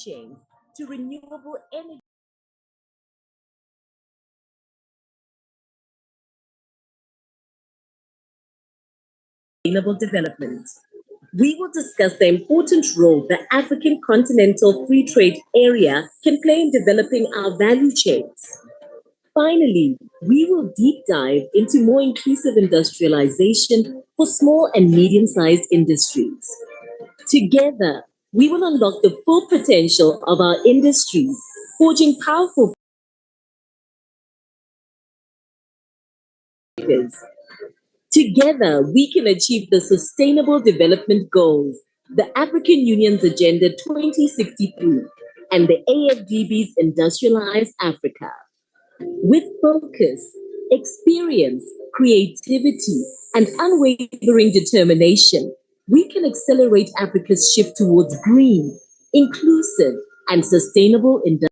chains to renewable energy. Sustainable development. We will discuss the important role the African Continental Free Trade Area can play in developing our value chains. Finally, we will deep dive into more inclusive industrialization for small and medium sized industries. Together, we will unlock the full potential of our industries, forging powerful. Together, we can achieve the Sustainable Development Goals, the African Union's Agenda 2063, and the AFDB's Industrialize Africa. With focus, experience, creativity, and unwavering determination, we can accelerate Africa's shift towards green, inclusive, and sustainable industry.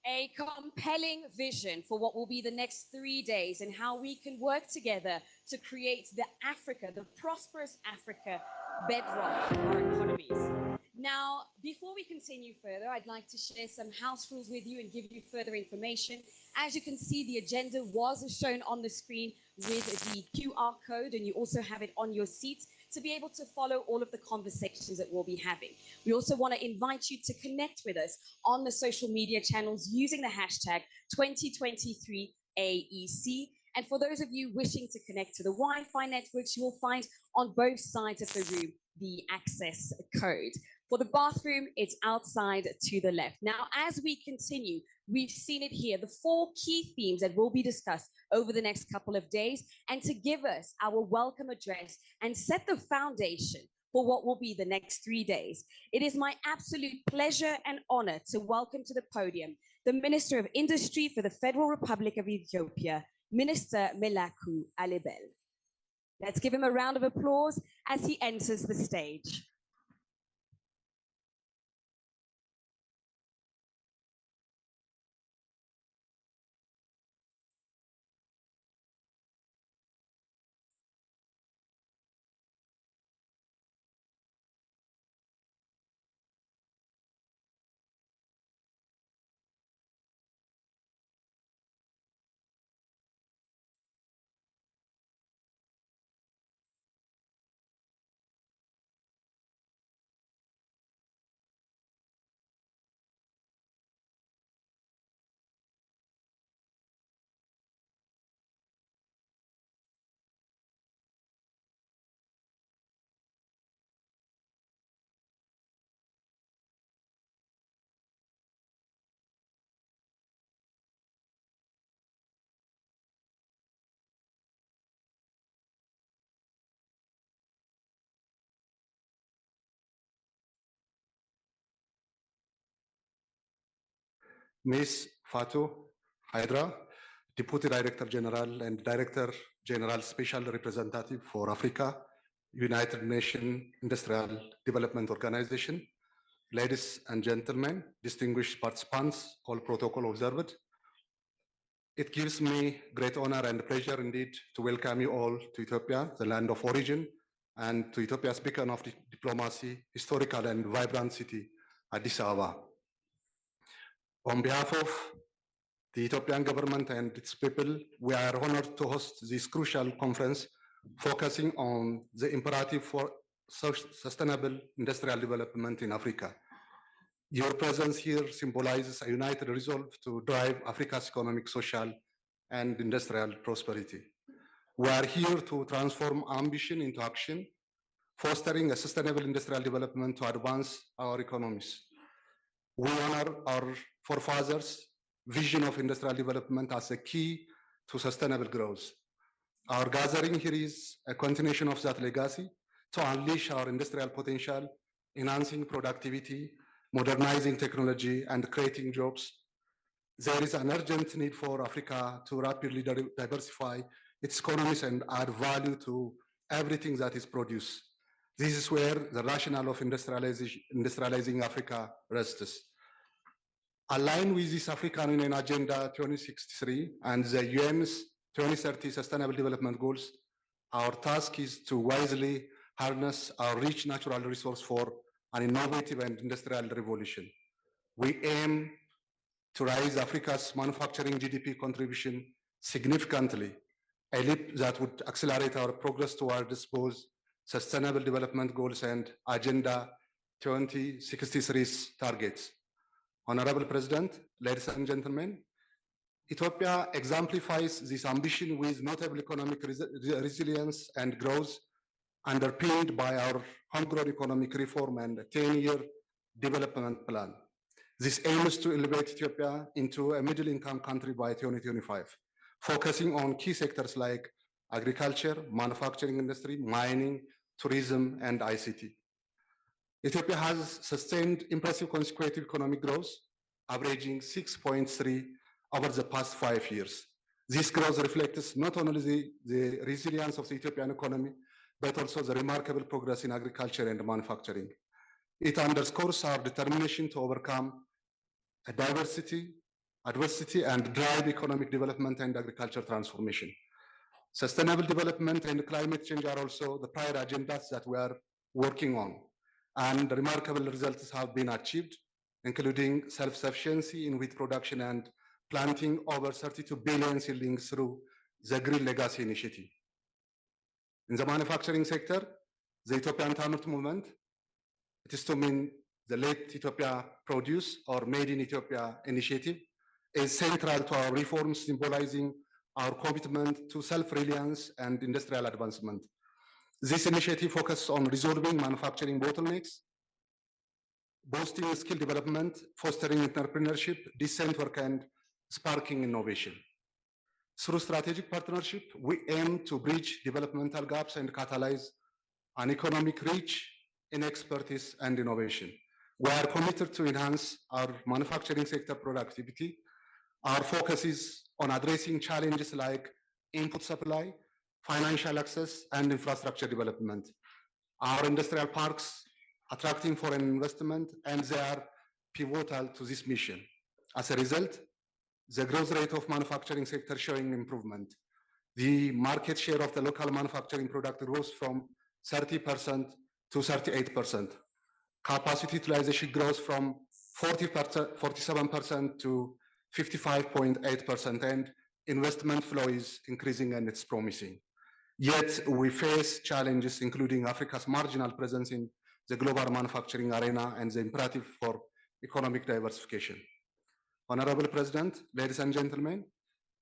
A compelling vision for what will be the next 3 days and how we can work together to create the Africa, the prosperous Africa bedrock of our economies. Now, before we continue further, I'd like to share some house rules with you and give you further information. As you can see, the agenda was shown on the screen with the QR code, and you also have it on your seats to be able to follow all of the conversations that we'll be having. We also want to invite you to connect with us on the social media channels using the hashtag 2023AEC. And for those of you wishing to connect to the Wi-Fi networks, you will find on both sides of the room the access code. For the bathroom, it's outside to the left. Now, as we continue, we've seen it here, the 4 key themes that will be discussed over the next couple of days, and to give us our welcome address and set the foundation for what will be the next 3 days. It is my absolute pleasure and honor to welcome to the podium the Minister of Industry for the Federal Republic of Ethiopia, Minister Melaku Alibel. Let's give him a round of applause as he enters the stage. Ms. Fatou Hydra, Deputy Director General and Director General Special Representative for Africa, United Nations Industrial Development Organization. Ladies and gentlemen, distinguished participants, all protocol observed. It gives me great honor and pleasure indeed to welcome you all to Ethiopia, the land of origin, and to Ethiopia's beacon of diplomacy, historical and vibrant city, Addis Ababa. On behalf of the Ethiopian government and its people, we are honored to host this crucial conference focusing on the imperative for sustainable industrial development in Africa. Your presence here symbolizes a united resolve to drive Africa's economic, social, and industrial prosperity. We are here to transform ambition into action, fostering a sustainable industrial development to advance our economies. We honor our forefathers' vision of industrial development as a key to sustainable growth. Our gathering here is a continuation of that legacy to unleash our industrial potential, enhancing productivity, modernizing technology, and creating jobs. There is an urgent need for Africa to rapidly diversify its economies and add value to everything that is produced. This is where the rationale of industrializing Africa rests. Aligned with this African Union Agenda 2063 and the UN's 2030 Sustainable Development Goals, our task is to wisely harness our rich natural resource for an innovative and industrial revolution. We aim to raise Africa's manufacturing GDP contribution significantly, a leap that would accelerate our progress towards both Sustainable Development Goals and Agenda 2063's targets. Honorable President, ladies and gentlemen, Ethiopia exemplifies this ambition with notable economic resilience and growth, underpinned by our homegrown economic reform and 10-year development plan. This aims to elevate Ethiopia into a middle-income country by 2025, focusing on key sectors like agriculture, manufacturing industry, mining, tourism, and ICT. Ethiopia has sustained impressive consecutive economic growth, averaging 6.3 over the past 5 years. This growth reflects not only the resilience of the Ethiopian economy, but also the remarkable progress in agriculture and manufacturing. It underscores our determination to overcome adversity and drive economic development and agricultural transformation. Sustainable development and climate change are also the prior agendas that we are working on, and remarkable results have been achieved, including self-sufficiency in wheat production and planting over 32 billion seedlings through the Green Legacy Initiative. In the manufacturing sector, the Ethiopian Talent Movement, it is to mean the Let Ethiopia Produce or Made in Ethiopia initiative, is central to our reforms, symbolizing our commitment to self-reliance and industrial advancement. This initiative focuses on resolving manufacturing bottlenecks, boosting skill development, fostering entrepreneurship, decent work, and sparking innovation. Through strategic partnership, we aim to bridge developmental gaps and catalyze an economic reach in expertise and innovation. We are committed to enhance our manufacturing sector productivity. Our focus is on addressing challenges like input supply, financial access, and infrastructure development. Our industrial parks attracting foreign investment, and they are pivotal to this mission. As a result, the growth rate of manufacturing sector showing improvement. The market share of the local manufacturing product rose from 30% to 38%. Capacity utilization grows from 47% to 55.8%, and investment flow is increasing and it's promising. Yet we face challenges, including Africa's marginal presence in the global manufacturing arena and the imperative for economic diversification. Honorable President, ladies and gentlemen,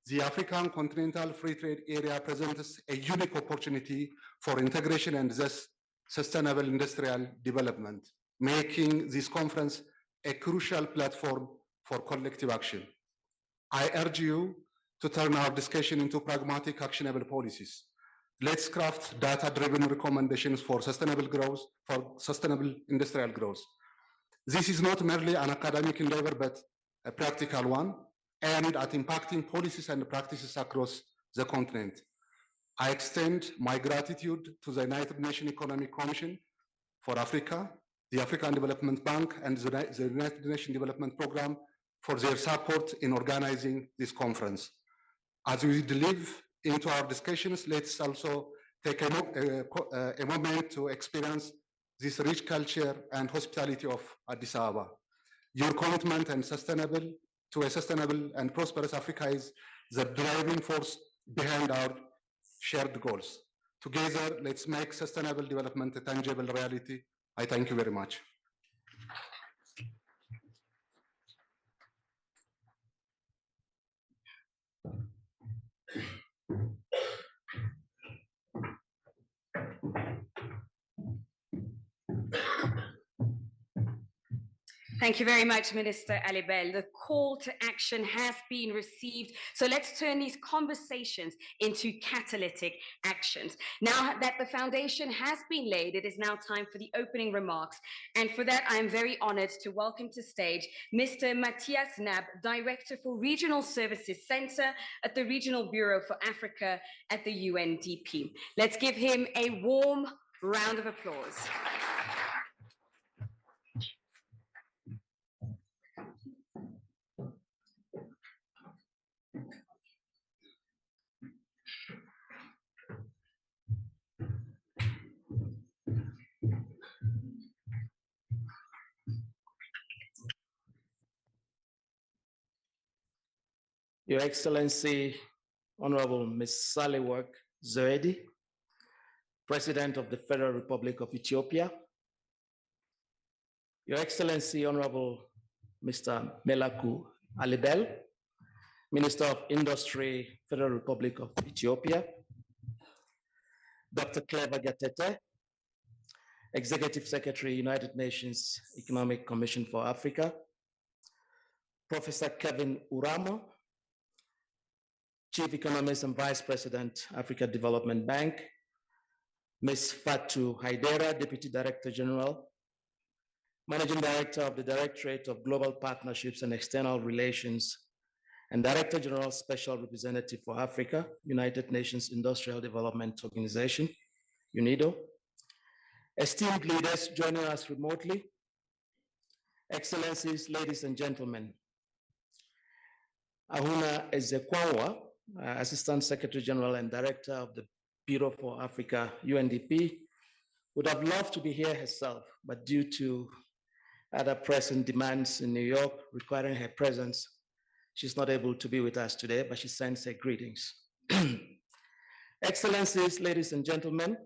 the African Continental Free Trade Area presents a unique opportunity for integration and thus sustainable industrial development, making this conference a crucial platform for collective action. I urge you to turn our discussion into pragmatic, actionable policies. Let's craft data-driven recommendations for sustainable growth, for sustainable industrial growth. This is not merely an academic endeavor, but a practical one, aimed at impacting policies and practices across the continent. I extend my gratitude to the United Nations Economic Commission for Africa, the African Development Bank, and the United Nations Development Programme for their support in organizing this conference. As we delve into our discussions, let's also take a moment to experience this rich culture and hospitality of Addis Ababa. Your commitment and to a sustainable and prosperous Africa is the driving force behind our shared goals. Together, let's make sustainable development a tangible reality. I thank you very much. Thank you very much, Minister Alibel. The call to action has been received. So let's turn these conversations into catalytic actions. Now that the foundation has been laid, it is now time for the opening remarks. And for that, I am very honored to welcome to stage Mr. Matthias Nab, Director for Regional Services Center at the Regional Bureau for Africa at the UNDP. Let's give him a warm round of applause. Your Excellency, Honorable Ms. Salework Zoedi, President of the Federal Republic of Ethiopia, Your Excellency, Honorable Mr. Melaku Alibel, Minister of Industry, Federal Republic of Ethiopia, Dr. Clever Gatete, Executive Secretary, United Nations Economic Commission for Africa, Professor Kevin Uramo, Chief Economist and Vice President, Africa Development Bank, Ms. Fatu Haidera, Deputy Director General, Managing Director of the Directorate of Global Partnerships and External Relations, and Director General Special Representative for Africa, United Nations Industrial Development Organization, UNIDO. Esteemed leaders joining us remotely, Excellencies, ladies and gentlemen, Ahuna Ezekwawa, Assistant Secretary General and Director of the Bureau for Africa, UNDP, would have loved to be here herself, but due to other pressing demands in New York requiring her presence, she's not able to be with us today, but she sends her greetings. Excellencies, ladies and gentlemen,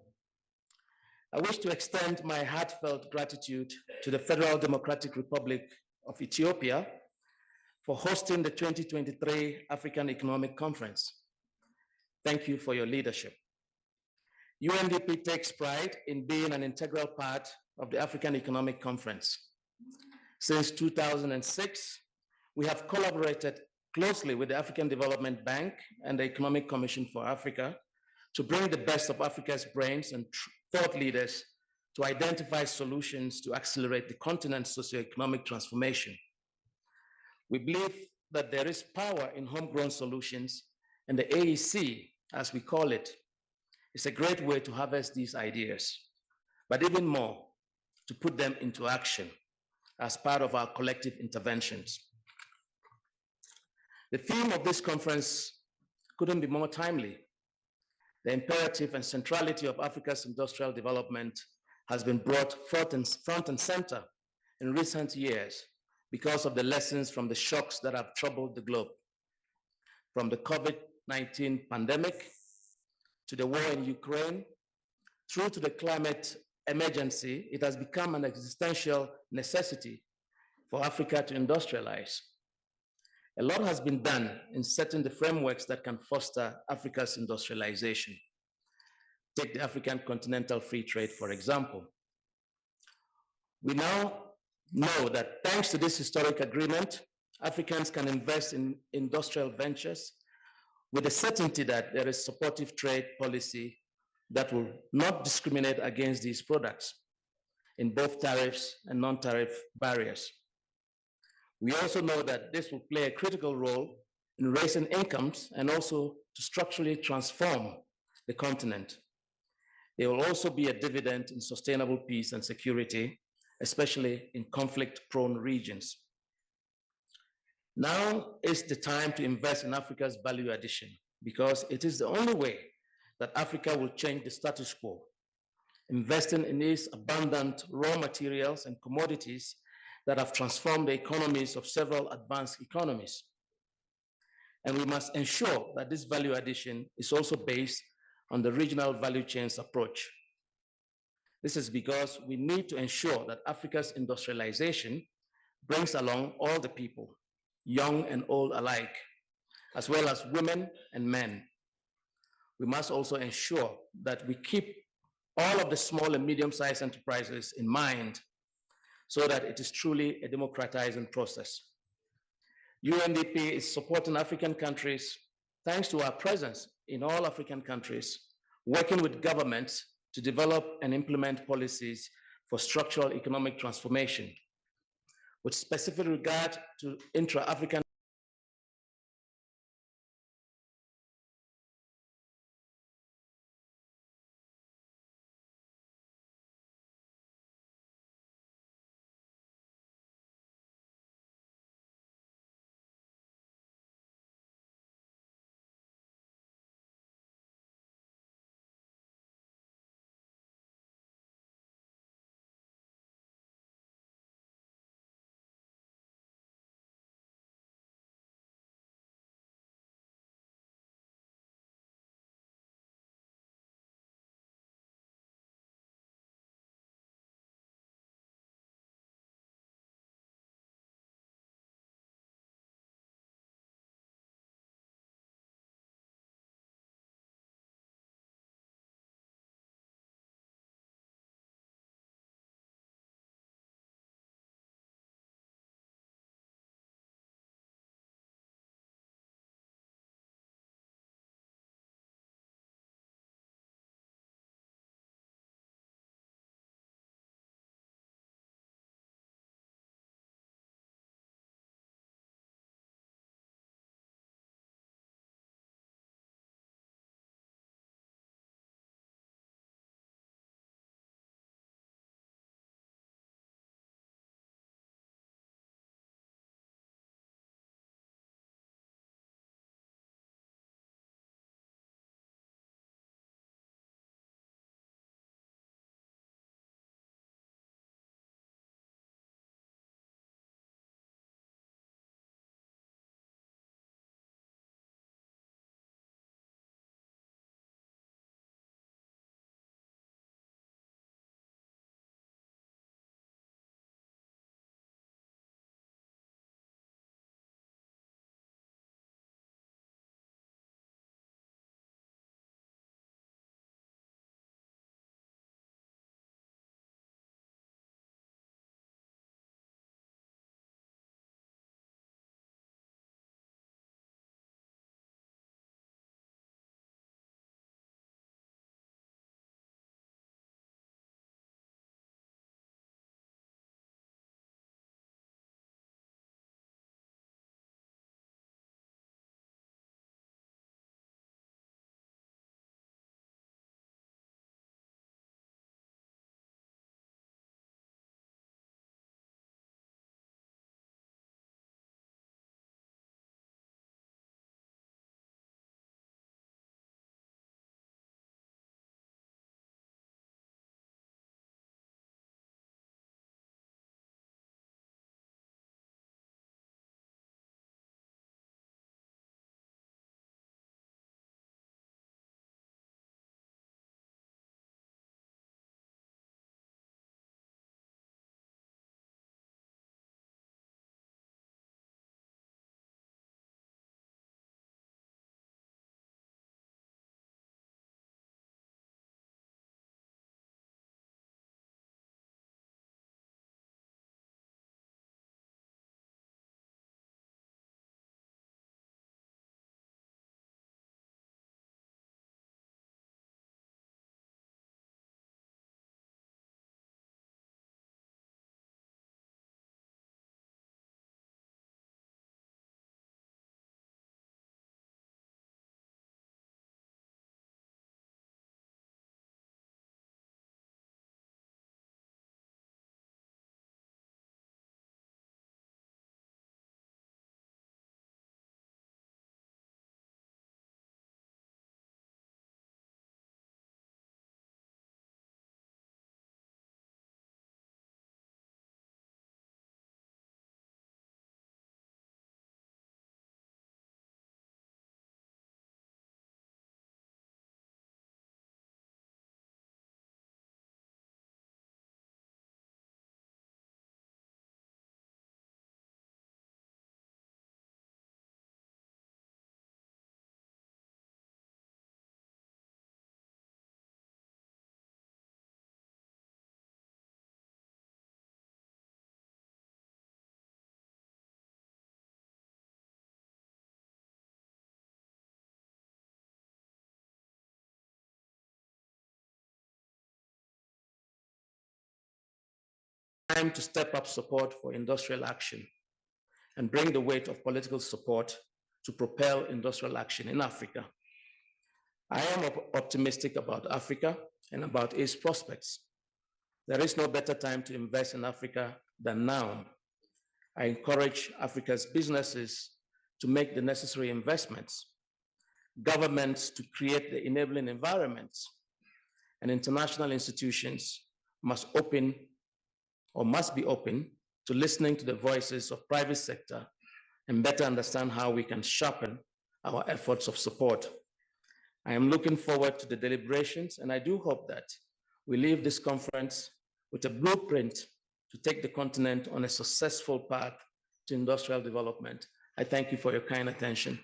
I wish to extend my heartfelt gratitude to the Federal Democratic Republic of Ethiopia for hosting the 2023 African Economic Conference. Thank you for your leadership. UNDP takes pride in being an integral part of the African Economic Conference. Since 2006, we have collaborated closely with the African Development Bank and the Economic Commission for Africa to bring the best of Africa's brains and thought leaders to identify solutions to accelerate the continent's socioeconomic transformation. We believe that there is power in homegrown solutions, and the AEC, as we call it, is a great way to harvest these ideas, but even more, to put them into action as part of our collective interventions. The theme of this conference couldn't be more timely. The imperative and centrality of Africa's industrial development has been brought front and center in recent years because of the lessons from the shocks that have troubled the globe. From the COVID-19 pandemic to the war in Ukraine, through to the climate emergency, it has become an existential necessity for Africa to industrialize. A lot has been done in setting the frameworks that can foster Africa's industrialization. Take the African Continental Free Trade, for example. We now know that thanks to this historic agreement, Africans can invest in industrial ventures with the certainty that there is supportive trade policy that will not discriminate against these products in both tariffs and non-tariff barriers. We also know that this will play a critical role in raising incomes and also to structurally transform the continent. There will also be a dividend in sustainable peace and security, especially in conflict-prone regions. Now is the time to invest in Africa's value addition because it is the only way that Africa will change the status quo, investing in these abundant raw materials and commodities that have transformed the economies of several advanced economies. And we must ensure that this value addition is also based on the regional value chains approach. This is because we need to ensure that Africa's industrialization brings along all the people, young and old alike, as well as women and men. We must also ensure that we keep all of the small and medium-sized enterprises in mind so that it is truly a democratizing process. UNDP is supporting African countries thanks to our presence in all African countries, working with governments to develop and implement policies for structural economic transformation, with specific regard to intra-African time to step up support for industrial action and bring the weight of political support to propel industrial action in Africa. I am optimistic about Africa and about its prospects. There is no better time to invest in Africa than now. I encourage Africa's businesses to make the necessary investments, governments to create the enabling environments, and international institutions must be open to listening to the voices of private sector and better understand how we can sharpen our efforts of support. I am looking forward to the deliberations, and I do hope that we leave this conference with a blueprint to take the continent on a successful path to industrial development. I thank you for your kind attention.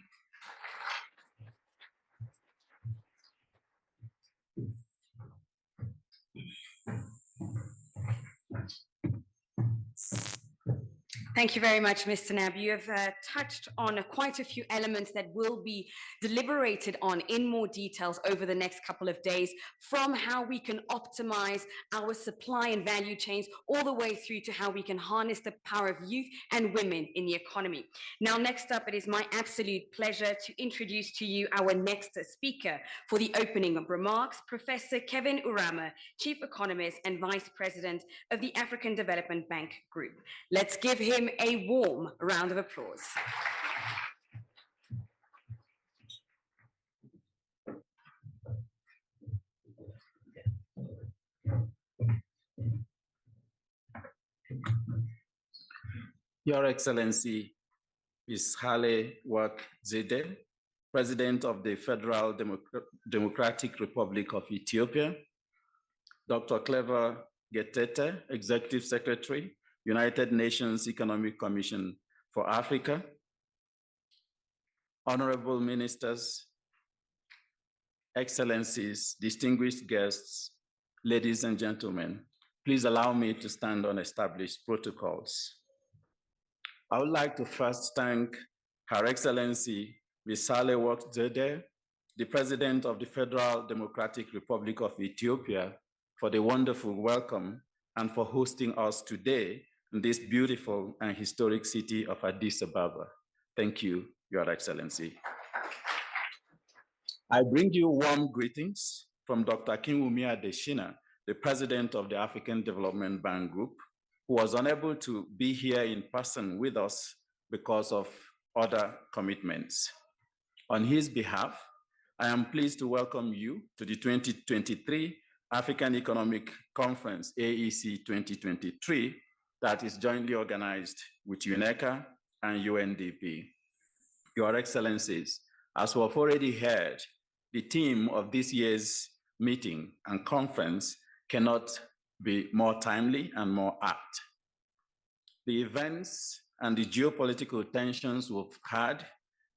Thank you very much, Mr. Nab. You have touched on quite a few elements that will be deliberated on in more details over the next couple of days, from how we can optimize our supply and value chains, all the way through to how we can harness the power of youth and women in the economy. Now, next up, it is my absolute pleasure to introduce to you our next speaker for the opening of remarks, Professor Kevin Urama, Chief Economist and Vice President of the African Development Bank Group. Let's give him a warm round of applause. Your Excellency, Ms. Haile Work Zede, President of the Federal Democratic Republic of Ethiopia, Dr. Clever Getete, Executive Secretary, United Nations Economic Commission for Africa, honorable ministers, excellencies, distinguished guests, ladies and gentlemen, please allow me to stand on established protocols. I would like to first thank Her Excellency Ms. Haile Work Zede, the President of the Federal Democratic Republic of Ethiopia, for the wonderful welcome and for hosting us today in this beautiful and historic city of Addis Ababa. Thank you, Your Excellency. I bring you warm greetings from Dr. Akinwumi Adesina, the President of the African Development Bank Group, who was unable to be here in person with us because of other commitments. On his behalf, I am pleased to welcome you to the 2023 African Economic Conference, AEC 2023, that is jointly organized with UNECA and UNDP. Your Excellencies, as we have already heard, the theme of this year's meeting and conference cannot be more timely and more apt. The events and the geopolitical tensions we've had,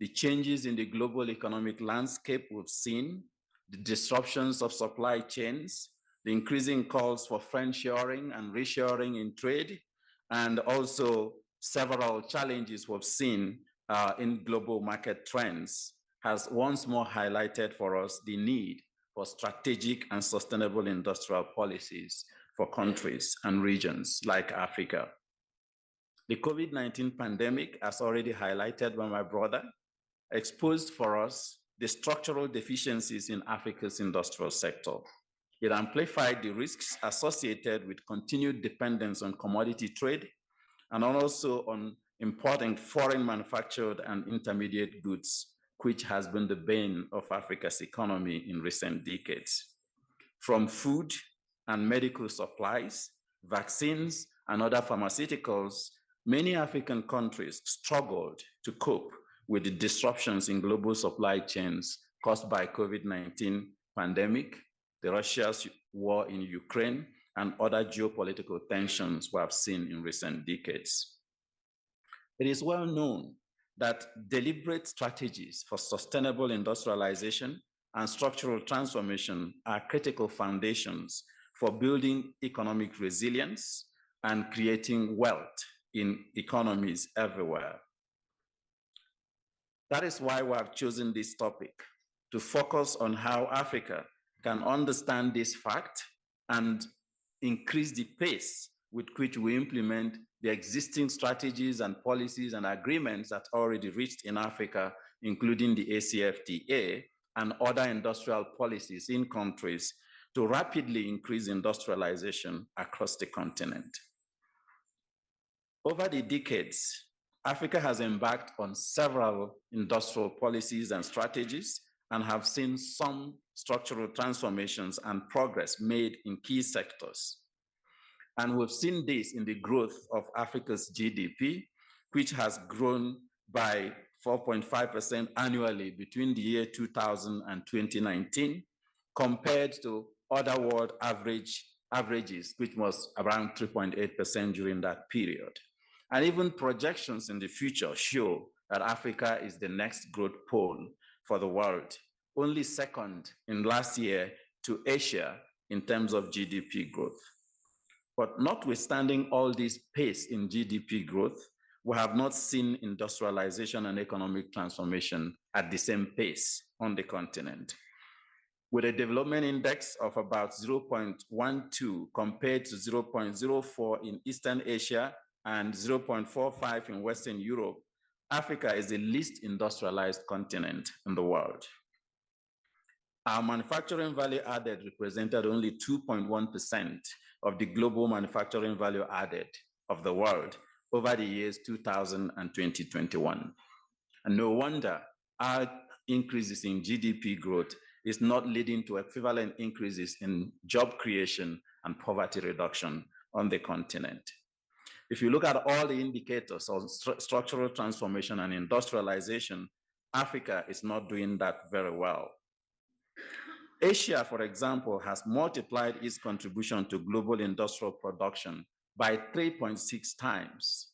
the changes in the global economic landscape we've seen, the disruptions of supply chains, the increasing calls for friendshoring and reshoring in trade, and also several challenges we've seen in global market trends has once more highlighted for us the need for strategic and sustainable industrial policies for countries and regions like Africa. The COVID-19 pandemic, as already highlighted by my brother, exposed for us the structural deficiencies in Africa's industrial sector. It amplified the risks associated with continued dependence on commodity trade and also on importing foreign manufactured and intermediate goods, which has been the bane of Africa's economy in recent decades. From food and medical supplies, vaccines, and other pharmaceuticals, many African countries struggled to cope with the disruptions in global supply chains caused by COVID-19 pandemic, the Russia's war in Ukraine, and other geopolitical tensions we have seen in recent decades. It is well known that deliberate strategies for sustainable industrialization and structural transformation are critical foundations for building economic resilience and creating wealth in economies everywhere. That is why we have chosen this topic, to focus on how Africa can understand this fact and increase the pace with which we implement the existing strategies and policies and agreements that already reached in Africa, including the ACFTA and other industrial policies in countries to rapidly increase industrialization across the continent. Over the decades, Africa has embarked on several industrial policies and strategies and have seen some structural transformations and progress made in key sectors. And we've seen this in the growth of Africa's GDP, which has grown by 4.5% annually between the year 2000 and 2019, compared to other world averages, which was around 3.8% during that period. And even projections in the future show that Africa is the next growth pole for the world, only second in last year to Asia in terms of GDP growth. But notwithstanding all this pace in GDP growth, we have not seen industrialization and economic transformation at the same pace on the continent. With a development index of about 0.12 compared to 0.04 in Eastern Asia and 0.45 in Western Europe, Africa is the least industrialized continent in the world. Our manufacturing value added represented only 2.1% of the global manufacturing value added of the world over the years 2000 and 2021. And no wonder our increases in GDP growth is not leading to equivalent increases in job creation and poverty reduction on the continent. If you look at all the indicators of structural transformation and industrialization, Africa is not doing that very well. Asia, for example, has multiplied its contribution to global industrial production by 3.6 times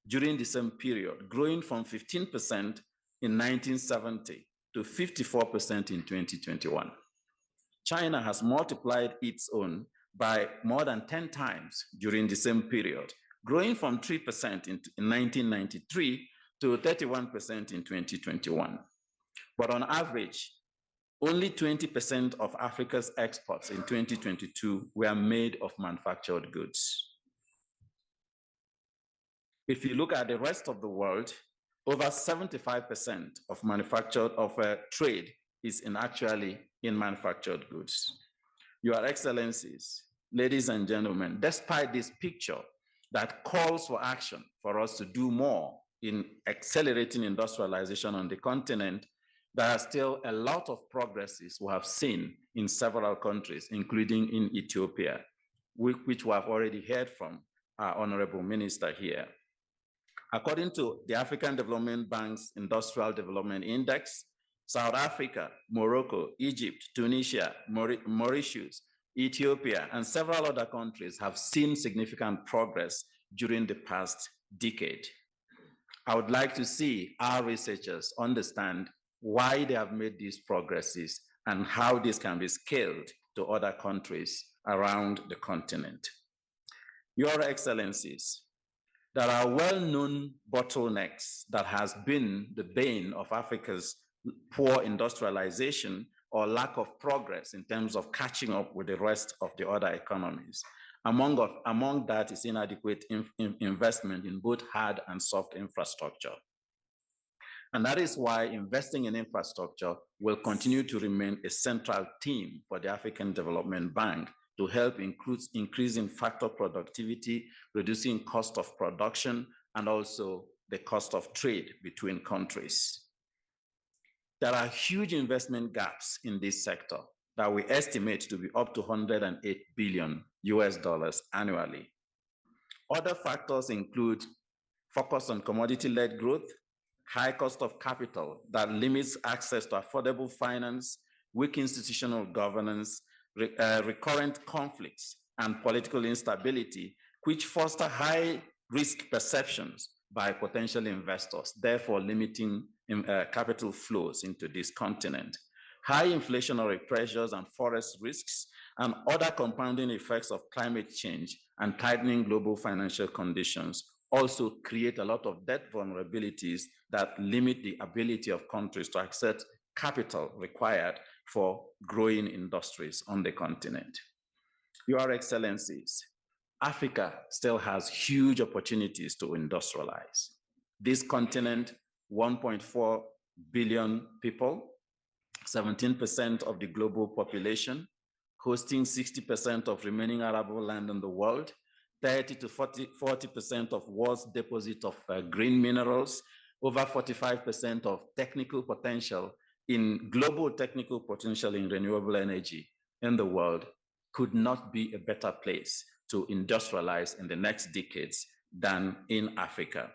during the same period, growing from 15% in 1970 to 54% in 2021. China has multiplied its own by more than 10 times during the same period, growing from 3% in 1993 to 31% in 2021. But on average, only 20% of Africa's exports in 2022 were made of manufactured goods. If you look at the rest of the world, over 75% of trade is actually in manufactured goods. Your Excellencies, ladies and gentlemen, despite this picture that calls for action for us to do more in accelerating industrialization on the continent, there are still a lot of progresses we have seen in several countries, including in Ethiopia, which we have already heard from our Honorable Minister here. According to the African Development Bank's Industrial Development Index, South Africa, Morocco, Egypt, Tunisia, Mauritius, Ethiopia, and several other countries have seen significant progress during the past decade. I would like to see our researchers understand why they have made these progresses and how this can be scaled to other countries around the continent. Your Excellencies, there are well-known bottlenecks that has been the bane of Africa's poor industrialization or lack of progress in terms of catching up with the rest of the other economies. Among that is inadequate investment in both hard and soft infrastructure. And that is why investing in infrastructure will continue to remain a central theme for the African Development Bank to help increasing factor productivity, reducing cost of production, and also the cost of trade between countries. There are huge investment gaps in this sector that we estimate to be up to $108 billion annually. Other factors include focus on commodity-led growth, high cost of capital that limits access to affordable finance, weak institutional governance, recurrent conflicts, and political instability, which foster high risk perceptions by potential investors, therefore limiting capital flows into this continent. High inflationary pressures and forest risks and other compounding effects of climate change and tightening global financial conditions also create a lot of debt vulnerabilities that limit the ability of countries to access capital required for growing industries on the continent. Your Excellencies, Africa still has huge opportunities to industrialize. This continent, 1.4 billion people, 17% of the global population, hosting 60% of remaining arable land in the world, 30 to 40% of world's deposit of green minerals, over 45% of technical potential in global technical potential in renewable energy in the world, could not be a better place to industrialize in the next decades than in Africa.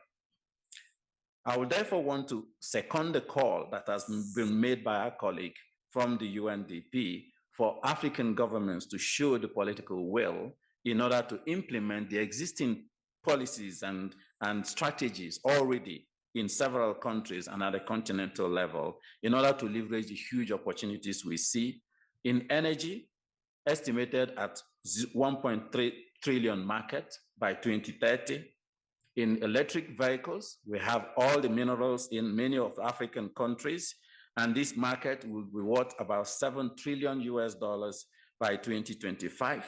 I would therefore want to second the call that has been made by our colleague from the UNDP for African governments to show the political will in order to implement the existing policies and strategies already in several countries and at a continental level in order to leverage the huge opportunities we see in energy, estimated at 1.3 trillion market by 2030. In electric vehicles, we have all the minerals in many of the African countries, and this market will be worth about $7 trillion by 2025.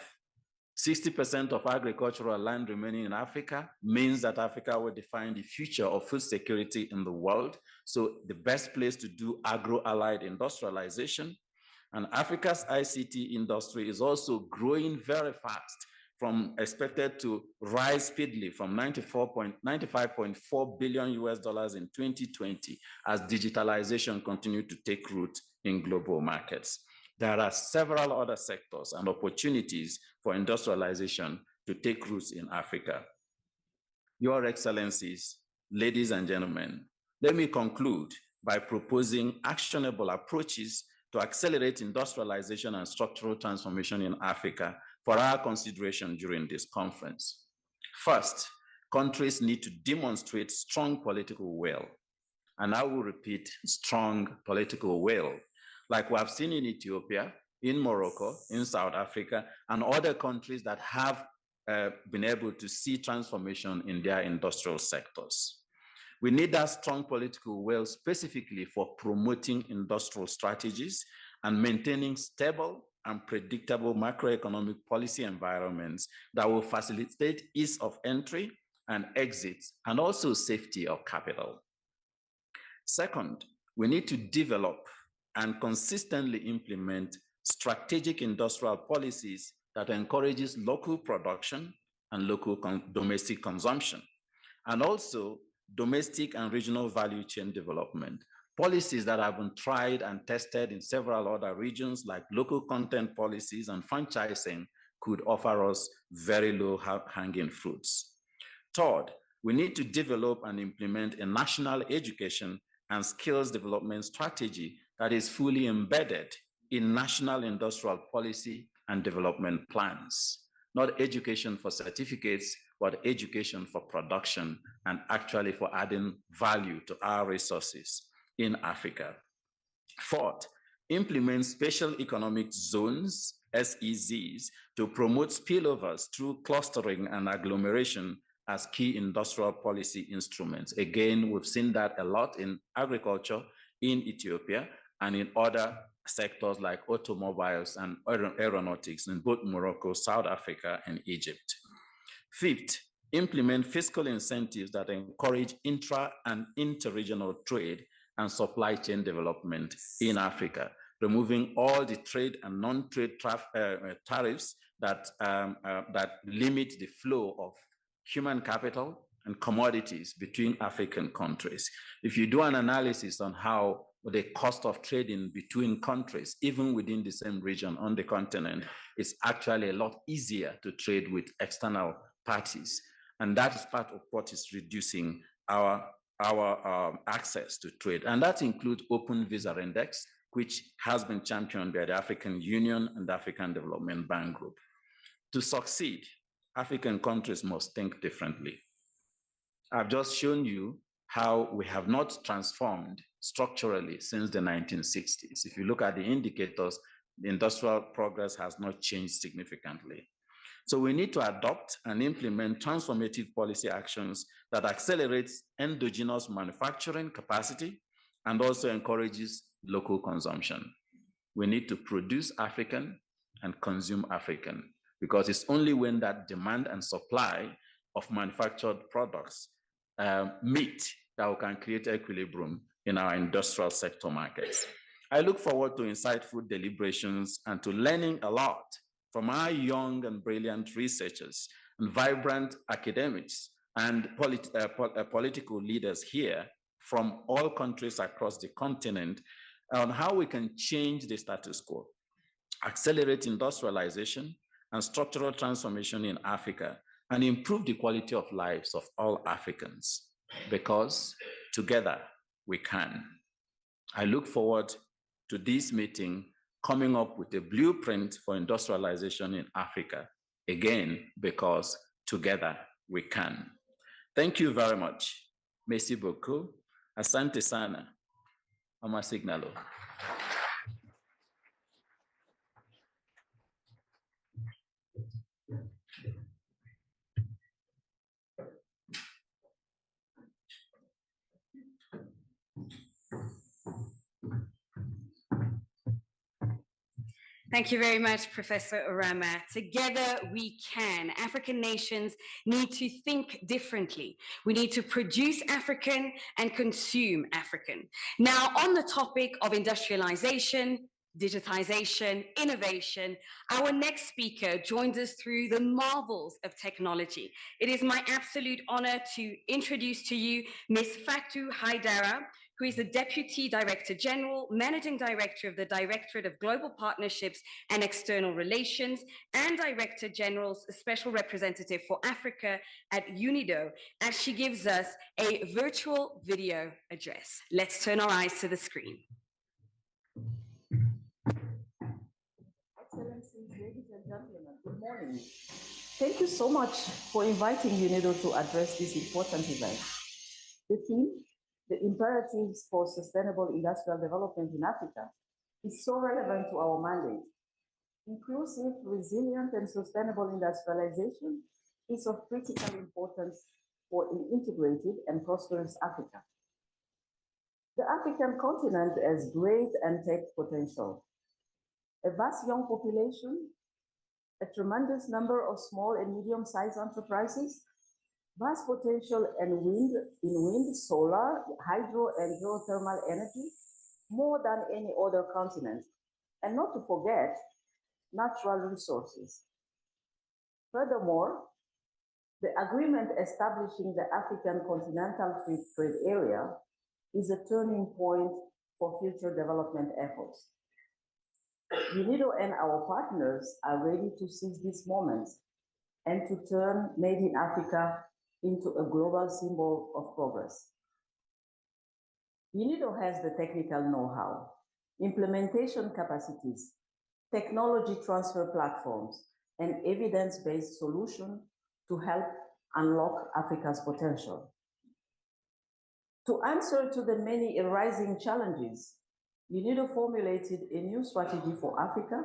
60% of agricultural land remaining in Africa means that Africa will define the future of food security in the world. So the best place to do agro-allied industrialization. And Africa's ICT industry is also growing very fast, from expected to rise speedily from $95.4 billion in 2020 as digitalization continued to take root in global markets. There are several other sectors and opportunities for industrialization to take roots in Africa. Your Excellencies, ladies and gentlemen, let me conclude by proposing actionable approaches to accelerate industrialization and structural transformation in Africa for our consideration during this conference. First, countries need to demonstrate strong political will. And I will repeat, strong political will, like we have seen in Ethiopia, in Morocco, in South Africa, and other countries that have been able to see transformation in their industrial sectors. We need that strong political will specifically for promoting industrial strategies and maintaining stable and predictable macroeconomic policy environments that will facilitate ease of entry and exit, and also safety of capital. Second, we need to develop and consistently implement strategic industrial policies that encourages local production and local domestic consumption, and also domestic and regional value chain development. Policies that have been tried and tested in several other regions, like local content policies and franchising, could offer us very low-hanging fruits. Third, we need to develop and implement a national education and skills development strategy that is fully embedded in national industrial policy and development plans. Not education for certificates, but education for production and actually for adding value to our resources in Africa. Fourth, implement special economic zones, SEZs, to promote spillovers through clustering and agglomeration as key industrial policy instruments. Again, we've seen that a lot in agriculture in Ethiopia and in other sectors like automobiles and aeronautics in both Morocco, South Africa, and Egypt. Fifth, implement fiscal incentives that encourage intra and interregional trade and supply chain development in Africa, removing all the trade and non-trade tariffs that limit the flow of human capital and commodities between African countries. If you do an analysis on how the cost of trading between countries, even within the same region on the continent, it's actually a lot easier to trade with external parties. And that is part of what is reducing our access to trade. And that includes Open Visa Index, which has been championed by the African Union and the African Development Bank Group. To succeed, African countries must think differently. I've just shown you how we have not transformed structurally since the 1960s. If you look at the indicators, the industrial progress has not changed significantly. So we need to adopt and implement transformative policy actions that accelerates endogenous manufacturing capacity and also encourages local consumption. We need to produce African and consume African. because it's only when that demand and supply of manufactured products meet that we can create equilibrium in our industrial sector markets. I look forward to insightful deliberations and to learning a lot from our young and brilliant researchers and vibrant academics and political leaders here from all countries across the continent on how we can change the status quo, accelerate industrialization and structural transformation in Africa, and improve the quality of lives of all Africans, because together we can. I look forward to this meeting coming up with a blueprint for industrialization in Africa, again, because together we can. Thank you very much. Merci beaucoup. Asante sana. Amasignalo. Thank you very much, Professor Orama. Together we can. African nations need to think differently. We need to produce African and consume African. Now, on the topic of industrialization, digitization, innovation, our next speaker joins us through the marvels of technology. It is my absolute honor to introduce to you Ms. Fatou Haidara, who is the Deputy Director General, Managing Director of the Directorate of Global Partnerships and External Relations, and Director General's Special Representative for Africa at UNIDO, as she gives us a virtual video address. Let's turn our eyes to the screen. Excellencies, ladies and gentlemen, good morning. Thank you so much for inviting UNIDO to address this important event. The theme, the imperatives for sustainable industrial development in Africa, is so relevant to our mandate. Inclusive, resilient, and sustainable industrialization is of critical importance for an integrated and prosperous Africa. The African continent has great untapped potential. A vast young population, a tremendous number of small and medium-sized enterprises, vast potential in wind, solar, hydro, and geothermal energy, more than any other continent, and not to forget natural resources. Furthermore, the agreement establishing the African Continental Free Trade Area is a turning point for future development efforts. UNIDO and our partners are ready to seize this moment and to turn Made in Africa into a global symbol of progress. UNIDO has the technical know-how, implementation capacities, technology transfer platforms, and evidence-based solutions to help unlock Africa's potential. To answer to the many arising challenges, UNIDO formulated a new strategy for Africa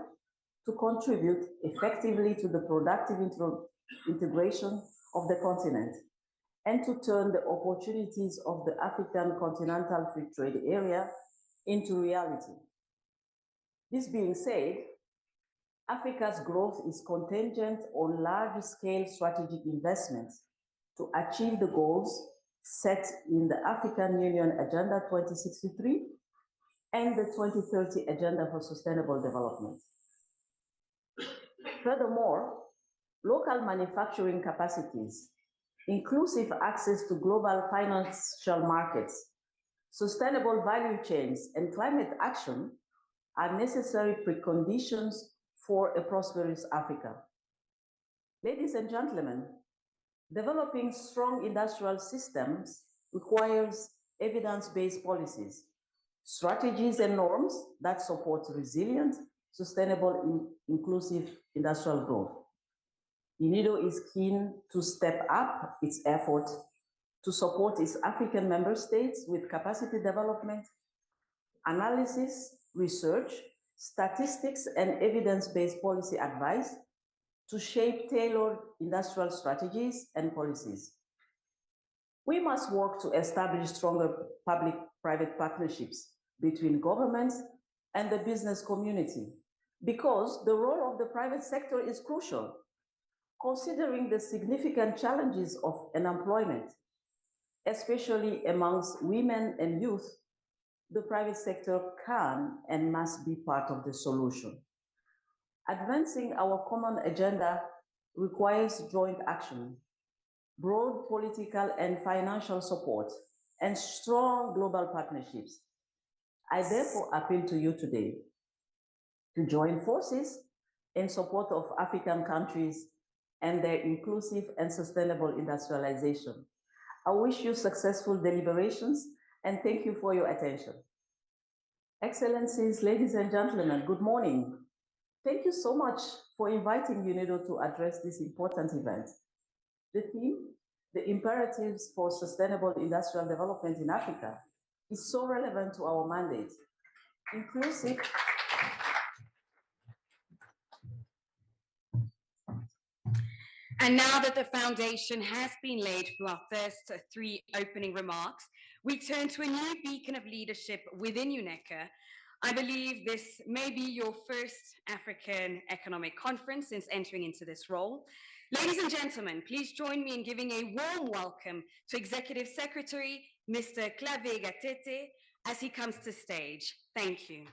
to contribute effectively to the productive integration of the continent and to turn the opportunities of the African Continental Free Trade Area into reality. This being said, Africa's growth is contingent on large-scale strategic investments to achieve the goals set in the African Union Agenda 2063 and the 2030 Agenda for Sustainable Development. Furthermore, local manufacturing capacities, inclusive access to global financial markets, sustainable value chains, and climate action are necessary preconditions for a prosperous Africa. Ladies and gentlemen, developing strong industrial systems requires evidence-based policies, strategies and norms that support resilient, sustainable, inclusive industrial growth. UNIDO is keen to step up its effort to support its African member states with capacity development, analysis, research, statistics, and evidence-based policy advice to shape tailored industrial strategies and policies. We must work to establish stronger public-private partnerships between governments and the business community, because the role of the private sector is crucial Considering the significant challenges of unemployment, especially amongst women and youth, the private sector can and must be part of the solution. Advancing our common agenda requires joint action, broad political and financial support, and strong global partnerships. I therefore appeal to you today to join forces in support of African countries and their inclusive and sustainable industrialization. I wish you successful deliberations and thank you for your attention. Excellencies, ladies and gentlemen, good morning. Thank you so much for inviting UNIDO to address this important event. The theme, the imperatives for sustainable industrial development in Africa, is so relevant to our mandate. Inclusive. And now that the foundation has been laid for our first three opening remarks, we turn to a new beacon of leadership within UNECA. I believe this may be your first African Economic Conference since entering into this role. Ladies and gentlemen, please join me in giving a warm welcome to Executive Secretary, Mr. Clave Gatete, as he comes to stage. Thank you.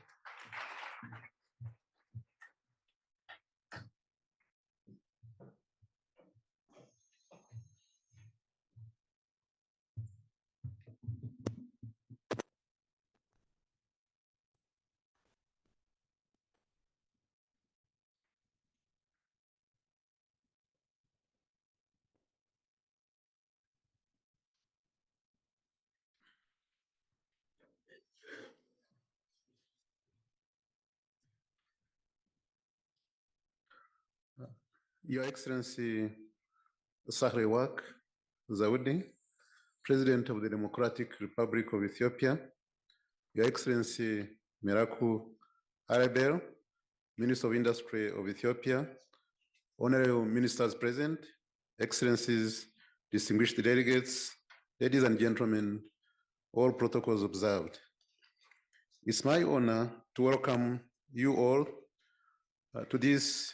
Your Excellency Sahle-Work Zewde, President of the Democratic Republic of Ethiopia, Your Excellency Miraku Arabel, Minister of Industry of Ethiopia, Honorable Ministers present, Excellencies, distinguished delegates, ladies and gentlemen, all protocols observed. It's my honor to welcome you all to this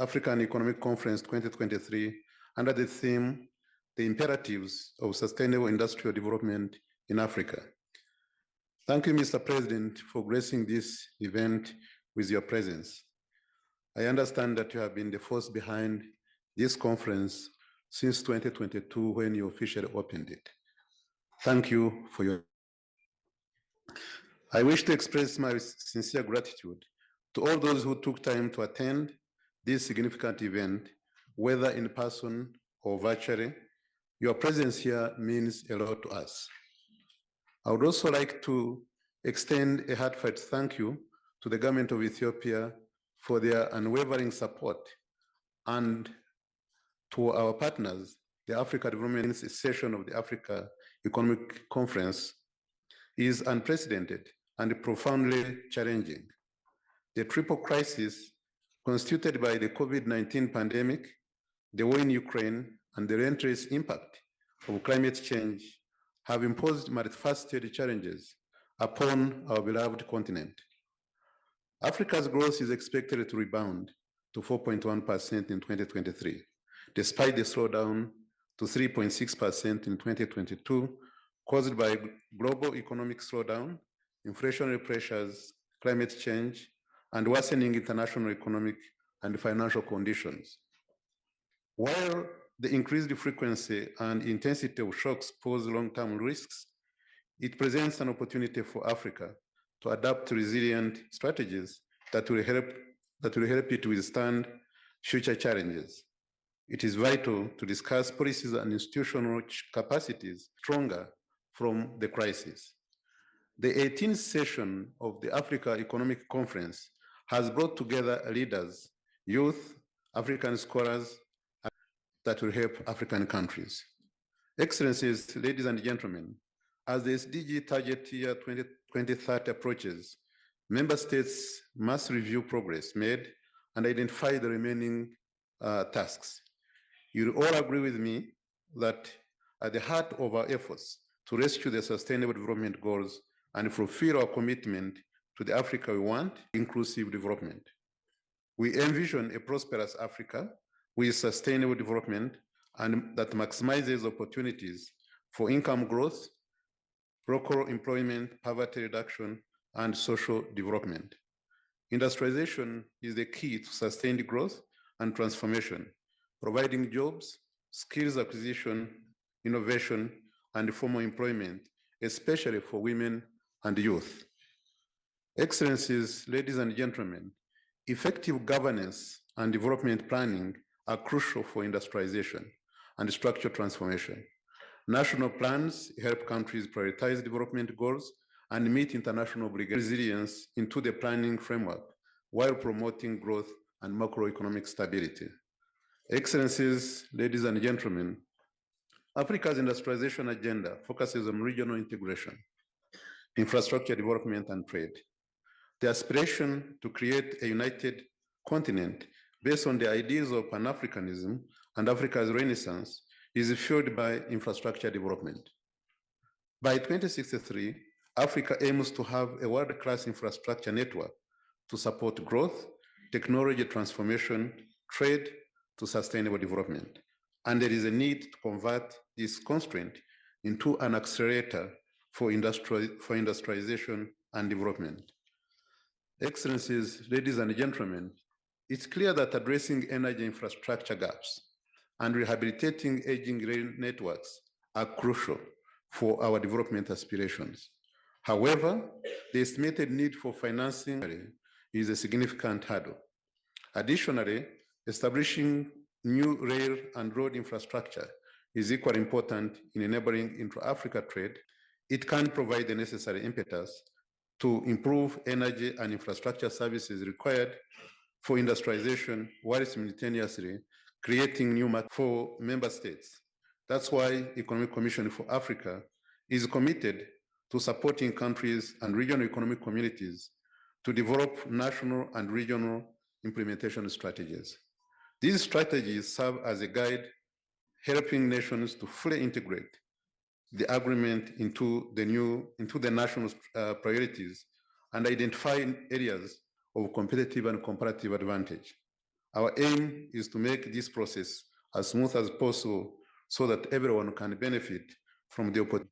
African Economic Conference 2023 under the theme, The Imperatives of Sustainable Industrial Development in Africa. Thank you, Mr. President, for gracing this event with your presence. I understand that you have been the force behind this conference since 2022 when you officially opened it. Thank you for your. I wish to express my sincere gratitude to all those who took time to attend this significant event, whether in person or virtually. Your presence here means a lot to us. I would also like to extend a heartfelt thank you to the government of Ethiopia for their unwavering support, and to our partners, the Africa Development session of the Africa Economic Conference is unprecedented and profoundly challenging. The triple crisis constituted by the COVID-19 pandemic, the war in Ukraine, and the relentless impact of climate change have imposed multifaceted challenges upon our beloved continent. Africa's growth is expected to rebound to 4.1% in 2023, despite the slowdown to 3.6% in 2022, caused by global economic slowdown, inflationary pressures, climate change, and worsening international economic and financial conditions. While the increased frequency and intensity of shocks pose long-term risks, it presents an opportunity for Africa to adapt resilient strategies that will help it withstand future challenges. It is vital to discuss policies and institutional capacities stronger from the crisis. The 18th session of the Africa Economic Conference has brought together leaders, youth, African scholars that will help African countries. Excellencies, ladies and gentlemen, as the SDG target year 2030 approaches, member states must review progress made and identify the remaining tasks. You all agree with me that at the heart of our efforts to rescue the Sustainable Development Goals and fulfill our commitment to the Africa we want, inclusive development. We envision a prosperous Africa with sustainable development and that maximizes opportunities for income growth, local employment, poverty reduction, and social development. Industrialization is the key to sustained growth and transformation, providing jobs, skills acquisition, innovation, and formal employment, especially for women and youth. Excellencies, ladies and gentlemen, effective governance and development planning are crucial for industrialization and structural transformation. National plans help countries prioritize development goals and meet international obligations, resilience into the planning framework while promoting growth and macroeconomic stability. Excellencies, ladies and gentlemen, Africa's industrialization agenda focuses on regional integration, infrastructure development, and trade. The aspiration to create a united continent based on the ideas of Pan-Africanism and Africa's Renaissance is fueled by infrastructure development. By 2063, Africa aims to have a world-class infrastructure network to support growth, technology transformation, trade to sustainable development. And there is a need to convert this constraint into an accelerator for industrialization and development. Excellencies, ladies and gentlemen, it's clear that addressing energy infrastructure gaps and rehabilitating aging rail networks are crucial for our development aspirations. However, the estimated need for financing is a significant hurdle. Additionally, establishing new rail and road infrastructure is equally important in enabling intra-Africa trade. It can provide the necessary impetus to improve energy and infrastructure services required for industrialization while simultaneously creating new markets for member states. That's why Economic Commission for Africa is committed to supporting countries and regional economic communities to develop national and regional implementation strategies. These strategies serve as a guide, helping nations to fully integrate the agreement into the national priorities and identify areas of competitive and comparative advantage. Our aim is to make this process as smooth as possible so that everyone can benefit from the opportunity.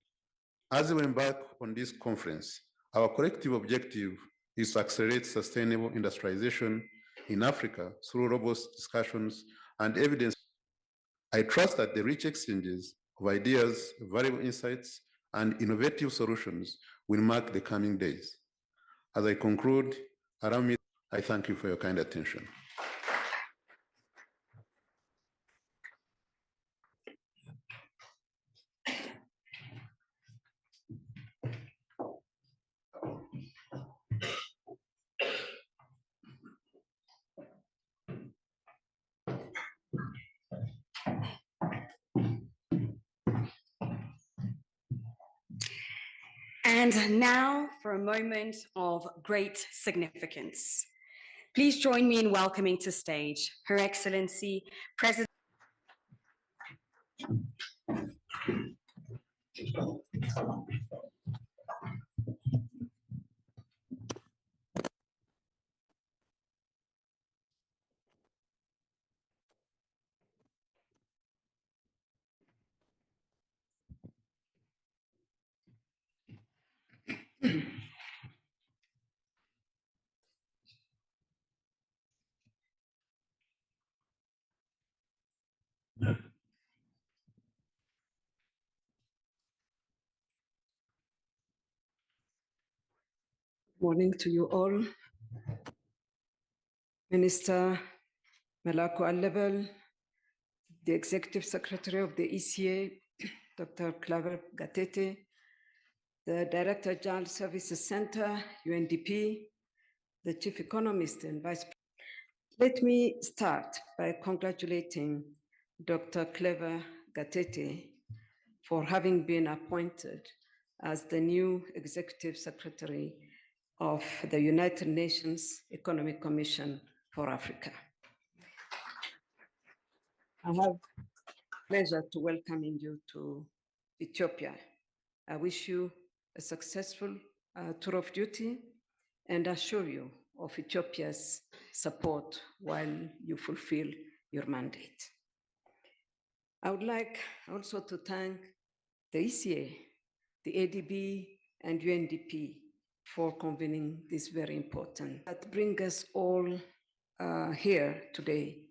As we embark on this conference, our collective objective is to accelerate sustainable industrialization in Africa through robust discussions and evidence. I trust that the rich exchanges of ideas, valuable insights, and innovative solutions will mark the coming days. As I conclude, allow me, I thank you for your kind attention. And now for a moment of great significance. Please join me in welcoming to stage Her Excellency President. Morning to you all. Minister Malako Alebel, the Executive Secretary of the ECA, Dr. Claver Gatete, the Director General Services Center, UNDP, the Chief Economist and Vice President. Let me start by congratulating Dr. Claver Gatete for having been appointed as the new Executive Secretary of the United Nations Economic Commission for Africa. I have pleasure to welcoming you to Ethiopia. I wish you a successful tour of duty and assure you of Ethiopia's support while you fulfill your mandate. I would like also to thank the ECA, the ADB, and UNDP for convening this very important. That brings us all here today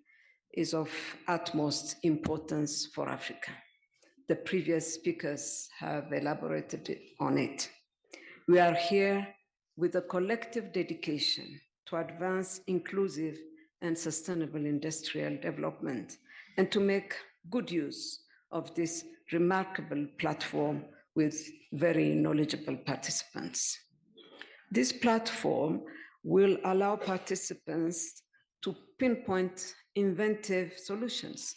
is of utmost importance for Africa. The previous speakers have elaborated on it. We are here with a collective dedication to advance inclusive and sustainable industrial development and to make good use of this remarkable platform with very knowledgeable participants. This platform will allow participants to pinpoint inventive solutions,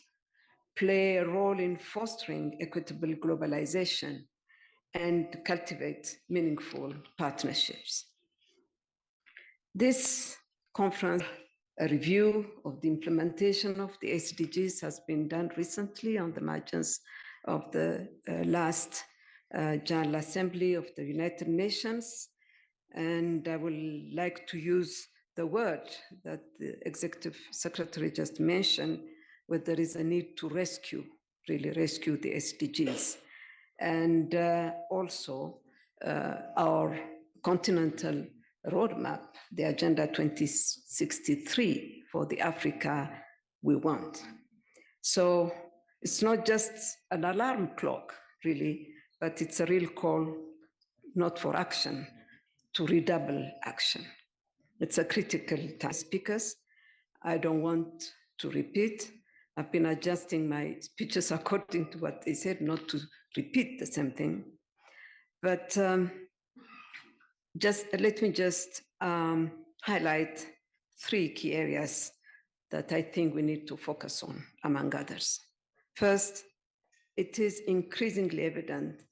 play a role in fostering equitable globalization, and cultivate meaningful partnerships. This conference, a review of the implementation of the SDGs has been done recently on the margins of the last General Assembly of the United Nations. And I would like to use the word that the Executive Secretary just mentioned, where there is a need to rescue, really rescue the SDGs. And also our continental roadmap, the Agenda 2063 for the Africa we want. So it's not just an alarm clock, really, but it's a real call, not for action, to redouble action. It's a critical time. Speakers, I don't want to repeat. I've been adjusting my speeches according to what they said, not to repeat the same thing. But let me just highlight 3 key areas that I think we need to focus on, among others. First, it is increasingly evident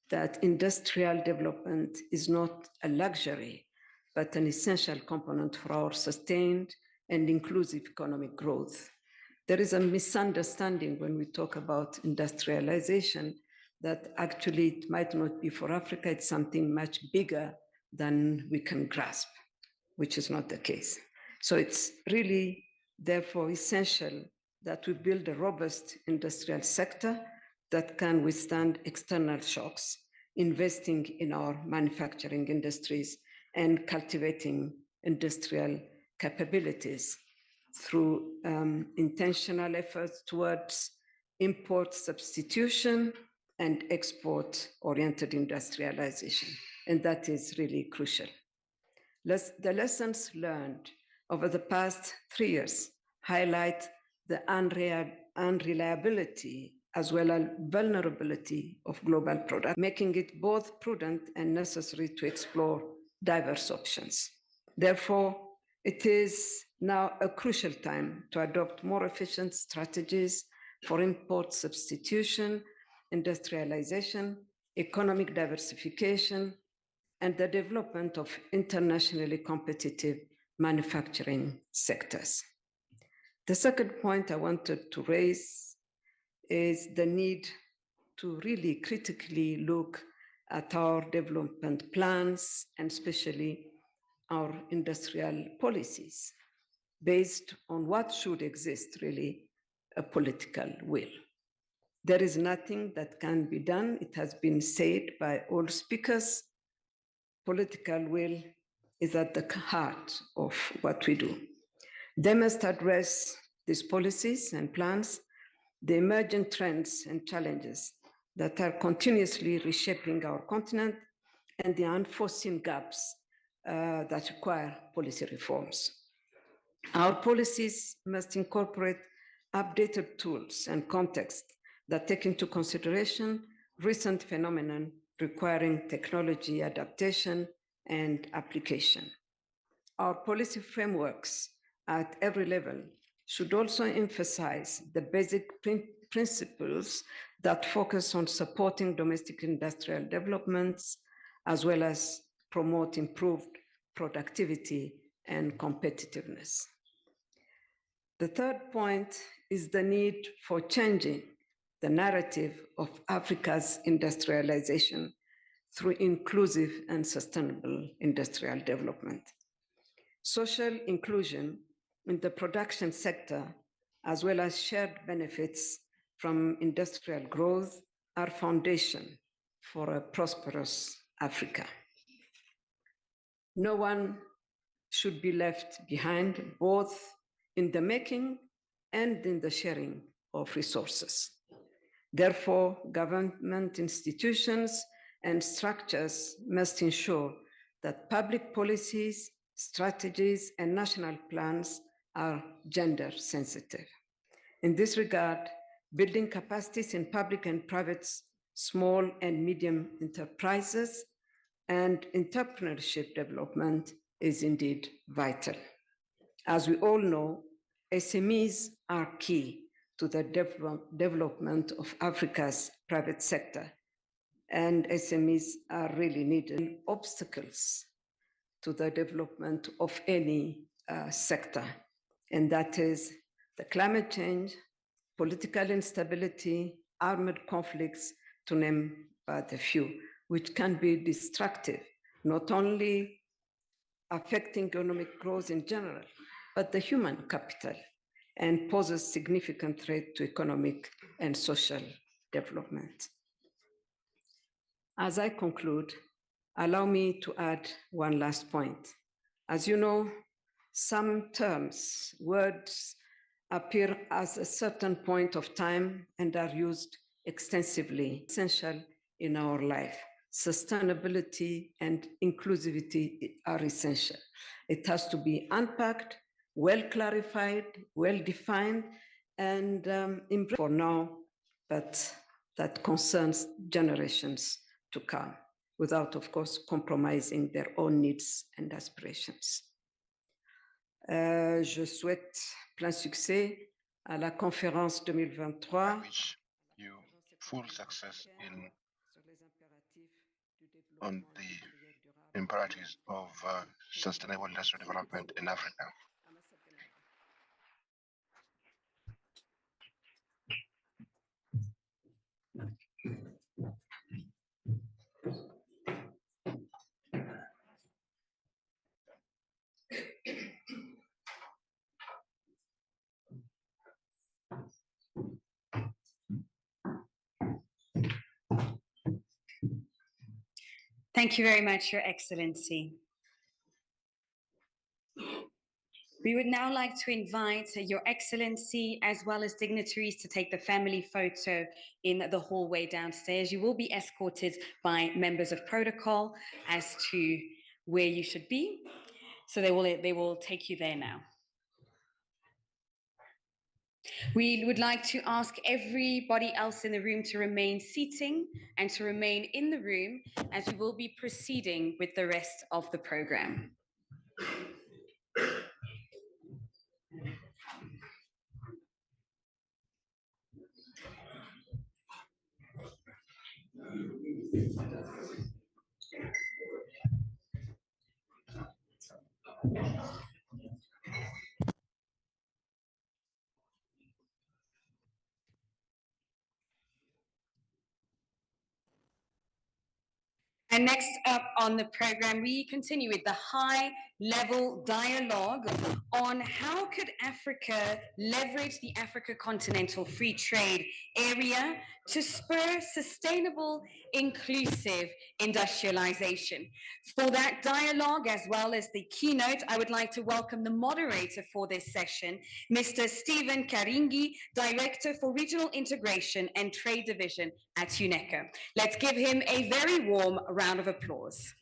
that industrial development is not a luxury, but an essential component for our sustained and inclusive economic growth. There is a misunderstanding when we talk about industrialization that actually it might not be for Africa, it's something much bigger than we can grasp, which is not the case. So it's really, therefore, essential that we build a robust industrial sector that can withstand external shocks, investing in our manufacturing industries and cultivating industrial capabilities through intentional efforts towards import substitution and export-oriented industrialization. And that is really crucial. The lessons learned over the past 3 years highlight the unreliability as well as vulnerability of global products, making it both prudent and necessary to explore diverse options. Therefore, it is now a crucial time to adopt more efficient strategies for import substitution, industrialization, economic diversification, and the development of internationally competitive manufacturing sectors. The second point I wanted to raise is the need to really critically look at our development plans and especially our industrial policies based on what should exist, really, a political will. There is nothing that can be done. It has been said by all speakers. Political will is at the heart of what we do. They must address these policies and plans, the emerging trends and challenges that are continuously reshaping our continent and the unforeseen gaps that require policy reforms. Our policies must incorporate updated tools and context that take into consideration recent phenomena requiring technology adaptation and application. Our policy frameworks at every level should also emphasize the basic principles that focus on supporting domestic industrial developments, as well as promote improved productivity and competitiveness. The third point is the need for changing the narrative of Africa's industrialization through inclusive and sustainable industrial development. Social inclusion in the production sector as well as shared benefits from industrial growth, are foundation for a prosperous Africa. No one should be left behind, both in the making and in the sharing of resources. Therefore, government institutions and structures must ensure that public policies, strategies, and national plans are gender sensitive. In this regard, building capacities in public and private small and medium enterprises and entrepreneurship development is indeed vital. As we all know, SMEs are key to the development of Africa's private sector, and SMEs are really needed obstacles to the development of any sector, and that is the climate change, political instability, armed conflicts, to name but a few, which can be destructive, not only affecting economic growth in general, but the human capital, and poses significant threat to economic and social development. As I conclude, allow me to add one last point. As you know, some terms, words appear at a certain point of time and are used extensively, essential in our life. Sustainability and inclusivity are essential. It has to be unpacked, well clarified, well defined, and for now, but that concerns generations to come, without, of course, compromising their own needs and aspirations. Je souhaite plein succès à la conférence 2023. I wish you full success on the imperatives of sustainable industrial development in Africa. Thank you very much, Your Excellency. We would now like to invite Your Excellency as well as dignitaries to take the family photo in the hallway downstairs. You will be escorted by members of protocol as to where you should be. So they will take you there now. We would like to ask everybody else in the room to remain seating and to remain in the room as we will be proceeding with the rest of the program. And next up on the program, we continue with the high-level dialogue on how could Africa leverage the Africa Continental Free Trade Area to spur sustainable, inclusive industrialization. For that dialogue, as well as the keynote, I would like to welcome the moderator for this session, Mr. Stephen Karingi, Director for Regional Integration and Trade Division at UNECA. Let's give him a very warm round of applause.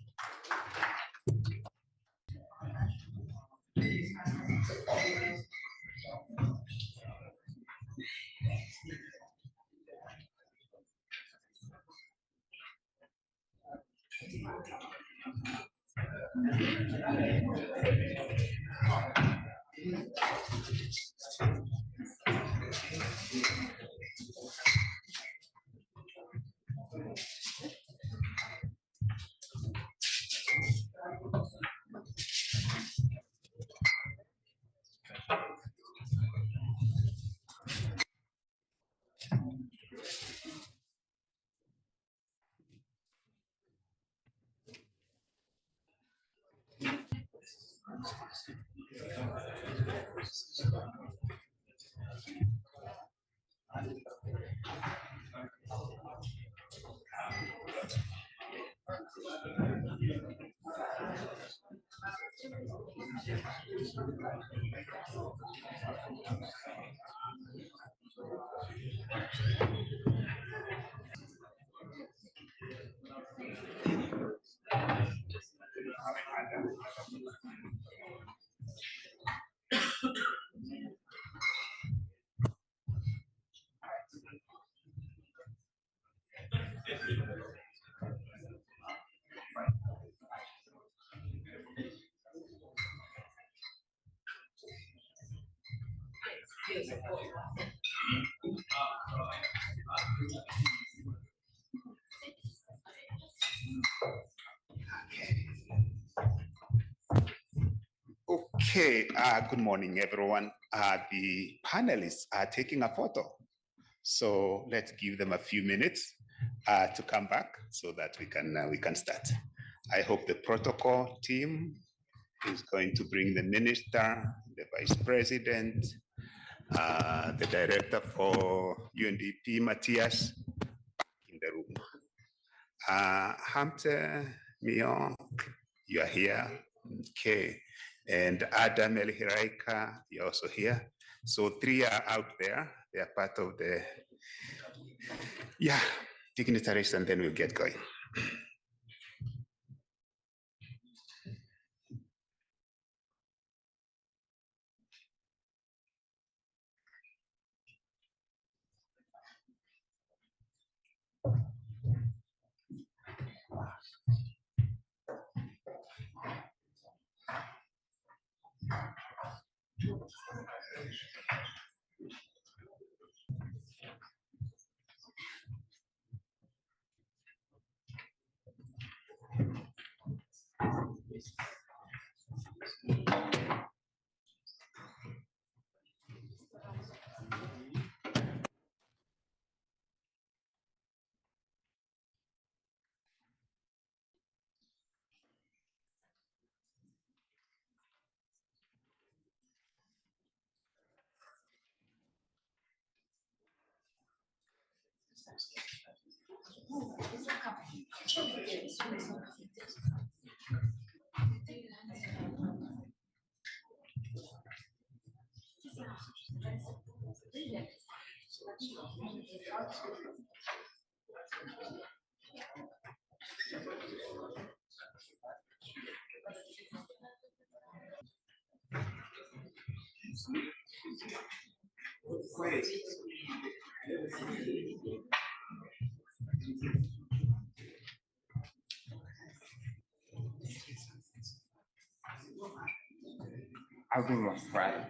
Okay, good morning, everyone. The panelists are taking a photo. So let's give them a few minutes to come back so that we can start. I hope the protocol team is going to bring the minister, the vice president, the director for UNDP, Matthias, in the room. Hamte Mio, you are here. Okay. And Adam Elhiraika, you're also here. So 3 are out there. They are part of the, dignitaries, and then we'll get going. I'll be more Friday.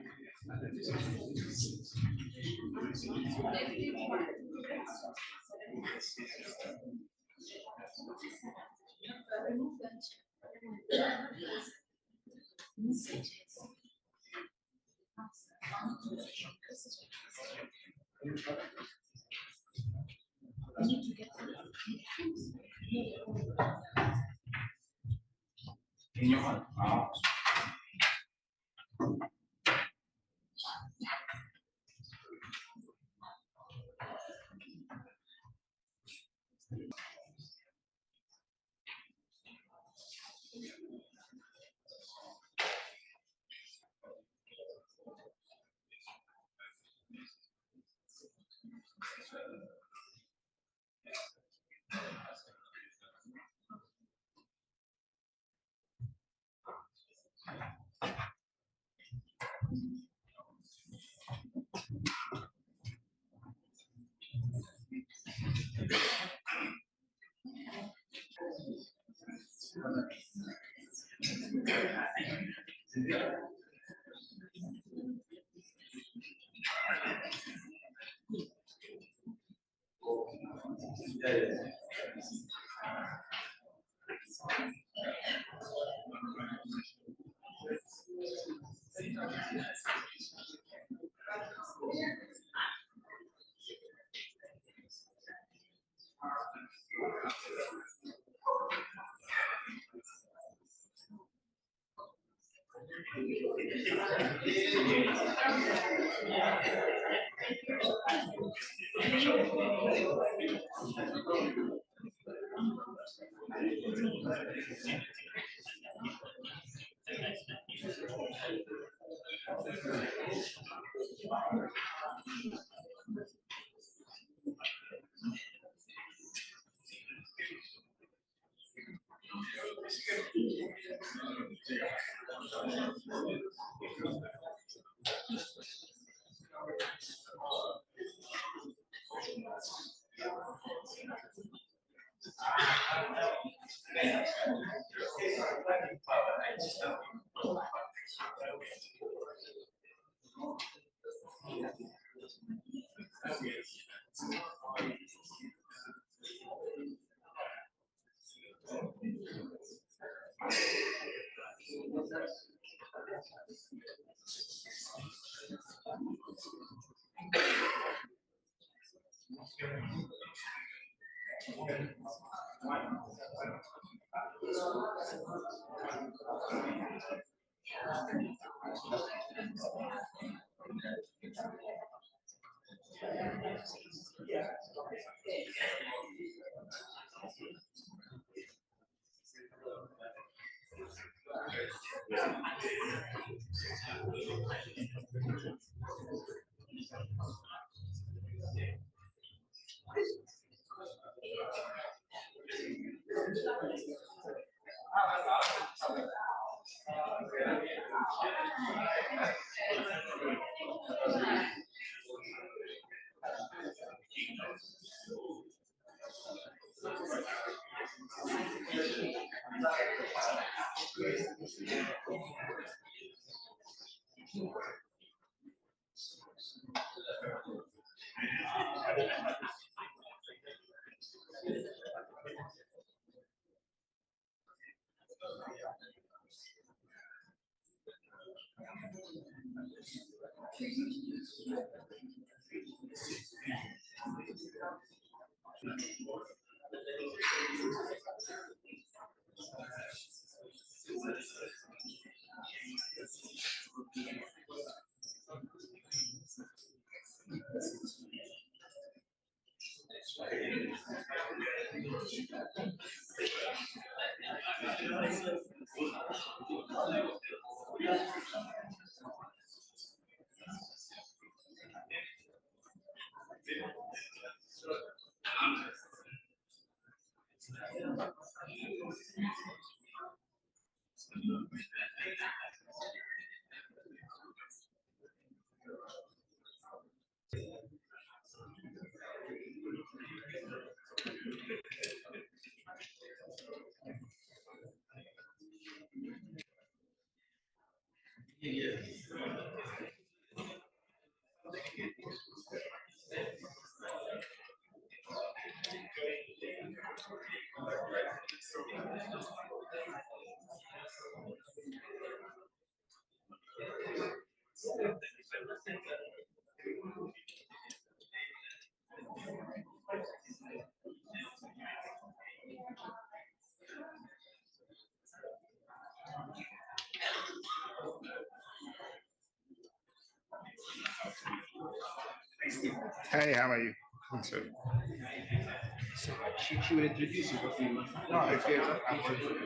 Hey, how are you? She will introduce you, but you. No, I feel I'll call you.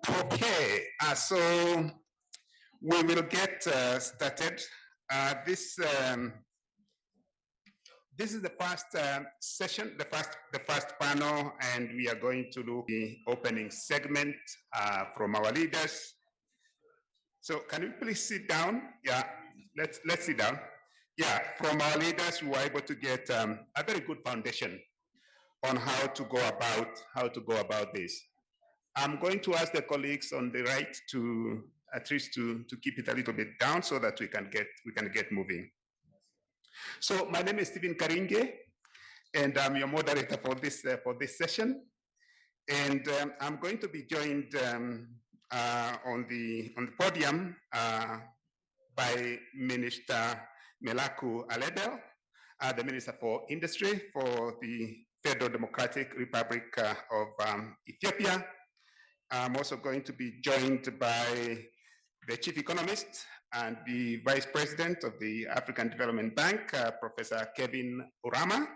Okay, so we will get started. This is the first session, the first panel, and we are going to do the opening segment from our leaders. So can you please sit down? Yeah, let's sit down. Yeah, from our leaders, we were able to get a very good foundation on how to go about this. I'm going to ask the colleagues on the right to at least to keep it a little bit down so that we can get moving. So my name is Stephen Karinge, and I'm your moderator for this session. And I'm going to be joined on the podium by Minister Melaku Alebel, the Minister for Industry for the Federal Democratic Republic of Ethiopia. I'm also going to be joined by the Chief Economist and the Vice President of the African Development Bank, Professor Kevin Urama.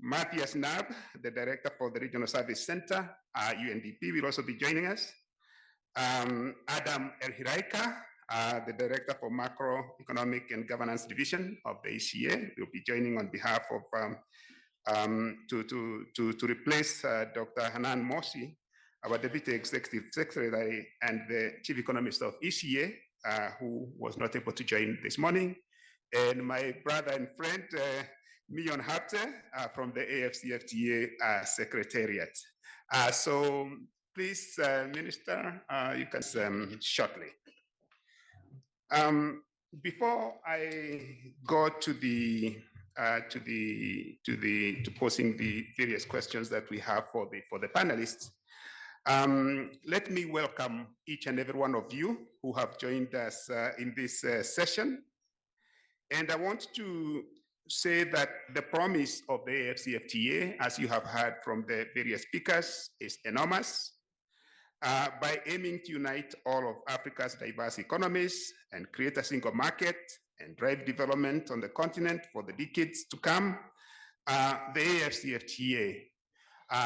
Matthias Nab, the Director for the Regional Service Center, UNDP, will also be joining us. Adam Elhiraika, the Director for Macroeconomic and Governance Division of the ECA, will be joining on behalf of to replace Dr. Hanan Mosi, our Deputy Executive Secretary and the Chief Economist of ECA, who was not able to join this morning, and my brother and friend, Mion Hapte, from the AFCFTA Secretariat. So please, Minister, you can shortly. Before I go to posing the various questions that we have for the panelists, let me welcome each and every one of you who have joined us in this session. And I want to say that the promise of the AFCFTA, as you have heard from the various speakers, is enormous. By aiming to unite all of Africa's diverse economies and create a single market and drive development on the continent for the decades to come, the AFCFTA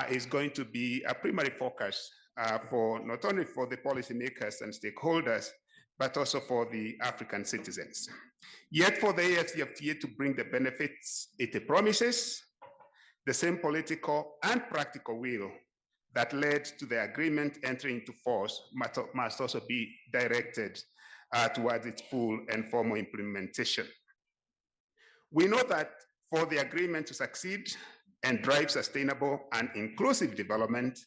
is going to be a primary focus for not only for the policymakers and stakeholders, but also for the African citizens. Yet for the AFCFTA to bring the benefits it promises, the same political and practical will that led to the agreement entering into force must also be directed towards its full and formal implementation. We know that for the agreement to succeed and drive sustainable and inclusive development,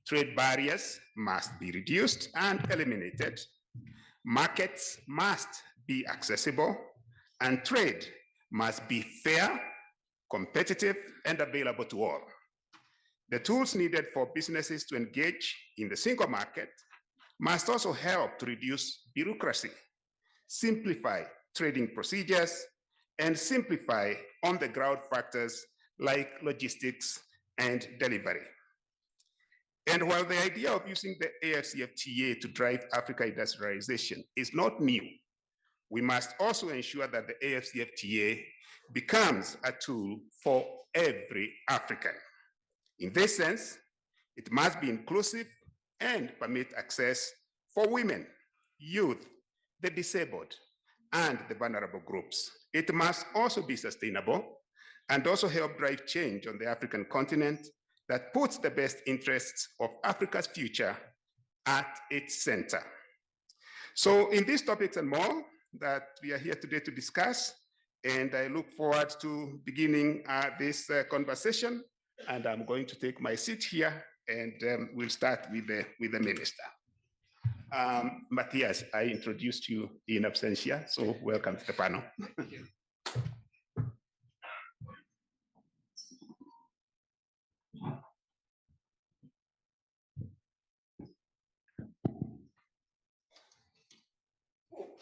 trade barriers must be reduced and eliminated. Markets must be accessible, and trade must be fair, competitive, and available to all. The tools needed for businesses to engage in the single market must also help to reduce bureaucracy, simplify trading procedures, and simplify on-the-ground factors like logistics and delivery. And while the idea of using the AFCFTA to drive Africa industrialization is not new, we must also ensure that the AFCFTA becomes a tool for every African. In this sense, it must be inclusive and permit access for women, youth, the disabled, and the vulnerable groups. It must also be sustainable and also help drive change on the African continent that puts the best interests of Africa's future at its center. So in these topics and more that we are here today to discuss, and I look forward to beginning this conversation, and I'm going to take my seat here, and we'll start with the minister. Matthias, I introduced you in absentia, so welcome to the panel. Thank you.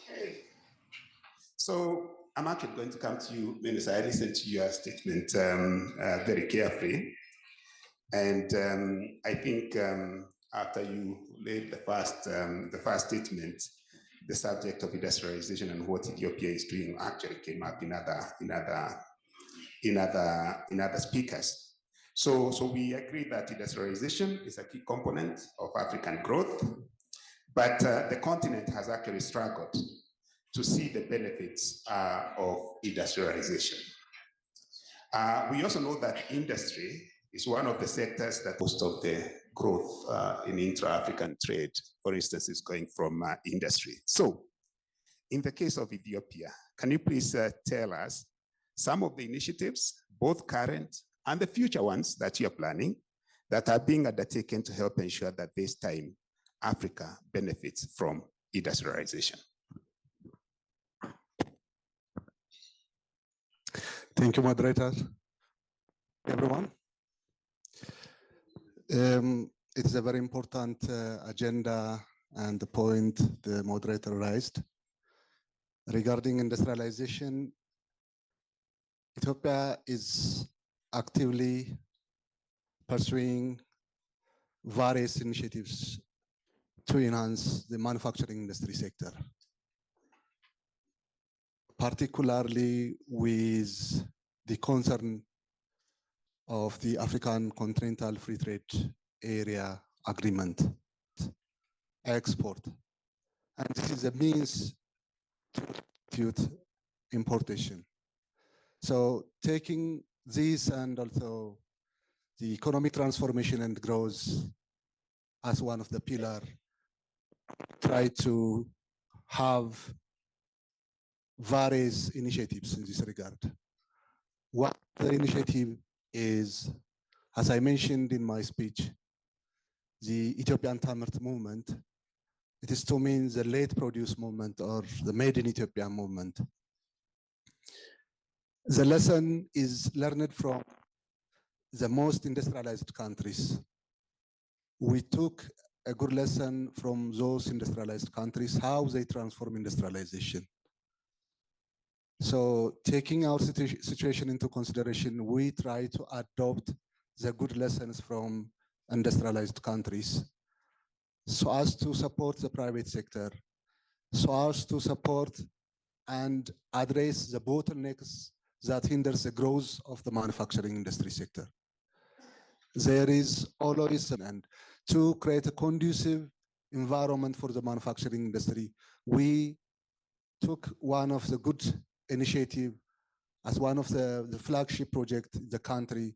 Okay. So I'm actually going to come to you, Minister. I listened to your statement very carefully. And I think after you laid the first statement, the subject of industrialization and what Ethiopia is doing actually came up in other speakers. So we agree that industrialization is a key component of African growth, but the continent has actually struggled to see the benefits of industrialization. We also know that industry is one of the sectors that most of the growth in intra-African trade, for instance, is going from industry. So in the case of Ethiopia, can you please tell us some of the initiatives, both current and the future ones that you're planning, that are being undertaken to help ensure that this time Africa benefits from industrialization. Thank you, moderator. Everyone. It is a very important agenda and the point the moderator raised. Regarding industrialization, Ethiopia is actively pursuing various initiatives to enhance the manufacturing industry sector, particularly with the concern of the African Continental Free Trade Area Agreement, export. And this is a means to refute importation. So taking this and also the economic transformation and growth as one of the pillars, try to have various initiatives in this regard. One the initiative is, as I mentioned in my speech, the Ethiopian Tamert movement. It is to mean the late produce movement or the made in Ethiopia movement. The lesson is learned from the most industrialized countries. We took a good lesson from those industrialized countries, how they transform industrialization. So taking our situation into consideration, we try to adopt the good lessons from industrialized countries so as to support the private sector, so as to support and address the bottlenecks that hinders the growth of the manufacturing industry sector. There is always an end to create a conducive environment for the manufacturing industry. We took one of the good initiative as one of the flagship project in the country,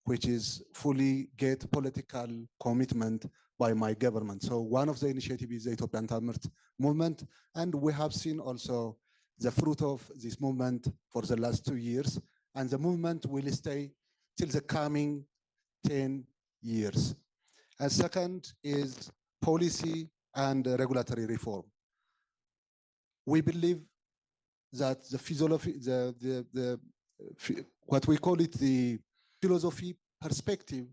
which is fully get political commitment by my government. So one of the initiatives is the Ethiopian Tamert movement, and we have seen also the fruit of this movement for the last 2 years, and the movement will stay till the coming 10 years. And second is policy and regulatory reform. We believe that the philosophy, what we call it the philosophy perspective,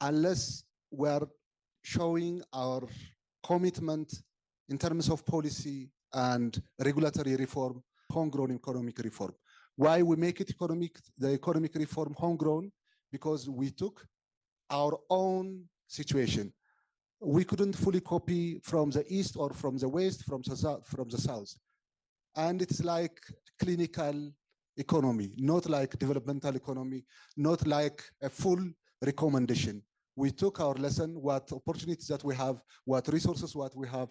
unless we are showing our commitment in terms of policy and regulatory reform, homegrown economic reform. Why we make it the economic reform homegrown? Because we took our own situation. We couldn't fully copy from the East or from the West, from the South. And it's like clinical economy, not like developmental economy, not like a full recommendation. We took our lesson, what opportunities that we have, what resources what we have,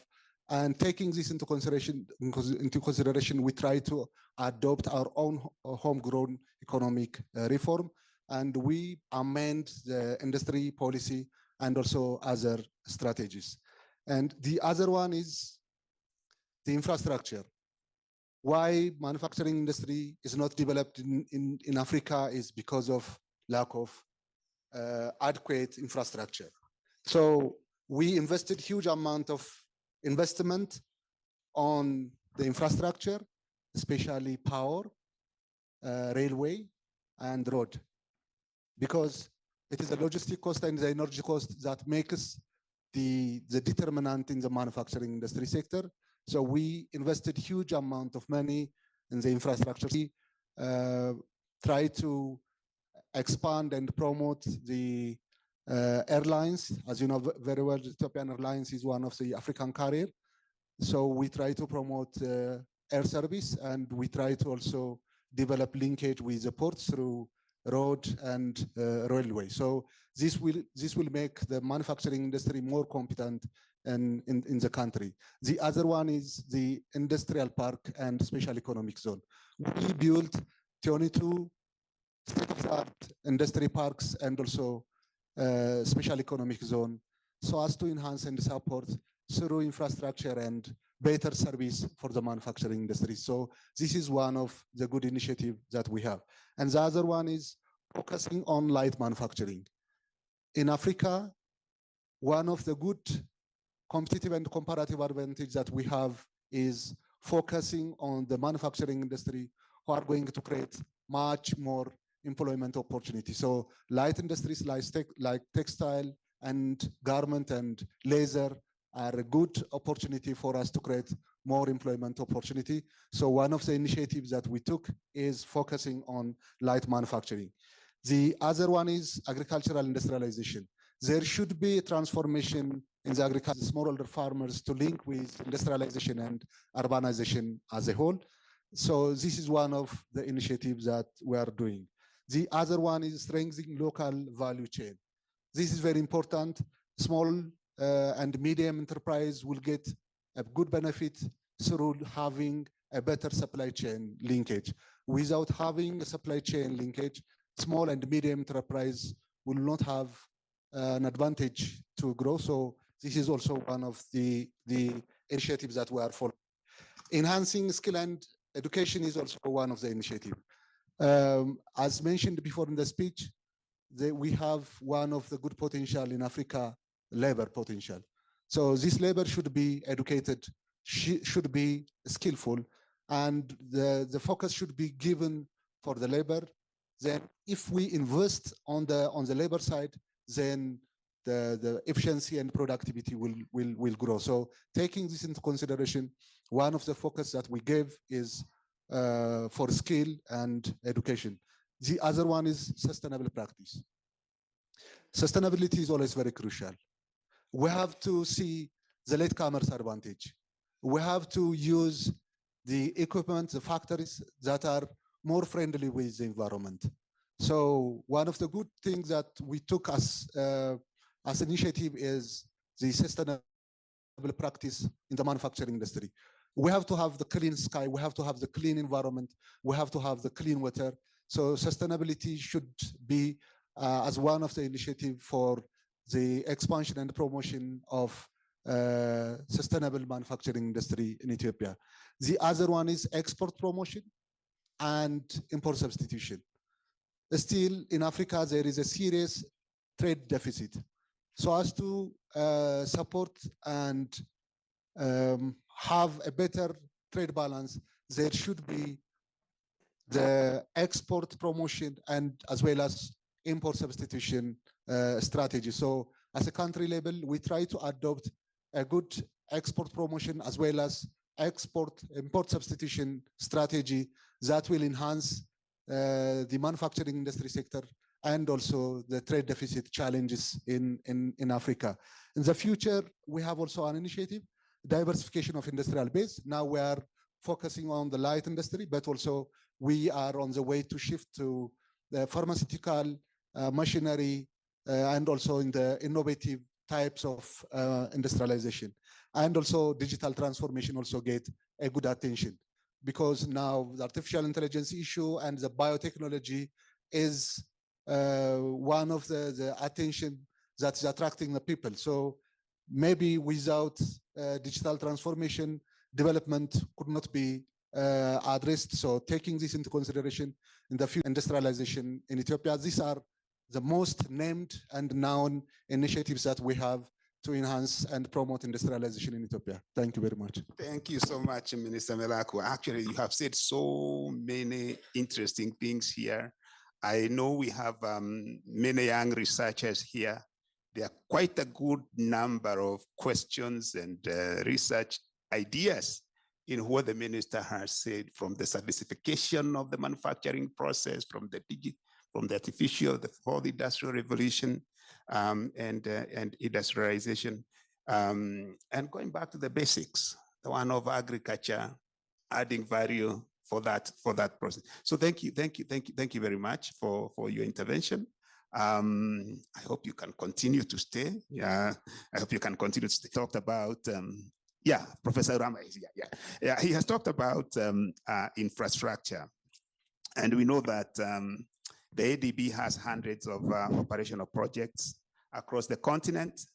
and taking this into consideration, we try to adopt our own homegrown economic reform, and we amend the industry policy and also other strategies. And the other one is the infrastructure. Why manufacturing industry is not developed in Africa is because of lack of adequate infrastructure. So we invested huge amount of investment on the infrastructure, especially power, railway, and road, because it is the logistic cost and the energy cost that makes the determinant in the manufacturing industry sector. So we invested huge amount of money in the infrastructure. We try to expand and promote the airlines. As you know very well, Ethiopian Airlines is one of the African carrier. So we try to promote air service, and we try to also develop linkage with the ports through road and railway. So this will make the manufacturing industry more competent in the country. The other one is the industrial park and special economic zone. We built 22 state-of-the-art industry parks and also special economic zone so as to enhance and support through infrastructure and better service for the manufacturing industry. So this is one of the good initiatives that we have. And the other one is focusing on light manufacturing. In Africa, one of the good competitive and comparative advantage that we have is focusing on the manufacturing industry, who are going to create much more employment opportunity. So light industries like textile and garment and laser are a good opportunity for us to create more employment opportunity. So one of the initiatives that we took is focusing on light manufacturing. The other one is agricultural industrialization. There should be a transformation in the agriculture, smallholder farmers to link with industrialization and urbanization as a whole. So this is one of the initiatives that we are doing. The other one is strengthening local value chain. This is very important. Small and medium enterprise will get a good benefit through having a better supply chain linkage. Without having a supply chain linkage, small and medium enterprise will not have an advantage to grow. So this is also one of the initiatives that we are following. Enhancing skill and education is also one of the initiatives. As mentioned before in the speech, we have one of the good potential in Africa, labor potential. So this labor should be educated, should be skillful, and the focus should be given for the labor. Then if we invest on the labor side, then the efficiency and productivity will grow. So taking this into consideration, one of the focus that we gave is for skill and education. The other one is sustainable practice. Sustainability is always very crucial. We have to see the latecomers advantage. We have to use the equipment, the factories that are more friendly with the environment. So one of the good things that we took as initiative is the sustainable practice in the manufacturing industry. We have to have the clean sky, we have to have the clean environment, we have to have the clean water. So sustainability should be as one of the initiatives for the expansion and promotion of sustainable manufacturing industry in Ethiopia. The other one is export promotion and import substitution. Still in Africa, there is a serious trade deficit. So as to support and have a better trade balance, there should be the export promotion and as well as import substitution strategy. So as a country level, we try to adopt a good export promotion as well as import substitution strategy that will enhance the manufacturing industry sector and also the trade deficit challenges in Africa. In the future, we have also an initiative, diversification of industrial base. Now we are focusing on the light industry, but also we are on the way to shift to the pharmaceutical machinery and also in the innovative types of industrialization. And also digital transformation also get a good attention because now the artificial intelligence issue and the biotechnology is one of the attention that's attracting the people. So maybe without digital transformation, development could not be addressed. So taking this into consideration in the future industrialization in Ethiopia, these are the most named and known initiatives that we have to enhance and promote industrialization in Ethiopia. Thank you very much. Thank you so much, Minister Melaku. Actually, you have said so many interesting things here. I know we have many young researchers here. There are quite a good number of questions and research ideas in what the minister has said, from the certification of the manufacturing process, from the artificial, the fourth industrial revolution, and industrialization, and going back to the basics, the one of agriculture, adding value for that process. So thank you very much for your intervention. I hope you can continue to stay. Yeah, I hope you can continue to stay. Talked about Professor Rama is here. Yeah, he has talked about infrastructure, and we know that the ADB has hundreds of operational projects across the continent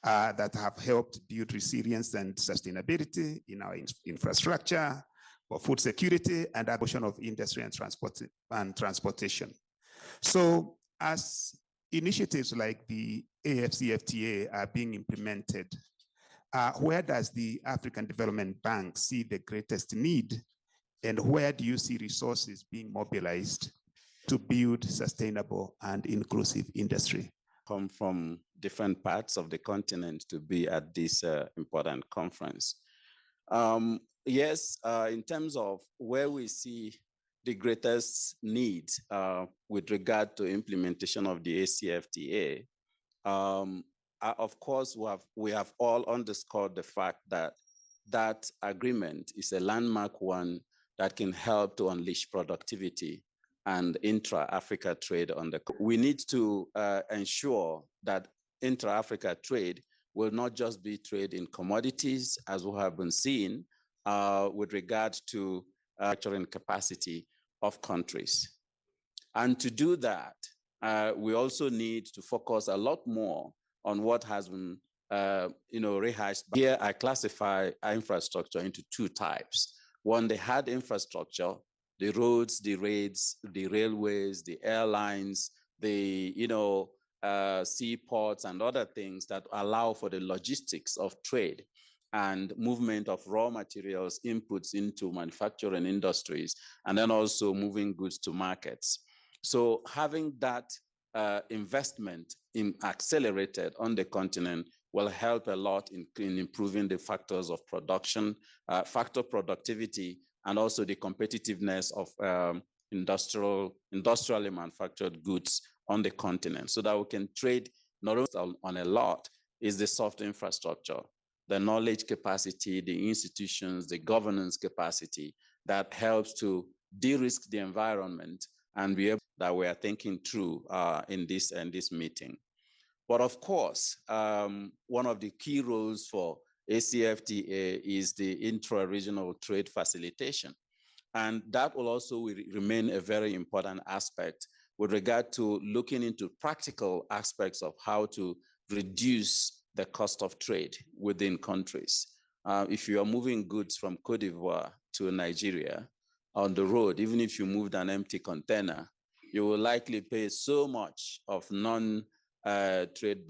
that have helped build resilience and sustainability in our infrastructure for food security and adoption of industry and transportation. So as initiatives like the AFCFTA are being implemented, where does the African Development Bank see the greatest need, and where do you see resources being mobilized to build sustainable and inclusive industry? Come from different parts of the continent to be at this important conference. Yes, in terms of where we see the greatest need with regard to implementation of the ACFTA, of course, we have all underscored the fact that that agreement is a landmark one that can help to unleash productivity and intra-Africa trade on the. We need to ensure that intra-Africa trade will not just be trade in commodities, as we have been seeing with regard to manufacturing capacity of countries. And to do that, we also need to focus a lot more on what has been rehashed. Here, I classify infrastructure into two types. One, the hard infrastructure, the roads, the railways, the airlines, the seaports and other things that allow for the logistics of trade and movement of raw materials, inputs into manufacturing industries, and then also moving goods to markets. So having that investment in accelerated on the continent will help a lot in improving the factors of production, factor productivity, and also the competitiveness of industrially manufactured goods on the continent, so that we can trade not only on a lot is the soft infrastructure, the knowledge capacity, the institutions, the governance capacity that helps to de-risk the environment and be able that we are thinking through in this meeting. But of course, one of the key roles for ACFTA is the intra-regional trade facilitation. And that will also remain a very important aspect with regard to looking into practical aspects of how to reduce the cost of trade within countries. If you are moving goods from Cote d'Ivoire to Nigeria on the road, even if you moved an empty container, you will likely pay so much of non-trade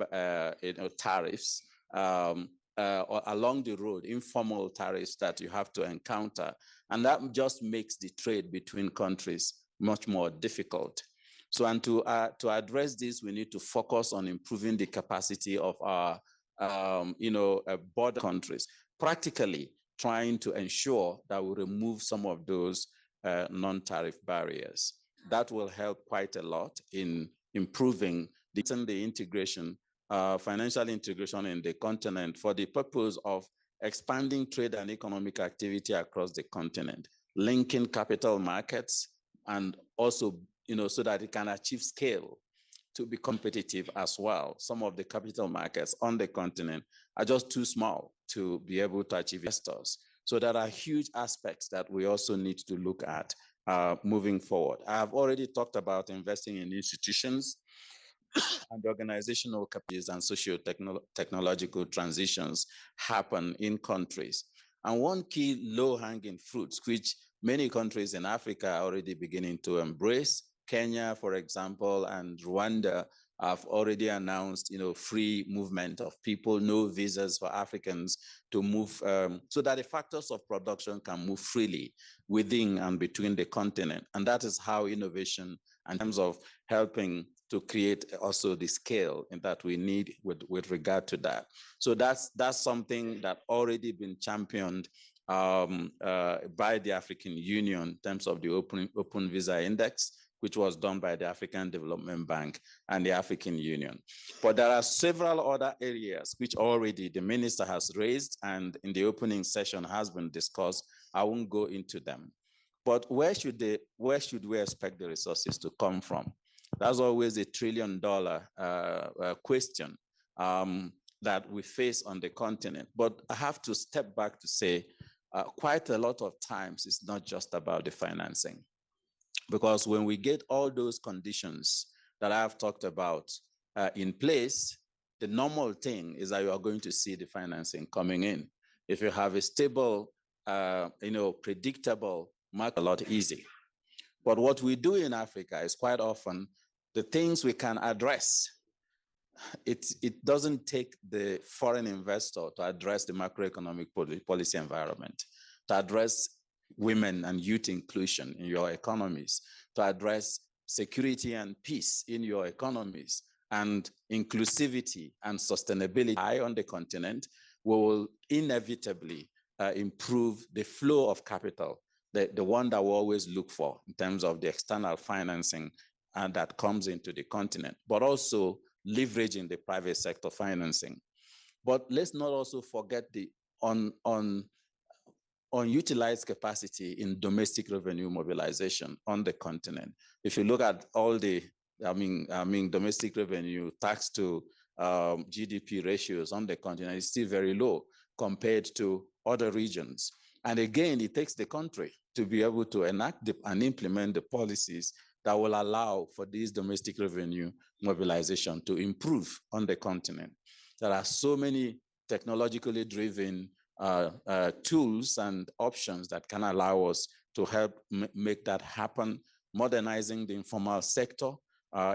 tariffs along the road, informal tariffs that you have to encounter. And that just makes the trade between countries much more difficult. So, and to address this, we need to focus on improving the capacity of our, border countries, practically trying to ensure that we remove some of those non-tariff barriers. That will help quite a lot in improving the integration, financial integration in the continent for the purpose of expanding trade and economic activity across the continent, linking capital markets, and also, so that it can achieve scale to be competitive as well. Some of the capital markets on the continent are just too small to be able to achieve investors. So there are huge aspects that we also need to look at moving forward. I have already talked about investing in institutions and organizational capacities and socio-technological transitions happen in countries. And one key low-hanging fruits, which many countries in Africa are already beginning to embrace, Kenya, for example, and Rwanda have already announced, free movement of people, no visas for Africans to move, so that the factors of production can move freely within and between the continent. And that is how innovation, in terms of helping to create also the scale that we need with regard to that. So that's something that already been championed by the African Union in terms of the open visa index, which was done by the African Development Bank and the African Union. But there are several other areas which already the minister has raised and in the opening session has been discussed. I won't go into them. But where should we expect the resources to come from? That's always a $1 trillion question that we face on the continent. But I have to step back to say quite a lot of times it's not just about the financing. Because when we get all those conditions that I have talked about in place, the normal thing is that you are going to see the financing coming in. If you have a stable, predictable market, a lot easy. But what we do in Africa is quite often the things we can address it doesn't take the foreign investor to address the macroeconomic policy environment, to address women and youth inclusion in your economies, to address security and peace in your economies, and inclusivity and sustainability on the continent, will inevitably improve the flow of capital, the one that we always look for in terms of the external financing and that comes into the continent, but also leveraging the private sector financing. But let's not also forget the unutilized capacity in domestic revenue mobilization on the continent. If you look at all the, domestic revenue tax to GDP ratios on the continent is still very low compared to other regions. And again, it takes the country to be able to enact and implement the policies that will allow for this domestic revenue mobilization to improve on the continent. There are so many technologically driven tools and options that can allow us to help make that happen. Modernizing the informal sector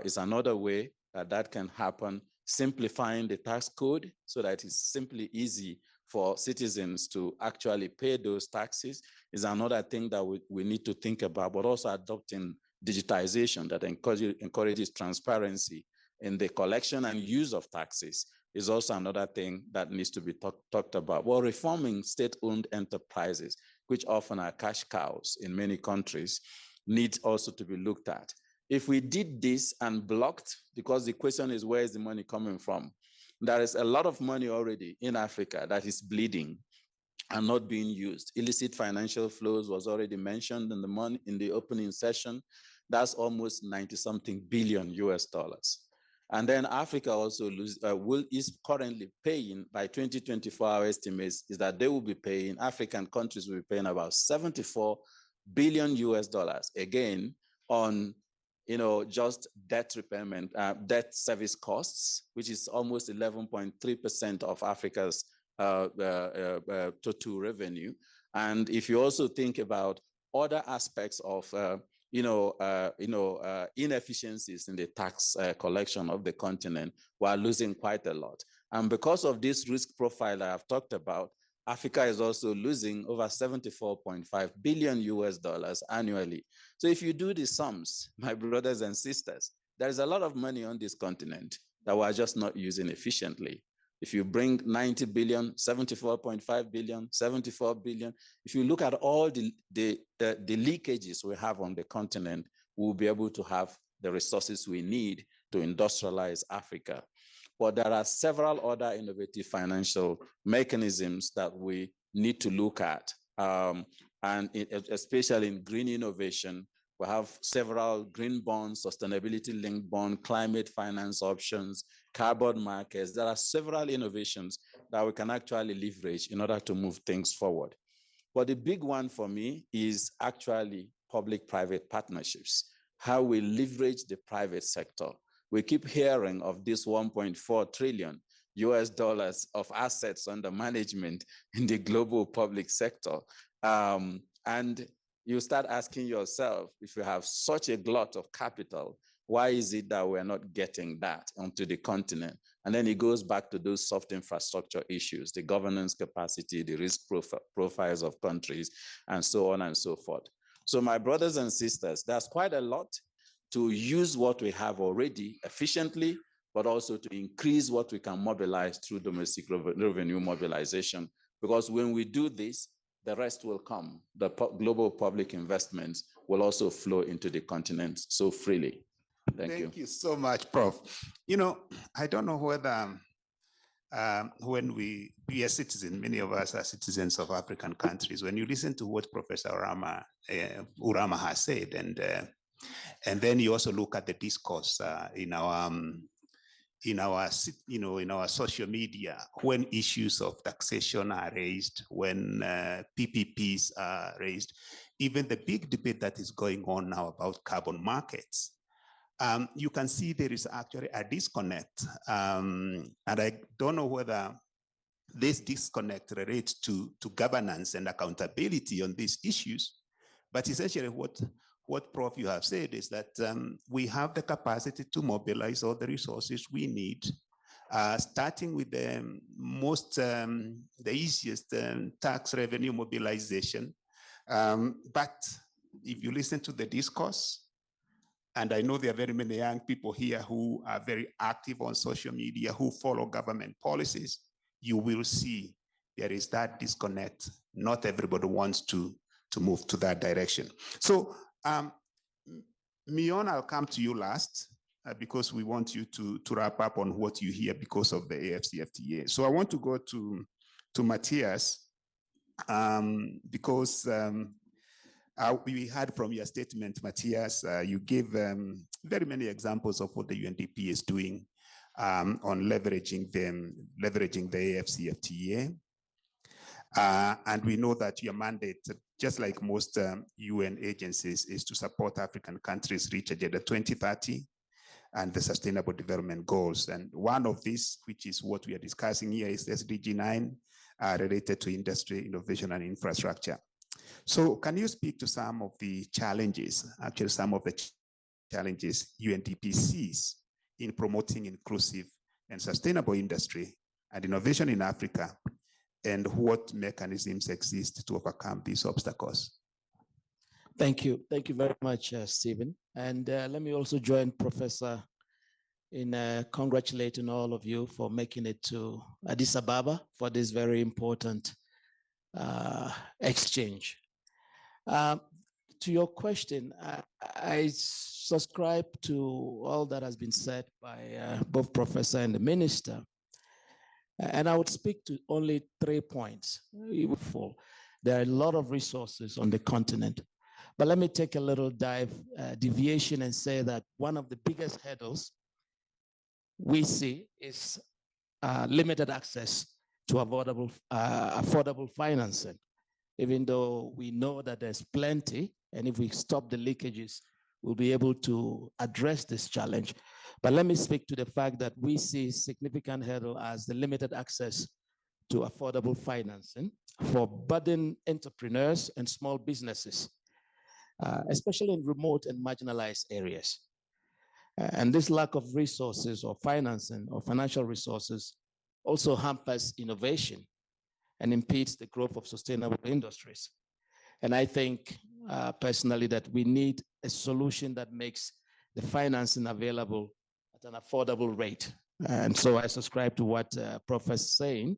is another way that can happen. Simplifying the tax code so that it's simply easy for citizens to actually pay those taxes is another thing that we need to think about, but also adopting digitization that encourages transparency in the collection and use of taxes is also another thing that needs to be talked about. Well, reforming state-owned enterprises, which often are cash cows in many countries, needs also to be looked at. If we did this and blocked, because the question is, where is the money coming from? There is a lot of money already in Africa that is bleeding and not being used. Illicit financial flows was already mentioned in the opening session. That's almost 90-something billion US dollars. And then Africa also is currently paying, by 2024, our estimates is that they will be paying, African countries will be paying about 74 billion US dollars, again, on just debt repayment, debt service costs, which is almost 11.3% of Africa's total revenue. And if you also think about other aspects of inefficiencies in the tax collection of the continent, we are losing quite a lot. And because of this risk profile I have talked about, Africa is also losing over 74.5 billion US dollars annually. So if you do the sums, my brothers and sisters, there is a lot of money on this continent that we're just not using efficiently. If you bring 90 billion, 74.5 billion, 74 billion, if you look at all the leakages we have on the continent, we'll be able to have the resources we need to industrialize Africa. But there are several other innovative financial mechanisms that we need to look at. And especially in green innovation, we have several green bonds, sustainability-linked bond, climate finance options, carbon markets. There are several innovations that we can actually leverage in order to move things forward. But the big one for me is actually public-private partnerships, how we leverage the private sector. We keep hearing of this 1.4 trillion US dollars of assets under management in the global public sector. And you start asking yourself, if you have such a glut of capital, why is it that we're not getting that onto the continent? And then it goes back to those soft infrastructure issues, the governance capacity, the risk profiles of countries, and so on and so forth. So my brothers and sisters, there's quite a lot to use what we have already efficiently, but also to increase what we can mobilize through domestic revenue mobilization. Because when we do this, the rest will come. The global public investments will also flow into the continent so freely. Thank you so much, Prof. I don't know whether when we are citizens, many of us are citizens of African countries, when you listen to what Professor Urama has said, and then you also look at the discourse in our social media, when issues of taxation are raised, when PPPs are raised, even the big debate that is going on now about carbon markets, you can see there is actually a disconnect. And I don't know whether this disconnect relates to governance and accountability on these issues, but essentially what Prof you have said is that we have the capacity to mobilize all the resources we need starting with the the easiest tax revenue mobilization. But if you listen to the discourse, and I know there are very many young people here who are very active on social media, who follow government policies, you will see there is that disconnect. Not everybody wants to move to that direction. So, Mion, I'll come to you last because we want you to wrap up on what you hear because of the AFCFTA. So I want to go to Matthias because we heard from your statement, Matthias, you gave very many examples of what the UNDP is doing on leveraging the AFCFTA. And we know that your mandate, just like most UN agencies, is to support African countries reach Agenda 2030 and the Sustainable Development Goals. And one of these, which is what we are discussing here, is SDG 9 related to industry, innovation, and infrastructure. So can you speak to some of the challenges, actually some of the challenges UNDP sees in promoting inclusive and sustainable industry and innovation in Africa, and what mechanisms exist to overcome these obstacles? Thank you. Thank you very much, Stephen. And let me also join Professor in congratulating all of you for making it to Addis Ababa for this very important exchange. To your question, I subscribe to all that has been said by both Professor and the Minister. And I would speak to only 3 points. There are a lot of resources on the continent. But let me take a little deviation and say that one of the biggest hurdles we see is limited access to affordable financing, even though we know that there's plenty, and if we stop the leakages, we'll be able to address this challenge. But let me speak to the fact that we see significant hurdle as the limited access to affordable financing for budding entrepreneurs and small businesses, especially in remote and marginalized areas. And this lack of resources or financing or financial resources also hampers innovation and impedes the growth of sustainable industries. And I think personally that we need a solution that makes the financing available at an affordable rate. And so I subscribe to what Prof is saying,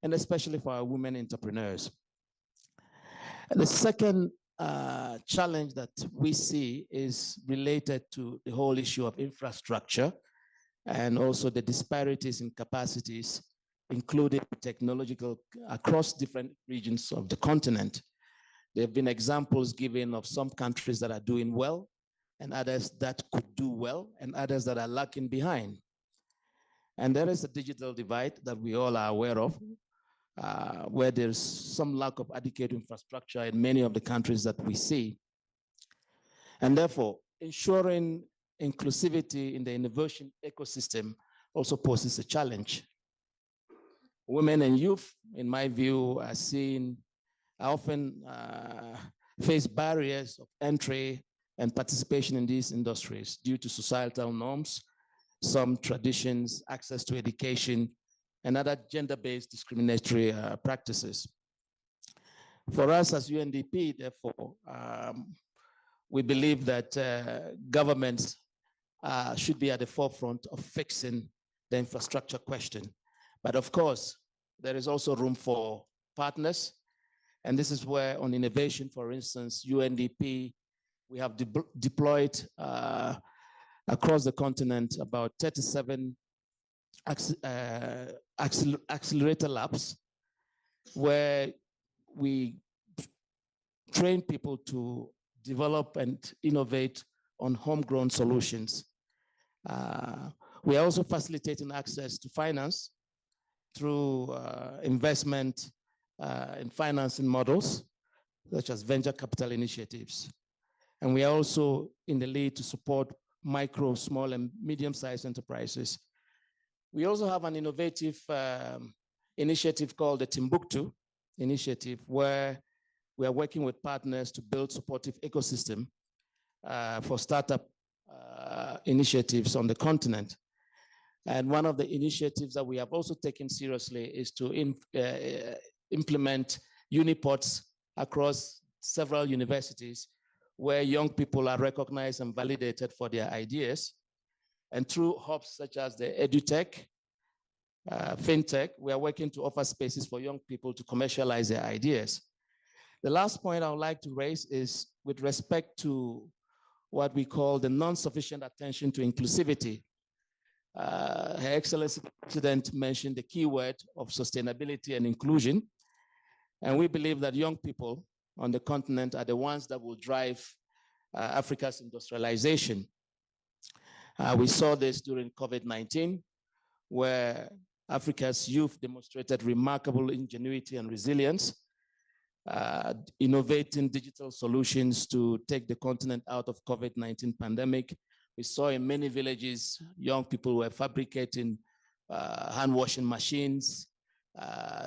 and especially for our women entrepreneurs. The second challenge that we see is related to the whole issue of infrastructure and also the disparities in capacities, including technological, across different regions of the continent. There have been examples given of some countries that are doing well and others that could do well and others that are lagging behind. And there is a digital divide that we all are aware of, where there's some lack of adequate infrastructure in many of the countries that we see. And therefore, ensuring inclusivity in the innovation ecosystem also poses a challenge. Women and youth, in my view, are often face barriers of entry and participation in these industries due to societal norms, some traditions, access to education, and other gender-based discriminatory practices. For us as UNDP, therefore, we believe that governments should be at the forefront of fixing the infrastructure question. But of course, there is also room for partners. And this is where on innovation, for instance, UNDP, we have deployed across the continent about 37 accelerator labs where we train people to develop and innovate on homegrown solutions. We are also facilitating access to finance through investment in financing models, such as venture capital initiatives. And we are also in the lead to support micro, small, and medium-sized enterprises. We also have an innovative initiative called the Timbuktu Initiative, where we are working with partners to build supportive ecosystem for startup initiatives on the continent. And one of the initiatives that we have also taken seriously is to implement unipods across several universities where young people are recognized and validated for their ideas. And through hubs such as the EduTech, FinTech, we are working to offer spaces for young people to commercialize their ideas. The last point I would like to raise is with respect to what we call the non-sufficient attention to inclusivity. Her Excellency the President mentioned the keyword of sustainability and inclusion. And we believe that young people on the continent are the ones that will drive Africa's industrialization. We saw this during COVID-19, where Africa's youth demonstrated remarkable ingenuity and resilience, innovating digital solutions to take the continent out of COVID-19 pandemic. We saw in many villages, young people were fabricating hand washing machines,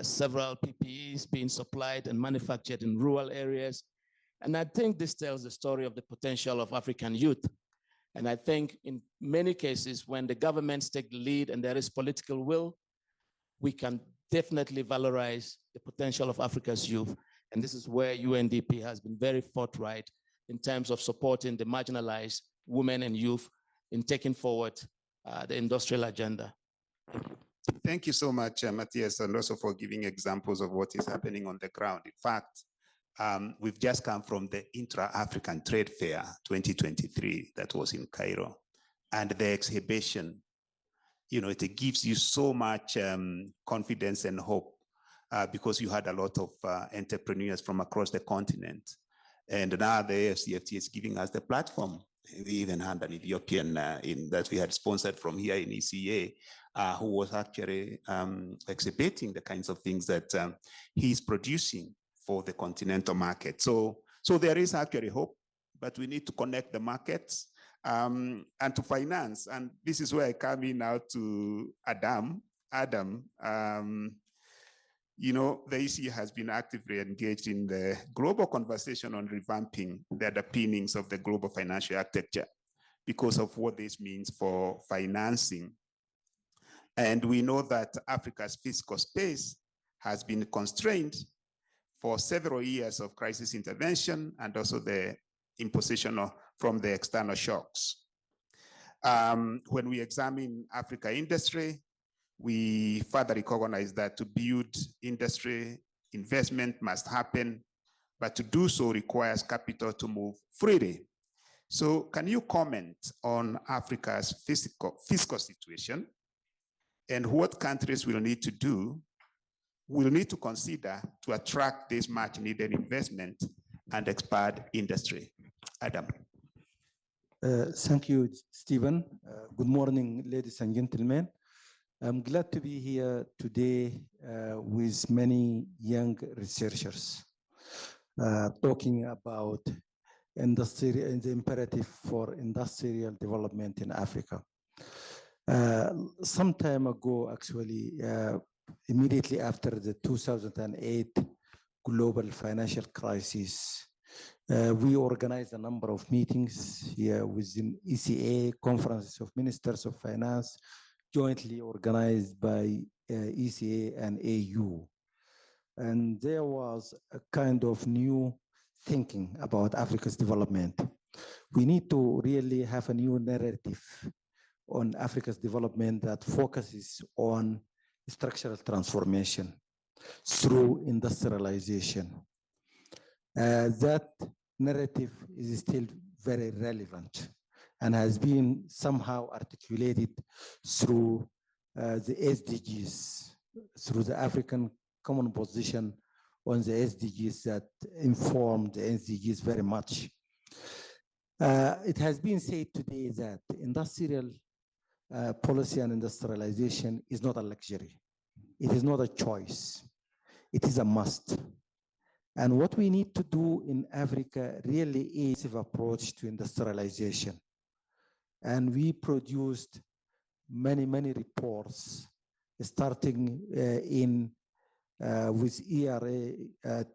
several PPEs being supplied and manufactured in rural areas. And I think this tells the story of the potential of African youth. And I think in many cases, when the governments take the lead and there is political will, we can definitely valorize the potential of Africa's youth. And this is where UNDP has been very forthright in terms of supporting the marginalized women and youth in taking forward the industrial agenda. Thank you so much, Matthias, and also for giving examples of what is happening on the ground. In fact, we've just come from the Intra-African Trade Fair 2023 that was in Cairo. And the exhibition, you know, it gives you so much confidence and hope because you had a lot of entrepreneurs from across the continent. And now the AFCFT is giving us the platform. We even had an Ethiopian that we had sponsored from here in ECA, who was actually exhibiting the kinds of things that he's producing for the continental market. So there is actually hope, but we need to connect the markets and to finance. And this is where I come in now to Adam. You know, the ECA has been actively engaged in the global conversation on revamping the underpinnings of the global financial architecture because of what this means for financing. And we know that Africa's fiscal space has been constrained for several years of crisis intervention and also the imposition from the external shocks. When we examine Africa industry, we further recognize that to build industry, investment must happen, but to do so requires capital to move freely. So can you comment on Africa's fiscal situation and what countries will need to consider to attract this much needed investment and expand industry? Adam. Thank you, Stephen. Good morning, ladies and gentlemen. I'm glad to be here today with many young researchers talking about industry and the imperative for industrial development in Africa. Some time ago, actually, immediately after the 2008 global financial crisis, we organized a number of meetings here within ECA, Conferences of Ministers of Finance, jointly organized by ECA and AU. And there was a kind of new thinking about Africa's development. We need to really have a new narrative on Africa's development that focuses on structural transformation through industrialization. That narrative is still very relevant and has been somehow articulated through the SDGs, through the African Common Position on the SDGs that informed the SDGs very much. It has been said today that industrial policy and industrialization is not a luxury. It is not a choice. It is a must. And what we need to do in Africa really is an approach to industrialization. And we produced many reports, starting with ERA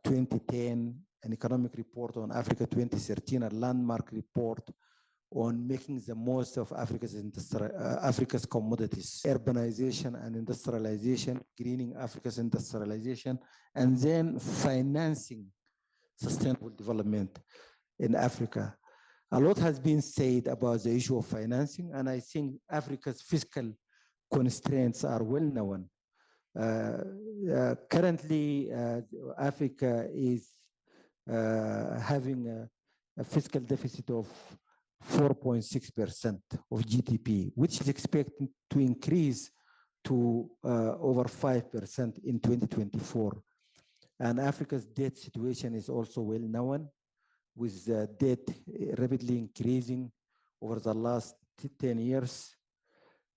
2010, an economic report on Africa 2013, a landmark report on making the most of Africa's commodities, urbanization and industrialization, greening Africa's industrialization, and then financing sustainable development in Africa. A lot has been said about the issue of financing, and I think Africa's fiscal constraints are well known. Currently, Africa is having a fiscal deficit of 4.6% of GDP, which is expected to increase to over 5% in 2024. And Africa's debt situation is also well known, with the debt rapidly increasing over the last 10 years.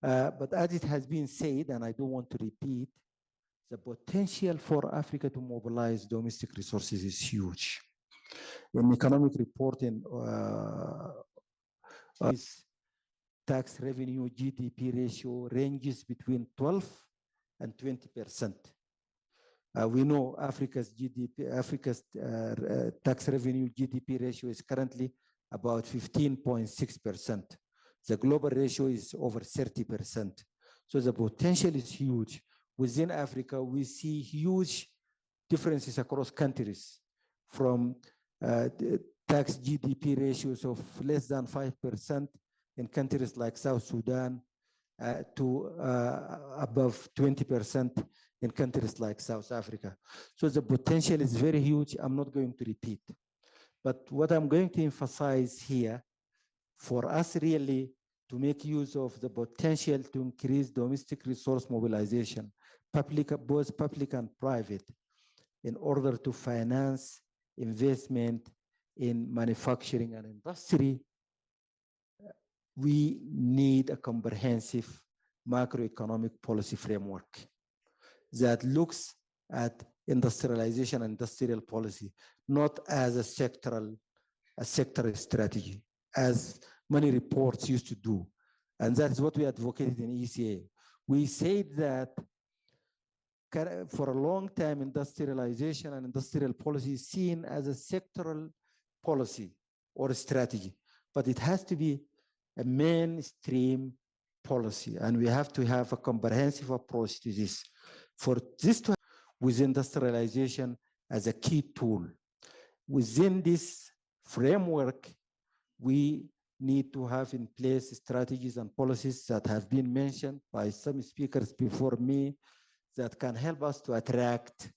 But as it has been said, and I don't want to repeat, the potential for Africa to mobilize domestic resources is huge. In economic reporting, tax revenue GDP ratio ranges between 12 and 20%. We know Africa's tax revenue GDP ratio is currently about 15.6%. The global ratio is over 30%. So the potential is huge. Within Africa, we see huge differences across countries, from tax GDP ratios of less than 5% in countries like South Sudan to above 20% in countries like South Africa. So the potential is very huge. I'm not going to repeat. But what I'm going to emphasize here, for us really to make use of the potential to increase domestic resource mobilization, both public and private, in order to finance investment in manufacturing and industry, we need a comprehensive macroeconomic policy framework that looks at industrialization and industrial policy, not as a sectoral strategy, as many reports used to do. And that's what we advocated in ECA. We said that for a long time, industrialization and industrial policy is seen as a sectoral policy or strategy, but it has to be a mainstream policy, and we have to have a comprehensive approach to this. For this to happen, with industrialization as a key tool. Within this framework, we need to have in place strategies and policies that have been mentioned by some speakers before me that can help us to attract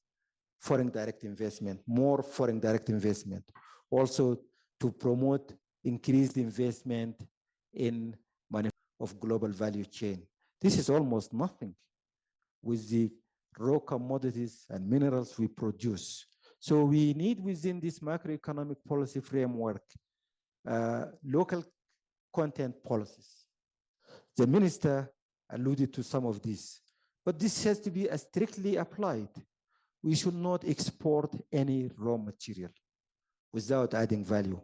foreign direct investment, more foreign direct investment. Also to promote increased investment in of global value chain. This is almost nothing with the raw commodities and minerals we produce. So we need within this macroeconomic policy framework, local content policies. The minister alluded to some of these, but this has to be strictly applied. We should not export any raw material without adding value.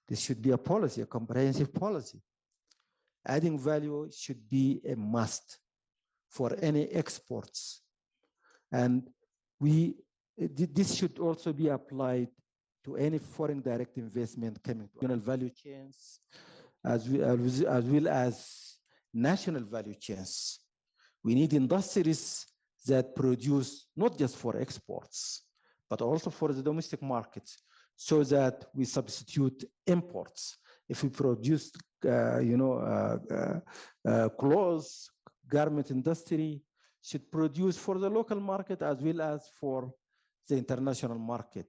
This should be a policy, a comprehensive policy. Adding value should be a must for any exports. And this should also be applied to any foreign direct investment coming to regional value chains, as well as national value chains. We need industries that produce not just for exports, but also for the domestic markets, so that we substitute imports. If we produce, clothes, garment industry should produce for the local market as well as for the international market.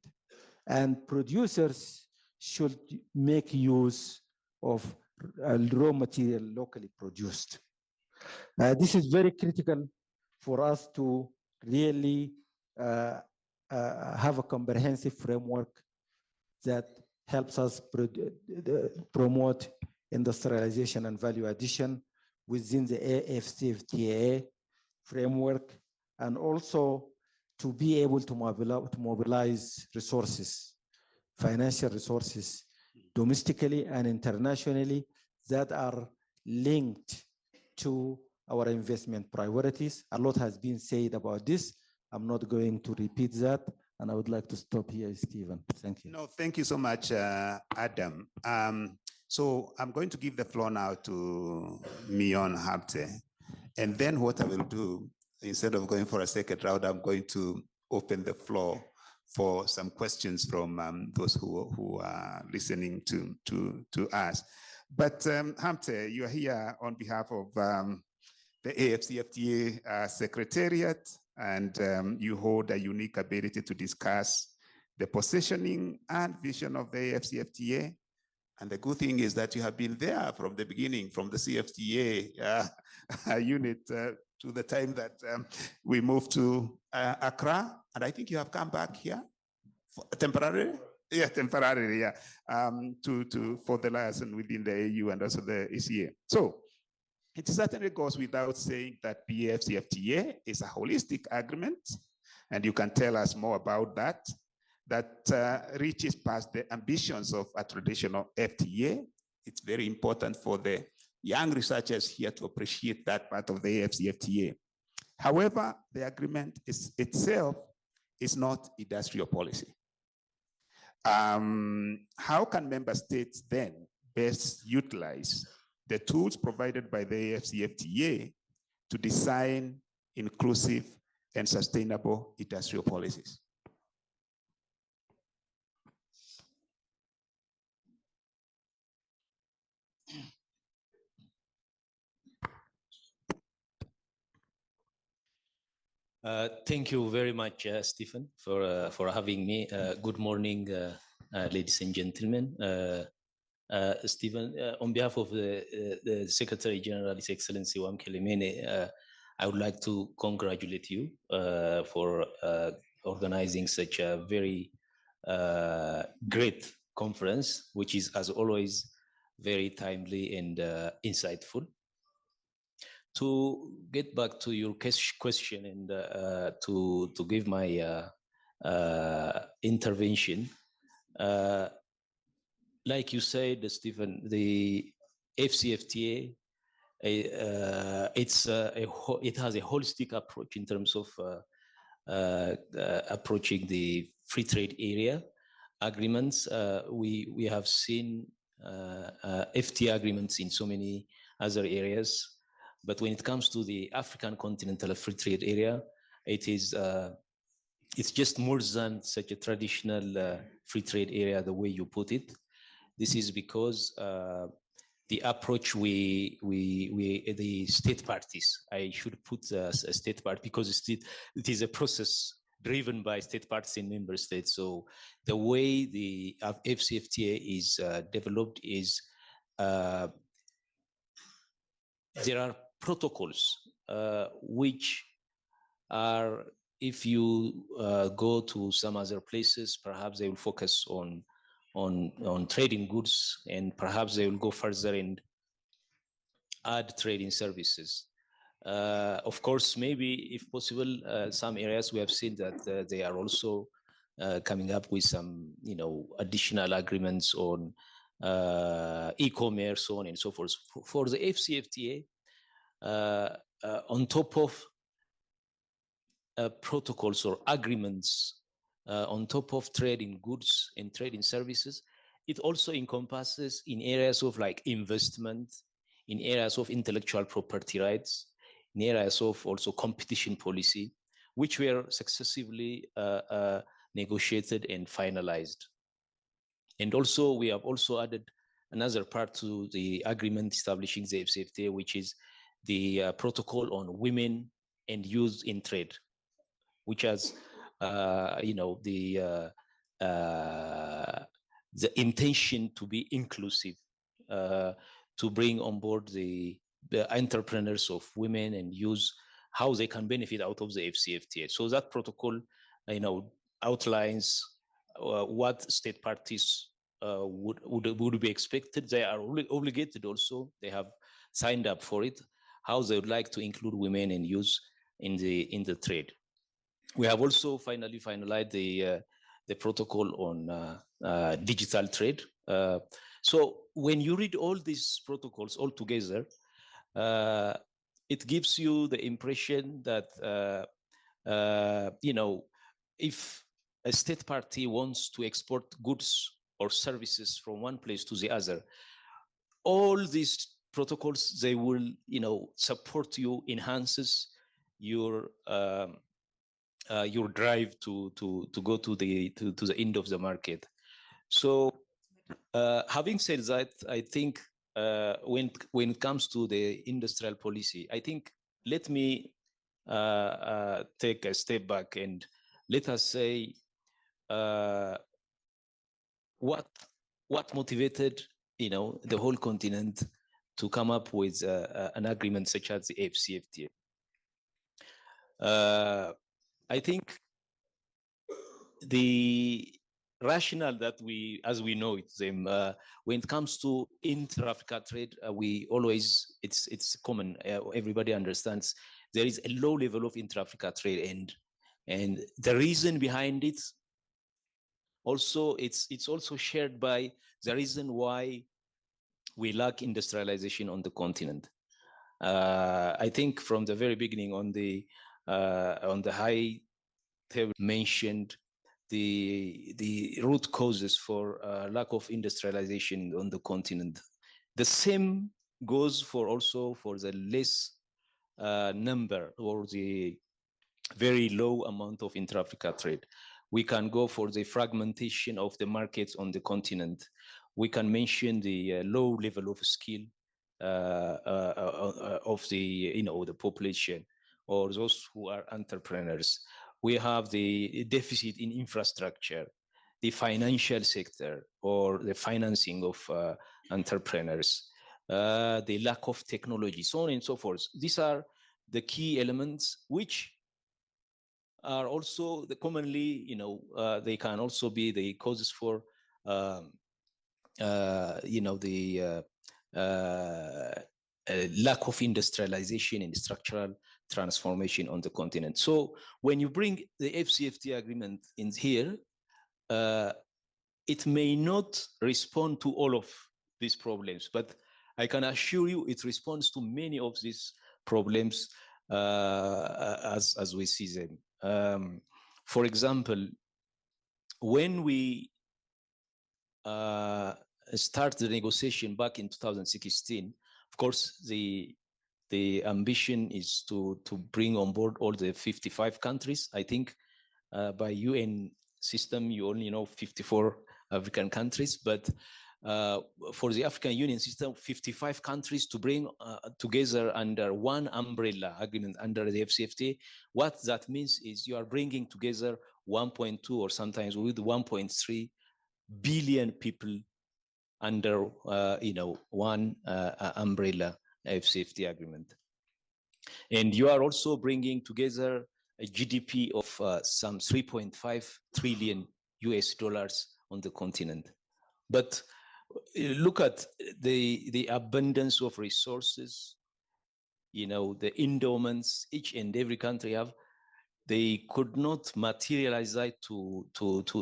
And producers should make use of raw material locally produced. This is very critical for us to really have a comprehensive framework that helps us promote industrialization and value addition within the AFCFTA framework, and also to be able to mobilize resources, financial resources, domestically and internationally, that are linked to our investment priorities. A lot has been said about this. I'm not going to repeat that, and I would like to stop here, Stephen. Thank you. No, thank you so much, Adam. So I'm going to give the floor now to Mion Habte. And then what I will do, instead of going for a second round, I'm going to open the floor for some questions from those who are listening to us. But Hamte, you are here on behalf of the AFCFTA Secretariat, and you hold a unique ability to discuss the positioning and vision of the AFCFTA. And the good thing is that you have been there from the beginning, from the CFTA unit to the time that we moved to Accra. And I think you have come back here temporarily. Yeah, temporarily, yeah, for the liaison within the AU and also the ECA. So it certainly goes without saying that PAFCFTA is a holistic agreement, and you can tell us more about that, reaches past the ambitions of a traditional FTA. It's very important for the young researchers here to appreciate that part of the AFCFTA. However, the agreement itself is not industrial policy. How can member states then best utilize the tools provided by the AFCFTA to design inclusive and sustainable industrial policies? Thank you very much, Stephen, for having me. Good morning, ladies and gentlemen. Stephen, on behalf of the Secretary General, His Excellency Wamkele Mene, I would like to congratulate you for organizing such a very great conference, which is, as always, very timely and insightful. To get back to your question and to give my intervention, like you said, Stephen, the FCFTA, it has a holistic approach in terms of approaching the free trade area agreements. We have seen FTA agreements in so many other areas. But when it comes to the African continental free trade area, it's just more than such a traditional free trade area, the way you put it. This is because the approach the state parties, I should put a state part because it is a process driven by state parties in member states. So the way the FCFTA is developed is there are protocols which are, if you go to some other places, perhaps they will focus on trading goods, and perhaps they will go further and add trading services. Of course, maybe if possible, some areas we have seen that they are also coming up with some, additional agreements on e-commerce, so on and so forth. For the FCFTA, on top of protocols or agreements, on top of trading goods and trading services, it also encompasses in areas of like investment, in areas of intellectual property rights, in areas of also competition policy, which were successively negotiated and finalized. And also, we have also added another part to the agreement establishing the FCFTA, which is the protocol on women and youth in trade, which has, the intention to be inclusive, to bring on board the entrepreneurs of women and youth, how they can benefit out of the FCFTA. So that protocol, outlines what state parties would be expected. They are obligated also. They have signed up for it. How they would like to include women and youth in the trade. We have also finally finalized the protocol on digital trade. So when you read all these protocols all together, it gives you the impression that if a state party wants to export goods or services from one place to the other, all these protocols, they will, support you, enhances your drive to go to the end of the market. So having said that, I think when it comes to the industrial policy, I think let me take a step back and let us say what motivated the whole continent to come up with an agreement such as the AfCFTA. I think the rationale that as we know it, when it comes to intra-Africa trade, we always, it's common, everybody understands there is a low level of intra-Africa trade, and the reason behind it also, it's also shared by the reason why we lack industrialization on the continent. I think from the very beginning on the high table mentioned the root causes for lack of industrialization on the continent. The same goes for also for the less number or the very low amount of intra-Africa trade. We can go for the fragmentation of the markets on the continent. We can mention the low level of skill of the population or those who are entrepreneurs. We have the deficit in infrastructure, the financial sector or the financing of entrepreneurs, the lack of technology, so on and so forth. These are the key elements which are also commonly, they can also be the causes for, the lack of industrialization and structural transformation on the continent. So when you bring the AfCFTA agreement in here, it may not respond to all of these problems, but I can assure you it responds to many of these problems as we see them. For example, when we started the negotiation back in 2016, of course, the ambition is to bring on board all the 55 countries. I think by UN system, you only know 54 African countries, but for the African Union system, 55 countries to bring together under one umbrella agreement under the AfCFTA. What that means is you are bringing together 1.2 or sometimes with 1.3 billion people under one umbrella AfCFTA agreement. And you are also bringing together a GDP of some 3.5 trillion US dollars on the continent. But look at the abundance of resources, the endowments each and every country have. They could not materialize that to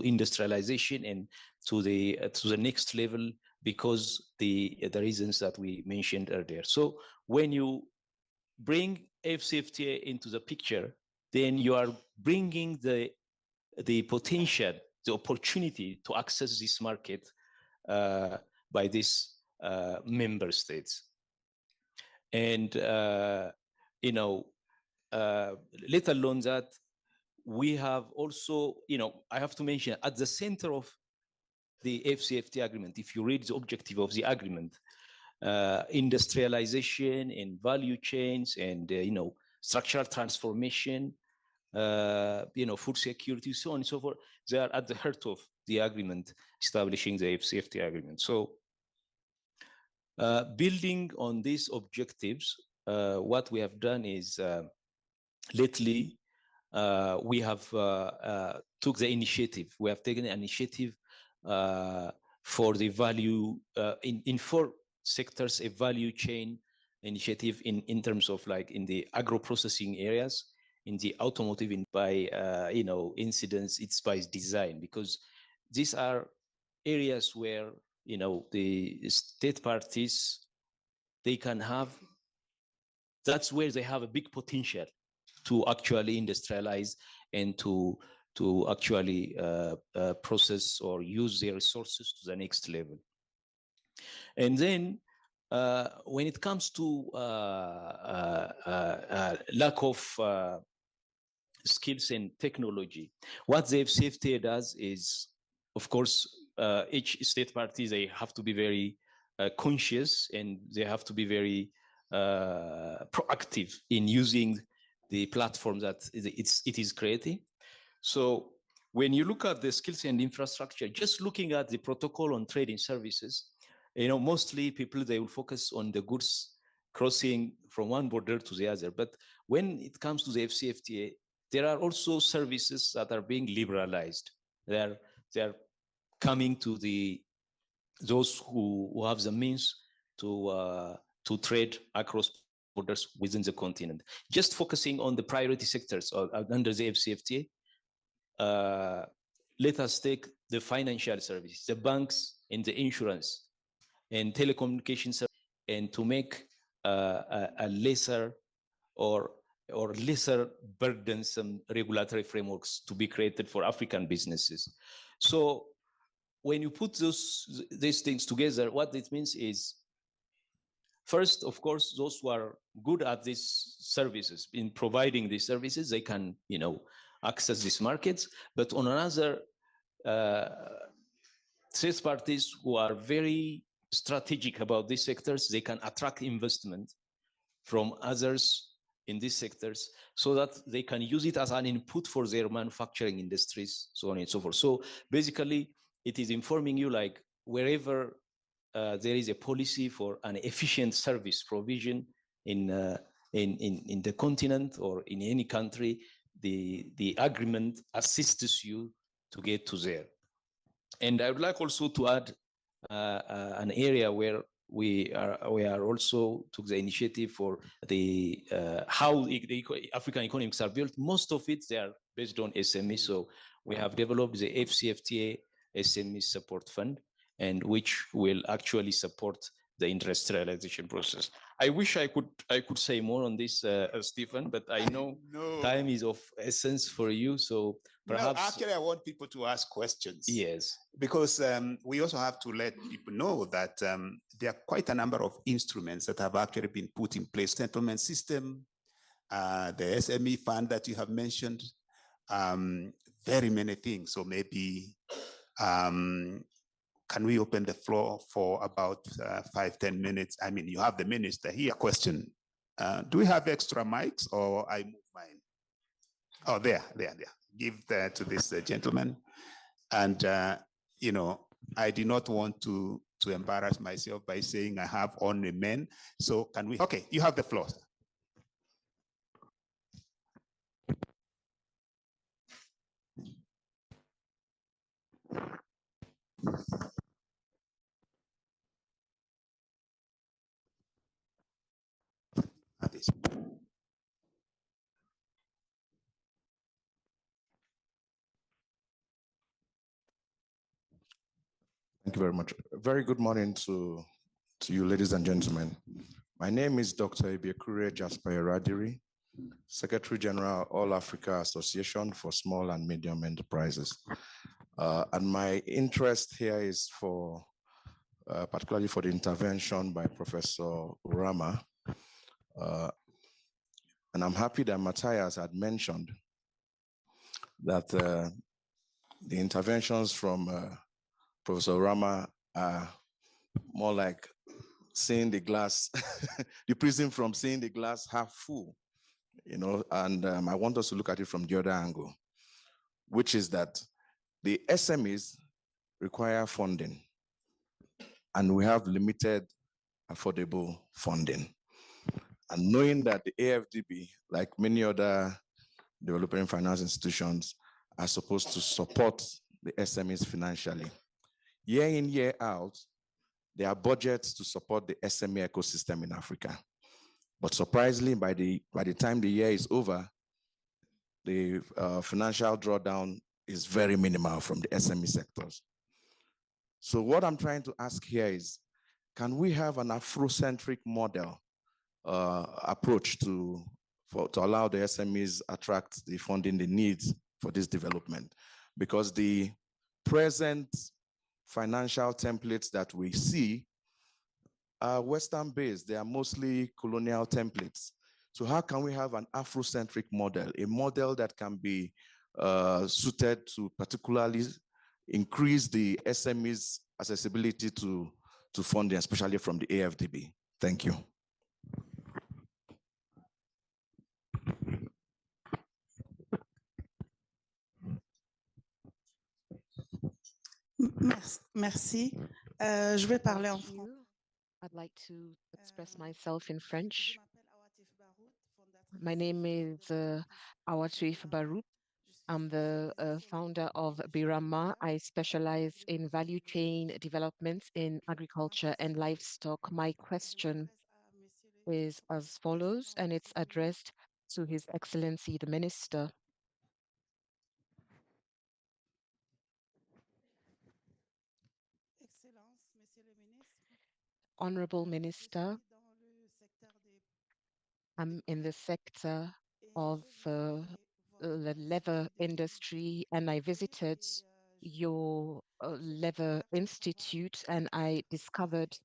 industrialization and to the next level because the reasons that we mentioned earlier. So when you bring AfCFTA into the picture, then you are bringing the potential, the opportunity to access this market by these member states. And, let alone that, we have also, I have to mention at the center of the AfCFTA agreement, if you read the objective of the agreement, industrialization and value chains and, structural transformation, food security, so on and so forth, they are at the heart of the agreement establishing the AfCFTA agreement. So building on these objectives, what we have done is lately we have took the initiative. We have taken the initiative for the value in 4 sectors, a value chain initiative in terms of like in the agro-processing areas, in the automotive, by incidents, it's by design, because these are areas where the state parties, they can have, that's where they have a big potential to actually industrialize and to actually process or use their resources to the next level. And then when it comes to lack of skills and technology, what the FCFTA does is, of course, each state party, they have to be very conscious, and they have to be very proactive in using the platform that it is creating. So when you look at the skills and infrastructure, just looking at the protocol on trading services, mostly people, they will focus on the goods crossing from one border to the other. But when it comes to the FCFTA, there are also services that are being liberalized. They are coming to those who have the means to trade across borders within the continent. Just focusing on the priority sectors under the FCFTA, let us take the financial services, the banks and the insurance and telecommunications, and to make a lesser or lesser burdensome regulatory frameworks to be created for African businesses. So when you put these things together, what it means is, first, of course, those who are good at these services, in providing these services, they can, access these markets. But on another, third parties who are very strategic about these sectors, they can attract investment from others in these sectors, so that they can use it as an input for their manufacturing industries, so on and so forth. So basically, it is informing you, like, wherever there is a policy for an efficient service provision in the continent or in any country, the agreement assists you to get to there. And I would like also to add an area where we are also took the initiative for the how the African economics are built. Most of it, they are based on SME. So we have developed the FCFTA SME support fund, and which will actually support the industrialization process. I wish I could say more on this, Stephen, but I know time is of essence for you. So perhaps. No, actually, I want people to ask questions. Yes. Because we also have to let people know that there are quite a number of instruments that have actually been put in place. Settlement system, the SME fund that you have mentioned, very many things. So maybe can we open the floor for about 5-10 minutes? I mean, you have the minister here. Question. Do we have extra mics, or I move mine? Oh, there. Give that to this gentleman. And, I did not want to embarrass myself by saying I have only men. So can we? Okay, you have the floor. Thank you very much. Very good morning to you, ladies and gentlemen. My name is Dr. Ibiekure Jasper Radiri, Secretary General, All Africa Association for Small and Medium Enterprises. And my interest here is for, particularly for the intervention by Professor Oramah. And I'm happy that Matthias had mentioned that the interventions from Professor Oramah are more like seeing the glass, the prism from seeing the glass half full, and I want us to look at it from the other angle, which is that the SMEs require funding, and we have limited affordable funding. And knowing that the AFDB, like many other developing finance institutions, are supposed to support the SMEs financially. Year in, year out, there are budgets to support the SME ecosystem in Africa. But surprisingly, by the time the year is over, the financial drawdown is very minimal from the SME sectors. So what I'm trying to ask here is, can we have an Afrocentric model approach to allow the SMEs attract the funding they need for this development? Because the present financial templates that we see are Western based. They are mostly colonial templates. So how can we have an Afrocentric model, a model that can be suited to particularly increase the SMEs accessibility to funding, especially from the AFDB? Thank you. Merci. Je vais parler en français. I'd like to express myself in French. My name is Awatif Barouk. I'm the founder of Birama. I specialize in value chain developments in agriculture and livestock. My question is as follows, and it's addressed to His Excellency the Minister. Honorable Minister, I'm in the sector of the leather industry, and I visited your leather institute, and I discovered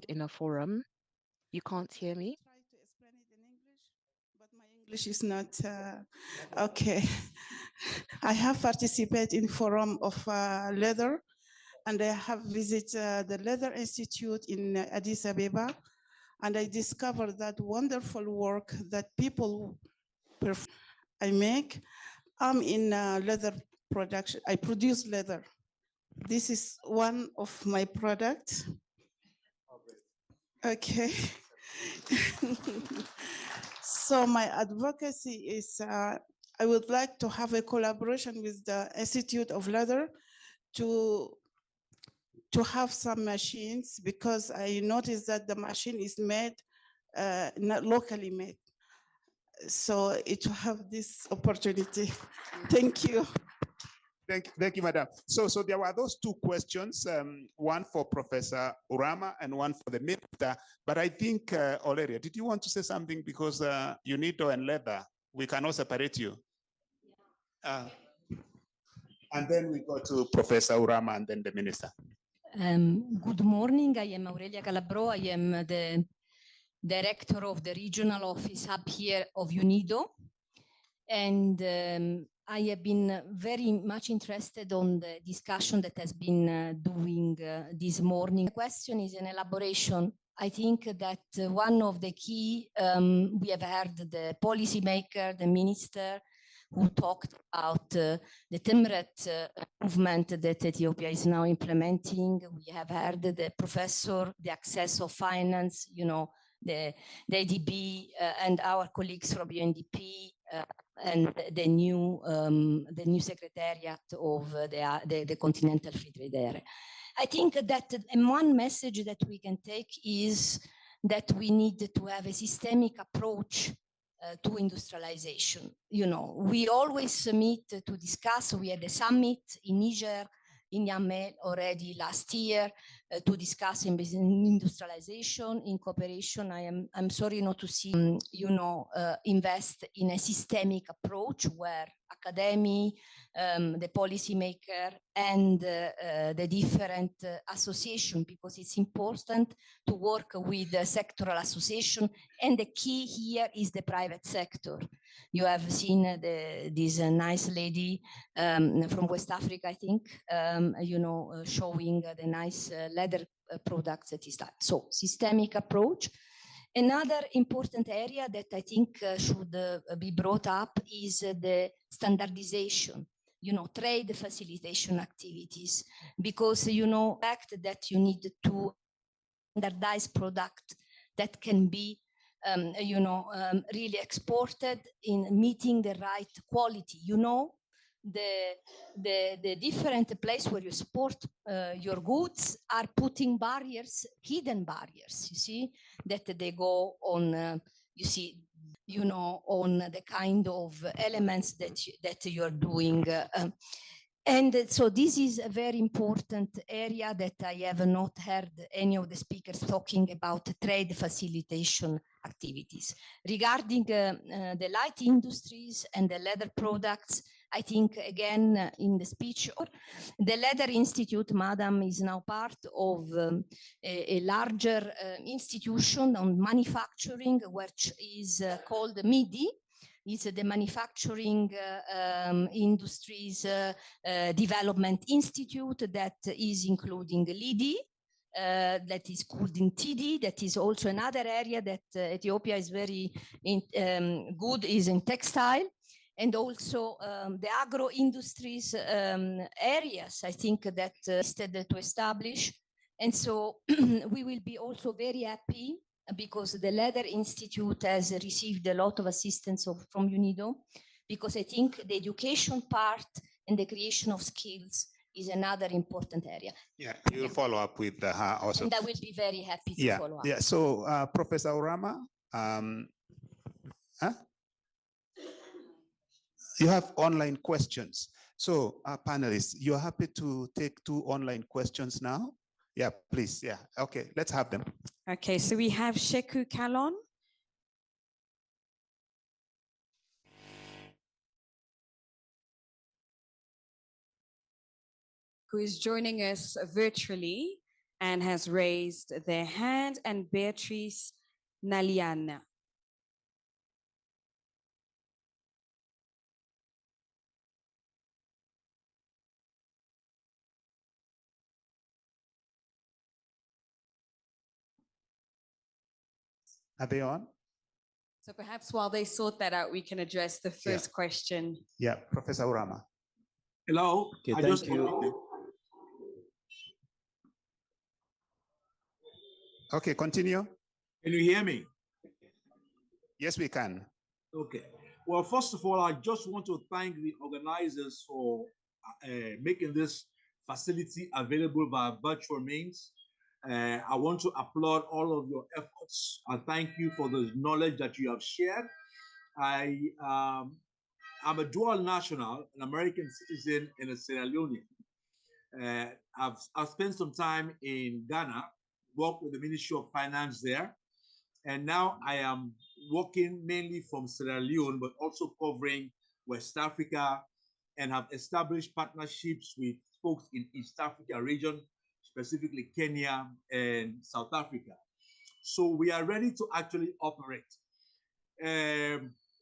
in a forum. You can't hear me? English is not okay. I have participated in forum of leather, and I have visited the Leather Institute in Addis Ababa, and I discovered that wonderful work that people I make. I'm in leather production. I produce leather. This is one of my products. Okay. So my advocacy is I would like to have a collaboration with the Institute of Leather to have some machines, because I noticed that the machine is made, not locally made. So it will have this opportunity. Thank you. Thank you, Madam. So there were those two questions, one for Professor Oramah and one for the Minister. But I think, Oleria, did you want to say something? Because UNIDO and leather, we cannot separate you. And then we go to Professor Oramah and then the Minister. Good morning. I am Aurelia Calabro. I am the Director of the Regional Office up here of UNIDO. And I have been very much interested on the discussion that has been doing this morning. The question is an elaboration. I think that one of the key, we have heard the policymaker, the minister, who talked about the Timret movement that Ethiopia is now implementing. We have heard the professor, the access of finance, you know, the ADB and our colleagues from UNDP and the new secretariat of the Continental Free Trade Area. I think that one message that we can take is that we need to have a systemic approach to industrialization. You know, we always meet to discuss. We had a summit in Niger, in Niamey already last year to discuss industrialization in cooperation. I'm sorry not to see, invest in a systemic approach where academy, the policymaker, and the different association, because it's important to work with the sectoral association, and the key here is the private sector. You have seen this nice lady from West Africa, I think, showing the nice leather products that is that. So systemic approach. Another important area that I think should be brought up is the standardization, trade facilitation activities, because, the fact that you need to standardize product that can be really exported in meeting the right quality. The different place where you export your goods are putting barriers, hidden barriers, you see, that they go on, on the kind of elements that you're doing. And so this is a very important area that I have not heard any of the speakers talking about trade facilitation activities. Regarding the light industries and the leather products, I think again in the speech, the Leather Institute, Madam, is now part of a larger institution on manufacturing, which is called MIDI. It's the Manufacturing Industries Development Institute that is including LIDI, that is called in TD, that is also another area that Ethiopia is very good is in textile. And also the agro industries areas, I think that to establish. And so we will be also very happy because the Leather Institute has received a lot of assistance from UNIDO, because I think the education part and the creation of skills is another important area. Yeah, you'll follow up with her also. And I will be very happy to follow up. Yeah, so Professor Oramah, you have online questions. So panelists, you're happy to take 2 online questions now? Yeah, please. Yeah. Okay, let's have them. Okay, so we have Sheku Kalon. Who is joining us virtually and has raised their hand, and Beatrice Naliana. Are they on? So perhaps while they sort that out, we can address the first question. Yeah, Professor Oramah. Hello. Okay, thank you. Okay, continue. Can you hear me? Yes, we can. Okay. Well, first of all, I just want to thank the organizers for making this facility available via virtual means. I want to applaud all of your efforts and thank you for the knowledge that you have shared. I'm a dual national, an American citizen and a Sierra Leonean. I've spent some time in Ghana, worked with the Ministry of Finance there, and now I am working mainly from Sierra Leone, but also covering West Africa, and have established partnerships with folks in East Africa region, specifically Kenya and South Africa. So we are ready to actually operate.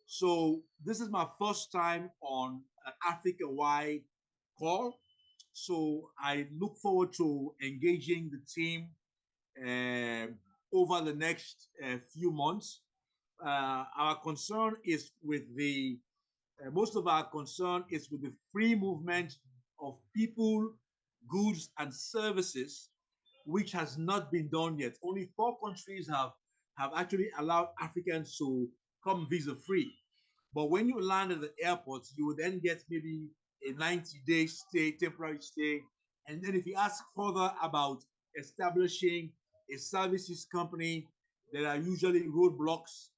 So this is my first time on an Africa-wide call. So I look forward to engaging the team over the next few months. Our concern is with the, most of our concern is with the free movement of people, goods, and services, which has not been done yet. Only 4 countries have actually allowed Africans to come visa-free. But when you land at the airport, you will then get maybe a 90-day stay, temporary stay. And then if you ask further about establishing a services company, there are usually roadblocks,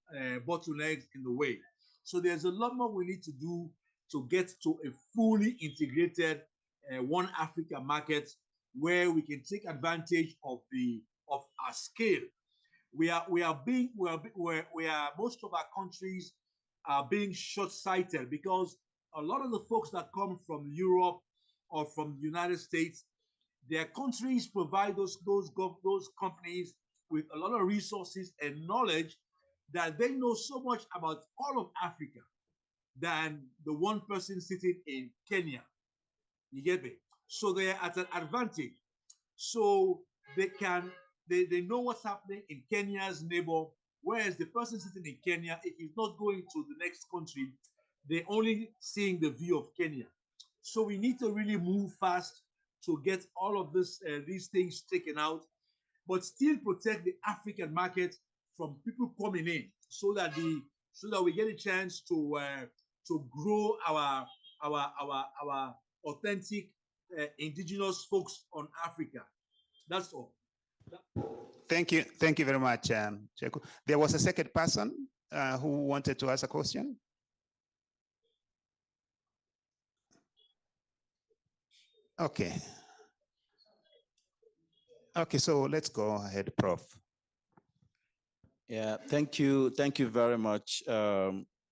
bottlenecks in the way. So there's a lot more we need to do to get to a fully integrated One Africa market where we can take advantage of our scale. Most of our countries are being short-sighted because a lot of the folks that come from Europe or from the United States, their countries provide those companies with a lot of resources and knowledge that they know so much about all of Africa than the one person sitting in Kenya. You get me? So they're at an advantage. So they know what's happening in Kenya's neighbor, whereas the person sitting in Kenya, if he's not going to the next country, they're only seeing the view of Kenya. So we need to really move fast to get all of these things taken out, but still protect the African market from people coming in, so that we get a chance to grow our authentic indigenous folks on Africa. That's all. Thank you very much, Sheku. There was a second person who wanted to ask a question. Okay. Okay, so let's go ahead, Prof. Yeah, thank you. Thank you very much.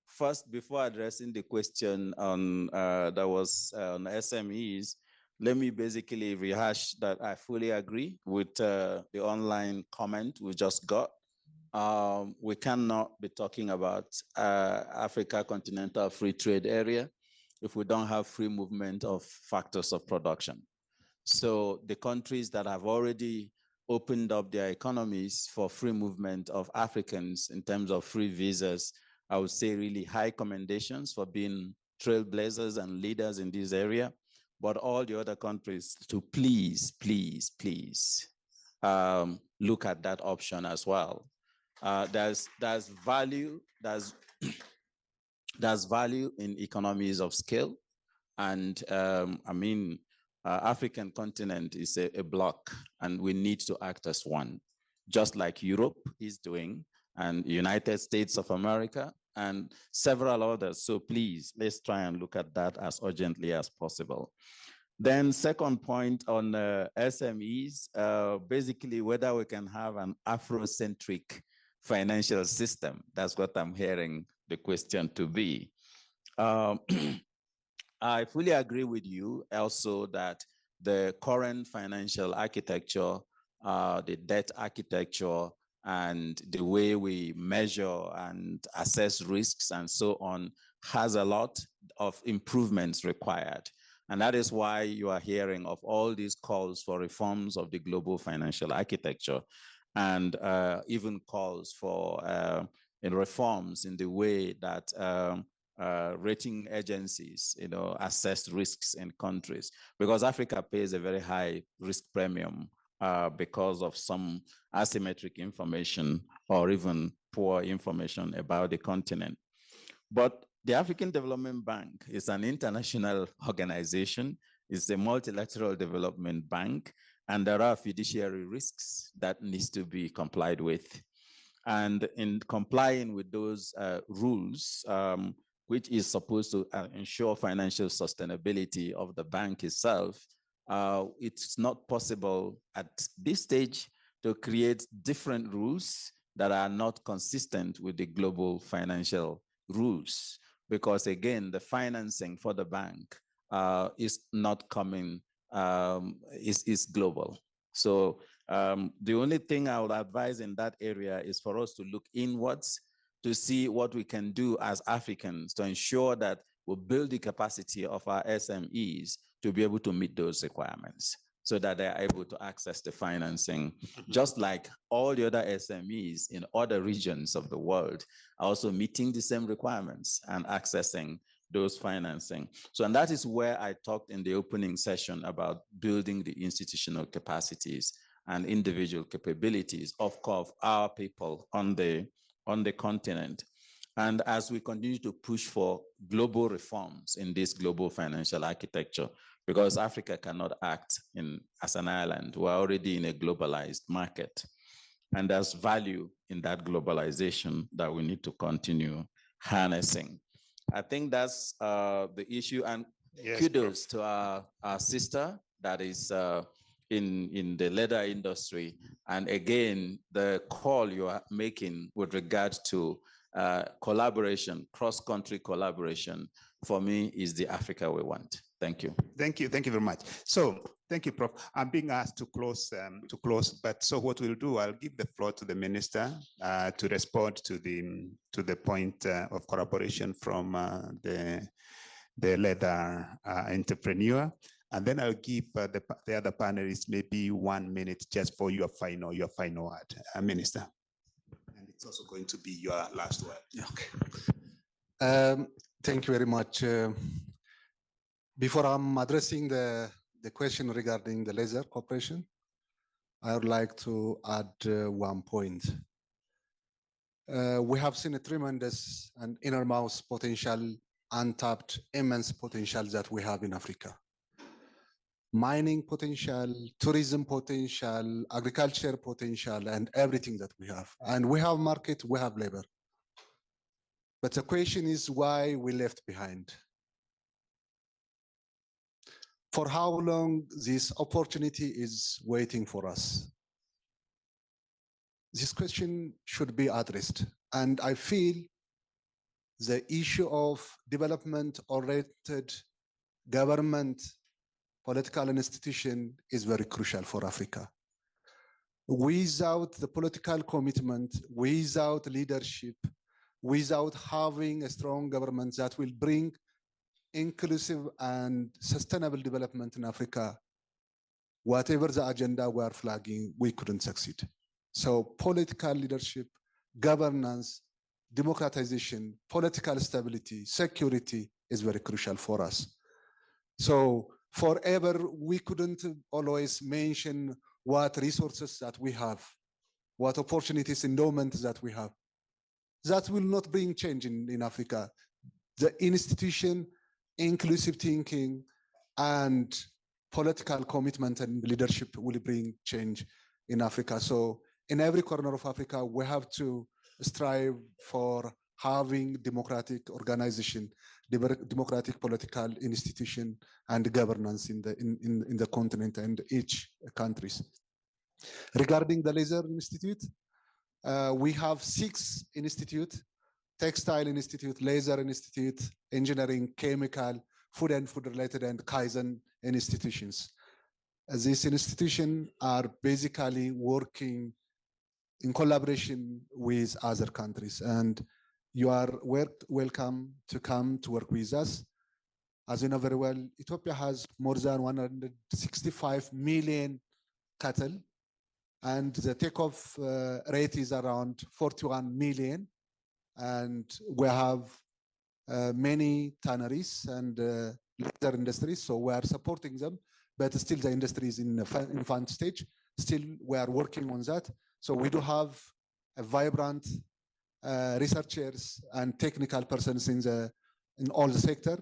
First, before addressing the question on that was on SMEs, let me basically rehash that I fully agree with the online comment we just got. We cannot be talking about Africa Continental Free Trade Area if we don't have free movement of factors of production. So the countries that have already opened up their economies for free movement of Africans in terms of free visas, I would say really high commendations for being trailblazers and leaders in this area. But all the other countries to please, please, please look at that option as well. There's value, there's value in economies of scale. And I mean, African continent is a block, and we need to act as one, just like Europe is doing, and United States of America, and several others. So please, let's try and look at that as urgently as possible. Then second point on SMEs, basically whether we can have an Afrocentric financial system. That's what I'm hearing the question to be. I fully agree with you also that the current financial architecture, the debt architecture, and the way we measure and assess risks and so on has a lot of improvements required. And that is why you are hearing of all these calls for reforms of the global financial architecture, and even calls for reforms in the way that rating agencies, assess risks in countries, because Africa pays a very high risk premium because of some asymmetric information or even poor information about the continent. But the African Development Bank is an international organization. It's a multilateral development bank, and there are fiduciary risks that needs to be complied with. And in complying with those rules, which is supposed to ensure financial sustainability of the bank itself, it's not possible at this stage to create different rules that are not consistent with the global financial rules. Because again, the financing for the bank is not coming, is global. So the only thing I would advise in that area is for us to look inwards to see what we can do as Africans to ensure that we build the capacity of our SMEs to be able to meet those requirements so that they are able to access the financing, just like all the other SMEs in other regions of the world are also meeting the same requirements and accessing those financing. So, and that is where I talked in the opening session about building the institutional capacities and individual capabilities of our people on the continent. And as we continue to push for global reforms in this global financial architecture, because Africa cannot act as an island, we're already in a globalized market. And there's value in that globalization that we need to continue harnessing. I think that's the issue. And yes, kudos to our sister that is in the leather industry. And again, the call you are making with regard to collaboration, cross-country collaboration, for me is the Africa we want. Thank you. Thank you very much. So thank you, Prof. I'm being asked to close, but so what we'll do, I'll give the floor to the minister to respond to the point of collaboration from the leather entrepreneur. And then I'll give the other panelists maybe 1 minute just for your final word, Minister. And it's also going to be your last word. Okay. Thank you very much. Before I'm addressing the question regarding the laser cooperation, I would like to add 1 point. We have seen a tremendous and enormous potential, untapped, immense potential that we have in Africa. Mining potential, tourism potential, agriculture potential, and everything that we have. And we have market, we have labor. But the question is why we left behind. for how long this opportunity is waiting for us? This question should be addressed. And I feel the issue of development-oriented government political institution is very crucial for Africa. Without the political commitment, without leadership, without having a strong government that will bring inclusive and sustainable development in Africa, whatever the agenda we are flagging, we couldn't succeed. So political leadership, governance, democratization, political stability, security is very crucial for us. So forever, we couldn't always mention what resources that we have, what opportunities, endowments that we have. That will not bring change in Africa. The institution, inclusive thinking, and political commitment and leadership will bring change in Africa. So in every corner of Africa, we have to strive for having democratic organization, democratic political institution, and governance in the continent and each countries. Regarding the Laser Institute, we have 6 institutes: Textile Institute, Laser Institute, Engineering, Chemical, Food and Food-related, and Kaizen institutions. These institutions are basically working in collaboration with other countries, and you are welcome to come to work with us. As you know very well, Ethiopia has more than 165 million cattle, and the takeoff rate is around 41 million. And we have many tanneries and leather industries, so we are supporting them, but still the industry is in the infant stage. Still, we are working on that. So we do have a vibrant researchers and technical persons in all the sector,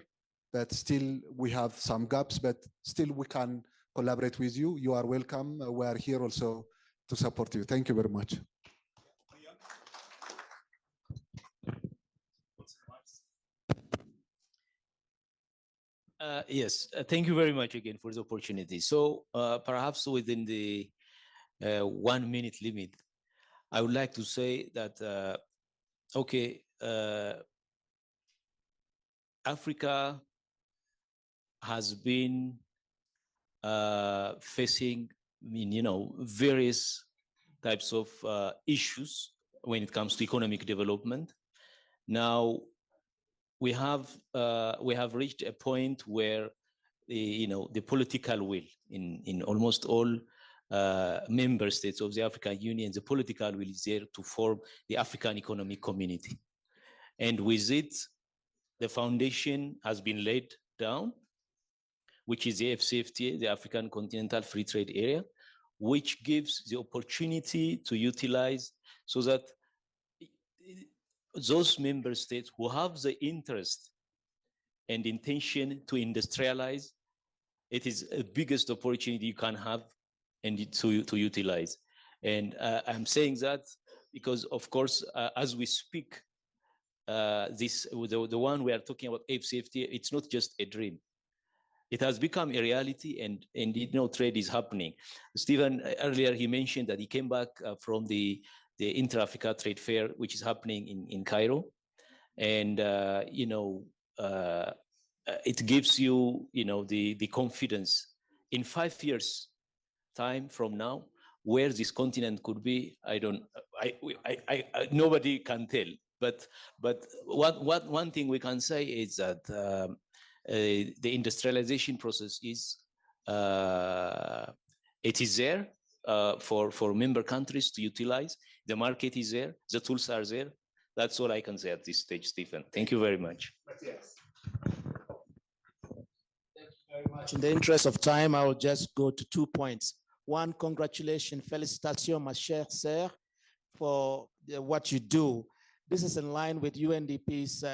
but still we have some gaps, but still we can collaborate with you. You are welcome. We are here also to support you. Thank you very much. Yes, thank you very much again for the opportunity. So perhaps within the 1 minute limit, I would like to say that, okay, Africa has been facing, various types of issues when it comes to economic development. Now, we have reached a point where the political will in almost all member states of the African Union, the political will is there to form the African Economic Community. And with it, the foundation has been laid down, which is the AfCFTA, the African Continental Free Trade Area, which gives the opportunity to utilize so that those member states who have the interest and intention to industrialize, it is the biggest opportunity you can have and to utilize. And I'm saying that because, of course, as we speak, the one we are talking about, AfCFTA, it's not just a dream. It has become a reality, and indeed, trade is happening. Stephen, earlier, he mentioned that he came back from the Inter-Africa Trade Fair, which is happening in Cairo. And, it gives you, the confidence in 5 years' time from now, where this continent could be. Nobody can tell. But one thing we can say is that the industrialization process is it is there for member countries to utilize. The market is there. The tools are there. That's all I can say at this stage, Stephen. Thank you very much. Yes. Thank you very much. In the interest of time, I will just go to 2 points. One, congratulations, félicitations, ma chère sœur, for what you do. This is in line with UNDP's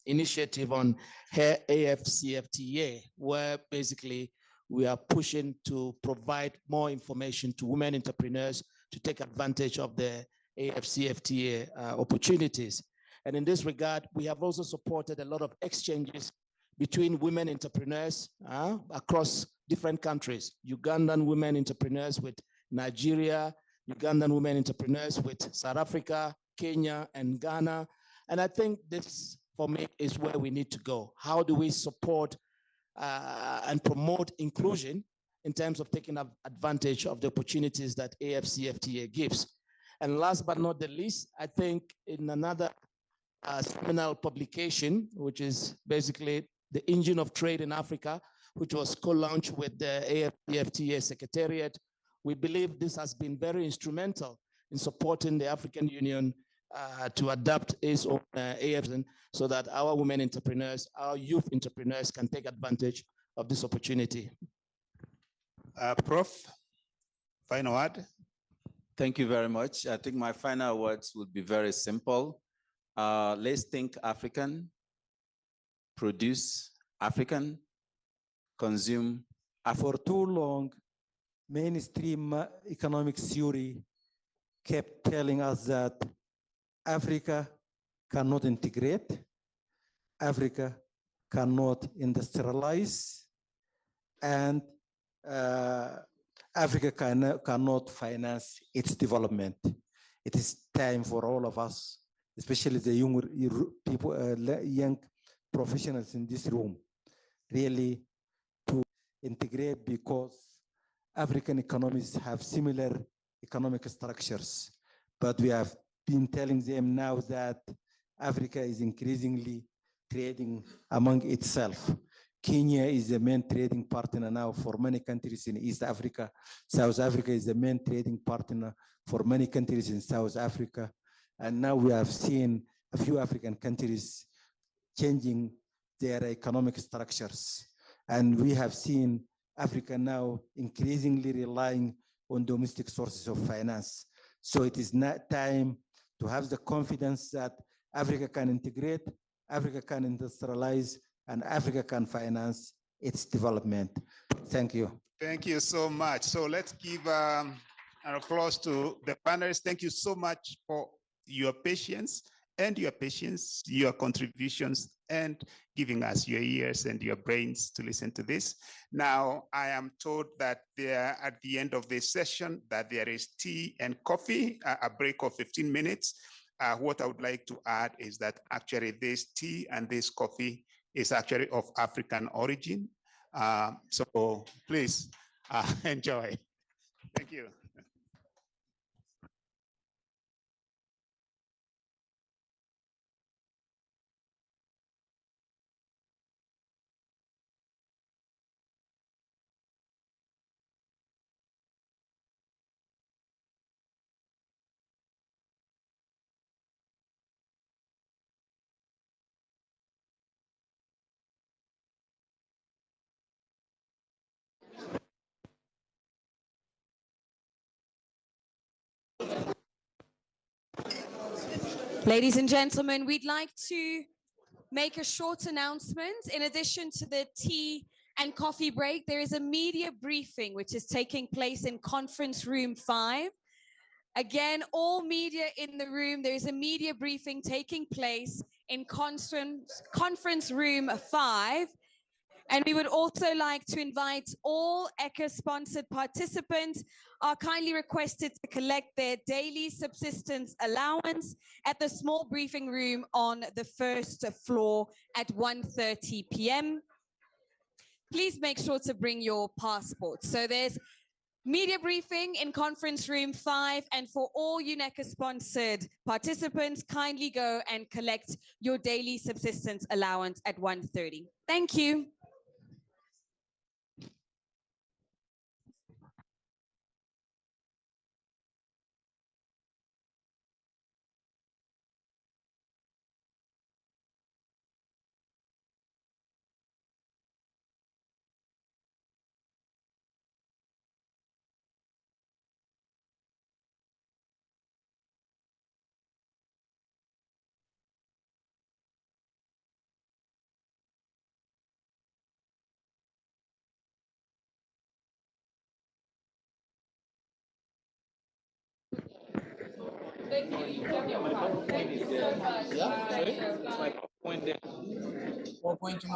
initiative on AfCFTA, where basically we are pushing to provide more information to women entrepreneurs to take advantage of the AfCFTA opportunities. And in this regard, we have also supported a lot of exchanges between women entrepreneurs across different countries. Ugandan women entrepreneurs with Nigeria, Ugandan women entrepreneurs with South Africa, Kenya, and Ghana. And I think this, for me, is where we need to go. How do we support and promote inclusion in terms of taking advantage of the opportunities that AFCFTA gives? And last but not the least, I think in another seminal publication, which is basically the Engine of Trade in Africa, which was co-launched with the AFCFTA Secretariat, we believe this has been very instrumental in supporting the African Union to adapt its own AFN so that our women entrepreneurs, our youth entrepreneurs can take advantage of this opportunity. Prof, final word. Thank you very much. I think my final words would be very simple. Let's think African, produce African, consume African. For too long, mainstream economic theory kept telling us that Africa cannot integrate, Africa cannot industrialize, and Africa cannot finance its development. It is time for all of us, especially the young people, young professionals in this room, really to integrate, because African economies have similar economic structures, but we have been telling them now that Africa is increasingly trading among itself. Kenya is the main trading partner now for many countries in East Africa. South Africa is the main trading partner for many countries in South Africa. And now we have seen a few African countries changing their economic structures. And we have seen Africa now increasingly relying on domestic sources of finance. So it is not time to have the confidence that Africa can integrate, Africa can industrialize, and Africa can finance its development. Thank you. Thank you so much. So let's give an applause to the panelists. Thank you so much for your patience, your contributions, and giving us your ears and your brains to listen to this. Now, I am told that there, at the end of this session, that there is tea and coffee, a break of 15 minutes. What I would like to add is that actually this tea and this coffee is actually of African origin. So please enjoy. Thank you. Ladies and gentlemen, we'd like to make a short announcement. In addition to the tea and coffee break, there is a media briefing which is taking place in Conference Room 5. Again, all media in the room, there is a media briefing taking place in Conference Room 5. And we would also like to invite all ECHA-sponsored participants are kindly requested to collect their daily subsistence allowance at the small briefing room on the first floor at 1:30 p.m. Please make sure to bring your passport. So there's media briefing in Conference Room 5, and for all UNECA-sponsored participants, kindly go and collect your daily subsistence allowance at 1:30. Thank you. Thank you. Thank you so much. Yeah, sorry? It's like point there. 4.2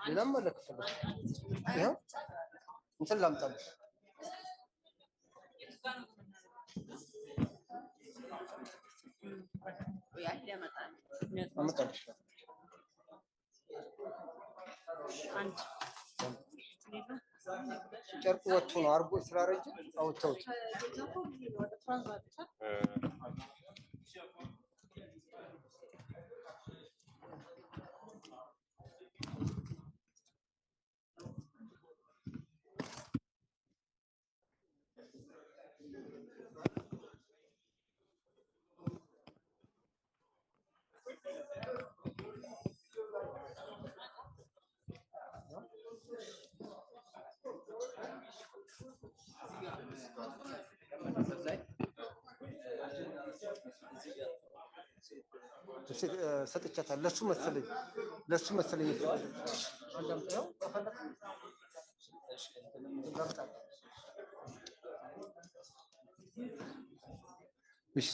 ሌላም አለ ከፈለግሽ ይኸው እንትን ላምጣልሽ። አመጣልሽ። ጨርቁ ወጥቶ ነው አርጎ ስላረጀ አውጥተውት ሰጥቻታለሁ። ለሱ መሰለኝ አዳምጠው ከፈለክ እሺ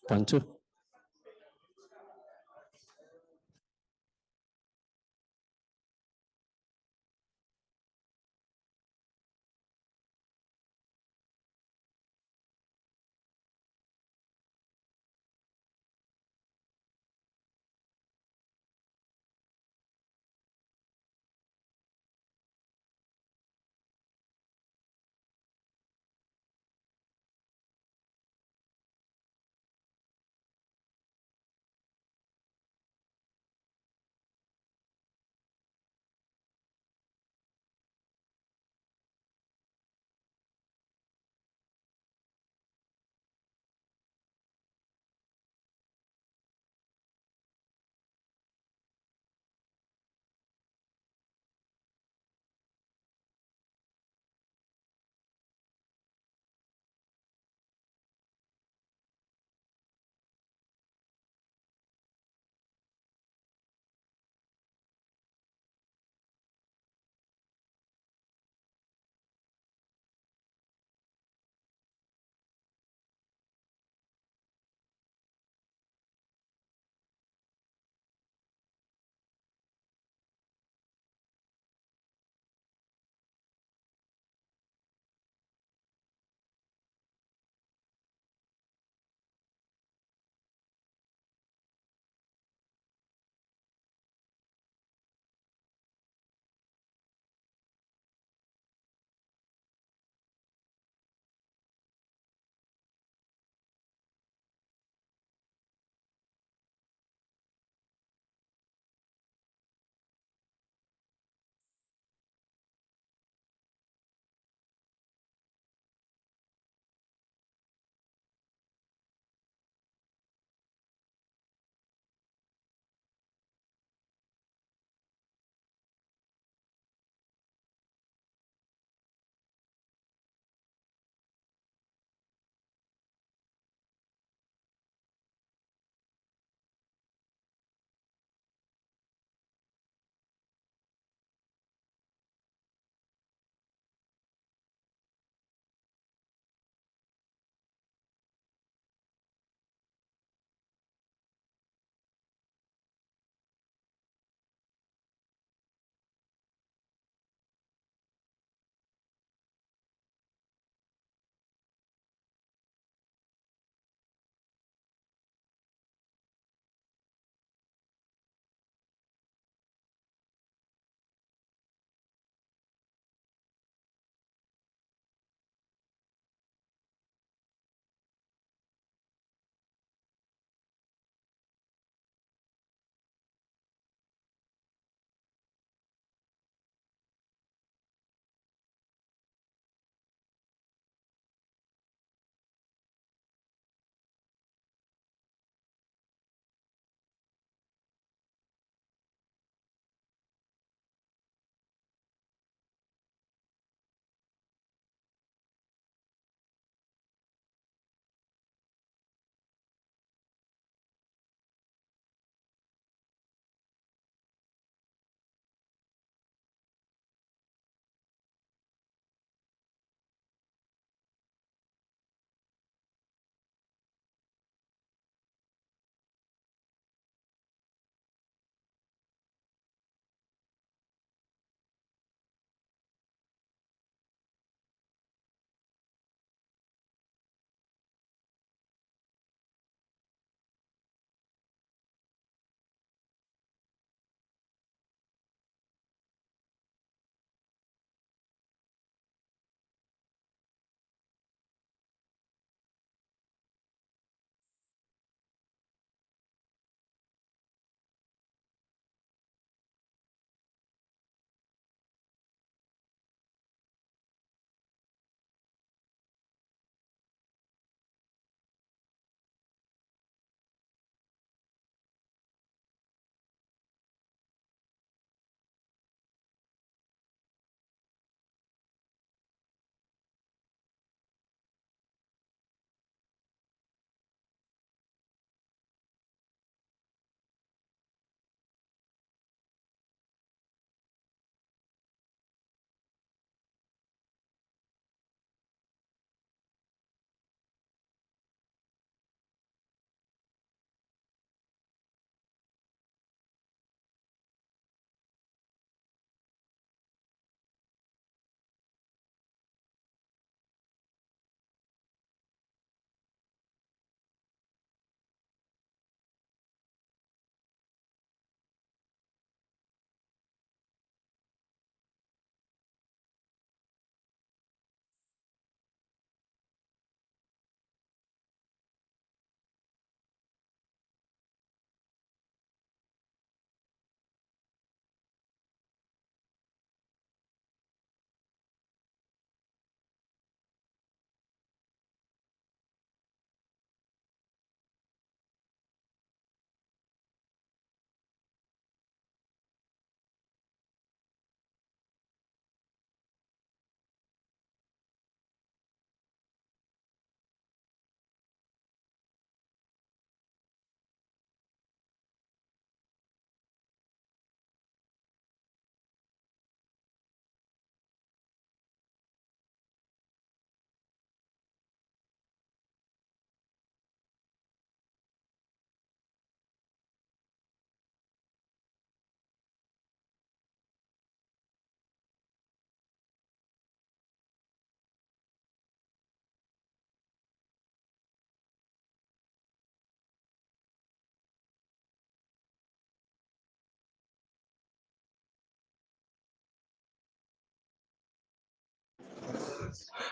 1, 2.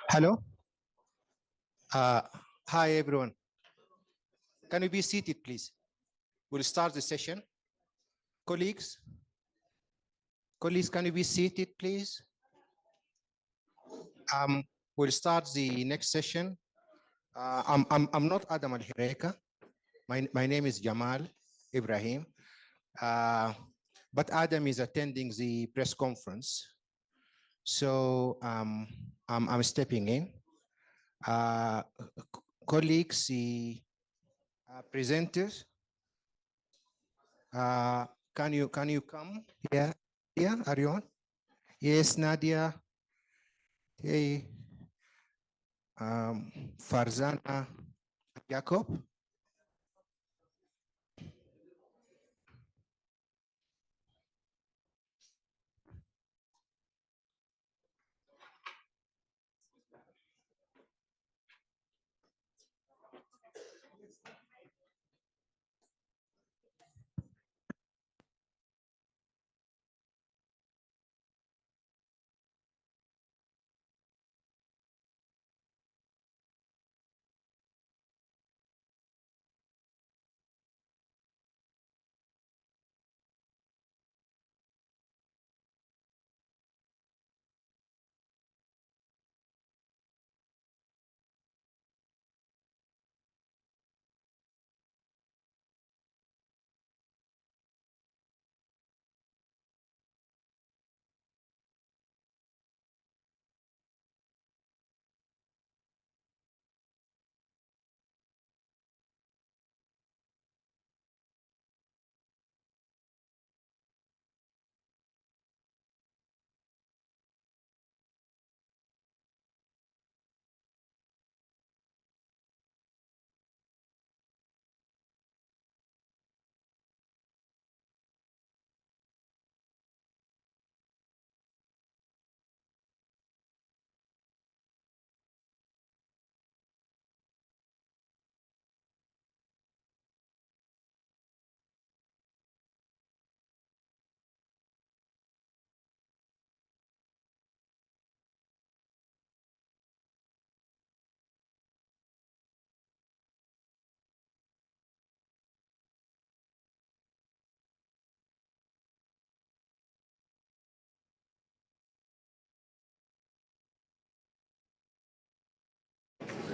Hello. Hi, everyone. Can you be seated, please? We'll start the session. Colleagues, can you be seated, please? We'll start the next session. I'm not Adam Al-Hireka. My name is Jamal Ibrahim. But Adam is attending the press conference. So I'm stepping in. Colleagues, the presenters, can you come here? Yeah, are you on? Yes, Nadia. Hey, Farzana Jacob.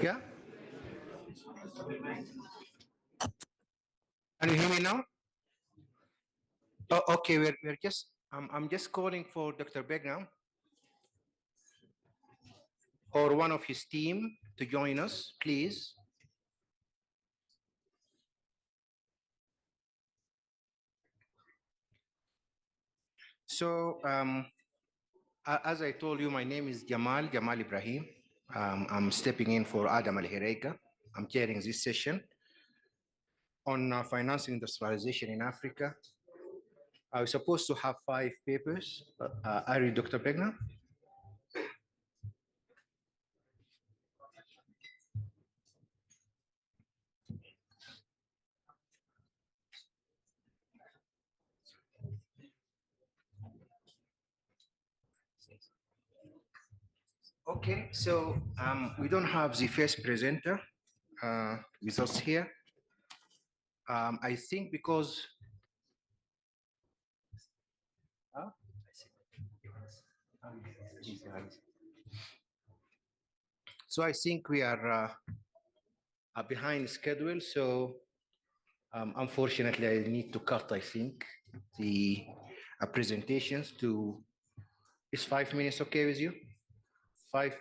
Yeah. Can you hear me now? Oh, okay, we're just, I'm just calling for Dr. Begnam or one of his team to join us, please. So, as I told you, my name is Jamal Ibrahim. I'm stepping in for Adam Al-Hireka. I'm chairing this session on financing industrialization in Africa. I was supposed to have 5 papers. Are you Dr. Begnam? Okay, so we don't have the first presenter with us here. I think because so I think we are behind schedule. So unfortunately, I need to cut, I think, the presentations to, is 5 minutes okay with you? 5,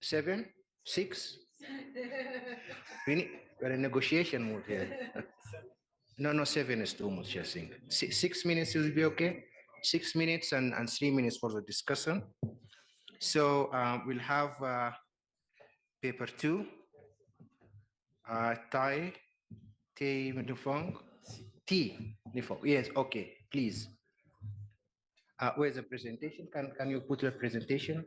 7, 6? We're in negotiation mode here. No, 7 is too much, I think. 6 minutes will be okay. 6 minutes and 3 minutes for the discussion. So we'll have paper 2, Tai Nifong, T Nifong. Yes, okay, please. Where's the presentation? Can you put your presentation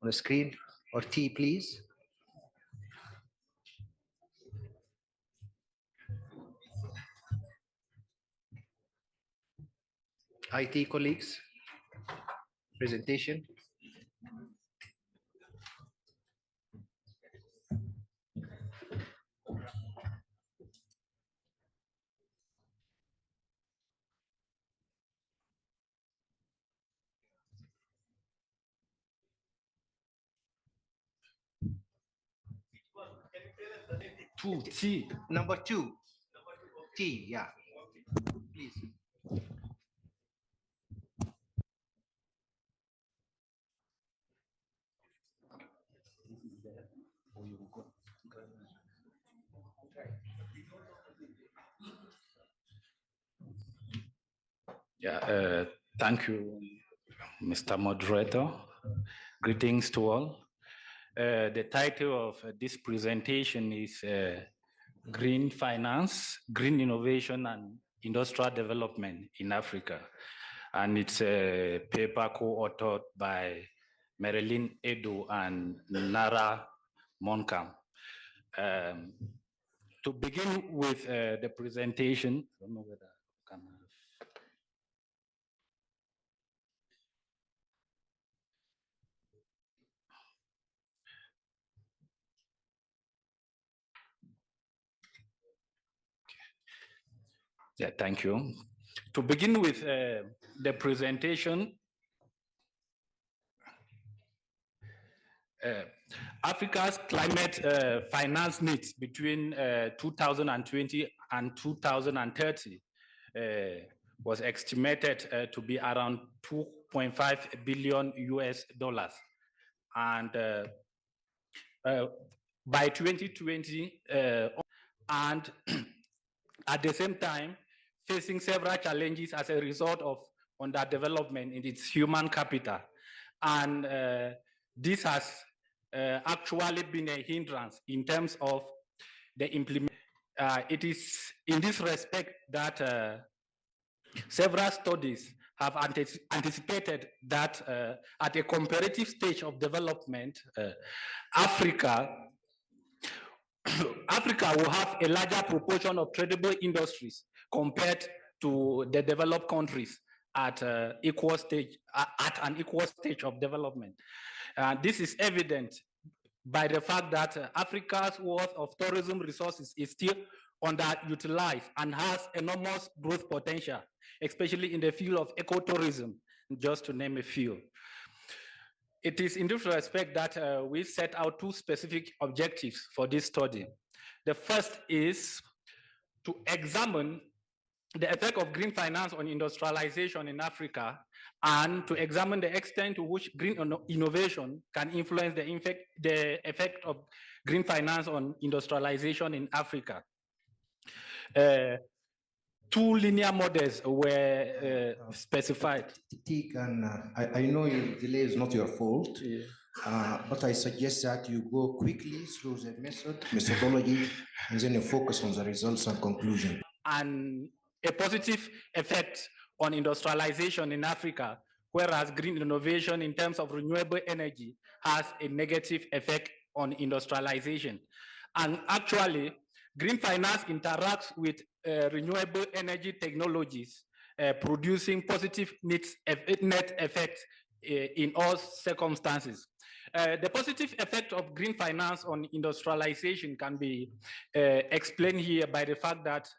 on the screen? Or T, please. IT colleagues, presentation. Two, T. Number two. T, yeah. Please. Yeah, thank you, Mr. Moderator. Greetings to all. The title of this presentation is Green Finance, Green Innovation and Industrial Development in Africa. And it's a paper co-authored by Marilyn Edo and Nara Monkam. To begin with the presentation, I don't know whether I can have. Yeah, thank you. To begin with the presentation, Africa's climate finance needs between 2020 and 2030 was estimated to be around $2.5 billion US. And by 2020, and at the same time, facing several challenges as a result of underdevelopment in its human capital. And this has actually been a hindrance in terms of the implementation. It is in this respect that several studies have anticipated that at a comparative stage of development, Africa will have a larger proportion of tradable industries compared to the developed countries at an equal stage of development. This is evident by the fact that Africa's worth of tourism resources is still underutilized and has enormous growth potential, especially in the field of ecotourism, just to name a few. It is in this respect that we set out two specific objectives for this study. The first is to examine the effect of green finance on industrialization in Africa and to examine the extent to which green innovation can influence the effect of green finance on industrialization in Africa. Two linear models were specified. I know your delay is not your fault, but I suggest that you go quickly through the methodology, and then you focus on the results and conclusion. And a positive effect on industrialization in Africa, whereas green innovation in terms of renewable energy has a negative effect on industrialization. And actually, green finance interacts with renewable energy technologies, producing positive net effects in all circumstances. The positive effect of green finance on industrialization can be explained here by the fact that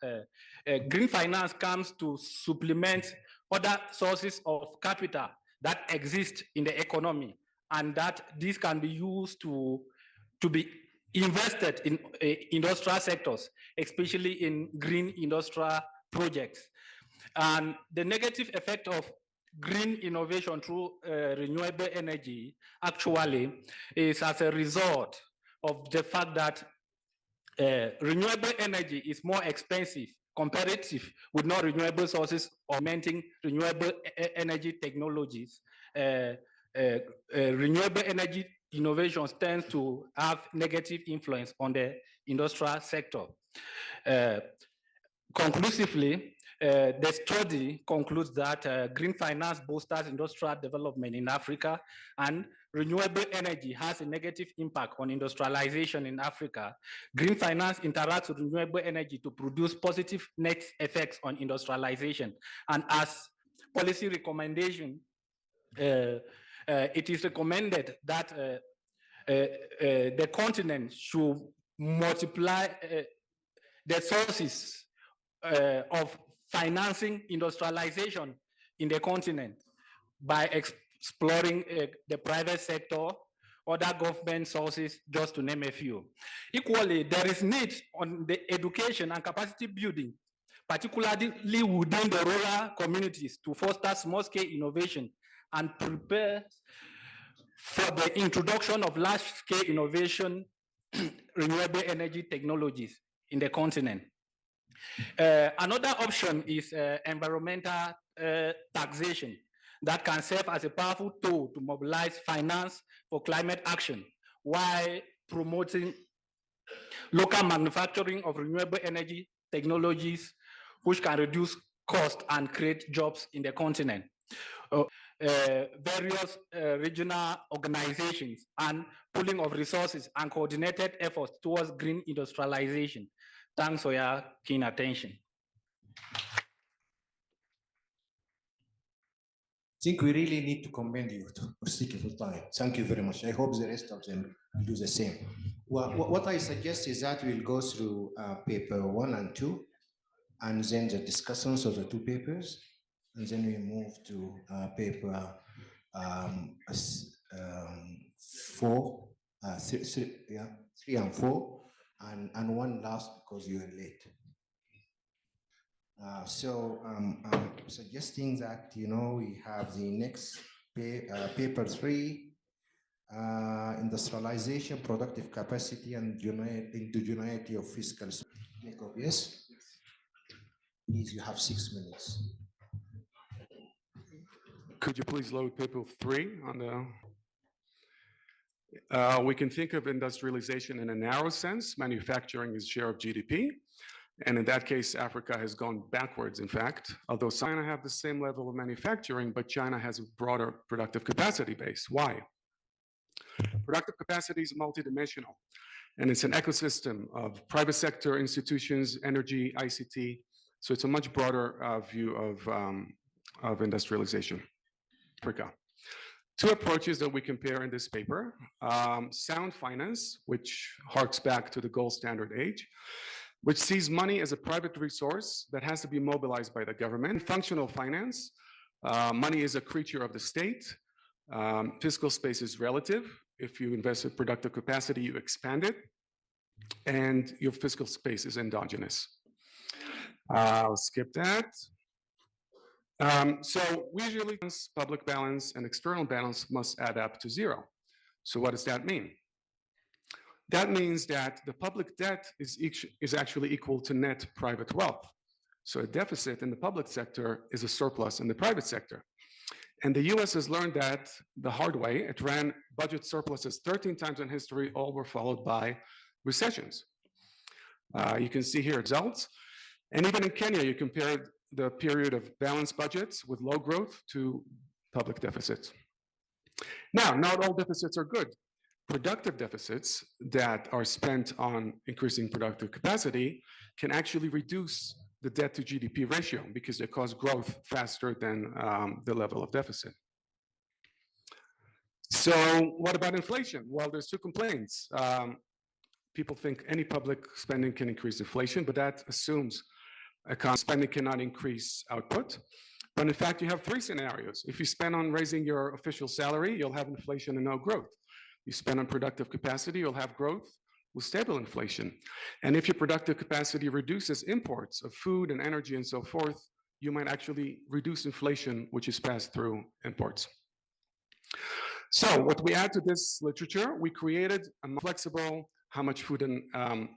green finance comes to supplement other sources of capital that exist in the economy, and that these can be used to be invested in industrial sectors, especially in green industrial projects. And the negative effect of green innovation through renewable energy actually is as a result of the fact that renewable energy is more expensive comparative with non-renewable sources, augmenting renewable energy technologies. Renewable energy innovations tend to have negative influence on the industrial sector. Conclusively, the study concludes that green finance bolsters industrial development in Africa, and renewable energy has a negative impact on industrialization in Africa. Green finance interacts with renewable energy to produce positive net effects on industrialization. And as policy recommendation, it is recommended that the continent should multiply the sources of financing industrialization in the continent by exploring the private sector, other government sources, just to name a few. Equally, there is need on the education and capacity building, particularly within the rural communities, to foster small-scale innovation and prepare for the introduction of large-scale innovation, renewable energy technologies in the continent. Another option is environmental taxation that can serve as a powerful tool to mobilize finance for climate action while promoting local manufacturing of renewable energy technologies, which can reduce cost and create jobs in the continent. Various regional organizations and pooling of resources and coordinated efforts towards green industrialization. Thanks for your keen attention. I think we really need to commend you for sticking for time. Thank you very much. I hope the rest of them will do the same. Well, what I suggest is that we'll go through paper 1 and 2, and then the discussions of the 2 papers, and then we move to paper 3 and 4, and one last because you are late. So I'm suggesting that, we have the next paper 3, industrialization, productive capacity, and indigeneity of fiscal. Yes, please, you have 6 minutes. Could you please load paper 3 on the? We can think of industrialization in a narrow sense. Manufacturing is share of GDP. And in that case, Africa has gone backwards, in fact, although China have the same level of manufacturing, but China has a broader productive capacity base. Why? Productive capacity is multidimensional, and it's an ecosystem of private sector institutions, energy, ICT. So it's a much broader view of industrialization. Africa. 2 approaches that we compare in this paper: sound finance, which harks back to the gold standard age, which sees money as a private resource that has to be mobilized by the government. Functional finance, money is a creature of the state. Fiscal space is relative. If you invest in productive capacity, you expand it, and your fiscal space is endogenous. I'll skip that. So usually public balance and external balance must add up to 0. So what does that mean? That means that the public debt is actually equal to net private wealth. So a deficit in the public sector is a surplus in the private sector. And the US has learned that the hard way. It ran budget surpluses 13 times in history, all were followed by recessions. You can see here results. And even in Kenya, you compared the period of balanced budgets with low growth to public deficits. Now, not all deficits are good. Productive deficits that are spent on increasing productive capacity can actually reduce the debt to GDP ratio because they cause growth faster than the level of deficit. So what about inflation? Well, there's 2 complaints. People think any public spending can increase inflation, but that assumes spending cannot increase output. But in fact, you have 3 scenarios. If you spend on raising your official salary, you'll have inflation and no growth. You spend on productive capacity, you'll have growth with stable inflation. And if your productive capacity reduces imports of food and energy and so forth, you might actually reduce inflation, which is passed through imports. So what we add to this literature, we created a flexible, how much food and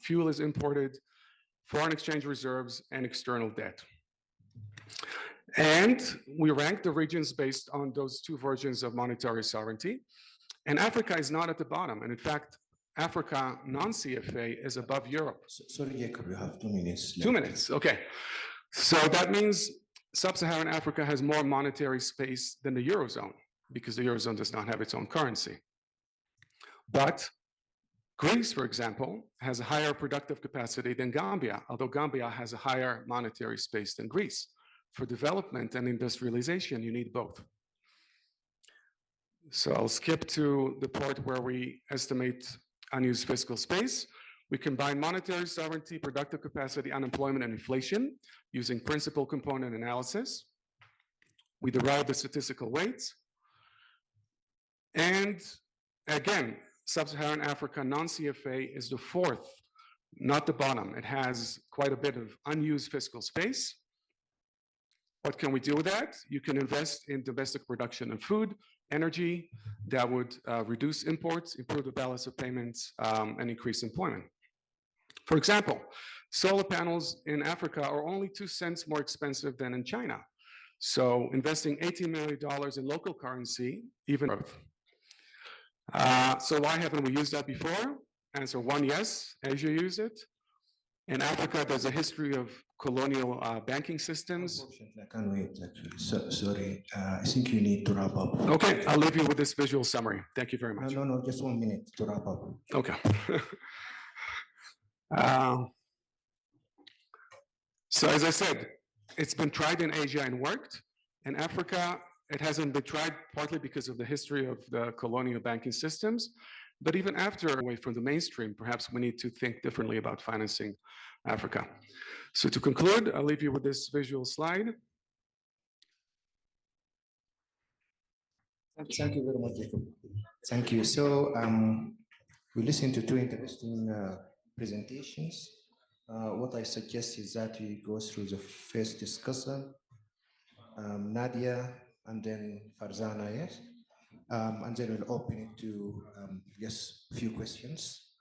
fuel is imported, foreign exchange reserves, and external debt. And we ranked the regions based on those 2 versions of monetary sovereignty. And Africa is not at the bottom. And in fact, Africa non-CFA is above Europe. Sorry, Jacob, you have 2 minutes. 2 minutes, okay. So that means sub-Saharan Africa has more monetary space than the Eurozone because the Eurozone does not have its own currency. But Greece, for example, has a higher productive capacity than Gambia, although Gambia has a higher monetary space than Greece. For development and industrialization, you need both. So I'll skip to the part where we estimate unused fiscal space. We combine monetary sovereignty, productive capacity, unemployment, and inflation using principal component analysis. We derive the statistical weights. And Again, Sub-Saharan Africa non-CFA is the fourth, not the bottom. It has quite a bit of unused fiscal space. What can we do with that? You can invest in domestic production of food, energy that would reduce imports, improve the balance of payments, and increase employment. For example, solar panels in Africa are only 2 cents more expensive than in China. So investing $18 million in local currency, even growth. So why haven't we used that before? Answer one, yes, Asia used it. In Africa, there's a history of colonial banking systems. Unfortunately, I can't wait, actually. Sorry, I think you need to wrap up. Okay, I'll leave you with this visual summary. Thank you very much. No, just 1 minute to wrap up. Okay. So as I said, it's been tried in Asia and worked. In Africa, it hasn't been tried partly because of the history of the colonial banking systems. But even after away from the mainstream, perhaps we need to think differently about financing Africa. So to conclude, I'll leave you with this visual slide. Thank you very much, Jacob. Thank you. So we listened to 2 interesting presentations. What I suggest is that we go through the first discussion, Nadia, and then Farzana, yes? And then we'll open it to just a few questions,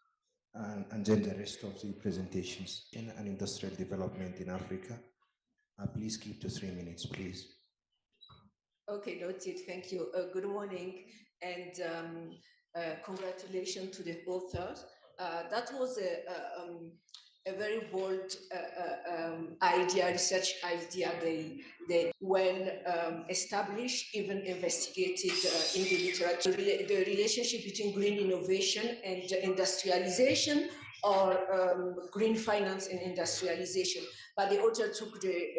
and then the rest of the presentations in an industrial development in Africa. Please keep to 3 minutes, please. Okay, noted. Thank you. Good morning, and congratulations to the authors. That was a very bold idea, research idea. They well established, even investigated in the literature, the relationship between green innovation and industrialization, or green finance and industrialization. But the author took the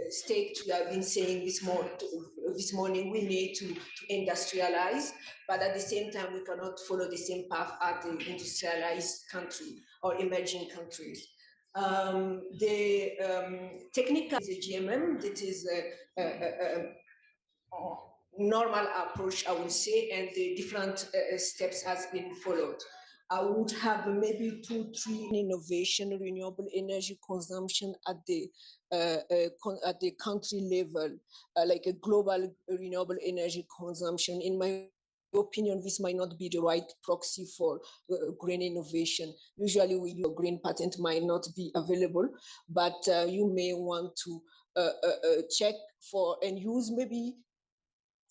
stake to have been saying this morning, we need to industrialize, but at the same time, we cannot follow the same path as the industrialized country or emerging countries. The technical is a GMM, that is a normal approach, I would say, and the different steps has been followed. I would have maybe 2, 3 innovation, renewable energy consumption at the country level, like a global renewable energy consumption. In my opinion, this might not be the right proxy for green innovation. Usually, your green patent might not be available, but you may want to check for and use maybe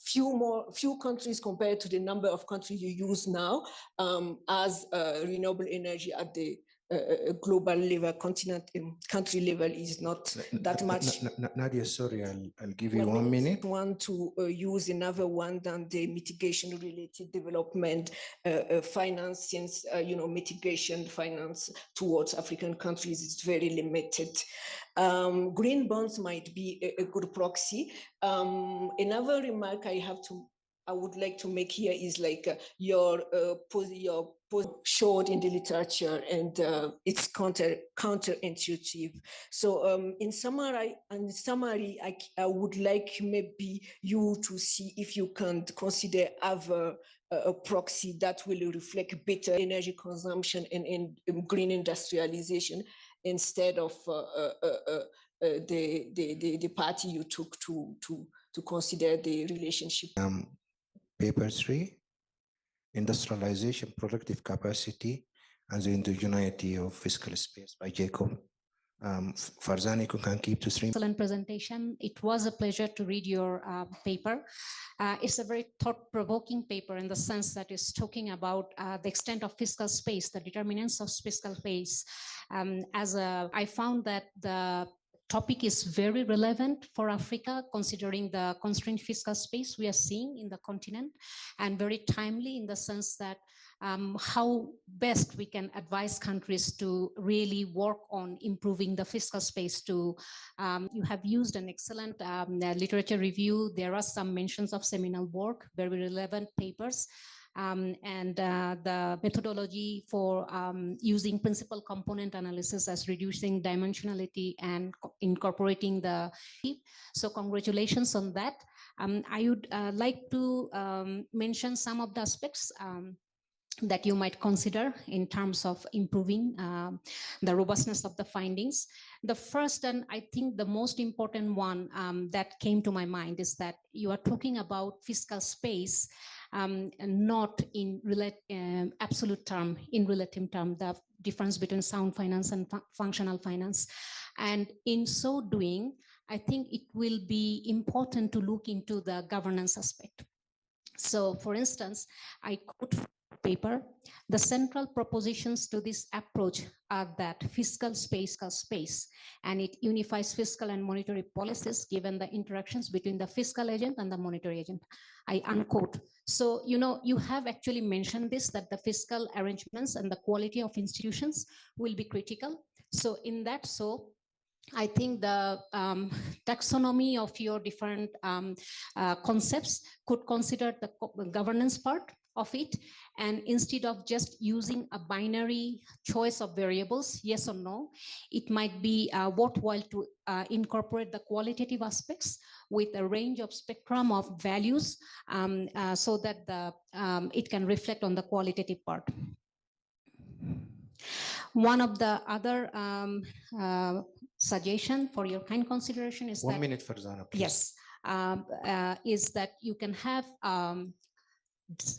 few countries compared to the number of countries you use now as renewable energy at the global level, continent, country level is not that much. Nadia, sorry, I'll give you 1 minute. Want to use another one than the mitigation related development finance, since mitigation finance towards African countries is very limited. Green bonds might be a good proxy. Another remark I would like to make here is like your showed in the literature, and it's counterintuitive. So in summary, I would like maybe you to see if you can consider other a proxy that will reflect better energy consumption and green industrialization, instead of the party you took to consider the relationship. Paper 3, industrialization, productive capacity, and the indigeneity of fiscal space by Jacob. Farzana, you can keep to 3. Excellent presentation. It was a pleasure to read your paper. It's a very thought-provoking paper in the sense that it's talking about the extent of fiscal space, the determinants of fiscal space. I found that the topic is very relevant for Africa, considering the constrained fiscal space we are seeing in the continent, and very timely in the sense that how best we can advise countries to really work on improving the fiscal space. You have used an excellent literature review. There are some mentions of seminal work, very relevant papers. And the methodology for using principal component analysis as reducing dimensionality and incorporating the. So congratulations on that. I would like to mention some of the aspects that you might consider in terms of improving the robustness of the findings. The first, and I think the most important one that came to my mind, is that you are talking about fiscal space, and not in absolute term, in relative term, the difference between sound finance and functional finance. And in so doing, I think it will be important to look into the governance aspect. So for instance, I quote paper, the central propositions to this approach are that fiscal space, and it unifies fiscal and monetary policies given the interactions between the fiscal agent and the monetary agent. I unquote. So, you have actually mentioned this, that the fiscal arrangements and the quality of institutions will be critical. So in that, I think the taxonomy of your different concepts could consider the governance part of it, and instead of just using a binary choice of variables, yes or no, it might be worthwhile to incorporate the qualitative aspects with a range of spectrum of values, so that it can reflect on the qualitative part. One of the other suggestion for your kind consideration is 1 minute, Farzana, please. Yes, is that you can have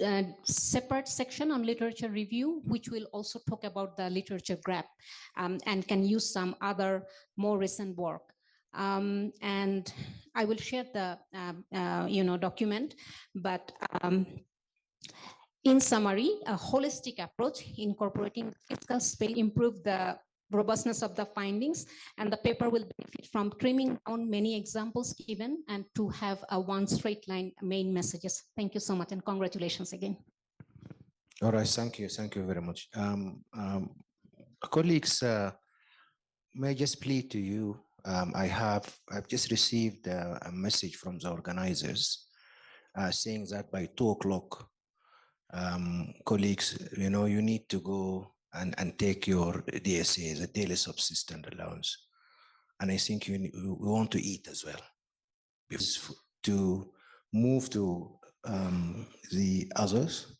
a separate section on literature review, which will also talk about the literature graph, and can use some other more recent work. And I will share the document, but in summary, a holistic approach incorporating fiscal space improve the robustness of the findings, and the paper will benefit from trimming down many examples given and to have a one straight line main messages. Thank you so much, and congratulations again. All right, thank you very much. Colleagues, may I just plead to you, I've just received a message from the organizers saying that by 2 o'clock, colleagues, you need to go and take your DSA, the daily subsistence allowance. And I think we want to eat as well. Because to move to the others,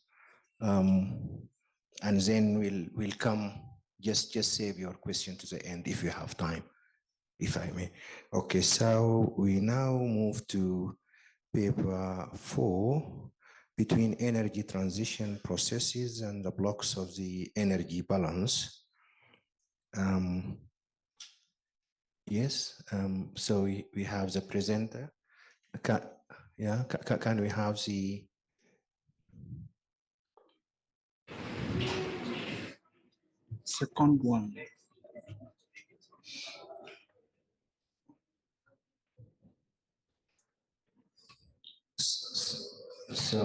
and then we'll come, just save your question to the end if you have time, if I may. Okay, so we now move to paper 4, between energy transition processes and the blocks of the energy balance. Yes, so we have the presenter. Can we have the second one? So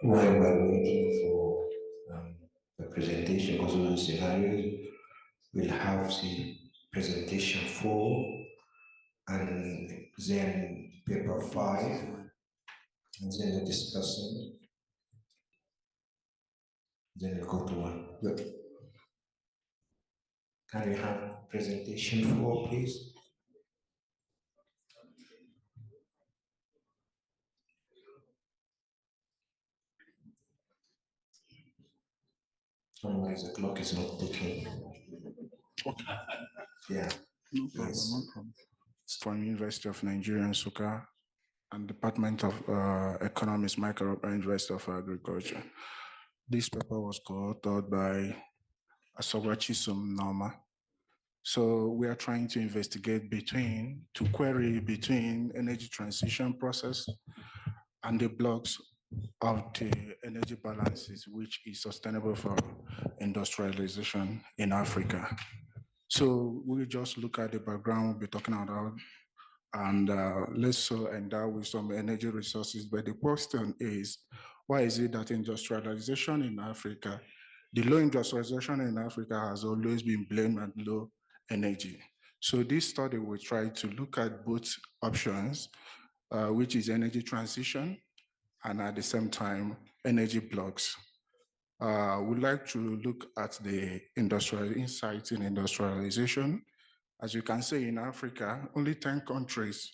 while we're waiting for the presentation of the scenarios, we'll have the presentation 4, and then paper 5, and then the discussion. Then we'll go to 1. Good. Can we have presentation 4, please? Otherwise, the clock is not ticking. Okay. Yeah. No problem, Yes. no problem. It's from University of Nigeria, Nsukka, and Department of Economics, Microbial University of Agriculture. This paper was co-authored by Asobra Chisum Norma. So we are trying to investigate to query between energy transition process and the blocks of the energy balances, which is sustainable for industrialization in Africa. So we'll just look at the background we'll be talking about, and let's endow with some energy resources. But the question is, why is it that industrialization in Africa, the low industrialization in Africa has always been blamed at low energy? So this study will try to look at both options, which is energy transition and at the same time, energy blocks. We'd like to look at the industrial insights in industrialization. As you can see, in Africa, only 10 countries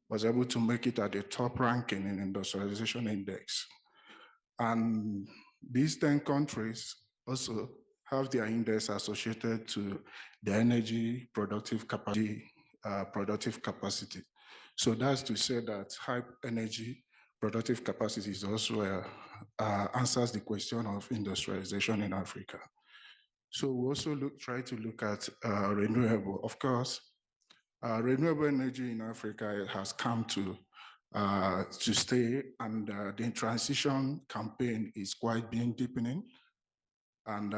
was able to make it at the top ranking in industrialization index. And these 10 countries also have their index associated to the energy productive capacity. So that's to say that high energy productive capacity is also answers the question of industrialization in Africa. So we also try to look at renewable. Of course, renewable energy in Africa has come to stay, and the transition campaign is quite being deepening. And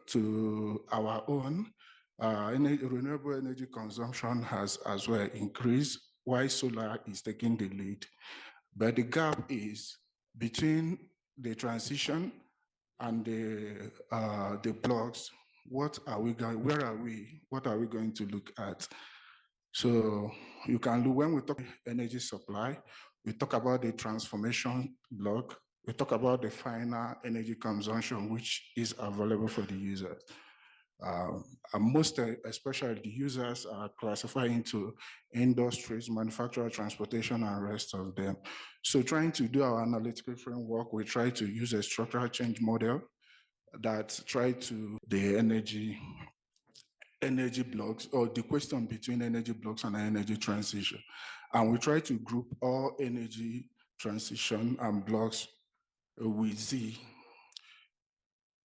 to our own, renewable energy consumption has as well increased, while solar is taking the lead. But the gap is between the transition and the blocks. What are we going? Where are we? What are we going to look at? So you can look, when we talk energy supply, we talk about the transformation block. We talk about the final energy consumption, which is available for the users. And most, especially the users, are classified into industries, manufacturer, transportation, and rest of them. So trying to do our analytical framework, we try to use a structural change model that try to the energy blocks, or the question between energy blocks and energy transition. And we try to group all energy transition and blocks with Z.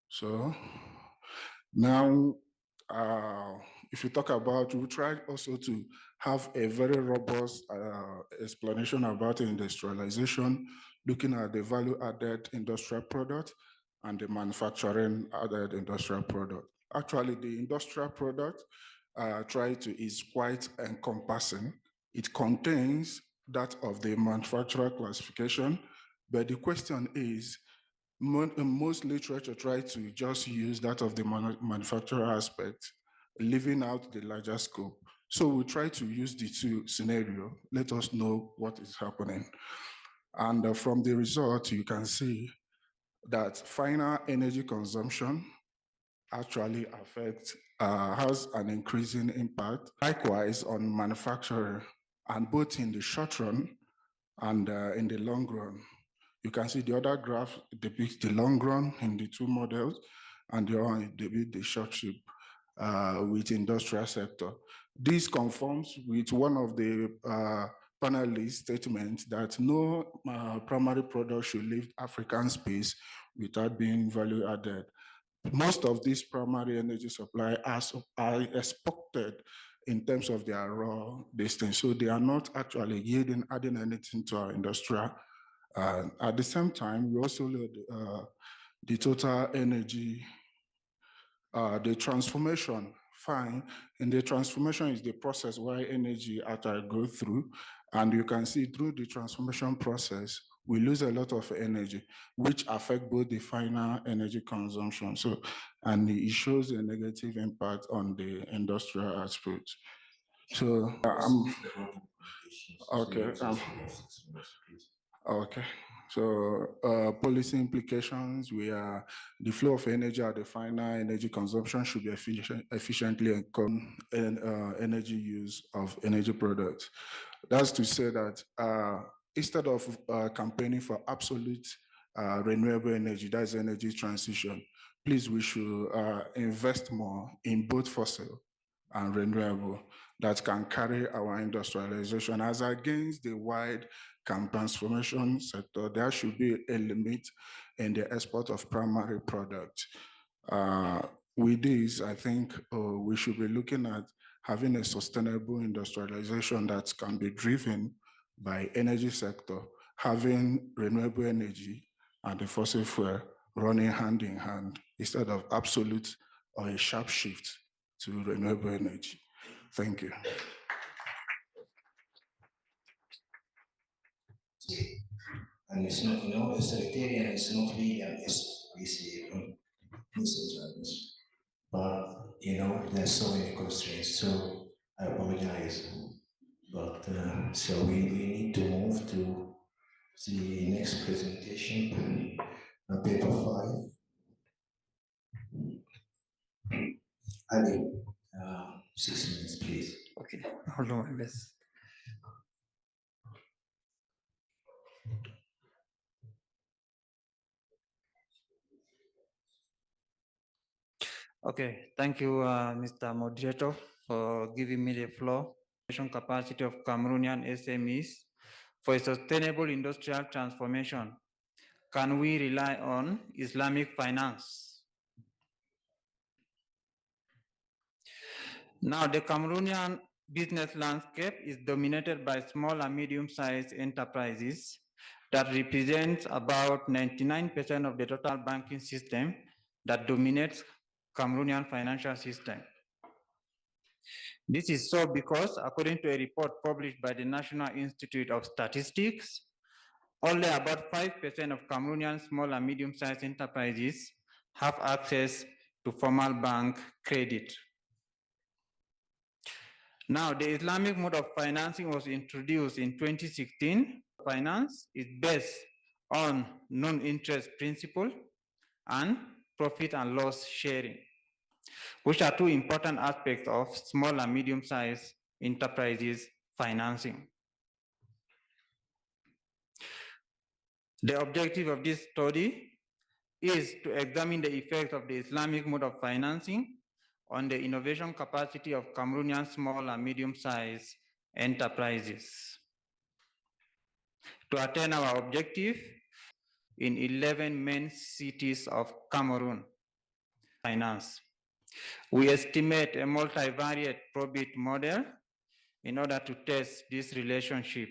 So now, if you talk about, we try also to have a very robust explanation about industrialization, looking at the value-added industrial product and the manufacturing added industrial product. Actually, the industrial product is quite encompassing. It contains that of the manufacturer classification, but the question is, most literature try to just use that of the manufacturer aspect, leaving out the larger scope. So we try to use the two scenarios, let us know what is happening. And from the result, you can see that final energy consumption actually has an increasing impact, likewise on manufacturing, and both in the short run and in the long run. You can see the other graph depicts the long run in the two models, and the other one depicts the short run with industrial sector. This conforms with one of the panelists' statements that no primary product should leave African space without being value added. Most of these primary energy supply are exported in terms of their raw distance, so they are not actually adding anything to our industrial. At the same time, we also load the total energy, the transformation, fine. And the transformation is the process where energy actually go through. And you can see through the transformation process, we lose a lot of energy, which affect both the final energy consumption. So, and it shows a negative impact on the industrial output. So, okay. Okay. So policy implications, the flow of energy at the final energy consumption should be efficiently and energy use of energy products. That's to say that instead of campaigning for absolute renewable energy, that's energy transition, please, we should invest more in both fossil and renewable that can carry our industrialization. As against the wide transformation sector, there should be a limit in the export of primary products. With this, I think we should be looking at having a sustainable industrialization that can be driven by energy sector, having renewable energy and the fossil fuel running hand in hand instead of absolute or a sharp shift to renewable energy. Thank you. And it's not, you know, authoritarian is not really an SBC, but you know, there's so many constraints. So I apologize, but so we need to move to the next presentation, paper 5. Ali, 6 minutes, please. Okay, hold on, miss. Okay, thank you, Mr. Moderator, for giving me the floor. Capacity of Cameroonian SMEs for a sustainable industrial transformation. Can we rely on Islamic finance? Now, the Cameroonian business landscape is dominated by small and medium-sized enterprises that represent about 99% of the total banking system that dominates Cameroonian financial system. This is so because, according to a report published by the National Institute of Statistics, only about 5% of Cameroonian small and medium-sized enterprises have access to formal bank credit. Now, the Islamic mode of financing was introduced in 2016. Finance is based on non-interest principle and profit and loss sharing, which are two important aspects of small and medium-sized enterprises financing. The objective of this study is to examine the effects of the Islamic mode of financing on the innovation capacity of Cameroonian small and medium-sized enterprises. To attain our objective, in 11 main cities of Cameroon, finance. We estimate a multivariate probit model in order to test this relationship.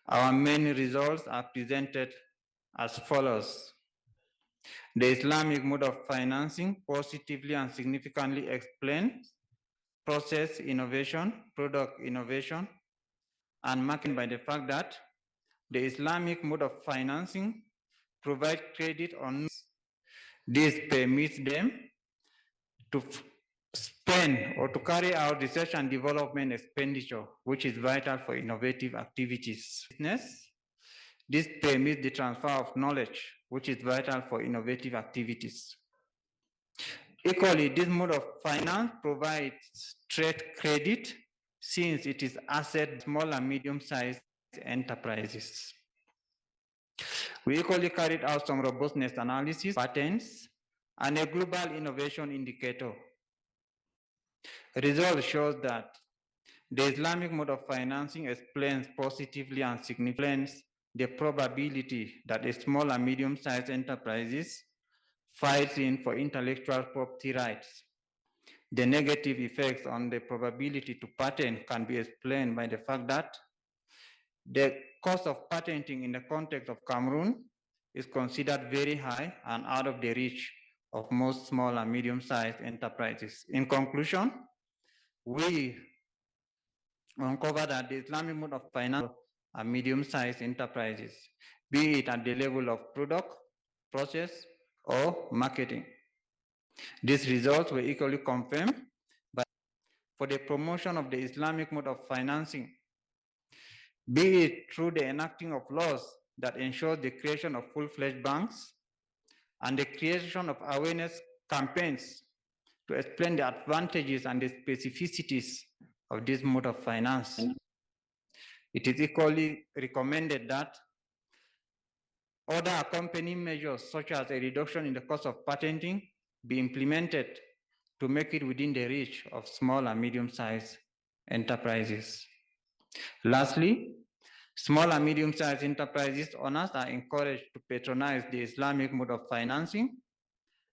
Our main results are presented as follows. The Islamic mode of financing positively and significantly explains process innovation, product innovation, and marked by the fact that the Islamic mode of financing provides credit on. This permits them to spend or to carry out research and development expenditure, which is vital for innovative activities. This permits the transfer of knowledge, which is vital for innovative activities. Equally, this mode of finance provides trade credit since it is asset small and medium-sized enterprises. We equally carried out some robustness analysis, patents, and a global innovation indicator. Result shows that the Islamic mode of financing explains positively and significantly the probability that a small and medium-sized enterprises fights in for intellectual property rights. The negative effects on the probability to patent can be explained by the fact that the cost of patenting in the context of Cameroon is considered very high and out of the reach of most small and medium-sized enterprises. In conclusion, we uncover that the Islamic mode of finance and medium-sized enterprises, be it at the level of product, process, or marketing. These results were equally confirmed for the promotion of the Islamic mode of financing, be it through the enacting of laws that ensure the creation of full-fledged banks and the creation of awareness campaigns to explain the advantages and the specificities of this mode of finance. It is equally recommended that other accompanying measures, such as a reduction in the cost of patenting, be implemented to make it within the reach of small and medium-sized enterprises. Lastly, small and medium-sized enterprises owners are encouraged to patronize the Islamic mode of financing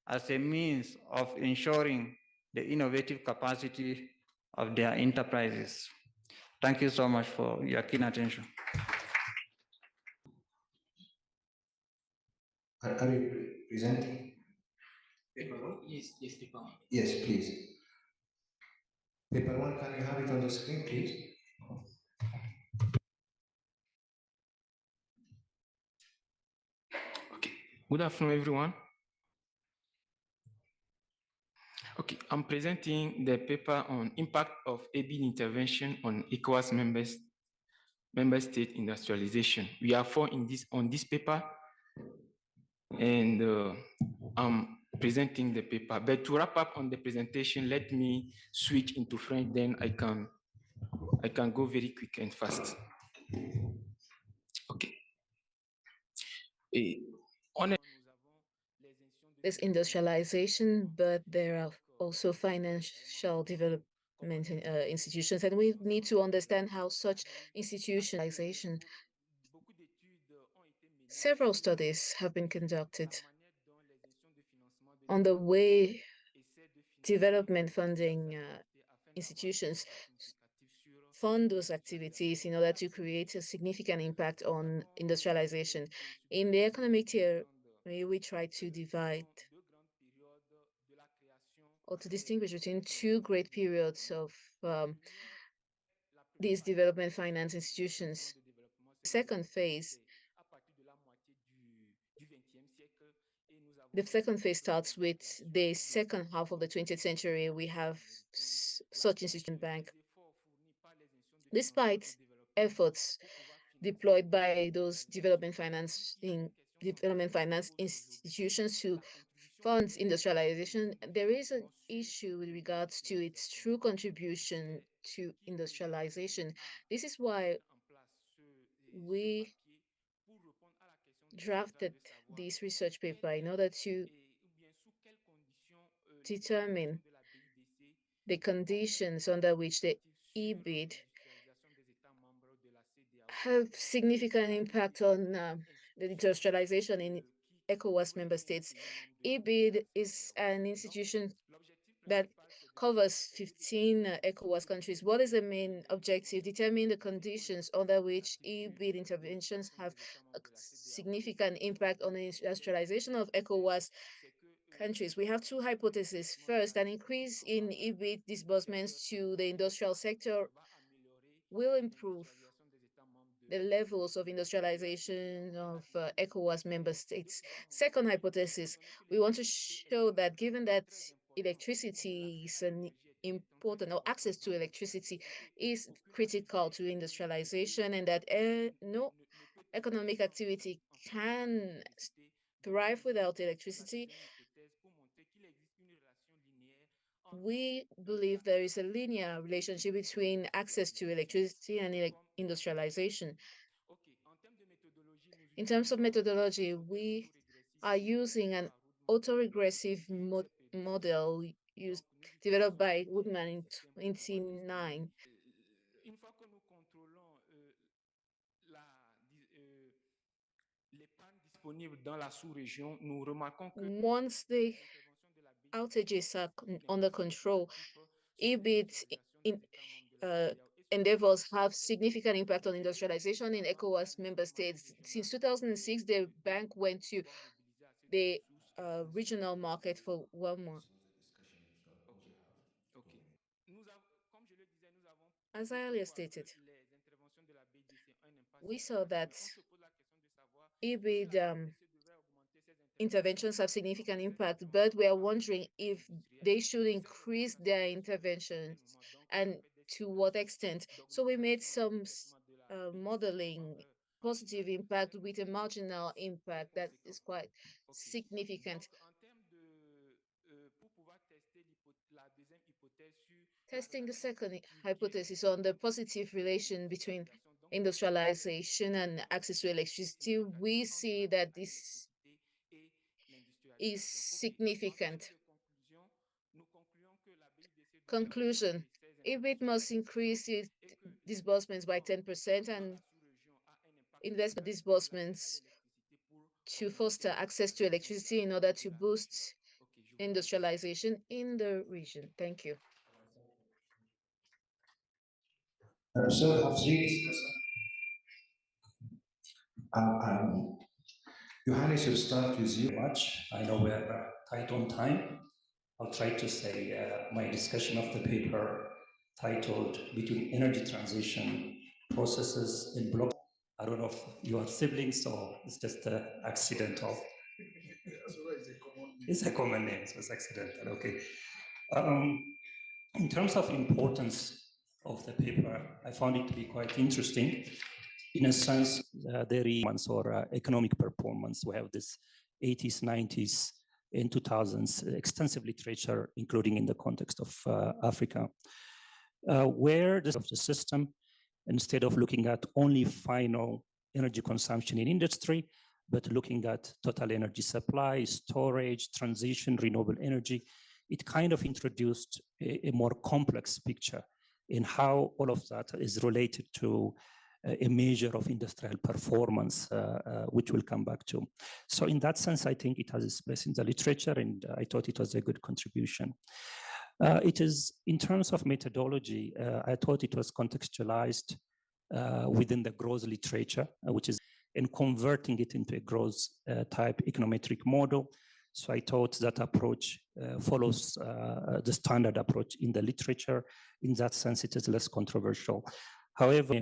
as a means of ensuring the innovative capacity of their enterprises. Thank you so much for your keen attention. Are you presenting? Yes, paper one. Yes, please. Paper one, can you have it on the screen, please? Good afternoon, everyone. Okay, I'm presenting the paper on impact of ABIN intervention on ECOWAS member state industrialization. We are four on this paper, and I'm presenting the paper. But to wrap up on the presentation, let me switch into French. Then I can go very quick and fast. Okay. Et on est There's industrialization, but there are also financial development institutions, and we need to understand how such institutionalization. Several studies have been conducted on the way development funding institutions fund those activities in order to create a significant impact on industrialization. In the economic theory, we try to divide or to distinguish between two great periods of these development finance institutions. Second phase, the second phase starts with the second half of the 20th century. We have such institution bank. Despite efforts deployed by those development finance institutions to fund industrialization, there is an issue with regards to its true contribution to industrialization. This is why we drafted this research paper in order to determine the conditions under which the EBID have significant impact on the industrialization in ECOWAS member states. EBID is an institution that covers 15 ECOWAS countries. What is the main objective? Determine the conditions under which EBID interventions have a significant impact on the industrialization of ECOWAS countries. We have two hypotheses. First, an increase in EBID disbursements to the industrial sector will improve the levels of industrialization of ECOWAS member states. Second hypothesis, we want to show that given that electricity is an important, or access to electricity is critical to industrialization, and that no economic activity can thrive without electricity, we believe there is a linear relationship between access to electricity and industrialization. In terms of methodology, we are using an autoregressive model developed by Woodman in 1999. Once the outages are under control, EBID endeavors have significant impact on industrialization in ECOWAS member states. Since 2006, the bank went to the regional market for 1 month. As I earlier stated, we saw that EBID interventions have significant impact, but we are wondering if they should increase their interventions and to what extent. So we made some modeling positive impact with a marginal impact that is quite significant. Testing the second hypothesis on the positive relation between industrialization and access to electricity, we see that this is significant. Conclusion, EBID must increase its disbursements by 10% and investment disbursements to foster access to electricity in order to boost industrialization in the region. Thank you. Johannes, will start with you much. I know we're tight on time. I'll try to say my discussion of the paper titled Between Energy Transition Processes in Block. I don't know if you are siblings or it's just accidental. It's a common name, so it's accidental, okay. In terms of importance of the paper, I found it to be quite interesting. In a sense, or economic performance. We have this 80s, 90s, and 2000s extensive literature, including in the context of Africa, where the system, instead of looking at only final energy consumption in industry, but looking at total energy supply, storage, transition, renewable energy, it kind of introduced a more complex picture in how all of that is related to a measure of industrial performance, which we'll come back to. So in that sense, I think it has its place in the literature, and I thought it was a good contribution. It is, in terms of methodology, I thought it was contextualized within the growth literature, which is in converting it into a growth type econometric model. So I thought that approach follows the standard approach in the literature. In that sense, it is less controversial. However,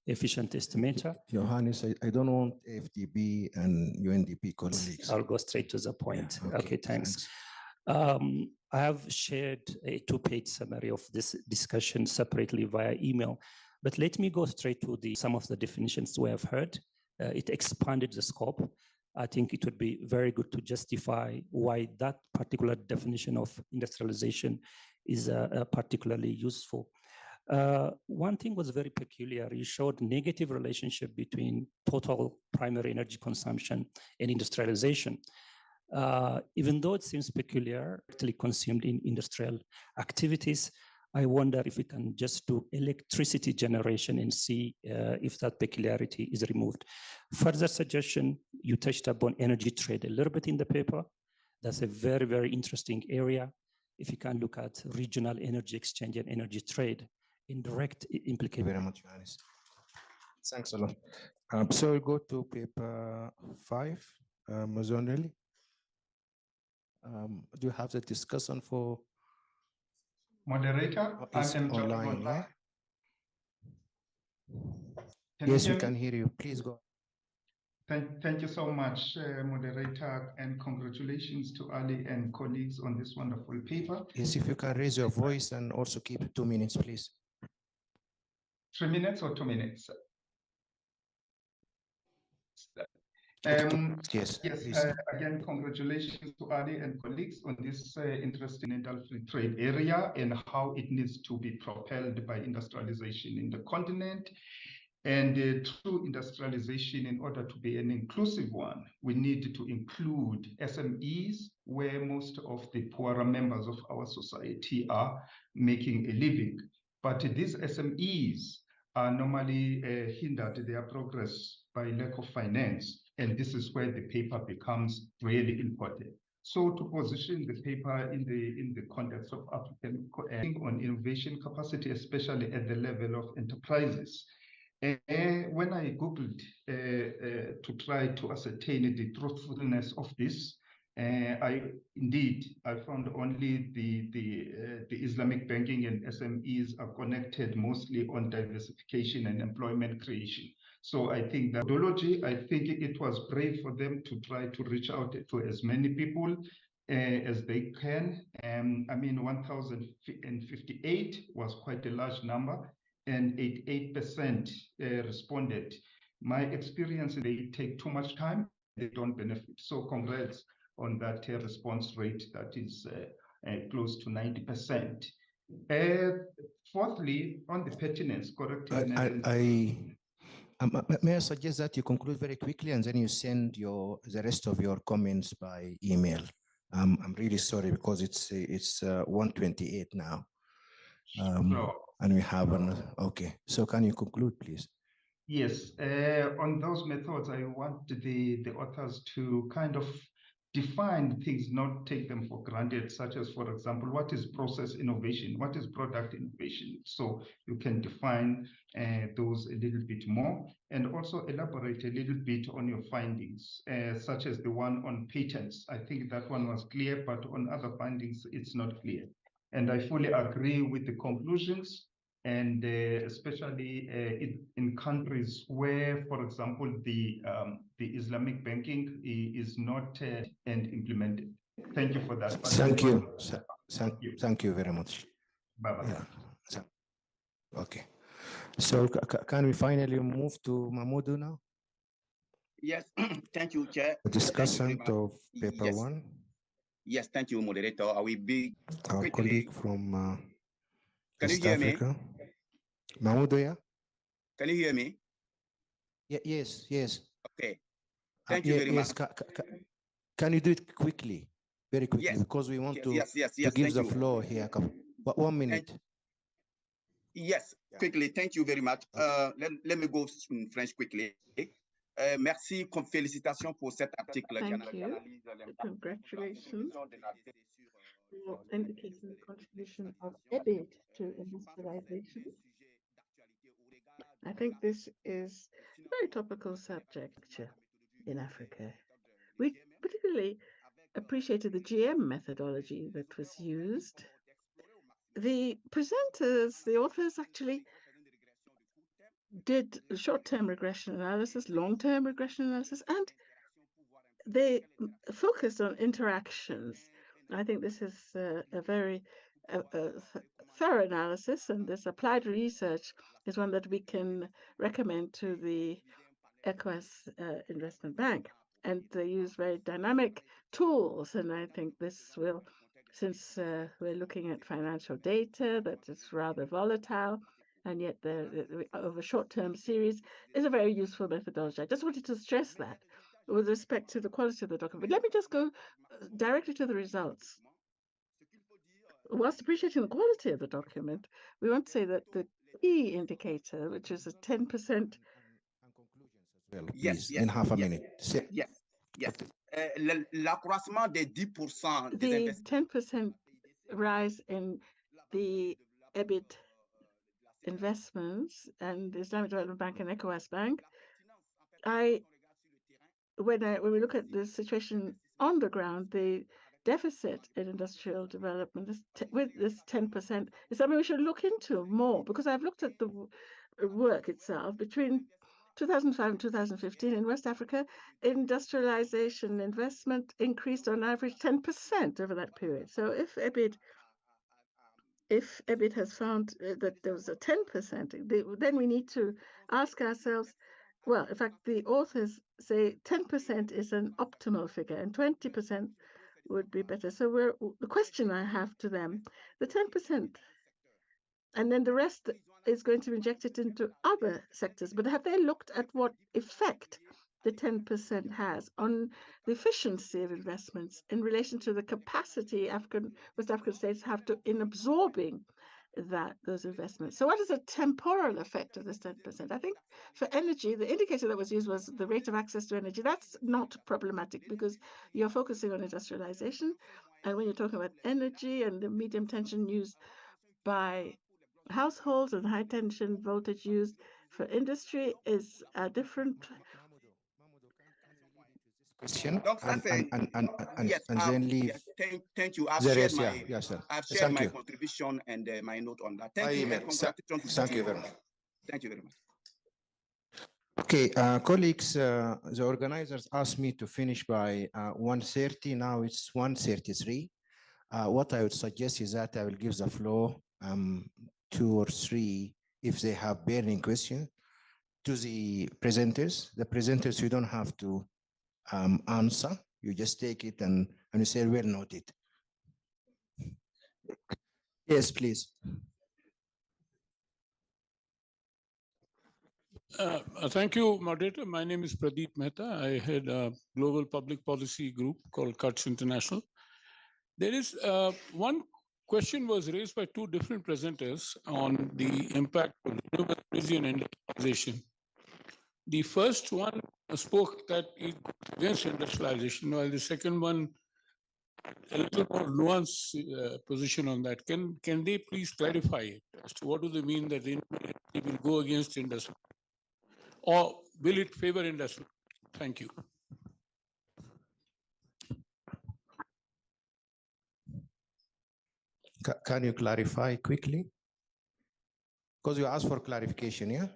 efficient estimator. Johannes, I don't want FDB and UNDP colleagues. I'll go straight to the point. Yeah, okay, thanks. I have shared a 2-page summary of this discussion separately via email, but let me go straight to some of the definitions we have heard. It expanded the scope. I think it would be very good to justify why that particular definition of industrialization is particularly useful. One thing was very peculiar. You showed negative relationship between total primary energy consumption and industrialization. Even though it seems peculiar, actually consumed in industrial activities, I wonder if we can just do electricity generation and see if that peculiarity is removed. Further suggestion, you touched upon energy trade a little bit in the paper. That's a very, very interesting area. If you can look at regional energy exchange and energy trade, indirect implication. Very much, Johannes. Thanks a lot. So we'll go to paper 5, Mozonelli. Do you have the discussion for moderator? Is I am online, yeah? Can Yes, you we hear can me? hear you. Please go. Thank you so much, moderator, and congratulations to Ali and colleagues on this wonderful paper. Yes, if you can raise your voice and also keep it 2 minutes, please. 3 minutes or 2 minutes? Yes, Yes, please. again, congratulations to Ali and colleagues on this interesting industrial trade area and how it needs to be propelled by industrialization in the continent. And through industrialization, in order to be an inclusive one, we need to include SMEs, where most of the poorer members of our society are making a living. But these SMEs are normally hindered their progress by lack of finance. And this is where the paper becomes really important. So to position the paper in the context of African on innovation capacity, especially at the level of enterprises, when I Googled to try to ascertain the truthfulness of this, I found only the Islamic banking and SMEs are connected mostly on diversification and employment creation. So I think that methodology, I think it was brave for them to try to reach out to as many people as they can. I mean, 1,058 was quite a large number, and 88% responded. My experience, they take too much time, they don't benefit. So congrats on that response rate that is close to 90%. Fourthly, on the pertinence, correctness. May I suggest that you conclude very quickly and then you send the rest of your comments by email. I'm really sorry because it's 1:28 now. And we have okay. So can you conclude, please? Yes, on those methods, I want the authors to kind of define things, not take them for granted, such as, for example, what is process innovation? What is product innovation? So you can define those a little bit more and also elaborate a little bit on your findings, such as the one on patents. I think that one was clear, but on other findings, it's not clear. And I fully agree with the conclusions, and especially in countries where, for example, the Islamic banking is not and implemented. Thank you for that. Thank you. Thank you very much. Bye-bye. Yeah. Okay. So can we finally move to Mahmoud now? Yes, thank you, Chair. The discussion of paper 1. Yes, thank you, moderator. I will be Our quickly. colleague from Can you East hear me? Africa. Mahmoud, yeah? Can you hear me? Yes. Okay. Thank you very Yes, much. can you do it quickly, very quickly, Yes. because we want to Yes, to give thank the you. floor here. 1 minute. Yes, quickly. Thank you very much. Let me go in French quickly. Merci, félicitations pour cet article. Thank you. Congratulations for indicating the contribution of EBIT to industrialization. I think this is a very topical subject in Africa. We particularly appreciated the GM methodology that was used. The presenters, the authors actually did short-term regression analysis, long-term regression analysis, and they focused on interactions. I think this is a very thorough analysis, and this applied research is one that we can recommend to the ECOWAS Investment Bank. And they use very dynamic tools, and I think this will, since we're looking at financial data that is rather volatile, and yet over short-term series is a very useful methodology. I just wanted to stress that with respect to the quality of the document. But let me just go directly to the results. Whilst appreciating the quality of the document, we want to say that the key indicator, which is a 10%. Please, in half a minute. Yes. L'accroissement des 10% the 10% rise in the EBIT investments and the Islamic Development Bank and ECOWAS Bank, when we look at the situation on the ground, the deficit in industrial development with this 10% is something we should look into more, because I've looked at the work itself between 2005 and 2015 in West Africa. Industrialization investment increased on average 10% over that period. So if EBIT has found that there was a 10%, then we need to ask ourselves, well, in fact, the authors say 10% is an optimal figure and 20% would be better. So the question I have to them, the 10%, and then the rest is going to be injected into other sectors. But have they looked at what effect the 10% has on the efficiency of investments in relation to the capacity West African states have in absorbing those investments? So what is the temporal effect of this 10%? I think for energy, the indicator that was used was the rate of access to energy. That's not problematic because you're focusing on industrialization. And when you're talking about energy and the medium tension used by households and high tension voltage used for industry is a different question. Yes, then leave. Yes, thank you. I've shared my contribution and my note on that. Thank you. And congratulations. Thank you very much. Thank you very much. Okay, colleagues, the organizers asked me to finish by 1:30. Now it's 1:33. What I would suggest is that I will give the floor 2 or 3 if they have burning questions to the presenters. The presenters, you don't have to answer. You just take it and you say, well noted. Yes, please. Thank you, moderator. My name is Pradeep Mehta. I head a global public policy group called CUTS International. There is one question was raised by 2 different presenters on the impact of renewable energy and industrialization. The first one spoke that it against industrialization, while the second one a little more nuanced position on that. Can they please clarify it as to what do they mean that the will go against industry, or will it favor industry? Thank you. Can you clarify quickly? Because you asked for clarification, yeah?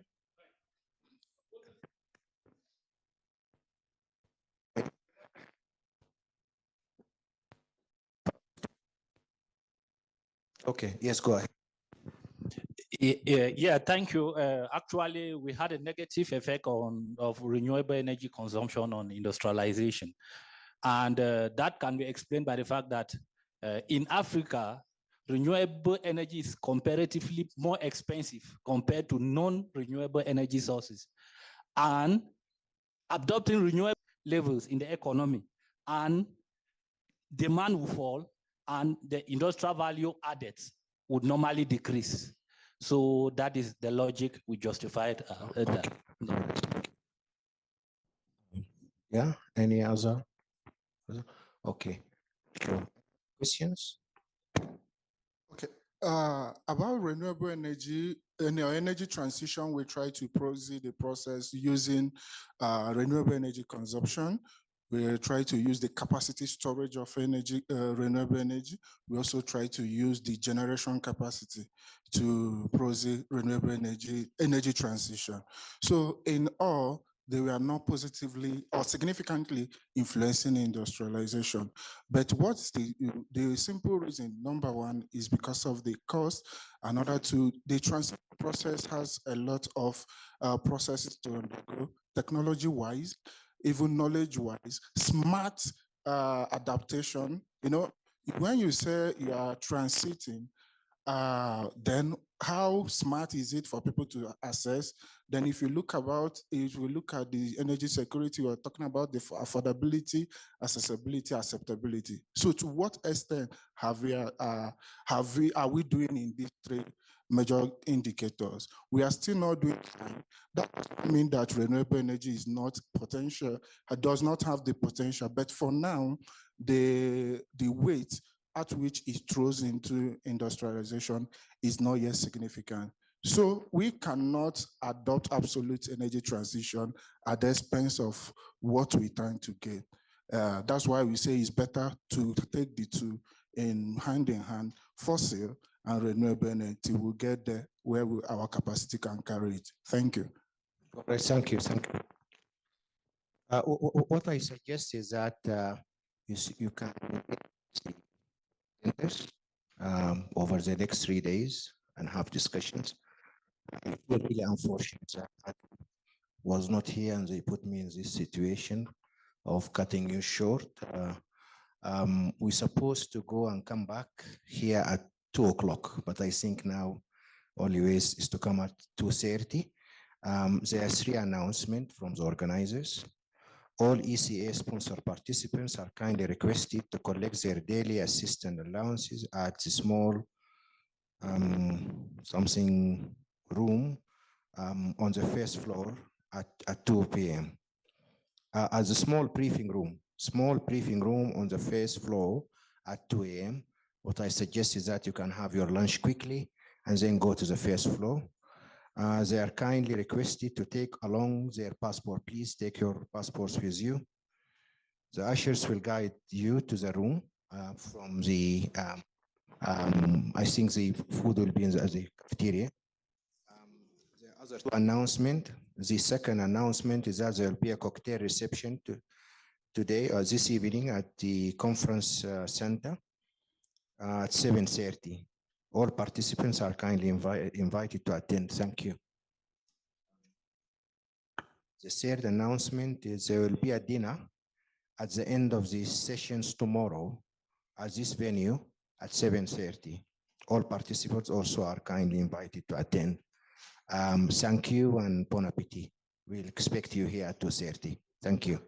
Okay, yes, go ahead. Yeah, thank you. Actually, we had a negative effect of renewable energy consumption on industrialization. And that can be explained by the fact that in Africa, renewable energy is comparatively more expensive compared to non-renewable energy sources. And adopting renewable levels in the economy, and demand will fall, and the industrial value added would normally decrease. So that is the logic we justified that. Yeah, any other? Okay. Questions? Okay. About renewable energy, in our energy transition, we try to proceed the process using renewable energy consumption. We try to use the capacity storage of energy, renewable energy. We also try to use the generation capacity to proceed renewable energy transition. So in all, they were not positively or significantly influencing industrialization. But what's the simple reason? Number one is because of the cost. Another two, the transition process has a lot of processes to undergo, technology-wise, even knowledge-wise, smart adaptation. You know, when you say you are transiting, then how smart is it for people to access? Then if we look at the energy security, we're talking about the affordability, accessibility, acceptability. So to what extent are we doing in these three major indicators? We are still not doing fine. That doesn't mean that renewable energy is not potential, does not have the potential, but for now, the weight at which it throws into industrialization is not yet significant. So we cannot adopt absolute energy transition at the expense of what we're trying to get. That's why we say it's better to take the two in hand, fossil and renewable energy. We'll get there where our capacity can carry it. Thank you. All right, thank you. What I suggest is that you can over the next 3 days and have discussions. It's really unfortunate that I was not here and they put me in this situation of cutting you short. We're supposed to go and come back here at 2 o'clock, but I think now only ways is to come at 2:30. There are 3 announcements from the organizers. All ECA sponsor participants are kindly requested to collect their daily assistance allowances at the small something room on the first floor at 2 p.m. At the small briefing room on the first floor at 2 a.m. What I suggest is that you can have your lunch quickly and then go to the first floor. They are kindly requested to take along their passport. Please take your passports with you. The ushers will guide you to the room from the, I think the food will be in the cafeteria. The other 2 announcements, the second announcement is that there will be a cocktail reception today or this evening at the conference center at 7:30. All participants are kindly invited to attend. Thank you. The third announcement is there will be a dinner at the end of the sessions tomorrow at this venue at 7:30. All participants also are kindly invited to attend. Thank you and bon appetit. We'll expect you here at 2:30. Thank you.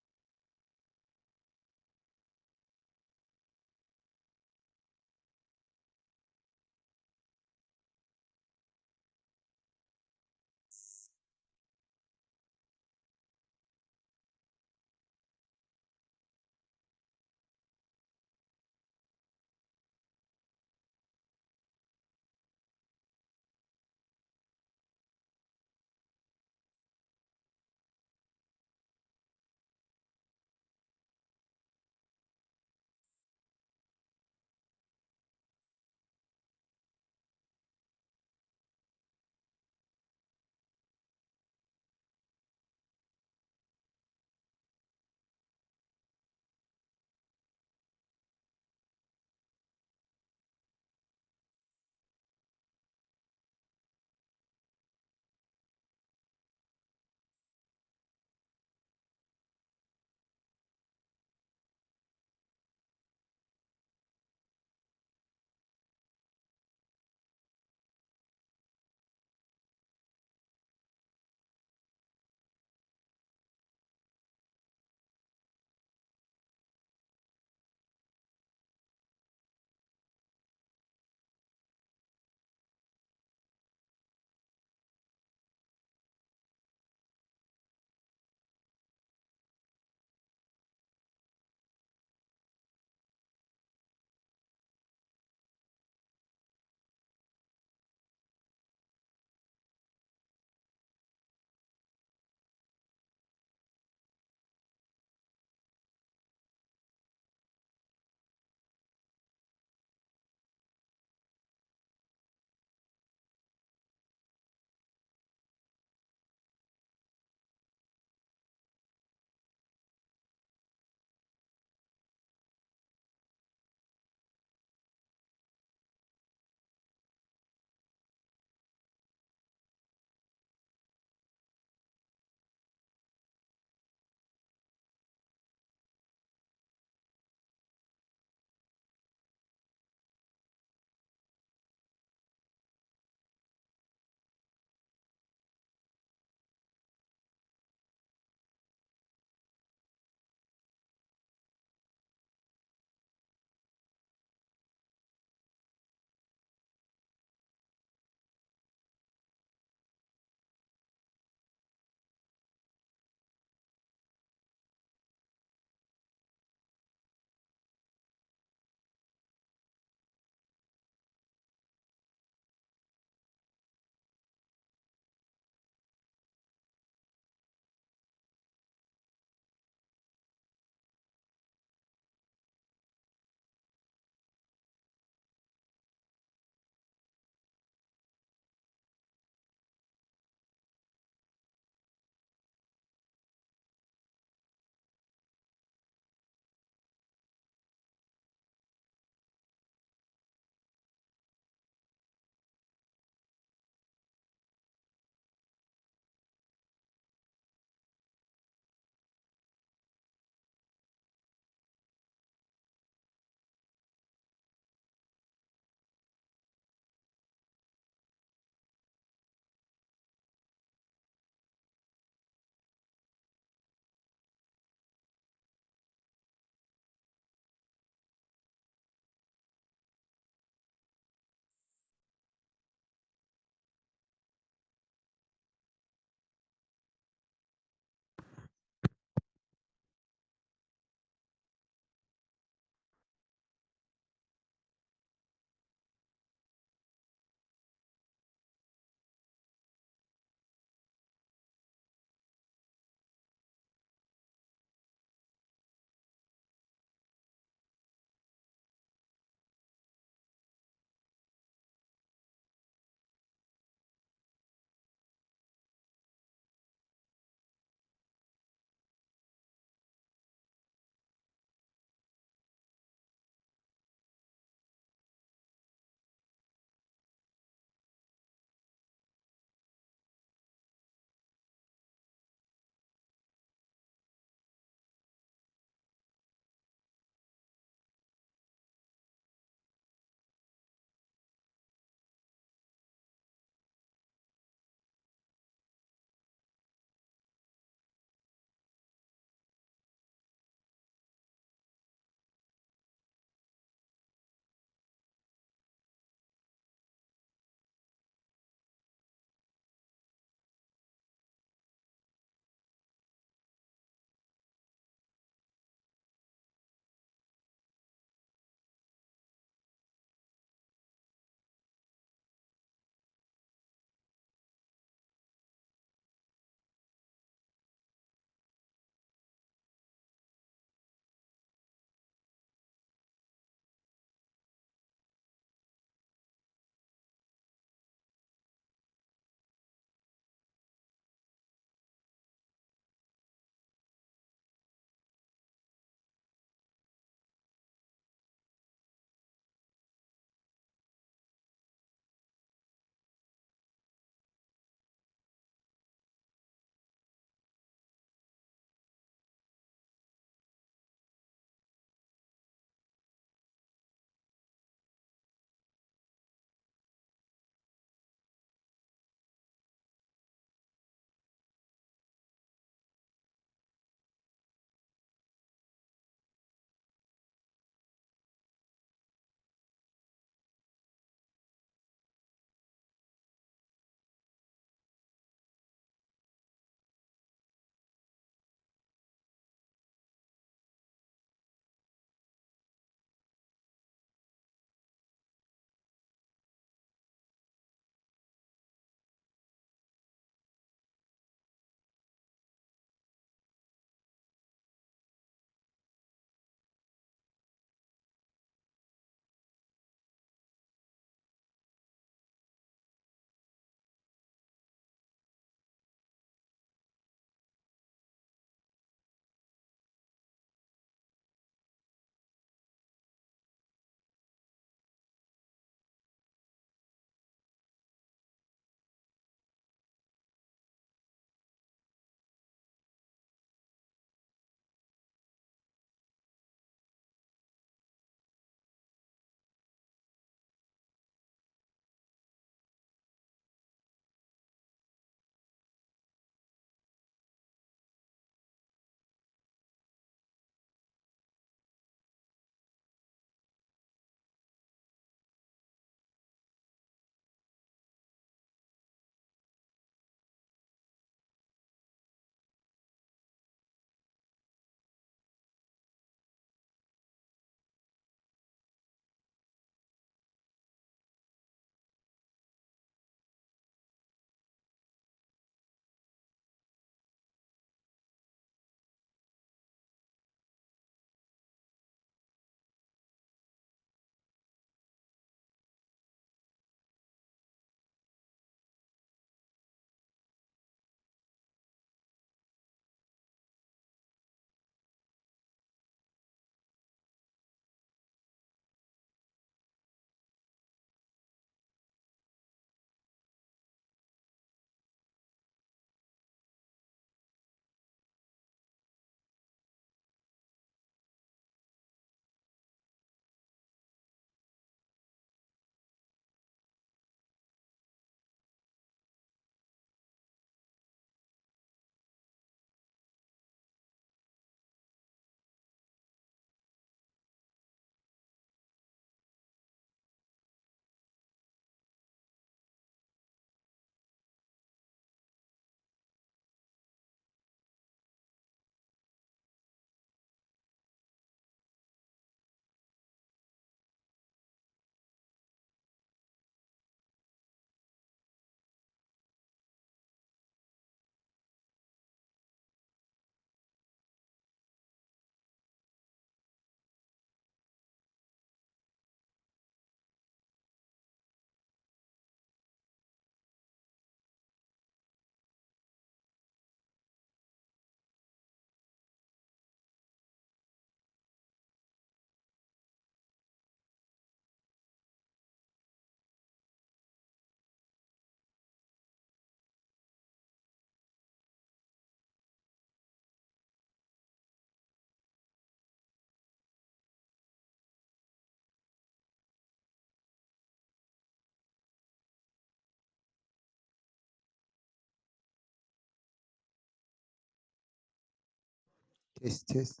Test.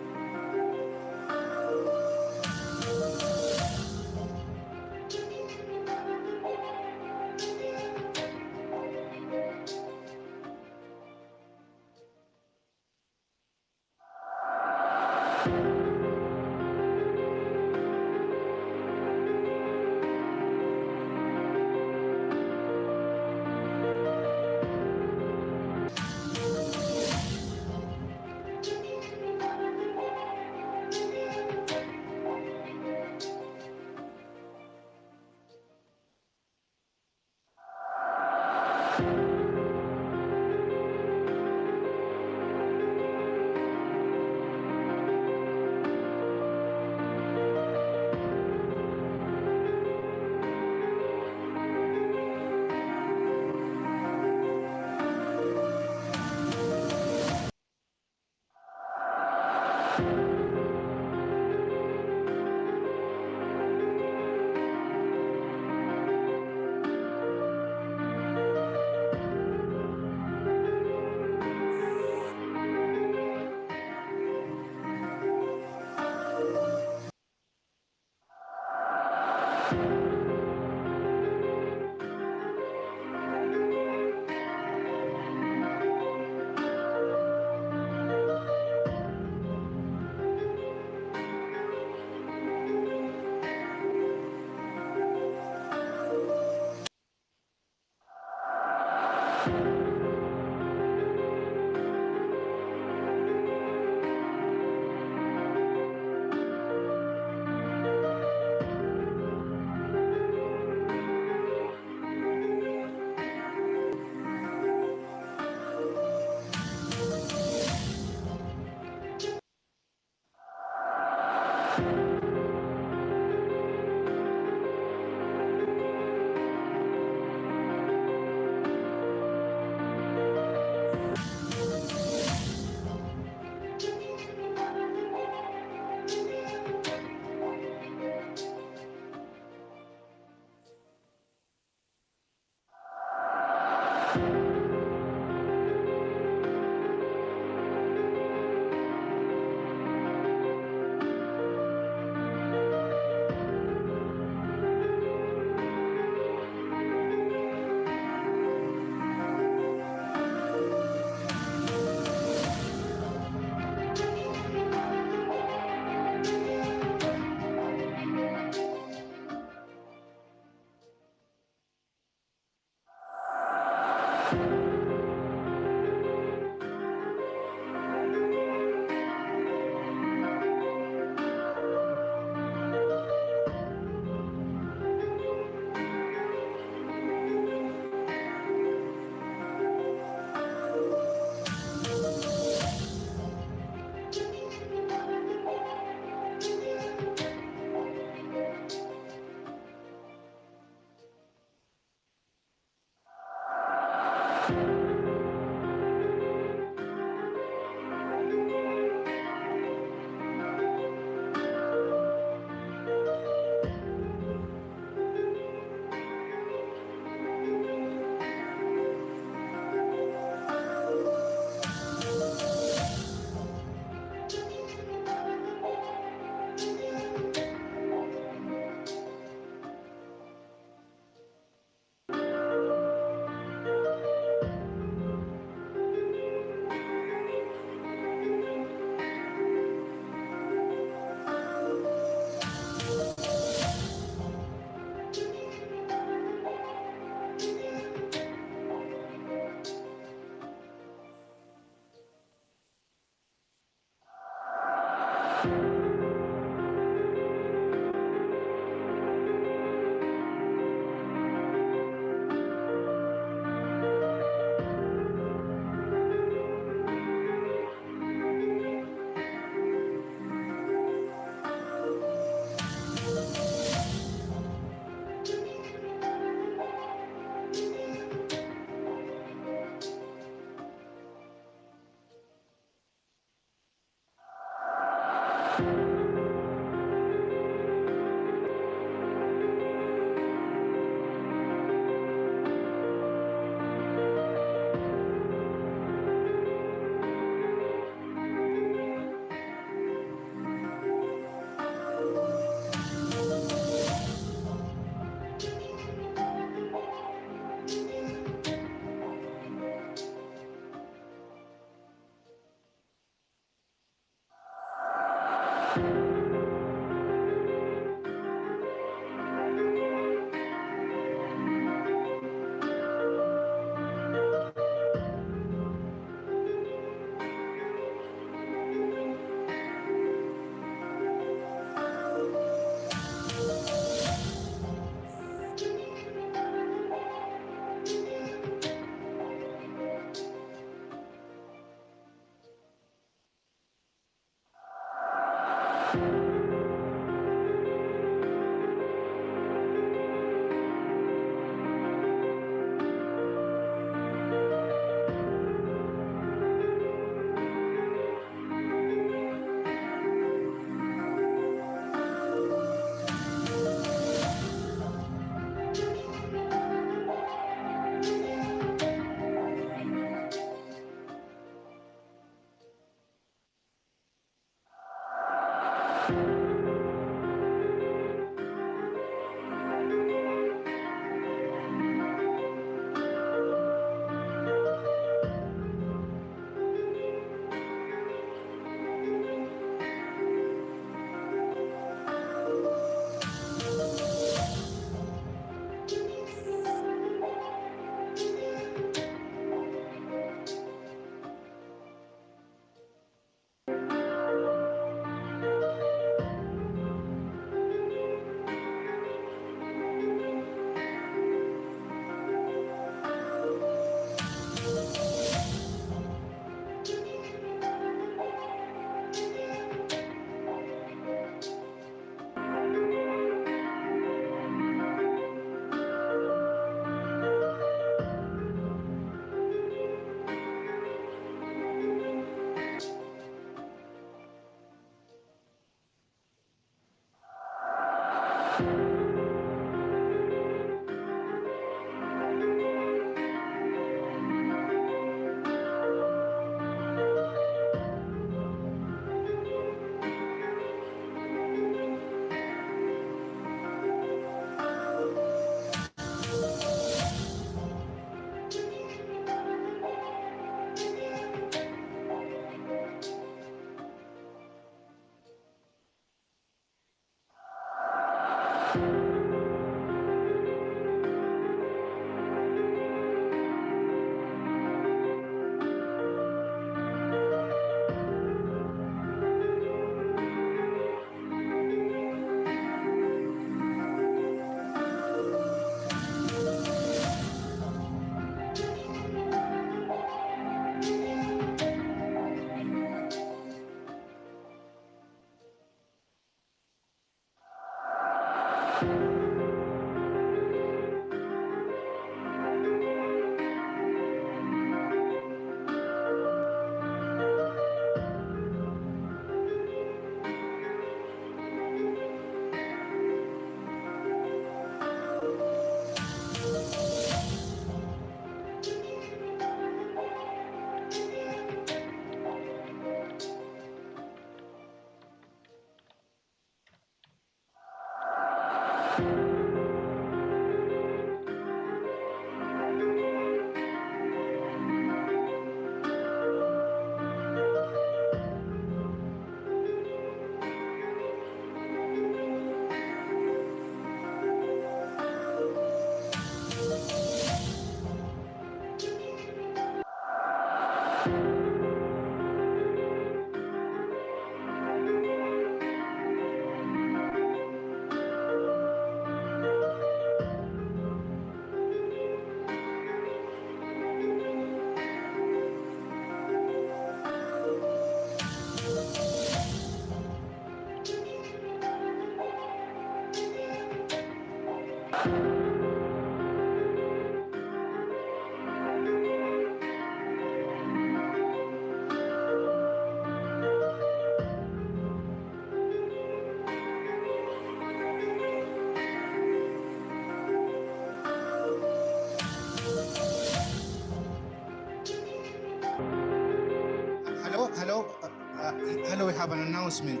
Hello, we have an announcement.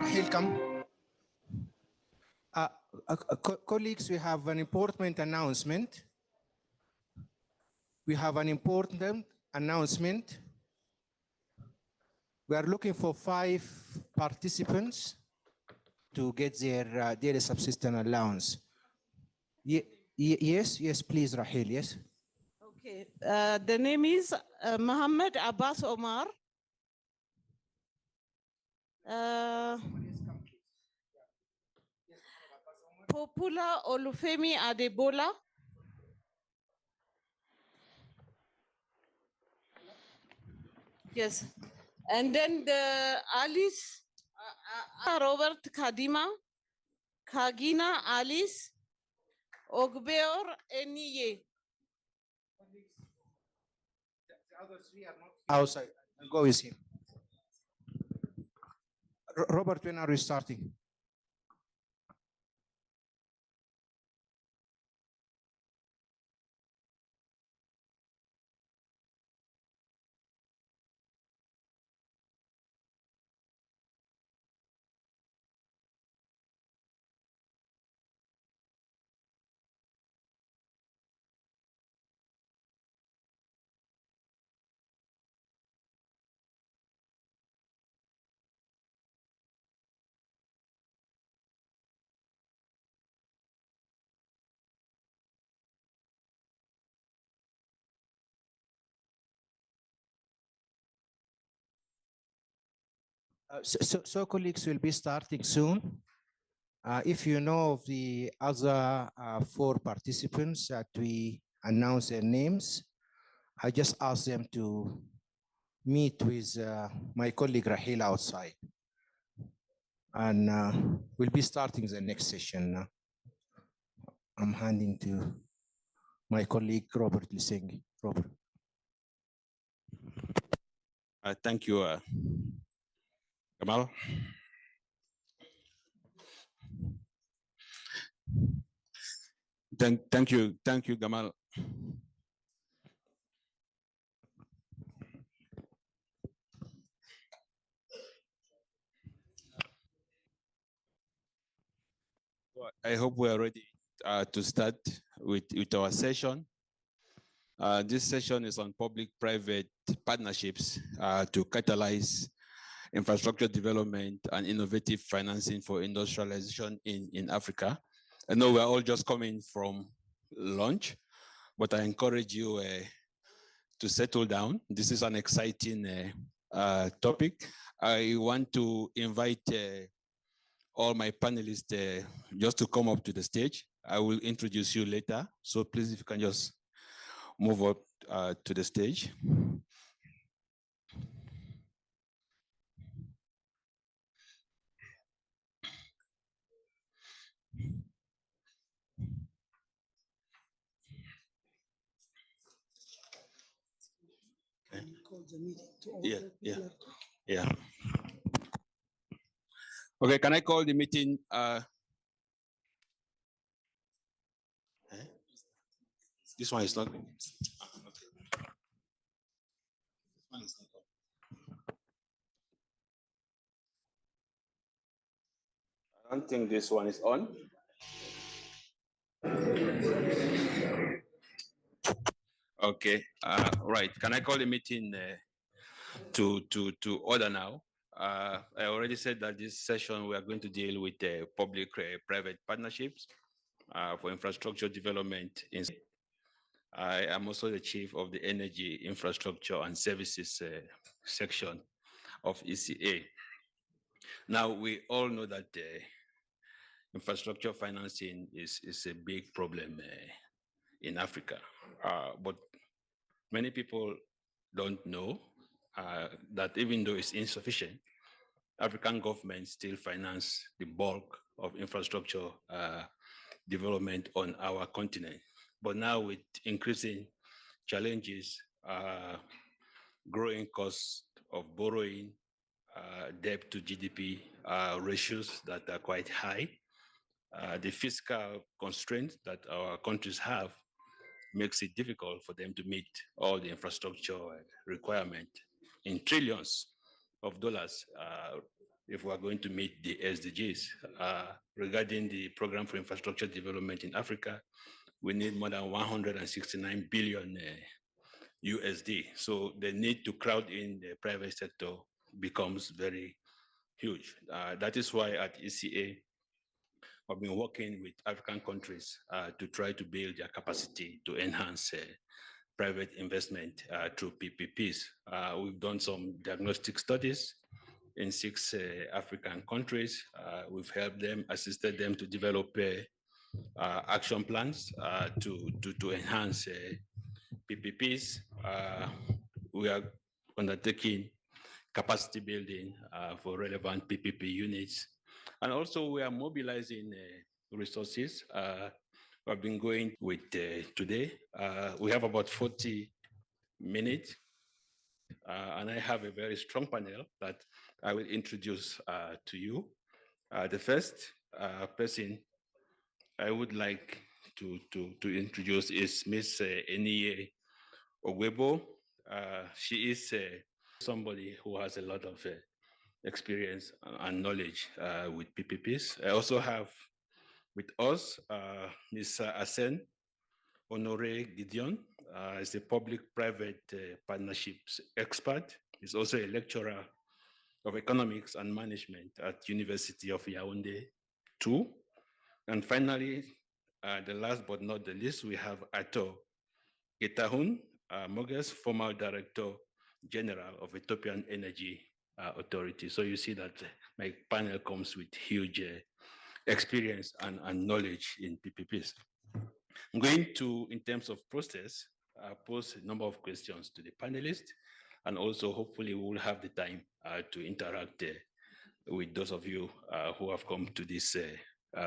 Rahil, come. Colleagues, we have an important announcement. We have an important announcement. We are looking for 5 participants to get their daily subsistence allowance. Yes, please, Rahel, yes. Okay, the name is Mohammed Abbas Omar. Popular Olufemi Adebola. Yes, and then the Alice Robert Kadima, Kagina Alice, Ogbeor Eniye. The other three are not outside. I'll go with him. Robert, when are we starting? So colleagues will be starting soon. If you know of the other 4 participants that we announce their names, I just ask them to meet with my colleague Rahel outside. And we'll be starting the next session now. I'm handing to my colleague Robert Lisengi. Robert. Thank you, Gamal. Thank you, Gamal. I hope we are ready to start with our session. This session is on public-private partnerships to catalyze infrastructure development and innovative financing for industrialization in Africa. I know we're all just coming from lunch, but I encourage you to settle down. This is an exciting topic. I want to invite all my panelists just to come up to the stage. I will introduce you later. So please, if you can just move up to the stage. Yeah. Okay, can I call the meeting? This one is not. I don't think this one is on. Okay, right. Can I call the meeting to order now? I already said that this session we are going to deal with public-private partnerships for infrastructure development. I am also the chief of the Energy Infrastructure and Services section of ECA. Now, we all know that infrastructure financing is a big problem in Africa, but many people don't know that even though it's insufficient, African governments still finance the bulk of infrastructure development on our continent. But now with increasing challenges, growing costs of borrowing, debt to GDP ratios that are quite high, the fiscal constraints that our countries have makes it difficult for them to meet all the infrastructure requirement in trillions of dollars if we are going to meet the SDGs. Regarding the Program for Infrastructure Development in Africa, we need more than 169 billion USD. So the need to crowd in the private sector becomes very huge. That is why at ECA, I've been working with African countries to try to build their capacity to enhance private investment through PPPs. We've done some diagnostic studies in 6 African countries. We've helped them, assisted them to develop action plans to enhance PPPs. We are undertaking capacity building for relevant PPP units. And also we are mobilizing resources. We've been going with today. We have about 40 minutes. And I have a very strong panel that I will introduce to you. The first person I would like to introduce is Ms. Eniye Ogwebo. She is somebody who has a lot of experience and knowledge with PPPs. I also have with us Ms. Asen Honore Gideon. Is a public-private partnerships expert. He's also a lecturer of economics and management at University of Yaoundé too. And finally, the last but not the least, we have Ato Getahun Moges, former Director General of Ethiopian Energy Authority. So you see that my panel comes with huge experience and knowledge in PPPs. I'm going to, in terms of process, pose a number of questions to the panelists, and also hopefully we will have the time to interact with those of you who have come to this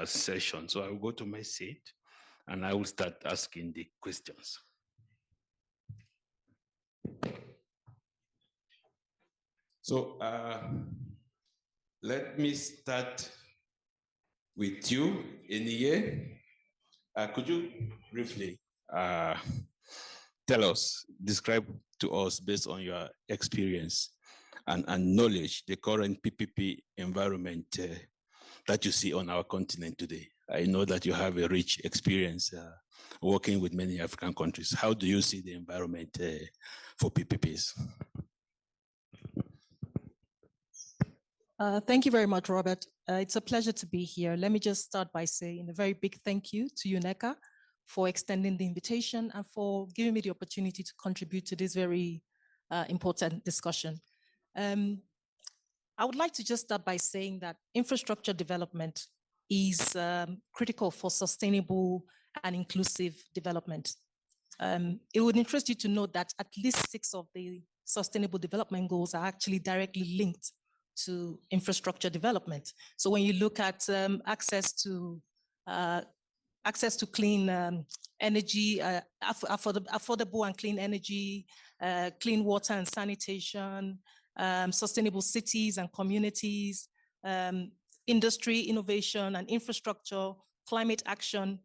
session. So I will go to my seat and I will start asking the questions. So let me start with you, Eniye. Could you briefly tell us, describe to us based on your experience and knowledge, the current PPP environment that you see on our continent today? I know that you have a rich experience working with many African countries. How do you see the environment for PPPs? Thank you very much, Robert. It's a pleasure to be here. Let me just start by saying a very big thank you to UNECA for extending the invitation and for giving me the opportunity to contribute to this very important discussion. I would like to just start by saying that infrastructure development is critical for sustainable and inclusive development. It would interest you to know that at least 6 of the Sustainable Development Goals are actually directly linked to infrastructure development. So when you look at access to clean energy, affordable and clean energy, clean water and sanitation, sustainable cities and communities, industry, innovation and infrastructure, climate action,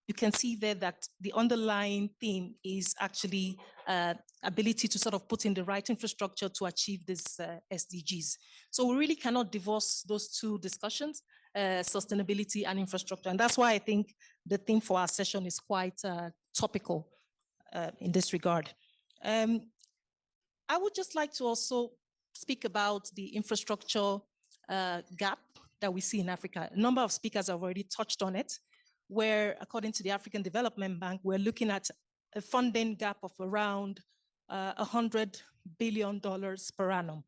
you can see there that the underlying theme is actually ability to sort of put in the right infrastructure to achieve these SDGs. So we really cannot divorce those two discussions, sustainability and infrastructure. And that's why I think the theme for our session is quite topical in this regard. I would just like to also speak about the infrastructure gap that we see in Africa. A number of speakers have already touched on it, where according to the African Development Bank, we're looking at a funding gap of around $100 billion per annum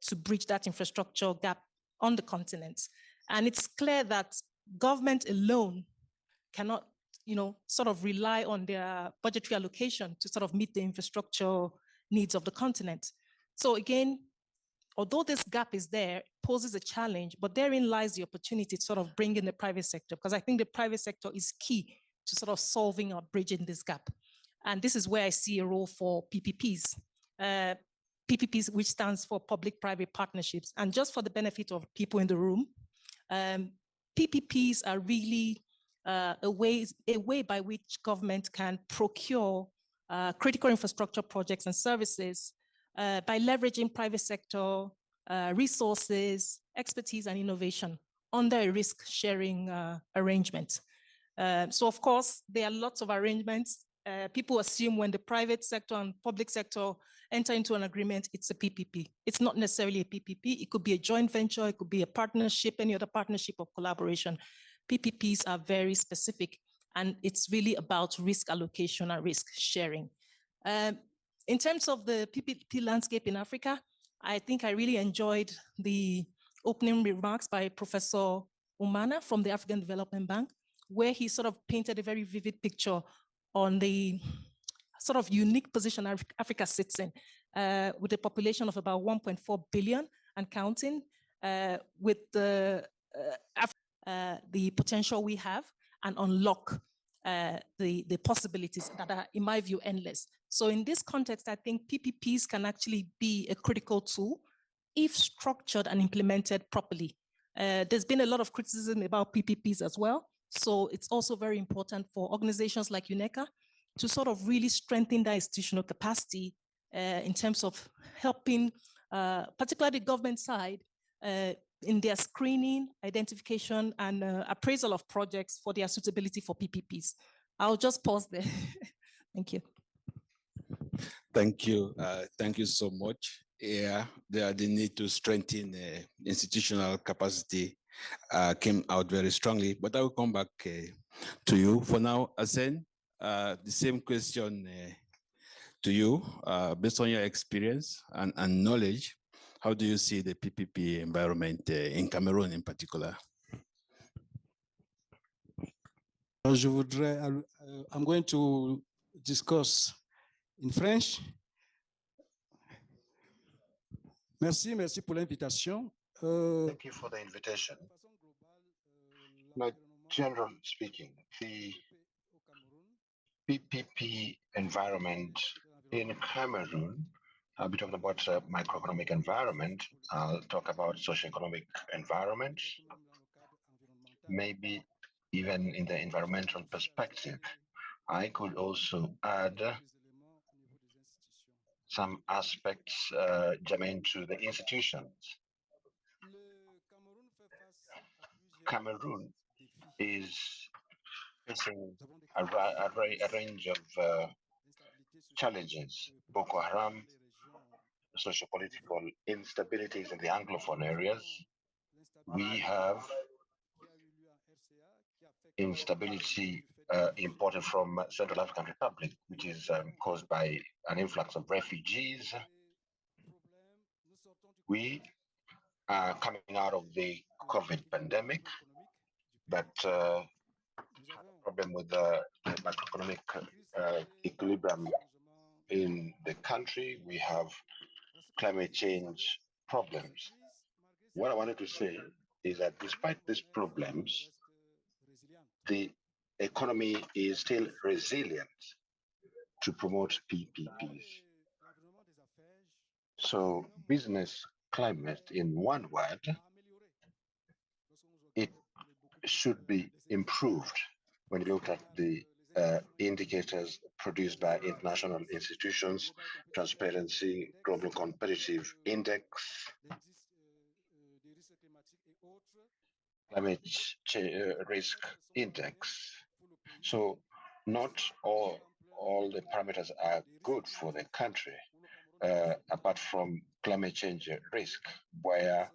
to bridge that infrastructure gap on the continent. And it's clear that government alone cannot, sort of rely on their budgetary allocation to sort of meet the infrastructure needs of the continent. So again, although this gap is there, poses a challenge, but therein lies the opportunity to sort of bring in the private sector, because I think the private sector is key to sort of solving or bridging this gap. And this is where I see a role for PPPs. PPPs, which stands for public-private partnerships. And just for the benefit of people in the room, PPPs are really a way by which government can procure critical infrastructure projects and services by leveraging private sector resources, expertise, and innovation under a risk-sharing arrangement. So of course, there are lots of arrangements people assume when the private sector and public sector enter into an agreement, it's a PPP. It's not necessarily a PPP. It could be a joint venture. It could be a partnership, any other partnership or collaboration. PPPs are very specific, and it's really about risk allocation and risk sharing. In terms of the PPP landscape in Africa, I think I really enjoyed the opening remarks by Professor Umana from the African Development Bank, where he sort of painted a very vivid picture on the sort of unique position Africa sits in, with a population of about 1.4 billion and counting, with the potential we have, and unlock the possibilities that are, in my view, endless. So in this context, I think PPPs can actually be a critical tool if structured and implemented properly. There's been a lot of criticism about PPPs as well. So it's also very important for organizations like UNECA to sort of really strengthen their institutional capacity in terms of helping, particularly the government side, in their screening, identification, and appraisal of projects for their suitability for PPPs. I'll just pause there. Thank you. Thank you. Thank you so much. Yeah, the need to strengthen institutional capacity came out very strongly, but I will come back to you. For now, Asen, the same question to you, based on your experience and knowledge, how do you see the PPP environment in Cameroon in particular? I'm going to discuss in French. Merci pour l'invitation. Thank you for the invitation. Like, generally speaking, the PPP environment in Cameroon, I'll be talking about microeconomic environment. I'll talk about socioeconomic environment, maybe even in the environmental perspective. I could also add some aspects germane to the institutions. Cameroon is facing a range of challenges. Boko Haram, socio-political instabilities in the Anglophone areas. We have instability imported from Central African Republic, which is caused by an influx of refugees. We are coming out of the COVID pandemic, but problem with the macroeconomic equilibrium in the country. We have climate change problems. What I wanted to say is that despite these problems, the economy is still resilient to promote PPPs. So business climate, in one word, it should be improved when you look at the indicators produced by international institutions, Transparency Global Competitive Index, Climate Risk Index. So not all the parameters are good for the country, apart from climate change risk, where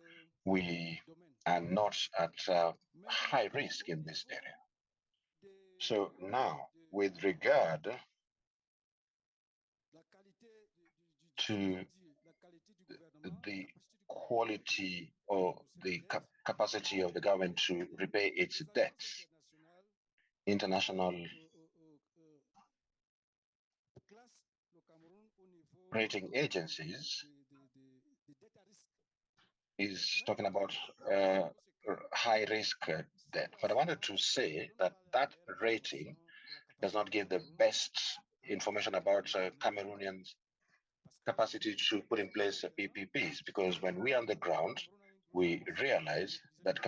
we are not at high risk in this area. So now, with regard to the quality or the capacity of the government to repay its debts, international rating agencies is talking about high risk debt. But I wanted to say that that rating does not give the best information about Cameroonians' capacity to put in place PPPs, because when we are on the ground, we realize that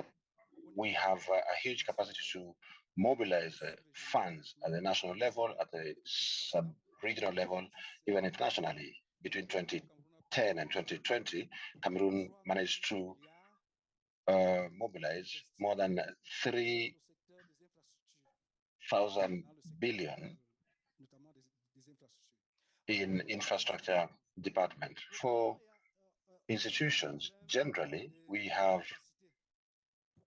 we have a huge capacity to mobilize funds at the national level, at the sub-regional level, even internationally. Between 2010 and 2020, Cameroon managed to mobilize more than 3,000 billion in infrastructure department. For institutions, generally, we have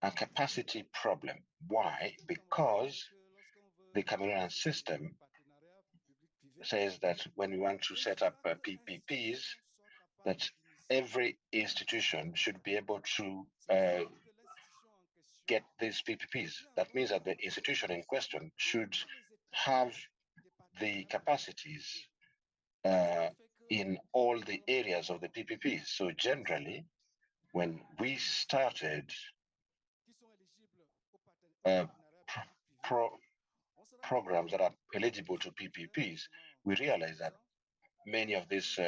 a capacity problem. Why? Because the Cameroonian system says that when we want to set up PPPs, that every institution should be able to get these PPPs. That means that the institution in question should have the capacities in all the areas of the PPPs. So generally, when we started programs that are eligible to PPPs, we realized that many of these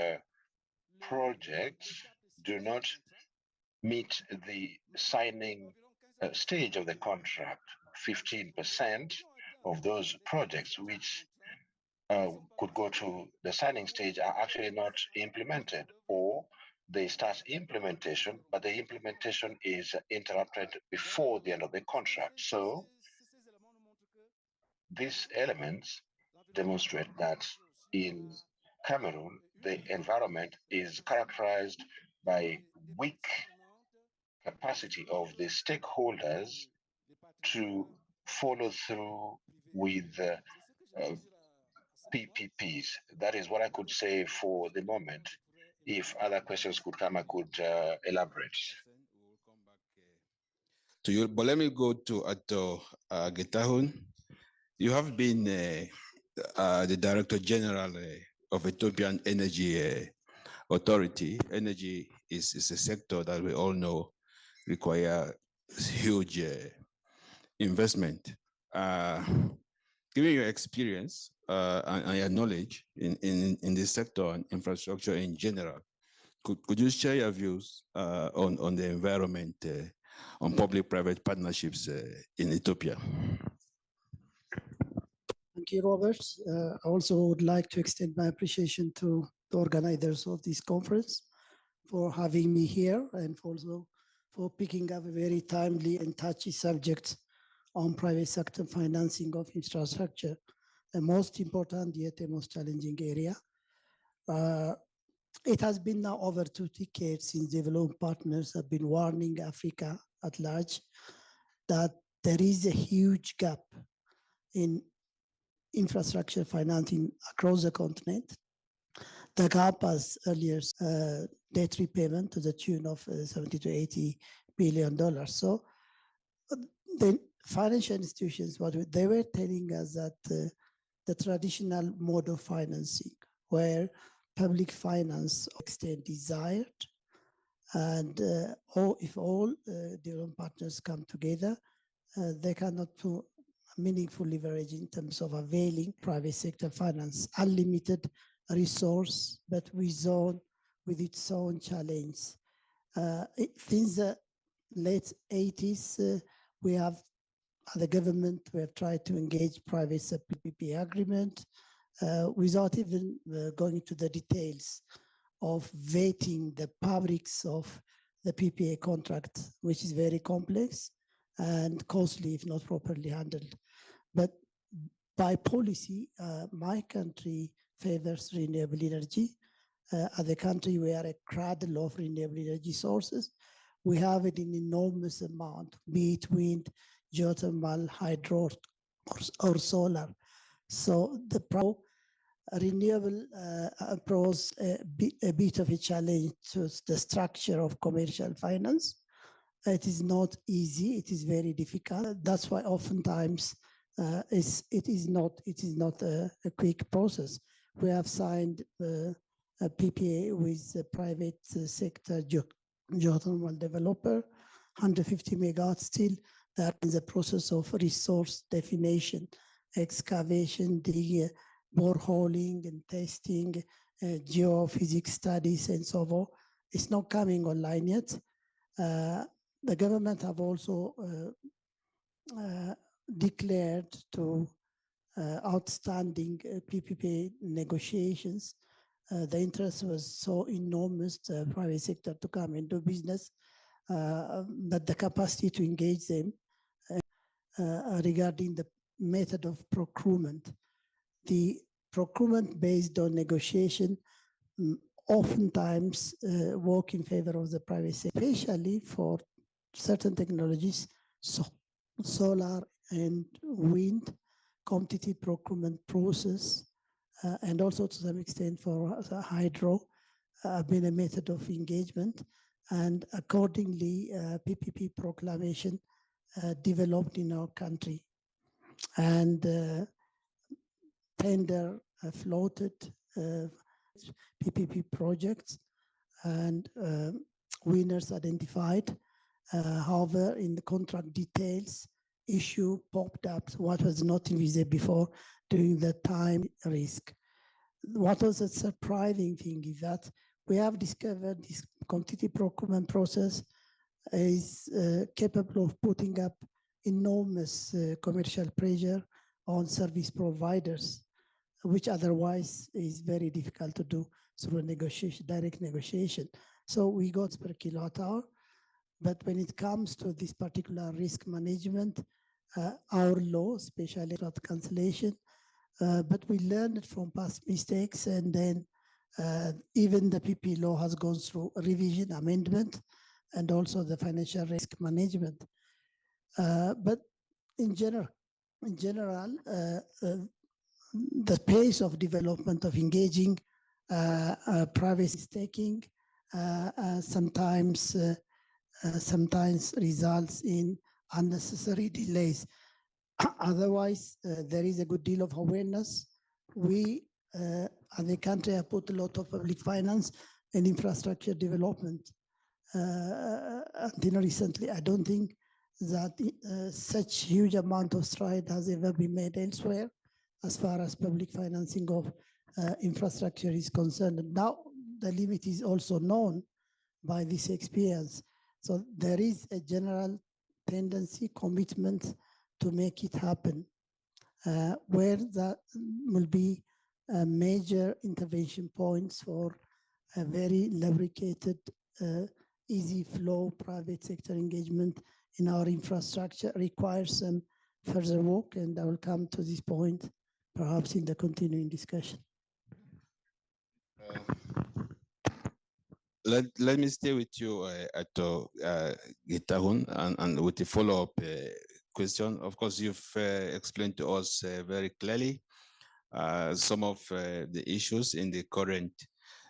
projects do not meet the signing stage of the contract. 15% of those projects which could go to the signing stage are actually not implemented, or they start implementation, but the implementation is interrupted before the end of the contract. So these elements demonstrate that in Cameroon, the environment is characterized by weak capacity of the stakeholders to follow through with PPPs. That is what I could say for the moment. If other questions could come, I could elaborate. To you, but let me go to Ato Getahun. You have been the Director General of Ethiopian Energy Authority. Energy is a sector that we all know require huge investment. Given your experience and your knowledge in this sector and infrastructure in general, could you share your views on the environment on public-private partnerships in Ethiopia? Thank you, Robert. I also would like to extend my appreciation to the organizers of this conference for having me here and also for picking up a very timely and touchy subject on private sector financing of infrastructure, the most important yet the most challenging area. It has been now over 2 decades since developing partners have been warning Africa at large that there is a huge gap in infrastructure financing across the continent. The gap, as earlier, debt repayment to the tune of $70 to $80 billion. So the financial institutions, what they were telling us that the traditional mode of financing, where public finance extent desired, and if all development partners come together, they cannot do meaningful leverage in terms of availing private sector finance, unlimited resource, but with its own challenge. Since the late 80s, we have, the government, we have tried to engage private PPP agreement without even going into the details of vetting the fabrics of the PPA contract, which is very complex and costly if not properly handled. But by policy, my country favors renewable energy. As a country, we are a cradle of renewable energy sources. We have it in enormous amount, be it wind, geothermal, hydro, or solar. So the renewable pros a bit of a challenge to the structure of commercial finance. It is not easy. It is very difficult. That's why oftentimes it is not a quick process. We have signed a PPA with the private sector geothermal developer, 150 megawatts still. That is a process of resource definition, excavation, digging, boreholing and testing, geophysics studies and so on. It's not coming online yet. The government have also declared to outstanding PPP negotiations. The interest was so enormous, the private sector to come into business, but the capacity to engage them regarding the method of procurement. The procurement based on negotiation oftentimes work in favor of the private sector, especially for certain technologies, solar and wind, competitive procurement process, and also to some extent for hydro, been a method of engagement. And accordingly, PPP proclamation developed in our country. And tender floated PPP projects and winners identified. However, in the contract details, issue popped up what was not visible before during the time risk. What was a surprising thing is that we have discovered this competitive procurement process is capable of putting up enormous commercial pressure on service providers, which otherwise is very difficult to do through a negotiation, direct negotiation. So we got per kilowatt hour, but when it comes to this particular risk management, our law, especially about cancellation, but we learned from past mistakes, and then even the PP law has gone through a revision, amendment, and also the financial risk management. But in general, the pace of development of engaging private staking sometimes results in unnecessary delays. Otherwise, there is a good deal of awareness. We, as a country, have put a lot of public finance and infrastructure development. Until recently, I don't think that such huge amount of stride has ever been made elsewhere as far as public financing of infrastructure is concerned. And now the limit is also known by this experience. So there is a general tendency, commitment to make it happen, where that will be major intervention points for a very lubricated, easy flow private sector engagement in our infrastructure requires some further work, and I will come to this point perhaps in the continuing discussion. Let me stay with you, Ato Getahun, and with a follow-up question. Of course, you've explained to us very clearly some of the issues in the current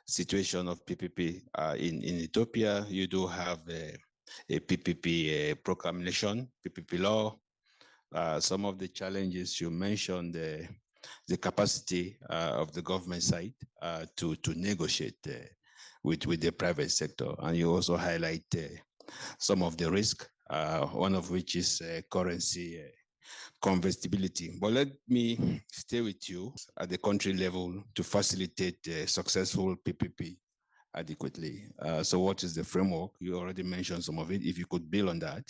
situation of PPP in Ethiopia. You do have a PPP proclamation, PPP law. Some of the challenges you mentioned, the capacity of the government side to negotiate with the private sector, and you also highlight some of the risk, one of which is currency convertibility. But let me stay with you at the country level to facilitate successful PPP adequately. So what is the framework? You already mentioned some of it, if you could build on that.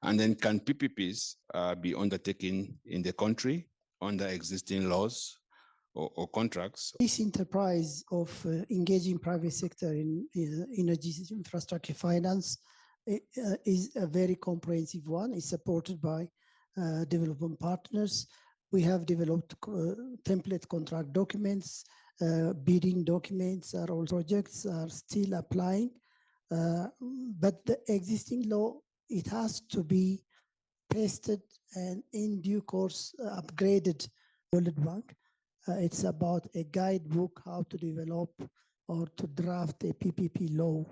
And then can PPPs be undertaken in the country under existing laws or contracts? This enterprise of engaging private sector in energy infrastructure finance is a very comprehensive one. It's supported by development partners. We have developed template contract documents, bidding documents. All projects are still applying, but the existing law, it has to be tested and in due course upgraded. World Bank. It's about a guidebook how to develop or to draft a PPP law.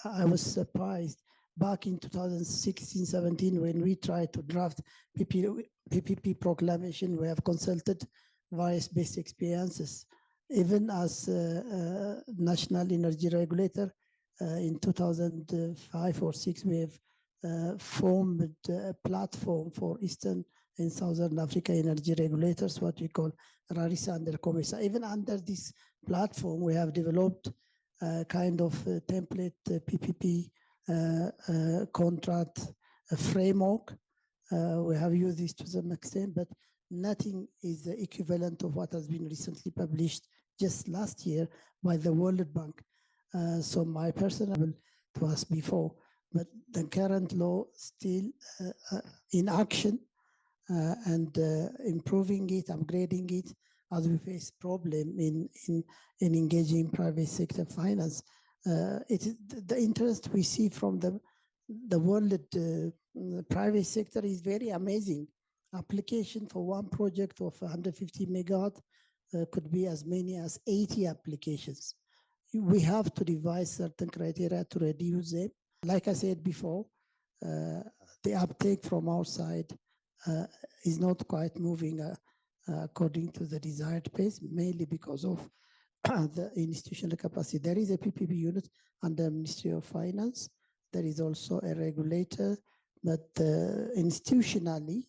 I was surprised back in 2016-17 when we tried to draft PPP proclamation. We have consulted various best experiences. Even as national energy regulator in 2005 or 6, we have formed a platform for Eastern and Southern Africa energy regulators, what we call Rarisa under COMESA. Even under this platform, we have developed a kind of template PPP contract framework. We have used this to some extent, but nothing is the equivalent of what has been recently published just last year by the World Bank. So my personal to us before, but the current law still in action and improving it, upgrading it as we face problem in engaging private sector finance. It is the interest we see from the world private sector is very amazing. Application for one project of 150 megawatt could be as many as 80 applications. We have to devise certain criteria to reduce them. Like I said before, the uptake from our side is not quite moving according to the desired pace, mainly because of the institutional capacity. There is a PPP unit under Ministry of Finance. There is also a regulator, but institutionally,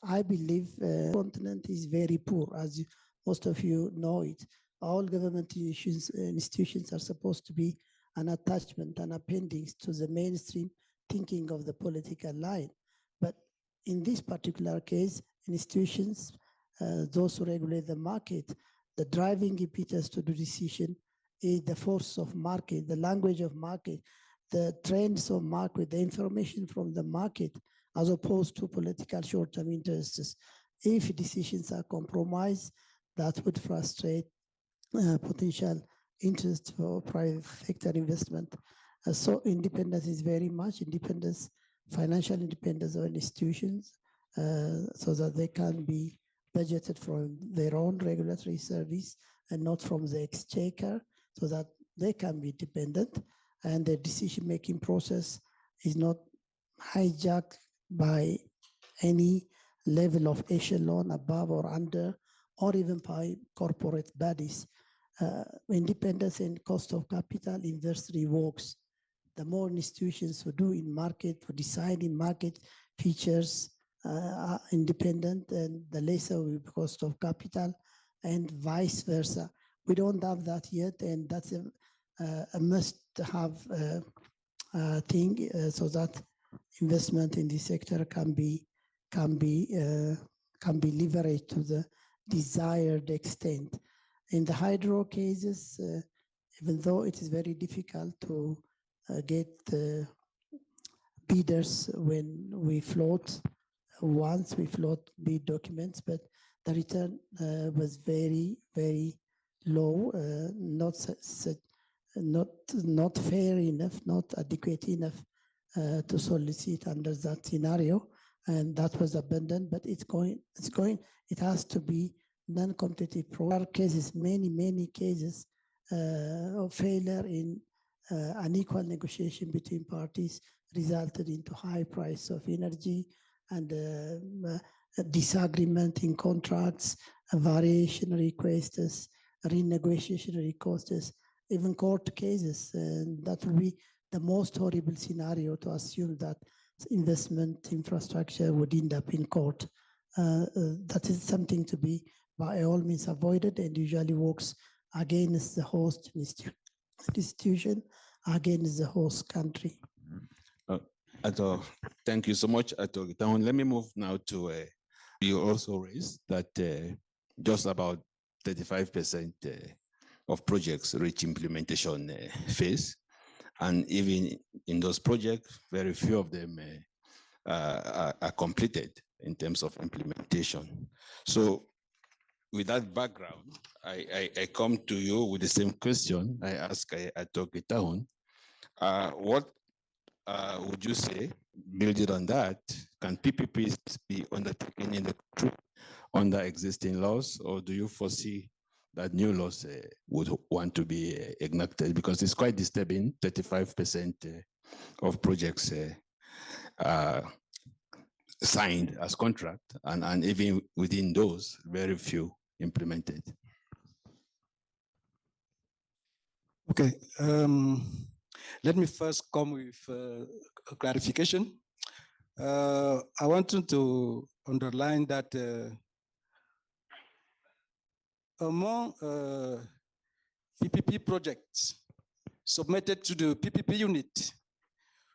I believe the continent is very poor, as most of you know it. All government institutions are supposed to be an attachment, an appendix to the mainstream thinking of the political line. But in this particular case, institutions, those who regulate the market, the driving impetus to the decision is the force of market, the language of market, the trends of market, the information from the market, as opposed to political short-term interests. If decisions are compromised, that would frustrate potential interest for private sector investment. So independence is very much independence, financial independence of institutions, so that they can be budgeted from their own regulatory service and not from the exchequer, so that they can be dependent and the decision-making process is not hijacked by any level of echelon above or under, or even by corporate bodies. Independence and cost of capital inversely works. The more institutions who do in market, who decide in market features are independent, and the lesser will be cost of capital, and vice versa. We don't have that yet, and that's a must-have thing, so that investment in this sector can be leveraged to the desired extent. In the hydro cases, even though it is very difficult to get bidders when we float, once we float bid documents, but the return was very, very low, not fair enough, not adequate enough to solicit under that scenario, and that was abandoned. But it has to be non-competitive. There are cases, many cases of failure in unequal negotiation between parties resulted into high price of energy and disagreement in contracts, variation requests, renegotiation requests, even court cases. And that will be the most horrible scenario, to assume that investment infrastructure would end up in court. That is something to be by all means avoided, and usually works against the host institution, against the host country. Thank you so much, Ato Gitahun. Let me move now to, you also raised that just about 35% of projects reach implementation phase. And even in those projects, very few of them are completed in terms of implementation. So with that background, I come to you with the same question I asked Ato Gitahun. What would you say, building on that, can PPPs be undertaken in the country under existing laws, or do you foresee that new laws would want to be enacted? Because it's quite disturbing, 35% of projects signed as contract, and even within those, very few implemented. Okay, let me first come with a clarification. I wanted to underline that among PPP projects submitted to the PPP unit,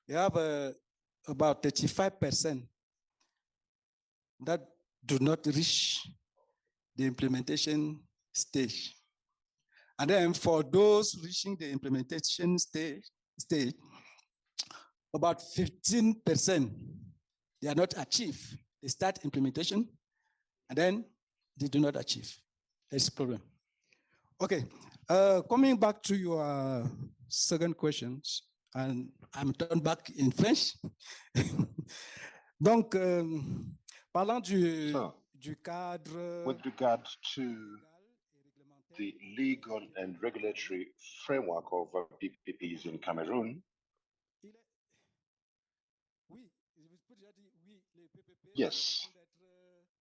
we have about 35% that do not reach the implementation stage. And then for those reaching the implementation stage, about 15%, they are not achieved. They start implementation and then they do not achieve. There's a problem. Okay, coming back to your second questions, and I'm turning back in French. Donc, parlant du cadre. With regard to the legal and regulatory framework of PPPs in Cameroon, yes,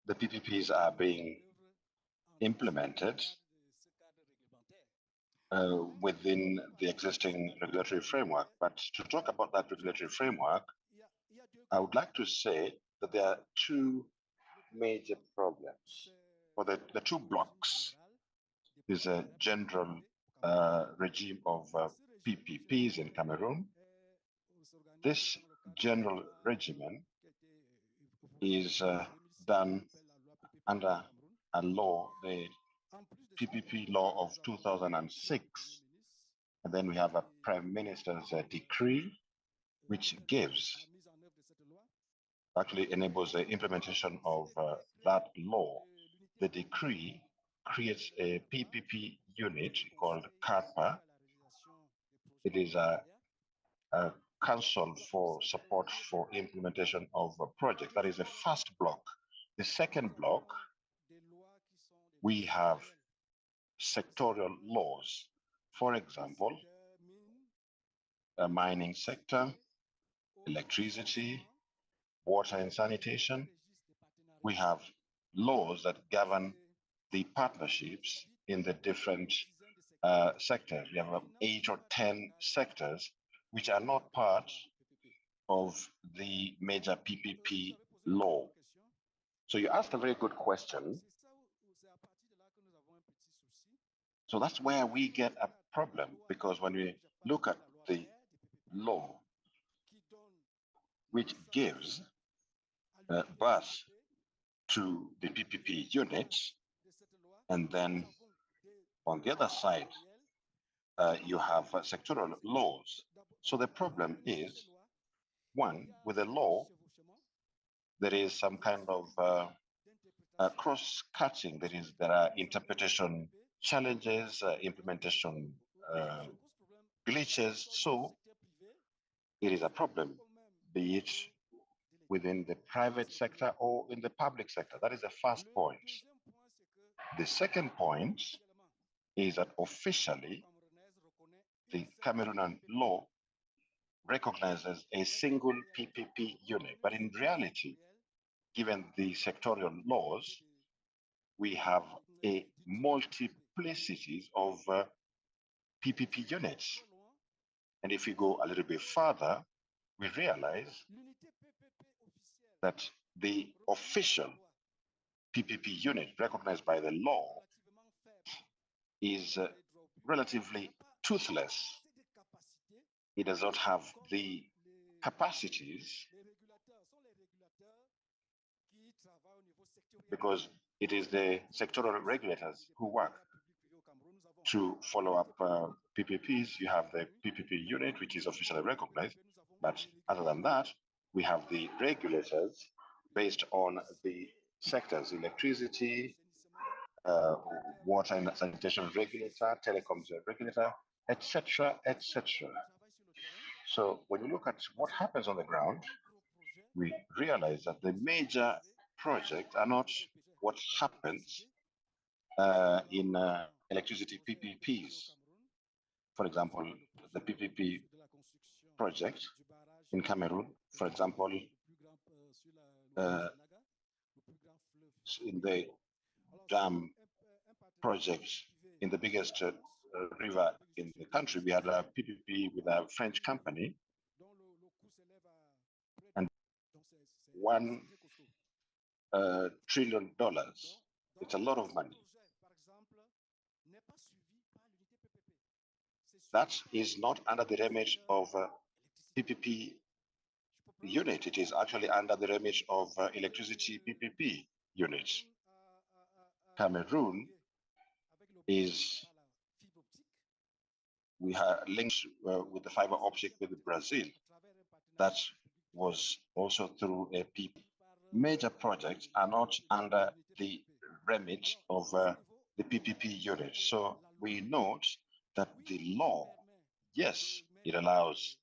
the PPPs are being implemented within the existing regulatory framework. But to talk about that regulatory framework, I would like to say that there are two major problems, or the two blocks. Is a general regime of PPPs in Cameroon. This general regimen is done under a law, the PPP law of 2006. And then we have a Prime Minister's decree, which actually enables the implementation of that law. The decree creates a PPP unit called CARPA. It is a council for support for implementation of a project. That is the first block. The second block, we have sectorial laws. For example, a mining sector, electricity, water and sanitation. We have laws that govern the partnerships in the different sectors. We have 8 or 10 sectors which are not part of the major PPP law. So you asked a very good question. So that's where we get a problem, because when we look at the law, which gives birth to the PPP units, and then on the other side, you have sectoral laws. So the problem is, one, with the law, there is some kind of cross-cutting. There are interpretation challenges, implementation glitches. So it is a problem, be it within the private sector or in the public sector. That is the first point. The second point is that officially, the Cameroonian law recognizes a single PPP unit, but in reality, given the sectorial laws, we have a multiplicities of PPP units. And if we go a little bit further, we realize that the official PPP unit recognized by the law is relatively toothless. It does not have the capacities because it is the sectoral regulators who work to follow up PPPs. You have the PPP unit, which is officially recognized. But other than that, we have the regulators based on the sectors: electricity, water and sanitation regulator, telecoms regulator, etc., etc. So when you look at what happens on the ground, we realize that the major projects are not what happens in electricity PPPs. For example, the PPP project in Cameroon, for example, in the dam project in the biggest river in the country, we had a PPP with a French company, and $1 trillion. It's a lot of money. That is not under the remit of PPP unit. It is actually under the remit of electricity PPP units. Cameroon we have links with the fiber optic with Brazil. That was also through a PPP. Major projects are not under the remit of the PPP unit. So we note that the law, yes, it allows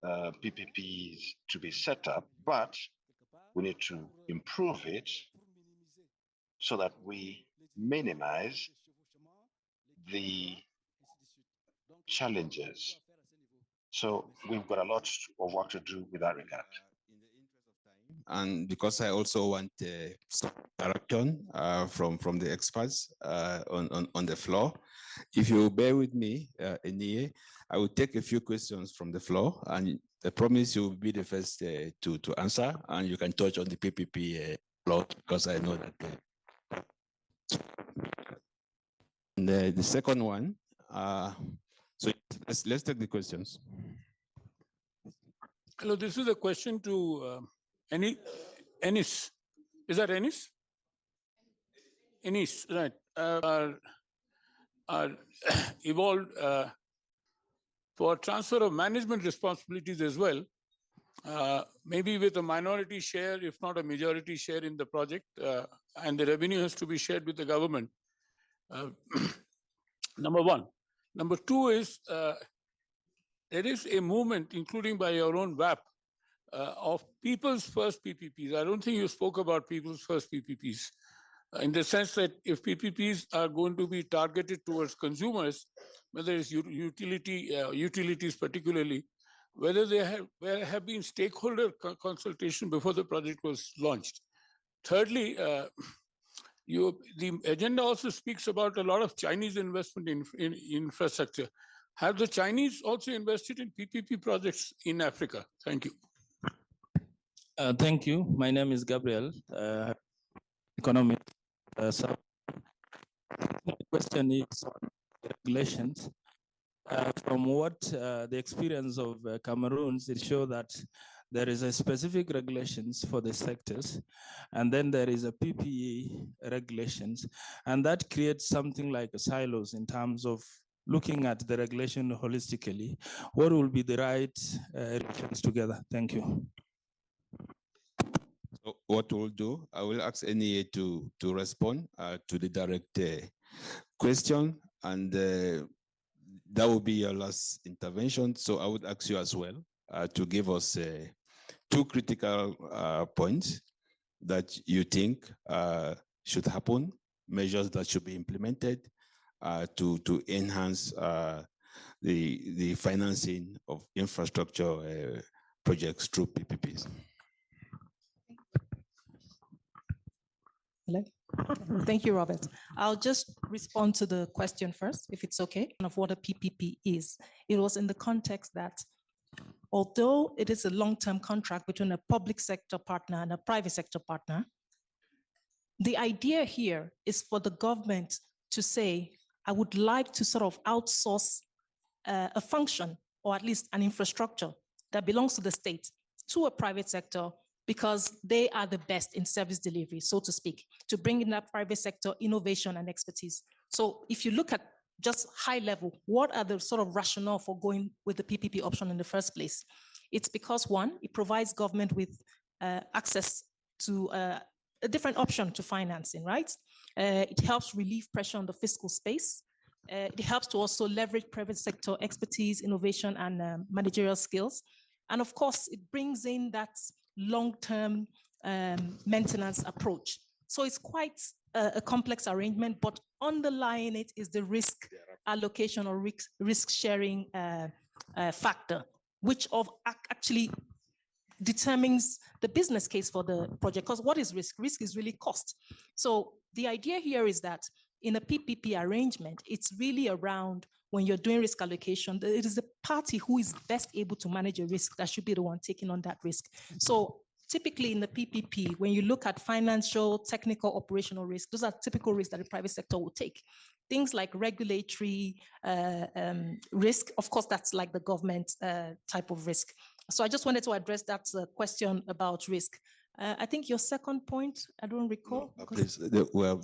PPPs to be set up, but we need to improve it so that we minimize the challenges. So we've got a lot of work to do with that regard. And because I also want some interaction from the experts on the floor, if you bear with me, Enie, I will take a few questions from the floor, and I promise you will be the first to answer, and you can touch on the PPP lot because I know that. And the second one, so let's take the questions. Hello, this is a question to Enis. Is that Enis? Enis, right. Are evolved for transfer of management responsibilities as well, maybe with a minority share, if not a majority share in the project, and the revenue has to be shared with the government. Number one. Number two is there is a movement, including by your own WAP, of people's first PPPs. I don't think you spoke about people's first PPPs, in the sense that if PPPs are going to be targeted towards consumers, whether it's utilities particularly, whether there have been stakeholder consultation before the project was launched. Thirdly, the agenda also speaks about a lot of Chinese investment in infrastructure. Have the Chinese also invested in PPP projects in Africa? Thank you. Thank you. My name is Gabriel, economist. So the question is on regulations. From what the experience of Cameroon, it shows that there is a specific regulations for the sectors, and then there is a PPE regulations, and that creates something like a silos in terms of looking at the regulation holistically. What will be the right relations together? Thank you. So what we'll do, I will ask NEA to respond to the direct question, and that will be your last intervention. So I would ask you as well to give us two critical points that you think should happen, measures that should be implemented to enhance the financing of infrastructure projects through PPPs. Hello. Thank you, Robert. I'll just respond to the question first, if it's okay, of what a PPP is. It was in the context that although it is a long-term contract between a public sector partner and a private sector partner, the idea here is for the government to say, I would like to sort of outsource a function, or at least an infrastructure that belongs to the state, to a private sector, because they are the best in service delivery, so to speak, to bring in that private sector innovation and expertise. So if you look at just high level, what are the sort of rationale for going with the PPP option in the first place? It's because one, it provides government with access to a different option to financing, right? It helps relieve pressure on the fiscal space. It helps to also leverage private sector expertise, innovation, and managerial skills. And of course, it brings in that long-term maintenance approach. So it's quite a complex arrangement, but underlying it is the risk allocation or risk sharing factor, which actually determines the business case for the project. Because what is risk? Risk is really cost. So the idea here is that in a PPP arrangement, it's really around when you're doing risk allocation, it is the party who is best able to manage a risk that should be the one taking on that risk. So typically in the PPP, when you look at financial, technical, operational risk, those are typical risks that the private sector will take. Things like regulatory risk, of course, that's like the government type of risk. So I just wanted to address that question about risk. I think your second point, I don't recall. Please, we are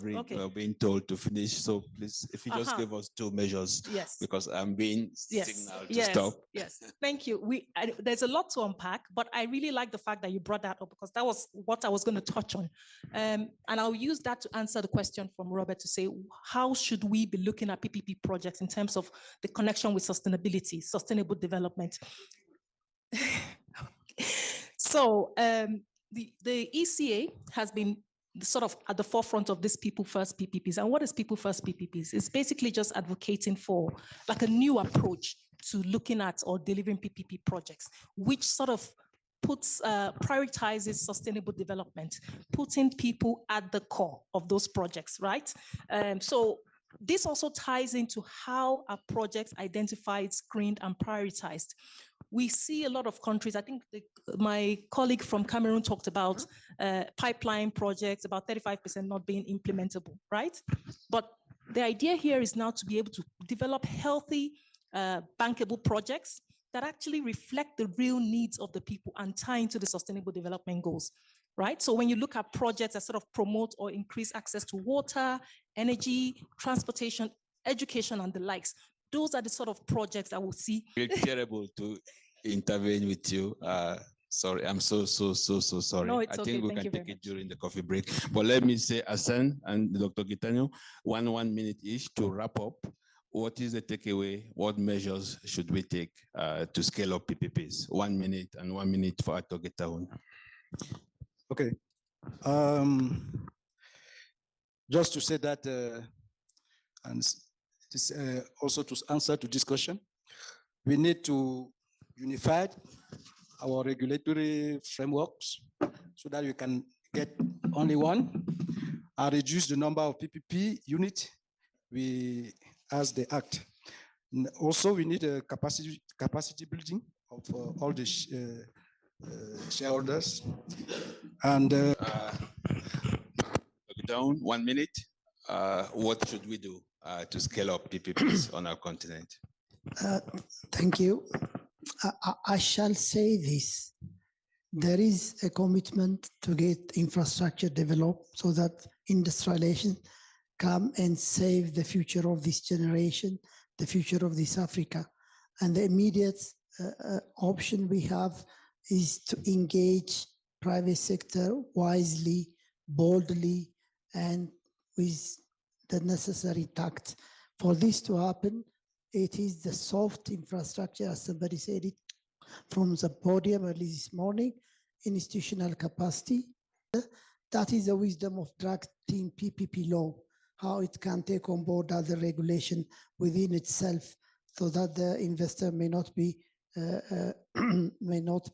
being told to finish. So please, if you just give us 2 measures, yes, because I'm being signaled to yes, stop. Yes, thank you. There's a lot to unpack, but I really like the fact that you brought that up because that was what I was going to touch on. And I'll use that to answer the question from Robert to say, how should we be looking at PPP projects in terms of the connection with sustainability, sustainable development? So the ECA has been sort of at the forefront of this People First PPPs. And what is People First PPPs? It's basically just advocating for like a new approach to looking at or delivering PPP projects, which sort of prioritizes sustainable development, putting people at the core of those projects, right? So this also ties into how our projects identified, screened, and prioritized. We see a lot of countries, I think my colleague from Cameroon talked about pipeline projects, about 35% not being implementable, right? But the idea here is now to be able to develop healthy, bankable projects that actually reflect the real needs of the people and tie into the sustainable development goals, right? So when you look at projects that sort of promote or increase access to water, energy, transportation, education, and the likes, those are the sort of projects I will see. It's terrible to intervene with you. Sorry, I'm so sorry. No, it's I okay. think we Thank can you take very it during the coffee break. But let me say, Hassan and Dr. Gitano, one minute each to wrap up. What is the takeaway? What measures should we take to scale up PPPs? 1 minute and 1 minute for Dr. Gitano. Okay. Just to say that, and this, also to answer to this question, we need to unify our regulatory frameworks so that we can get only one and reduce the number of PPP units we as the act. And also, we need a capacity building of all the shareholders. And down 1 minute. What should we do to scale up PPPs on our continent? Thank you. I shall say this. There is a commitment to get infrastructure developed so that industrialization come and save the future of this generation, the future of this Africa. And the immediate option we have is to engage private sector wisely, boldly, and with the necessary tact. For this to happen, it is the soft infrastructure, as somebody said it from the podium early this morning, institutional capacity. That is the wisdom of drafting PPP law, how it can take on board other regulation within itself so that the investor may not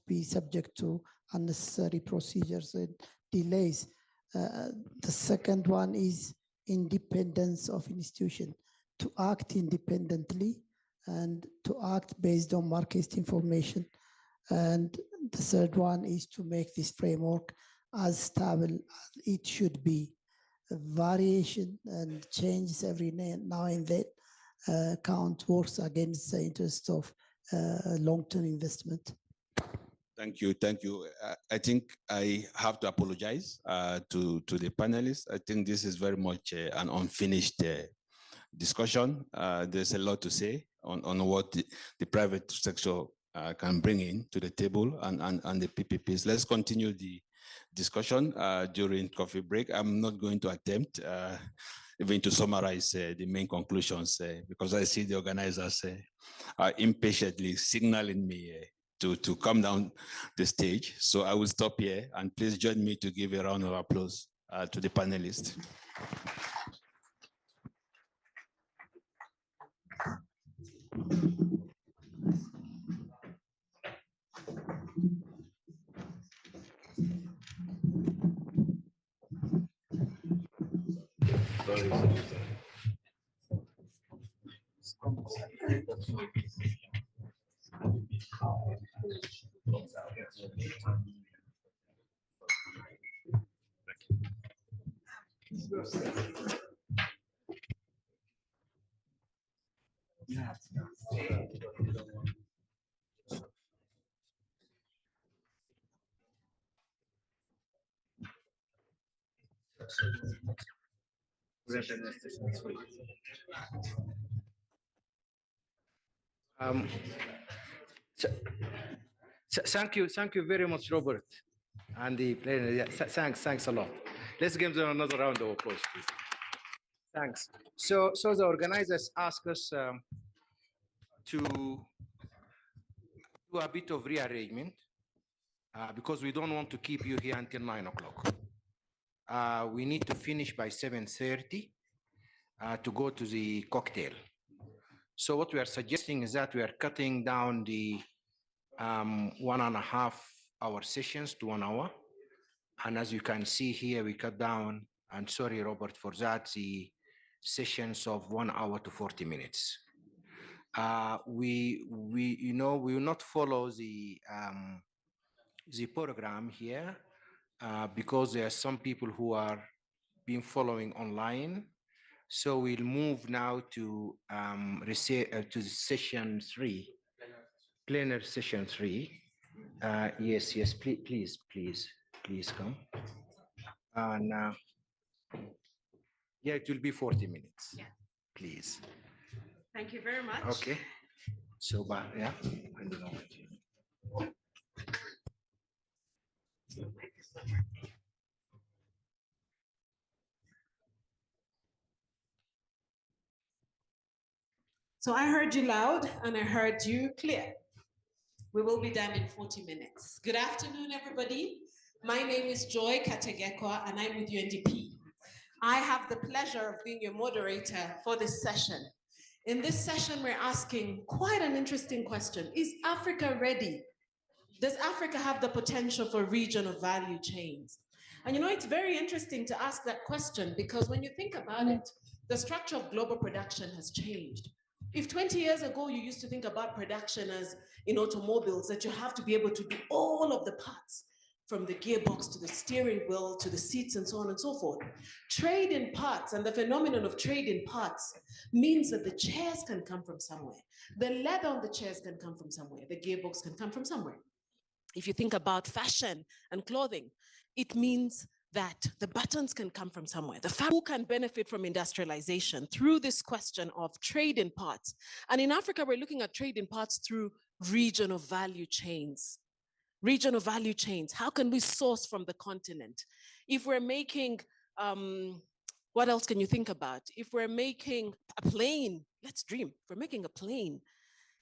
be subject to unnecessary procedures and delays. The second one is independence of institution, to act independently and to act based on market information. And the third one is to make this framework as stable as it should be. Variation and changes every now and then can't work against the interest of long-term investment. Thank you. I think I have to apologize to the panelists. I think this is very much an unfinished discussion. There's a lot to say on what the private sector can bring in to the table and the PPPs. Let's continue the discussion during coffee break. I'm not going to attempt even to summarize the main conclusions because I see the organizers are impatiently signaling me to come down the stage. So I will stop here and please join me to give a round of applause to the panelists. Um, thank you very much, Robert. And the plenary, yeah, thanks a lot. Let's give them another round of applause, please. Thanks. So the organizers asked us to do a bit of rearrangement because we don't want to keep you here until 9 o'clock. We need to finish by 7:30 to go to the cocktail. So what we are suggesting is that we are cutting down the 1.5 hour sessions to 1 hour. And as you can see here, we cut down, and sorry, Robert, for that, the sessions of 1 hour to 40 minutes. We will not follow the program here because there are some people who are been following online. So we'll move now to session 3, plenary session 3. Yes, please come. And yeah, it will be 40 minutes. Yeah. Please. Thank you very much. Okay. So, yeah. I don't know. So I heard you loud and I heard you clear. We will be done in 40 minutes. Good afternoon, everybody. My name is Joy Kategekwa and I'm with UNDP. I have the pleasure of being your moderator for this session. In this session, we're asking quite an interesting question. Is Africa ready? Does Africa have the potential for regional value chains? And you know, it's very interesting to ask that question because when you think about it, the structure of global production has changed. If 20 years ago, you used to think about production as in automobiles, that you have to be able to do all of the parts, from the gearbox to the steering wheel to the seats and so on and so forth. Trade in parts and the phenomenon of trade in parts means that the chairs can come from somewhere. The leather on the chairs can come from somewhere. The gearbox can come from somewhere. If you think about fashion and clothing, it means that the buttons can come from somewhere. Who can benefit from industrialization through this question of trade in parts? And in Africa, we're looking at trade in parts through regional value chains. Regional value chains. How can we source from the continent? If we're making, what else can you think about? If we're making a plane, let's dream. If we're making a plane,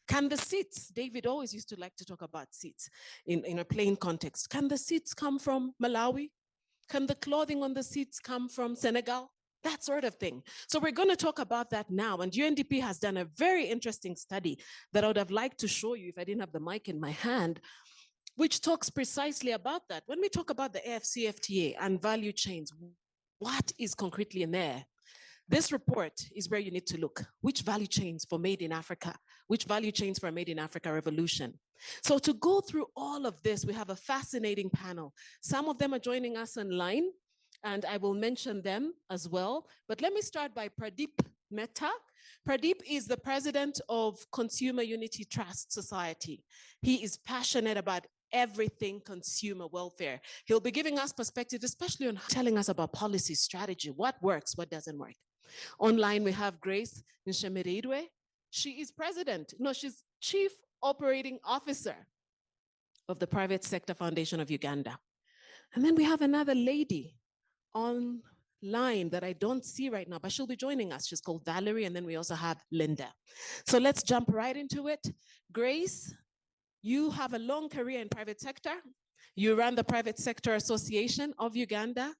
can the seats, David always used to like to talk about seats in a plane context. Can the seats come from Malawi? Can the clothing on the seats come from Senegal? That sort of thing. So we're going to talk about that now. And UNDP has done a very interesting study that I would have liked to show you if I didn't have the mic in my hand, which talks precisely about that. When we talk about the AFCFTA and value chains, what is concretely in there? This report is where you need to look. Which value chains for Made in Africa? Which value chains for a Made in Africa revolution? So to go through all of this, we have a fascinating panel. Some of them are joining us online, and I will mention them as well. But let me start by Pradeep Mehta. Pradeep is the president of Consumer Unity Trust Society. He is passionate about everything consumer welfare. He'll be giving us perspective, especially on telling us about policy strategy, what works, what doesn't work. Online, we have Grace Nshemereidwe. She is she's Chief Operating Officer of the Private Sector Foundation of Uganda. And then we have another lady online that I don't see right now, but she'll be joining us. She's called Valerie, and then we also have Linda. So let's jump right into it. Grace, you have a long career in private sector. You run the Private Sector Association of Uganda.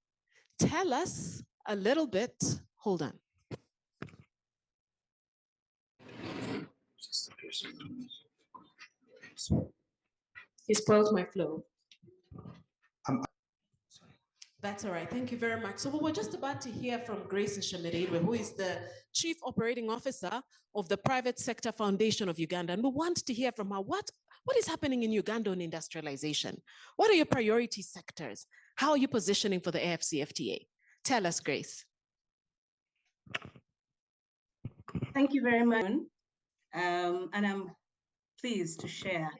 Tell us a little bit. Hold on. He spoiled my flow. That's all right. Thank you very much. So we were just about to hear from Grace Nshemereidwe, who is the Chief Operating Officer of the Private Sector Foundation of Uganda. And we want to hear from her, what is happening in Uganda on industrialization? What are your priority sectors? How are you positioning for the AFCFTA? Tell us, Grace. Thank you very much. And I'm pleased to share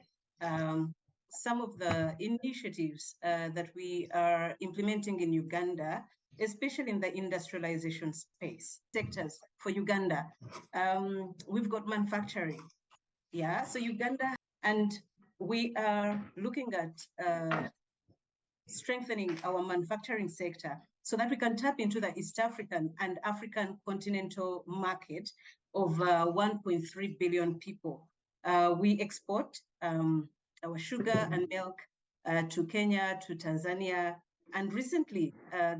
some of the initiatives that we are implementing in Uganda especially in the industrialization space sectors for Uganda. We've got manufacturing. Yeah, so Uganda, and we are looking at strengthening our manufacturing sector so that we can tap into the East African and African continental market of 1.3 billion people. We export our sugar and milk to Kenya, to Tanzania. And recently,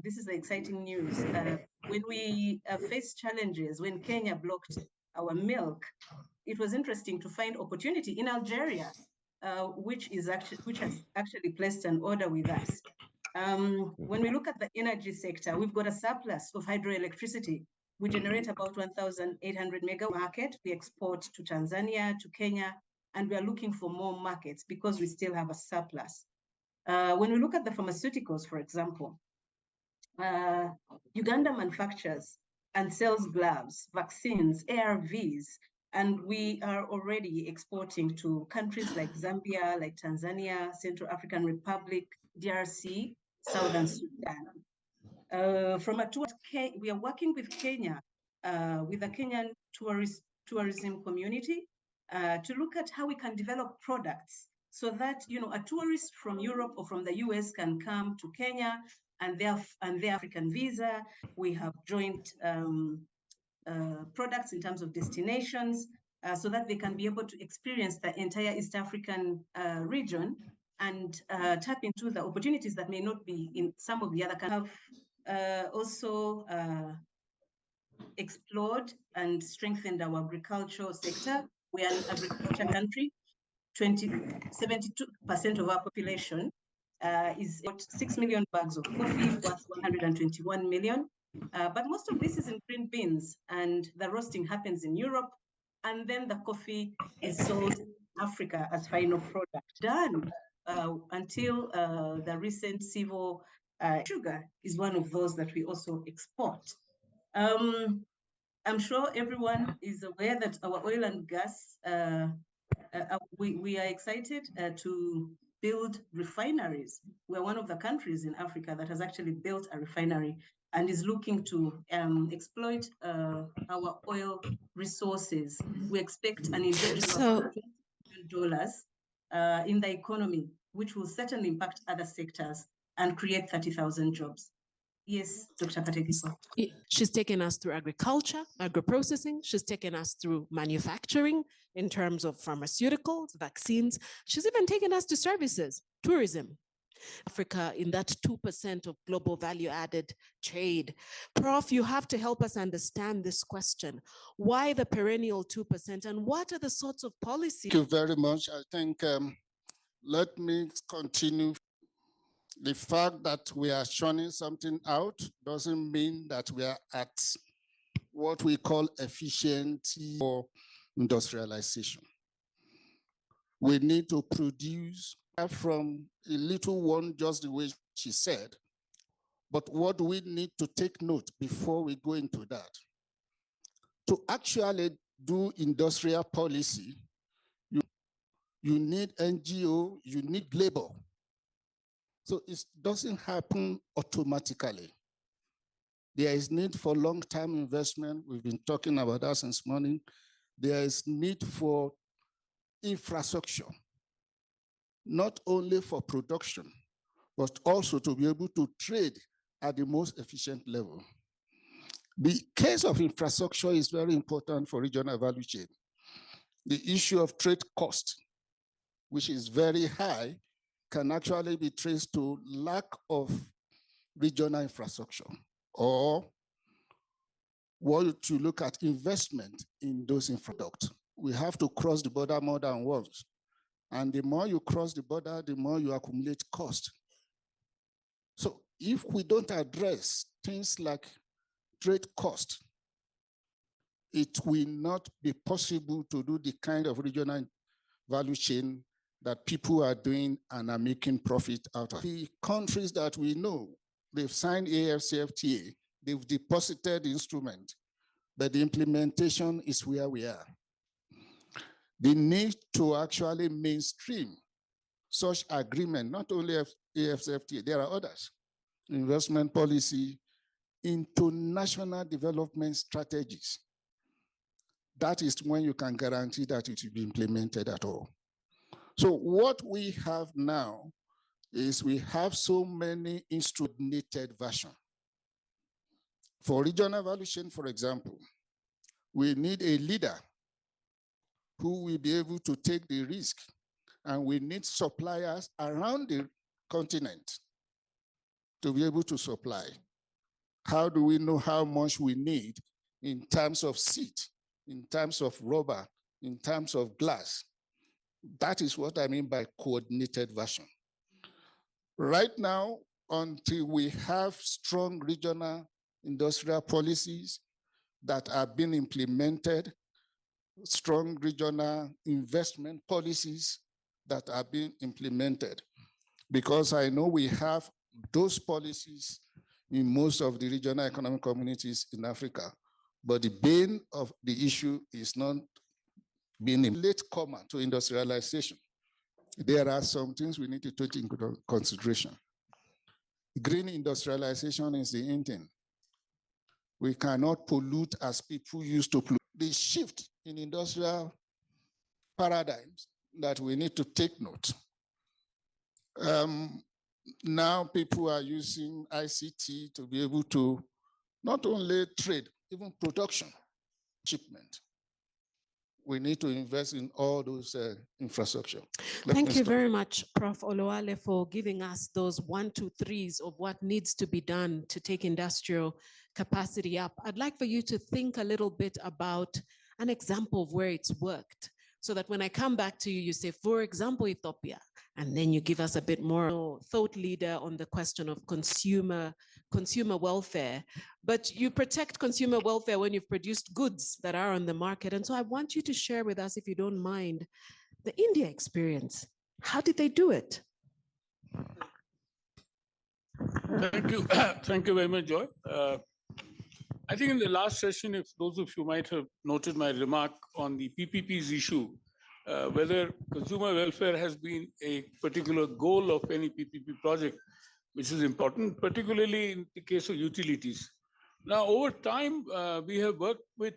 this is the exciting news, when we faced challenges, when Kenya blocked our milk, it was interesting to find opportunity in Algeria, which has actually placed an order with us. When we look at the energy sector, we've got a surplus of hydroelectricity. We generate about 1,800 megawatt market. We export to Tanzania, to Kenya, and we are looking for more markets because we still have a surplus. When we look at the pharmaceuticals, for example, Uganda manufactures and sells gloves, vaccines, ARVs, and we are already exporting to countries like Zambia, like Tanzania, Central African Republic, DRC, Southern Sudan. From a tour, we are working with Kenya, with the Kenyan tourism community, to look at how we can develop products so that a tourist from Europe or from the US can come to Kenya and their African visa. We have joint products in terms of destinations, so that they can be able to experience the entire East African region and tap into the opportunities that may not be in some of the other countries. Have also explored and strengthened our agricultural sector. We are an agriculture country. 72% of our population is 6 million bags of coffee, worth 121 million. But most of this is in green beans, and the roasting happens in Europe, and then the coffee is sold in Africa as final product. Done until the recent civil sugar is one of those that we also export. I'm sure everyone is aware that our oil and gas, we are excited to build refineries. We're one of the countries in Africa that has actually built a refinery and is looking to exploit our oil resources. We expect an injection of $20 billion in the economy, which will certainly impact other sectors and create 30,000 jobs. Yes, Dr. Kategeko. She's taken us through agriculture, agro-processing. She's taken us through manufacturing in terms of pharmaceuticals, vaccines. She's even taken us to services, tourism. Africa in that 2% of global value added trade. Prof, you have to help us understand this question. Why the perennial 2% and what are the sorts of policies? Thank you very much. I think, let me continue. The fact that we are churning something out doesn't mean that we are at what we call efficiency or industrialization. We need to produce from a little one, just the way she said, but what we need to take note before we go into that, to actually do industrial policy, you need NGO, you need labor. So it doesn't happen automatically. There is need for long-term investment. We've been talking about that since morning. There is need for infrastructure, not only for production, but also to be able to trade at the most efficient level. The case of infrastructure is very important for regional value chain. The issue of trade cost, which is very high, can actually be traced to lack of regional infrastructure, or what to look at investment in those infrastructures. We have to cross the border more than once. And the more you cross the border, the more you accumulate cost. So if we don't address things like trade cost, it will not be possible to do the kind of regional value chain that people are doing and are making profit out of. The countries that we know, they've signed AFCFTA, they've deposited the instrument, but the implementation is where we are. The need to actually mainstream such agreement, not only AFCFTA, there are others. Investment policy, into national development strategies. That is when you can guarantee that it will be implemented at all. So what we have now is we have so many instrumented versions. For regional value chain, for example, we need a leader who will be able to take the risk, and we need suppliers around the continent to be able to supply. How do we know how much we need in terms of seed, in terms of rubber, in terms of glass? That is what I mean by coordinated version. Right now, until we have strong regional industrial policies that are being implemented, strong regional investment policies that are being implemented, because I know we have those policies in most of the regional economic communities in Africa, but the bane of the issue is not being a latecomer to industrialization. There are some things we need to take into consideration. Green industrialization is the intent. We cannot pollute as people used to pollute. The shift in industrial paradigms that we need to take note. Now people are using ICT to be able to not only trade, even production, shipment. We need to invest in all those infrastructure. Thank you very much, Prof. Oluwale, for giving us those 1, 2, 3s of what needs to be done to take industrial capacity up. I'd like for you to think a little bit about an example of where it's worked, so that when I come back to you, you say, for example, Ethiopia, and then you give us a bit more thought leader on the question of consumer welfare. But you protect consumer welfare when you've produced goods that are on the market. And so I want you to share with us, if you don't mind, the India experience. How did they do it? Thank you. Thank you very much, Joy. I think in the last session, if those of you might have noted my remark on the PPPs issue, whether consumer welfare has been a particular goal of any PPP project, which is important, particularly in the case of utilities. Now, over time, we have worked with,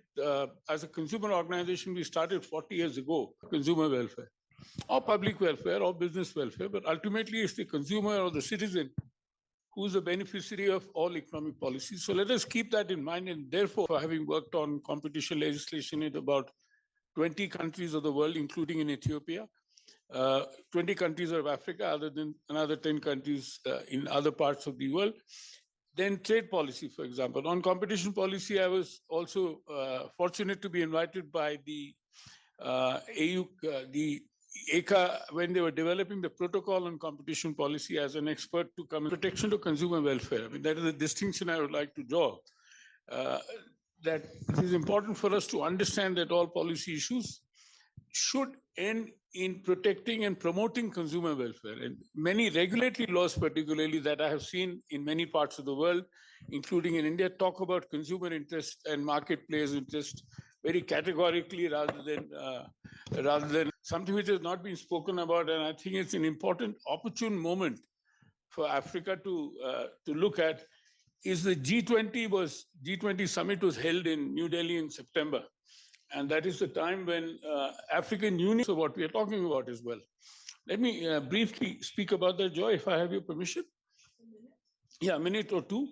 as a consumer organization, we started 40 years ago, consumer welfare, or public welfare, or business welfare, but ultimately it's the consumer or the citizen who's the beneficiary of all economic policies. So let us keep that in mind, and therefore, having worked on competition legislation in about 20 countries of the world, including in Ethiopia, 20 countries of Africa, other than another 10 countries in other parts of the world. Then trade policy, for example. On competition policy, I was also fortunate to be invited by the the ECA, when they were developing the protocol on competition policy, as an expert to come in protection to consumer welfare. I mean, that is a distinction I would like to draw. That it is important for us to understand that all policy issues should end in protecting and promoting consumer welfare. And many regulatory laws, particularly that I have seen in many parts of the world, including in India, talk about consumer interest and marketplace interest very categorically, rather than something which has not been spoken about. And I think it's an important, opportune moment for Africa to look at. Is the G20 summit was held in New Delhi in September. And that is the time when African Union, so what we are talking about as well. Let me briefly speak about that, Joy, if I have your permission. Yeah, a minute or two.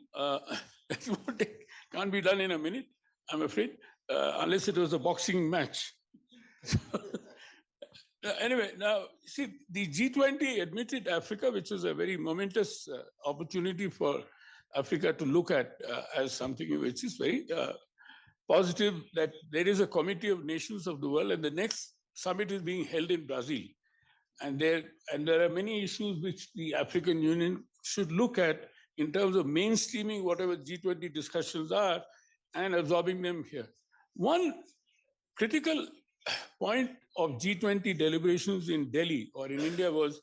Can't be done in a minute, I'm afraid, unless it was a boxing match. Anyway, now, see, the G20 admitted Africa, which is a very momentous opportunity for Africa to look at as something which is very positive, that there is a committee of nations of the world, and the next summit is being held in Brazil. And there are many issues which the African Union should look at in terms of mainstreaming whatever G20 discussions are and absorbing them here. One critical point of G20 deliberations in Delhi or in India was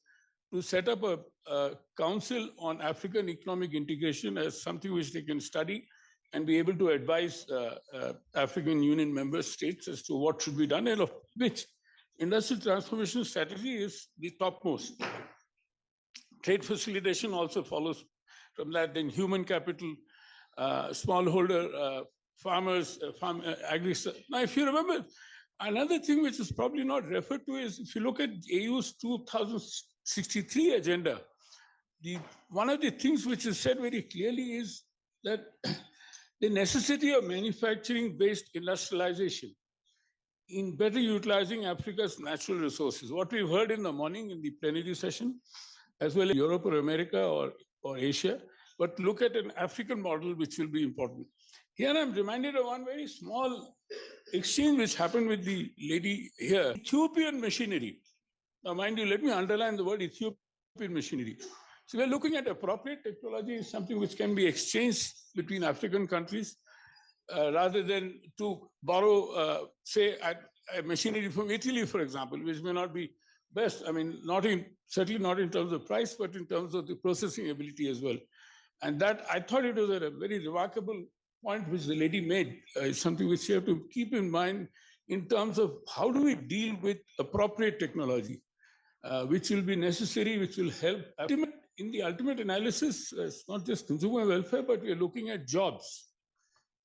to set up a council on African economic integration as something which they can study and be able to advise African Union member states as to what should be done, and of which industrial transformation strategy is the topmost. Trade facilitation also follows from that, then human capital smallholder farmers, Now, if you remember, another thing which is probably not referred to is if you look at AU's 2063 agenda, one of the things which is said very clearly is that the necessity of manufacturing-based industrialization in better utilizing Africa's natural resources. What we've heard in the morning in the plenary session, as well as Europe or America or Asia, but look at an African model, which will be important. Here I'm reminded of one very small exchange which happened with the lady here. Ethiopian machinery. Now, mind you, let me underline the word Ethiopian machinery. So we're looking at appropriate technology, something which can be exchanged between African countries, rather than to borrow, say, a machinery from Italy, for example, which may not be best. I mean, certainly not in terms of price, but in terms of the processing ability as well. And that, I thought it was a very remarkable point which the lady made, something which you have to keep in mind in terms of how do we deal with appropriate technology, which will be necessary, which will help. In the ultimate analysis, it's not just consumer welfare, but we are looking at jobs.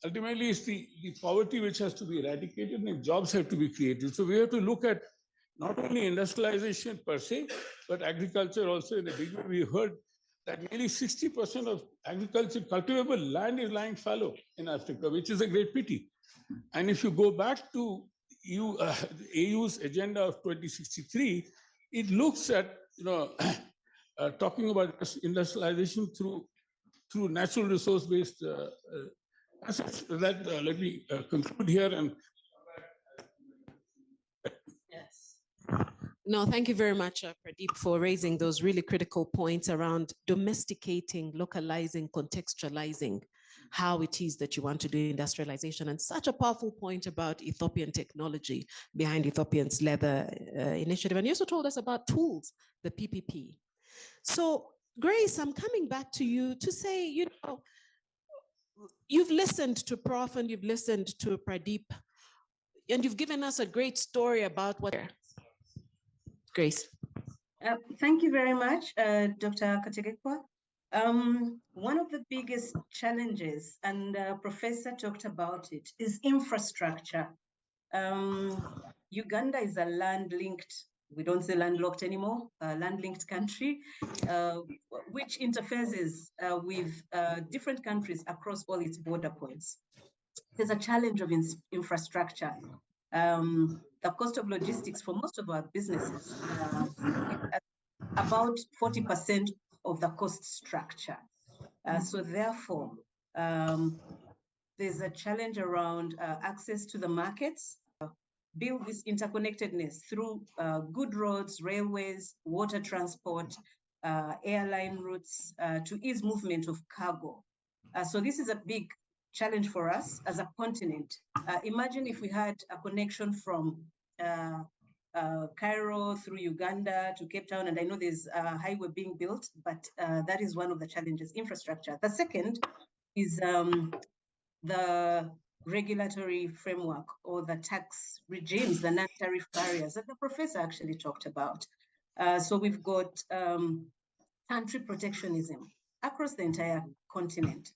Ultimately, it's the poverty which has to be eradicated and jobs have to be created. So we have to look at not only industrialization per se, but agriculture also. In the beginning, we heard that nearly 60% of agriculture cultivable land is lying fallow in Africa, which is a great pity. And if you go back to AU's agenda of 2063, it looks at talking about industrialization through natural resource-based assets. That let me conclude here and. Yes. No, thank you very much, Pradeep, for raising those really critical points around domesticating, localizing, contextualizing how it is that you want to do industrialization, and such a powerful point about Ethiopian technology behind Ethiopian's leather initiative. And you also told us about tools, the PPP. So, Grace, I'm coming back to you to say, you've listened to Prof and you've listened to Pradeep, and you've given us a great story about what. Grace. Thank you very much, Dr. Kategekwa. One of the biggest challenges, and Professor talked about it, is infrastructure. Uganda is a land-linked, we don't say landlocked anymore, land-linked country, which interfaces with different countries across all its border points. There's a challenge of infrastructure. The cost of logistics for most of our businesses, about 40% of the cost structure. So therefore, there's a challenge around access to the markets, build this interconnectedness through good roads, railways, water transport, airline routes to ease movement of cargo. So this is a big challenge for us as a continent. Imagine if we had a connection from Cairo through Uganda to Cape Town, and I know there's a highway being built, but that is one of the challenges, infrastructure. The second is the regulatory framework or the tax regimes, the non-tariff barriers that the professor actually talked about. So we've got country protectionism across the entire continent.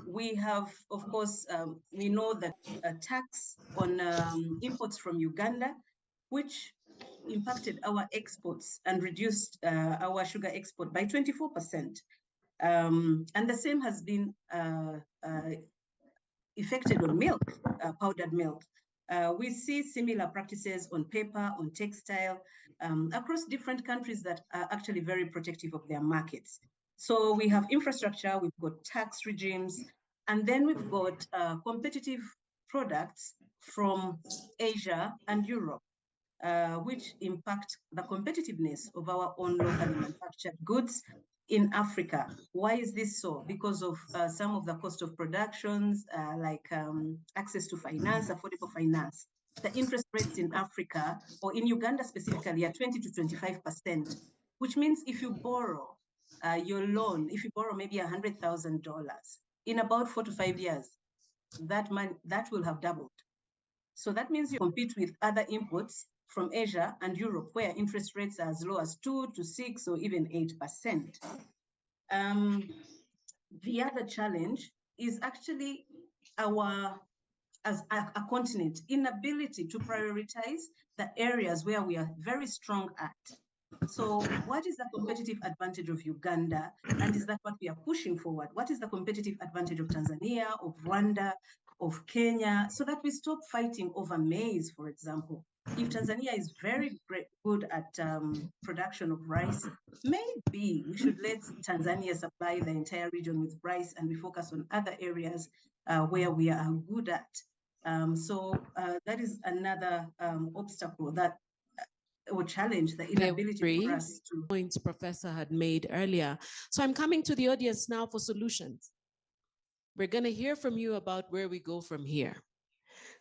We have, of course, we know that a tax on imports from Uganda, which impacted our exports and reduced our sugar export by 24%. And the same has been affected on milk, powdered milk. We see similar practices on paper, on textile, across different countries that are actually very protective of their markets. So we have infrastructure, we've got tax regimes, and then we've got competitive products from Asia and Europe, which impact the competitiveness of our own locally manufactured goods in Africa. Why is this so? Because of some of the cost of productions, like access to finance, affordable finance. The interest rates in Africa, or in Uganda specifically, are 20 to 25%, which means if you borrow your loan, if you borrow maybe $100,000, in about 4 to 5 years, that will have doubled. So that means you compete with other inputs from Asia and Europe, where interest rates are as low as 2 to 6 or even 8%. The other challenge is actually our, as a continent, inability to prioritize the areas where we are very strong at. So what is the competitive advantage of Uganda? And is that what we are pushing forward? What is the competitive advantage of Tanzania, of Rwanda, of Kenya, so that we stop fighting over maize, for example? If Tanzania is very good at production of rice, maybe we should let Tanzania supply the entire region with rice and we focus on other areas where we are good at. So that is another obstacle that or challenge, the inability for us to. Points Professor had made earlier. So I'm coming to the audience now for solutions. We're going to hear from you about where we go from here.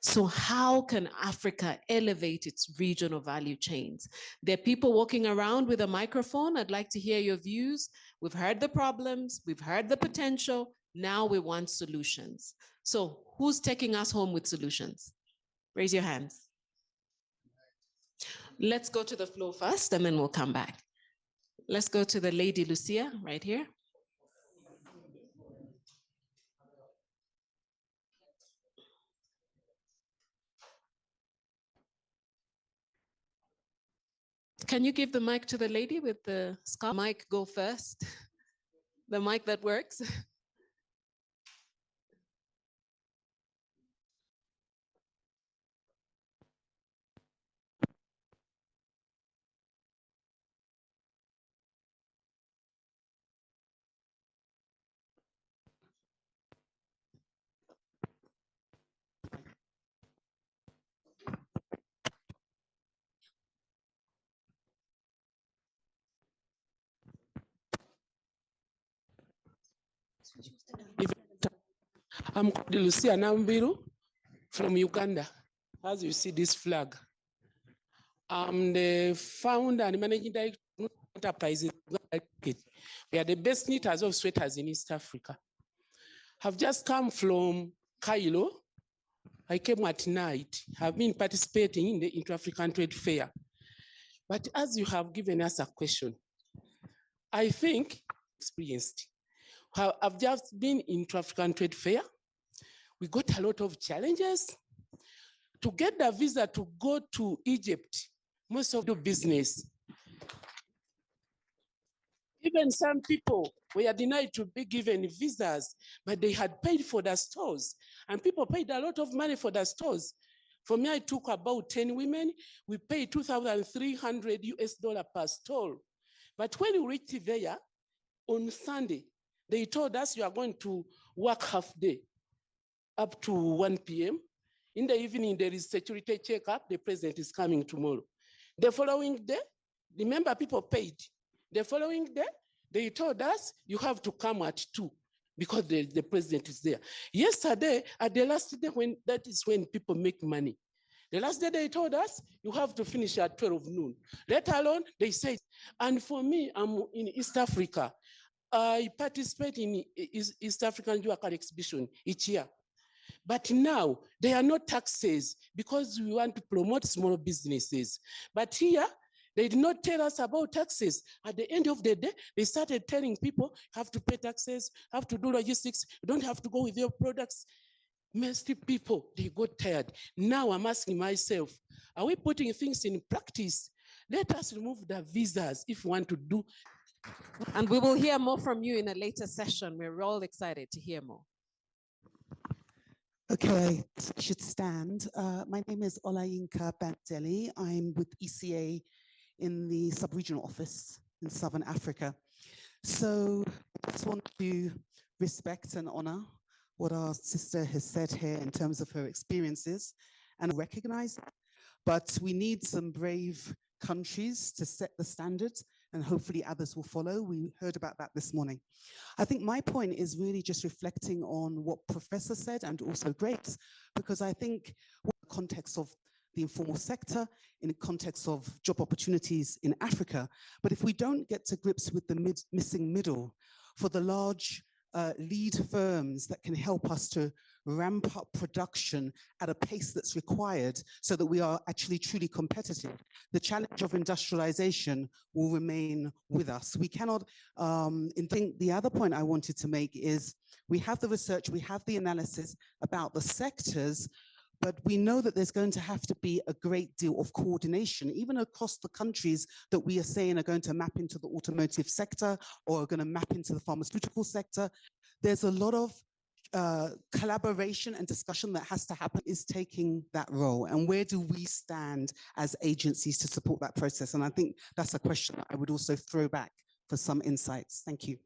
So how can Africa elevate its regional value chains? There are people walking around with a microphone. I'd like to hear your views. We've heard the problems, we've heard the potential. Now we want solutions. So who's taking us home with solutions? Raise your hands. Let's go to the floor first and then we'll come back. Let's go to the lady Lucia right here. Can you give the mic to the lady with the scarf? Mic go first. The mic that works. I'm Lucia Nambiru from Uganda. As you see this flag, I'm the founder and managing director of Enterprises. We are the best knitters of sweaters in East Africa. I've just come from Cairo. I came at night. I've been participating in the Inter-African Trade Fair. But as you have given us a question, I think experienced. I've just been in Inter-African Trade Fair. We got a lot of challenges. To get the visa to go to Egypt, most of the business. Even some people were denied to be given visas, but they had paid for the stores. And people paid a lot of money for the stores. For me, I took about 10 women. We paid $2,300 US per stall. But when we reached there on Sunday, they told us you are going to work half day up to 1 p.m. In the evening, there is security checkup. The president is coming tomorrow. The following day, remember people paid. The following day, they told us you have to come at 2 because the president is there. Yesterday, at the last day, that is when people make money. The last day they told us you have to finish at 12 noon. Let alone, they said, and for me, I'm in East Africa. I participate in East African Dual Exhibition each year. But now there are no taxes because we want to promote small businesses. But here, they did not tell us about taxes. At the end of the day, they started telling people, have to pay taxes, have to do logistics, you don't have to go with your products. Most people, they got tired. Now I'm asking myself, are we putting things in practice? Let us remove the visas if we want to do. And we will hear more from you in a later session. We're all excited to hear more. Okay, I should stand. My name is Olayinka Banteli. I'm with ECA in the sub-regional office in Southern Africa. So I just want to respect and honor what our sister has said here in terms of her experiences and recognize that. But we need some brave countries to set the standards and hopefully others will follow. We heard about that this morning. I think my point is really just reflecting on what Professor said and also Grace, because I think in the context of the informal sector, in the context of job opportunities in Africa, but if we don't get to grips with the missing middle for the large lead firms that can help us to ramp up production at a pace that's required so that we are actually truly competitive. The challenge of industrialization will remain with us. We cannot, I think the other point I wanted to make is we have the research, we have the analysis about the sectors, but we know that there's going to have to be a great deal of coordination, even across the countries that we are saying are going to map into the automotive sector or are going to map into the pharmaceutical sector. There's a lot of collaboration and discussion that has to happen is taking that role. And where do we stand as agencies to support that process? And I think that's a question that I would also throw back for some insights. Thank you.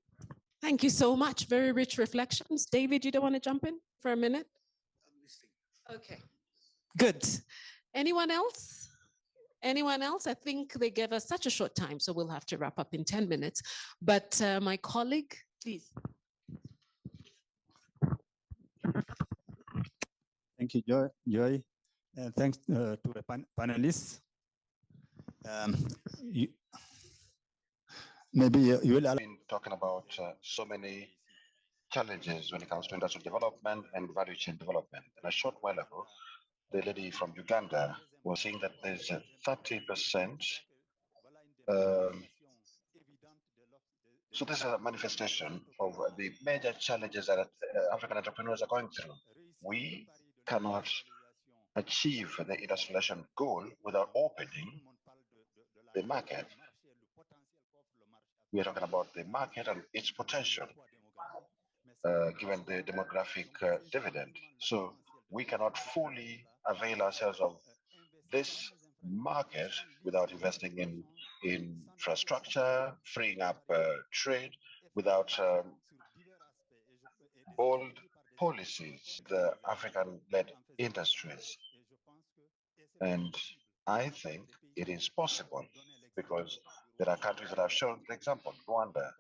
Thank you so much. Very rich reflections. David, you don't want to jump in for a minute? Okay, good. Anyone else? Anyone else? I think they gave us such a short time, so we'll have to wrap up in 10 minutes. But my colleague, please. Thank you, Joy. And thanks to the panelists. Maybe you will. Been talking about so many challenges when it comes to industrial development and value chain development. And a short while ago, the lady from Uganda was saying that there's a 30%. So this is a manifestation of the major challenges that African entrepreneurs are going through. We cannot achieve the industrialization goal without opening the market. We are talking about the market and its potential, given the demographic dividend. So we cannot fully avail ourselves of this market without investing in infrastructure, freeing up trade, without bold policies, the African-led industries. And I think it is possible because there are countries that have shown the example. Rwanda,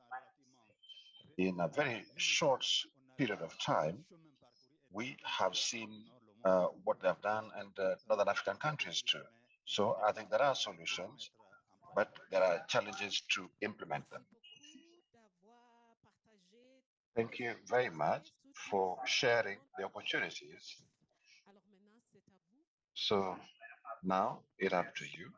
in a very short period of time, we have seen what they have done, and Northern African countries too. So I think there are solutions, but there are challenges to implement them. Thank you very much for sharing the opportunities. So now it's up to you.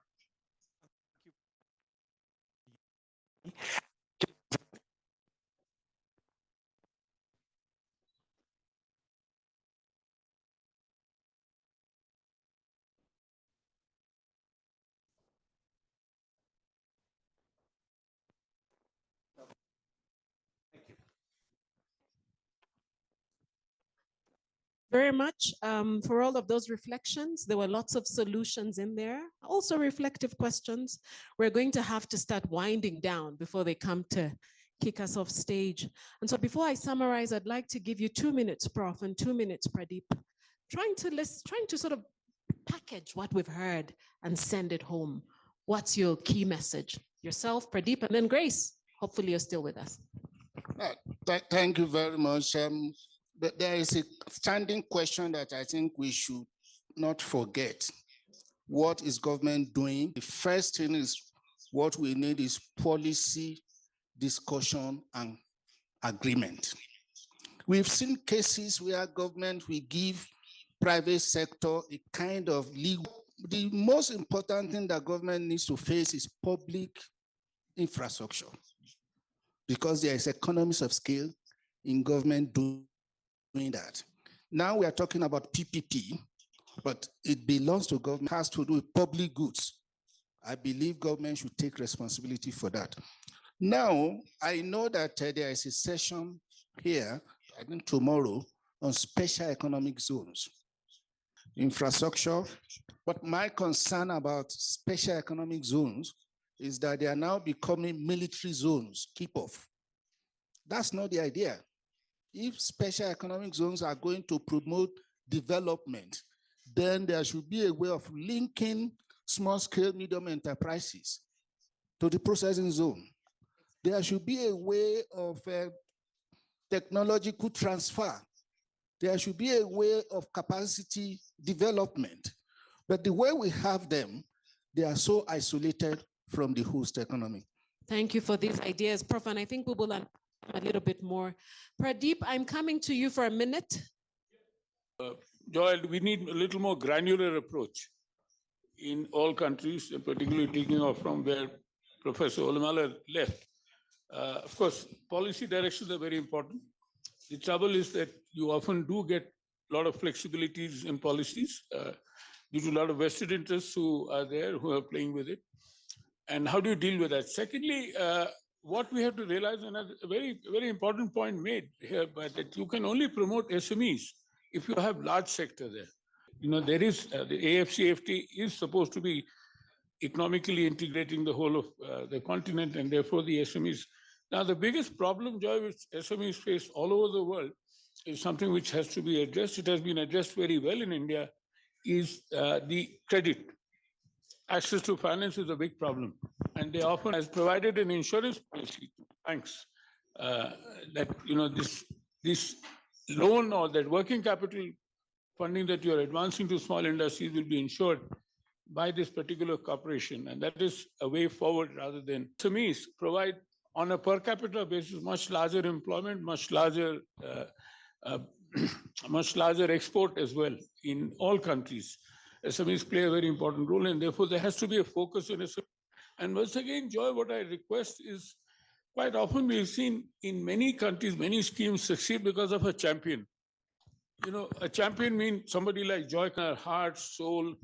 Very much for all of those reflections. There were lots of solutions in there, also reflective questions. We're going to have to start winding down before they come to kick us off stage. And so before I summarize, I'd like to give you 2 minutes, Prof, and 2 minutes, Pradeep, trying to sort of package what we've heard and send it home. What's your key message? Yourself, Pradeep, and then Grace. Hopefully you're still with us. Thank you very much. But there is a standing question that I think we should not forget. What is government doing? The first thing is what we need is policy, discussion, and agreement. We've seen cases where government will give private sector a kind of legal. The most important thing that government needs to face is public infrastructure, because there is economies of scale in government doing that. Now we are talking about PPP, but it belongs to government, has to do with public goods. I believe government should take responsibility for that. Now, I know that there is a session here, I think tomorrow, on special economic zones, infrastructure. But my concern about special economic zones is that they are now becoming military zones, keep off. That's not the idea. If special economic zones are going to promote development, then there should be a way of linking small-scale, medium enterprises to the processing zone. There should be a way of technological transfer. There should be a way of capacity development. But the way we have them, they are so isolated from the host economy. Thank you for these ideas, Prof. And I think we will a little bit more. Pradeep, I'm coming to you for a minute. Joel, we need a little more granular approach in all countries, particularly taking off from where Professor Olumala left. Of course, policy directions are very important. The trouble is that you often do get a lot of flexibilities in policies due to a lot of vested interests who are there, who are playing with it. And how do you deal with that? Secondly, what we have to realize, and a very, very important point made here, but that you can only promote SMEs if you have large sector there. You know, there is, the AFCFTA is supposed to be economically integrating the whole of the continent and therefore the SMEs. Now, the biggest problem, Joy, which SMEs face all over the world is something which has to be addressed. It has been addressed very well in India, is the credit. Access to finance is a big problem. And they often has provided an insurance policy to banks that, you know, this loan or that working capital funding that you're advancing to small industries will be insured by this particular corporation. And that is a way forward rather than SMEs provide on a per capita basis, much larger employment, much larger export as well in all countries. SMEs play a very important role, and therefore there has to be a focus on SMEs. And once again, Joy, what I request is quite often we've seen in many countries, many schemes succeed because of a champion. You know, a champion means somebody like Joy, heart, soul,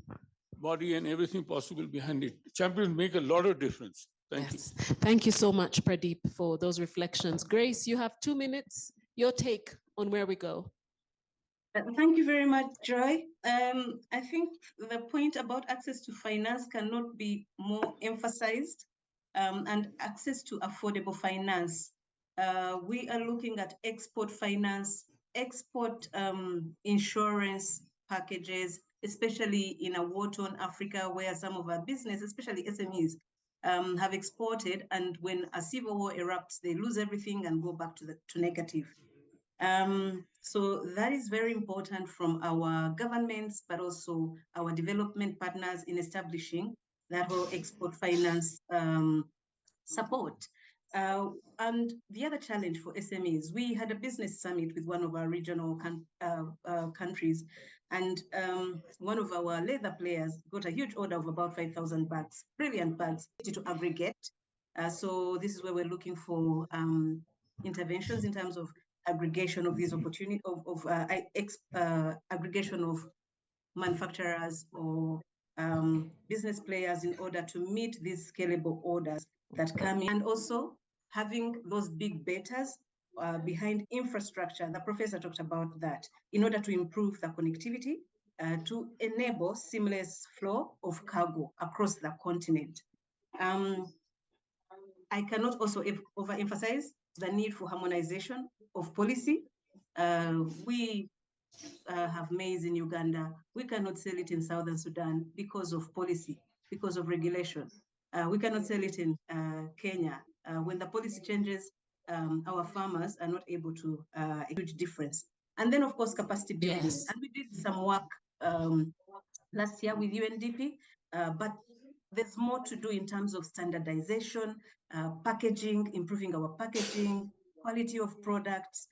body, and everything possible behind it. Champions make a lot of difference. Thank you. Thank you so much, Pradeep, for those reflections. Grace, you have 2 minutes. Your take on where we go. Thank you very much, Joy. I think the point about access to finance cannot be more emphasized, and access to affordable finance. We are looking at export finance, export insurance packages, especially in a war-torn Africa where some of our business, especially SMEs, have exported, and when a civil war erupts, they lose everything and go back to negative. So that is very important from our governments, but also our development partners in establishing that whole export finance support. And the other challenge for SMEs, we had a business summit with one of our regional countries, and one of our leather players got a huge order of about 5,000 bags, brilliant bags, to aggregate. So this is where we're looking for interventions in terms of aggregation of these opportunities, aggregation of manufacturers or business players in order to meet these scalable orders that come in, and also having those big betas behind infrastructure. The professor talked about that in order to improve the connectivity to enable seamless flow of cargo across the continent. I cannot also overemphasize the need for harmonization of policy. We have maize in Uganda. We cannot sell it in Southern Sudan because of policy, because of regulation. We cannot sell it in Kenya. When the policy changes, our farmers are not able to, a huge difference. And then of course, capacity building. Yes. And we did some work last year with UNDP, but there's more to do in terms of standardization, packaging, improving our packaging, quality of products,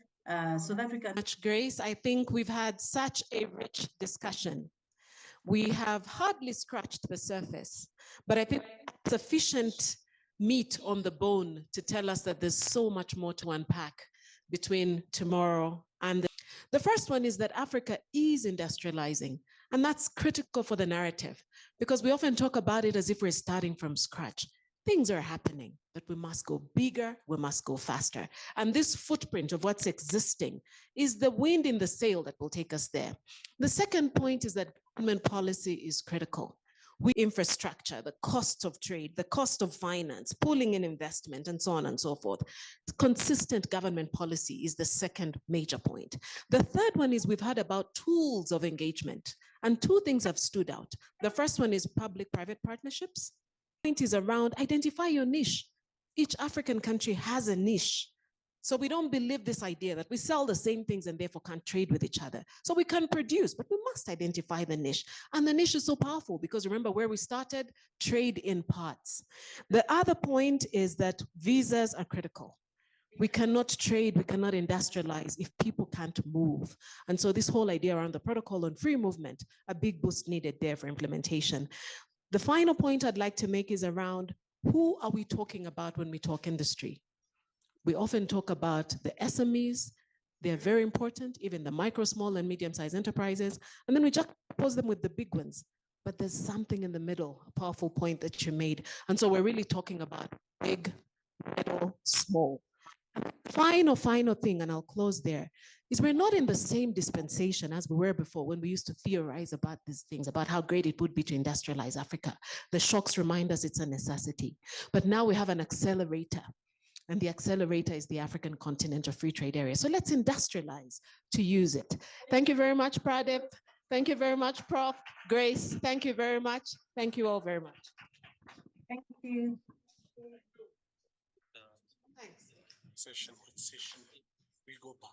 so that we can. Much Grace, I think we've had such a rich discussion. We have hardly scratched the surface, but I think sufficient meat on the bone to tell us that there's so much more to unpack between tomorrow and the first one is that Africa is industrializing, and that's critical for the narrative because we often talk about it as if we're starting from scratch. Things are happening, but we must go bigger, we must go faster. And this footprint of what's existing is the wind in the sail that will take us there. The second point is that government policy is critical. Infrastructure, the cost of trade, the cost of finance, pulling in investment, and so on and so forth. Consistent government policy is the second major point. The third one is we've heard about tools of engagement, and two things have stood out. The first one is public-private partnerships. The point is around identify your niche. Each African country has a niche. So we don't believe this idea that we sell the same things and therefore can't trade with each other. So we can produce, but we must identify the niche. And the niche is so powerful because remember where we started, trade in parts. The other point is that visas are critical. We cannot trade, we cannot industrialize if people can't move. And so this whole idea around the protocol on free movement, a big boost needed there for implementation. The final point I'd like to make is around who are we talking about when we talk industry? We often talk about the SMEs. They're very important, even the micro, small, and medium-sized enterprises. And then we just pose them with the big ones. But there's something in the middle, a powerful point that you made. And so we're really talking about big, middle, small. Final thing, and I'll close there, is we're not in the same dispensation as we were before when we used to theorize about these things, about how great it would be to industrialize Africa. The shocks remind us it's a necessity. But now we have an accelerator, and the accelerator is the African continent or free trade area. So let's industrialize to use it. Thank you very much, Pradip. Thank you very much, Prof. Grace, thank you very much. Thank you all very much. Thank you. Session. We go back.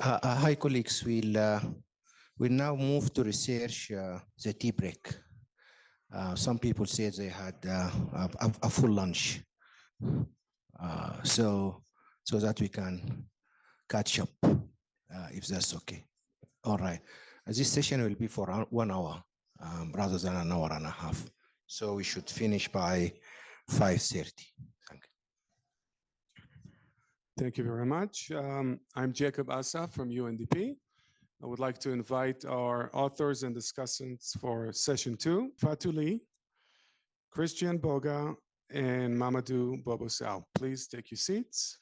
Hi, colleagues. We'll now move to research the tea break. Some people say they had a full lunch, so that we can catch up, if that's okay. All right. This session will be for 1 hour rather than an hour and a half. So we should finish by 5:30. Thank you very much. I'm Jacob Asa from UNDP. I would like to invite our authors and discussants for session 2, Fatou Lee, Christian Boga, and Mamadou Bobosao. Please take your seats.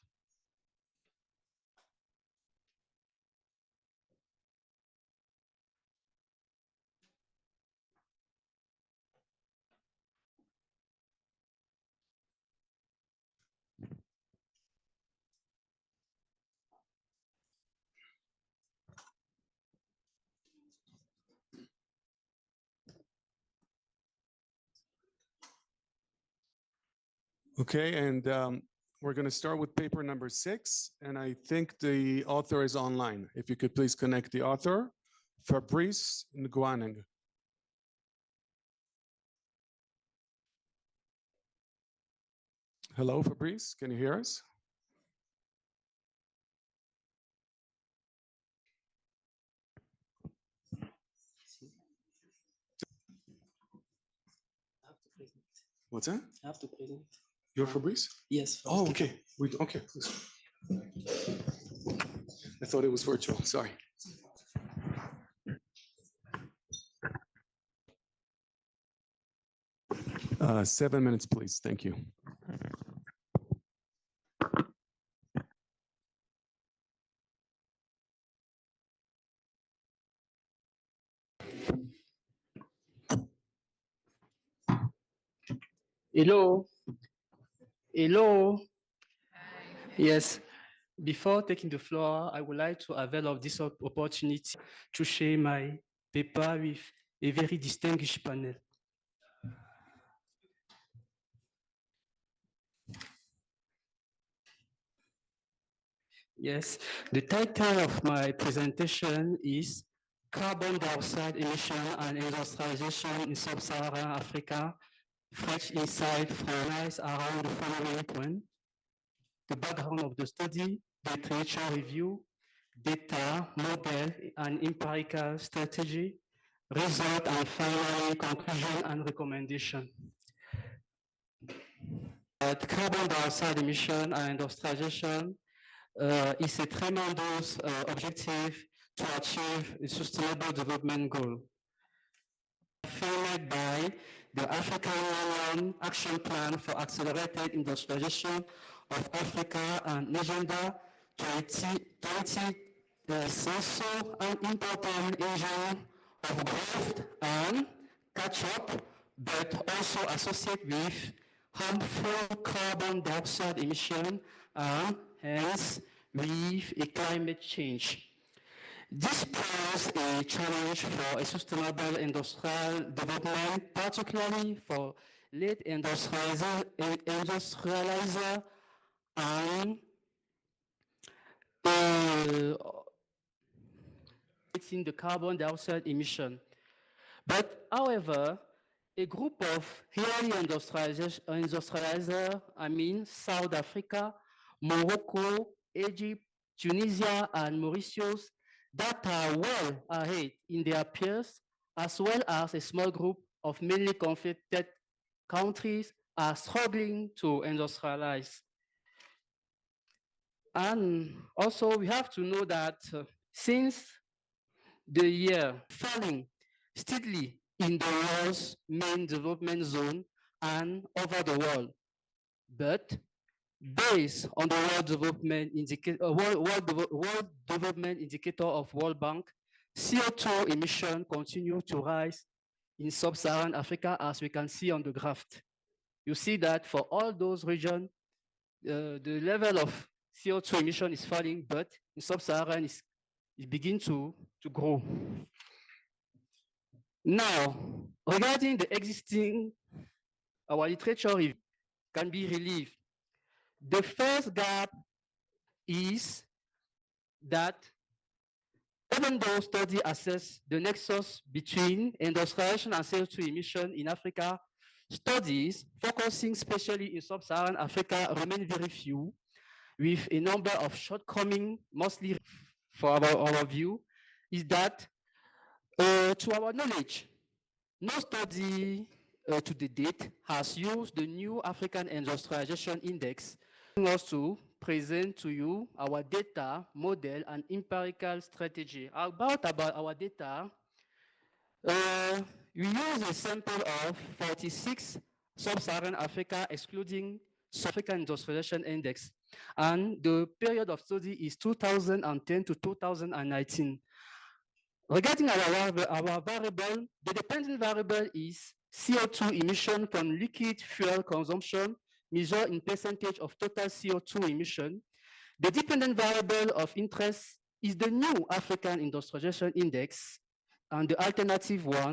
Okay, and we're going to start with paper number 6, and I think the author is online. If you could please connect the author, Fabrice Ngwaneng. Hello, Fabrice, can you hear us? What's that? I have to present. You're Fabrice? Yes. Oh, okay. Okay, please. I thought it was virtual, sorry. Uh, 7 minutes, please. Thank you. Hello. Hello. Yes. Before taking the floor, I would like to avail of this opportunity to share my paper with a very distinguished panel. Yes, the title of my presentation is Carbon Dioxide Emission and Industrialization in Sub-Saharan Africa, Fresh Insight from Eyes Around the Following Point. The background of the study, the literature review, data, model, and empirical strategy, result, and finally, conclusion and recommendation. Carbon dioxide emission and industrialization is a tremendous objective to achieve a sustainable development goal. Framed by the African Union Action Plan for Accelerated Industrialization of Africa and Agenda 2020 is also an important engine of growth and catch-up, but also associated with harmful carbon dioxide emission and hence with a climate change. This poses a challenge for a sustainable industrial development, particularly for late industrializer and the carbon dioxide emission. But however, a group of early industrializers, I mean South Africa, Morocco, Egypt, Tunisia, and Mauritius, that are well ahead in their peers, as well as a small group of mainly conflicted countries are struggling to industrialize. And also we have to know that since the year falling steadily in the world's main development zone and over the world, but based on the World Development Indicator of World Bank, CO2 emission continue to rise in sub-Saharan Africa, as we can see on the graph. You see that for all those regions, the level of CO2 emission is falling, but in sub-Saharan it begins to grow. Now, regarding the existing, our literature can be relieved. The first gap is that even though study assess the nexus between industrialization and CO2 emission in Africa, studies focusing especially in sub-Saharan Africa remain very few, with a number of shortcomings, mostly for our view, is that to our knowledge, no study to the date has used the new African Industrialization Index us to present to you our data, model, and empirical strategy. About our data, we use a sample of 46 sub-Saharan Africa, excluding African Industrialization Index. And the period of study is 2010 to 2019. Regarding our variable, the dependent variable is CO2 emission from liquid fuel consumption, measured in percentage of total CO2 emission. The dependent variable of interest is the new African Industrialization Index, and the alternative one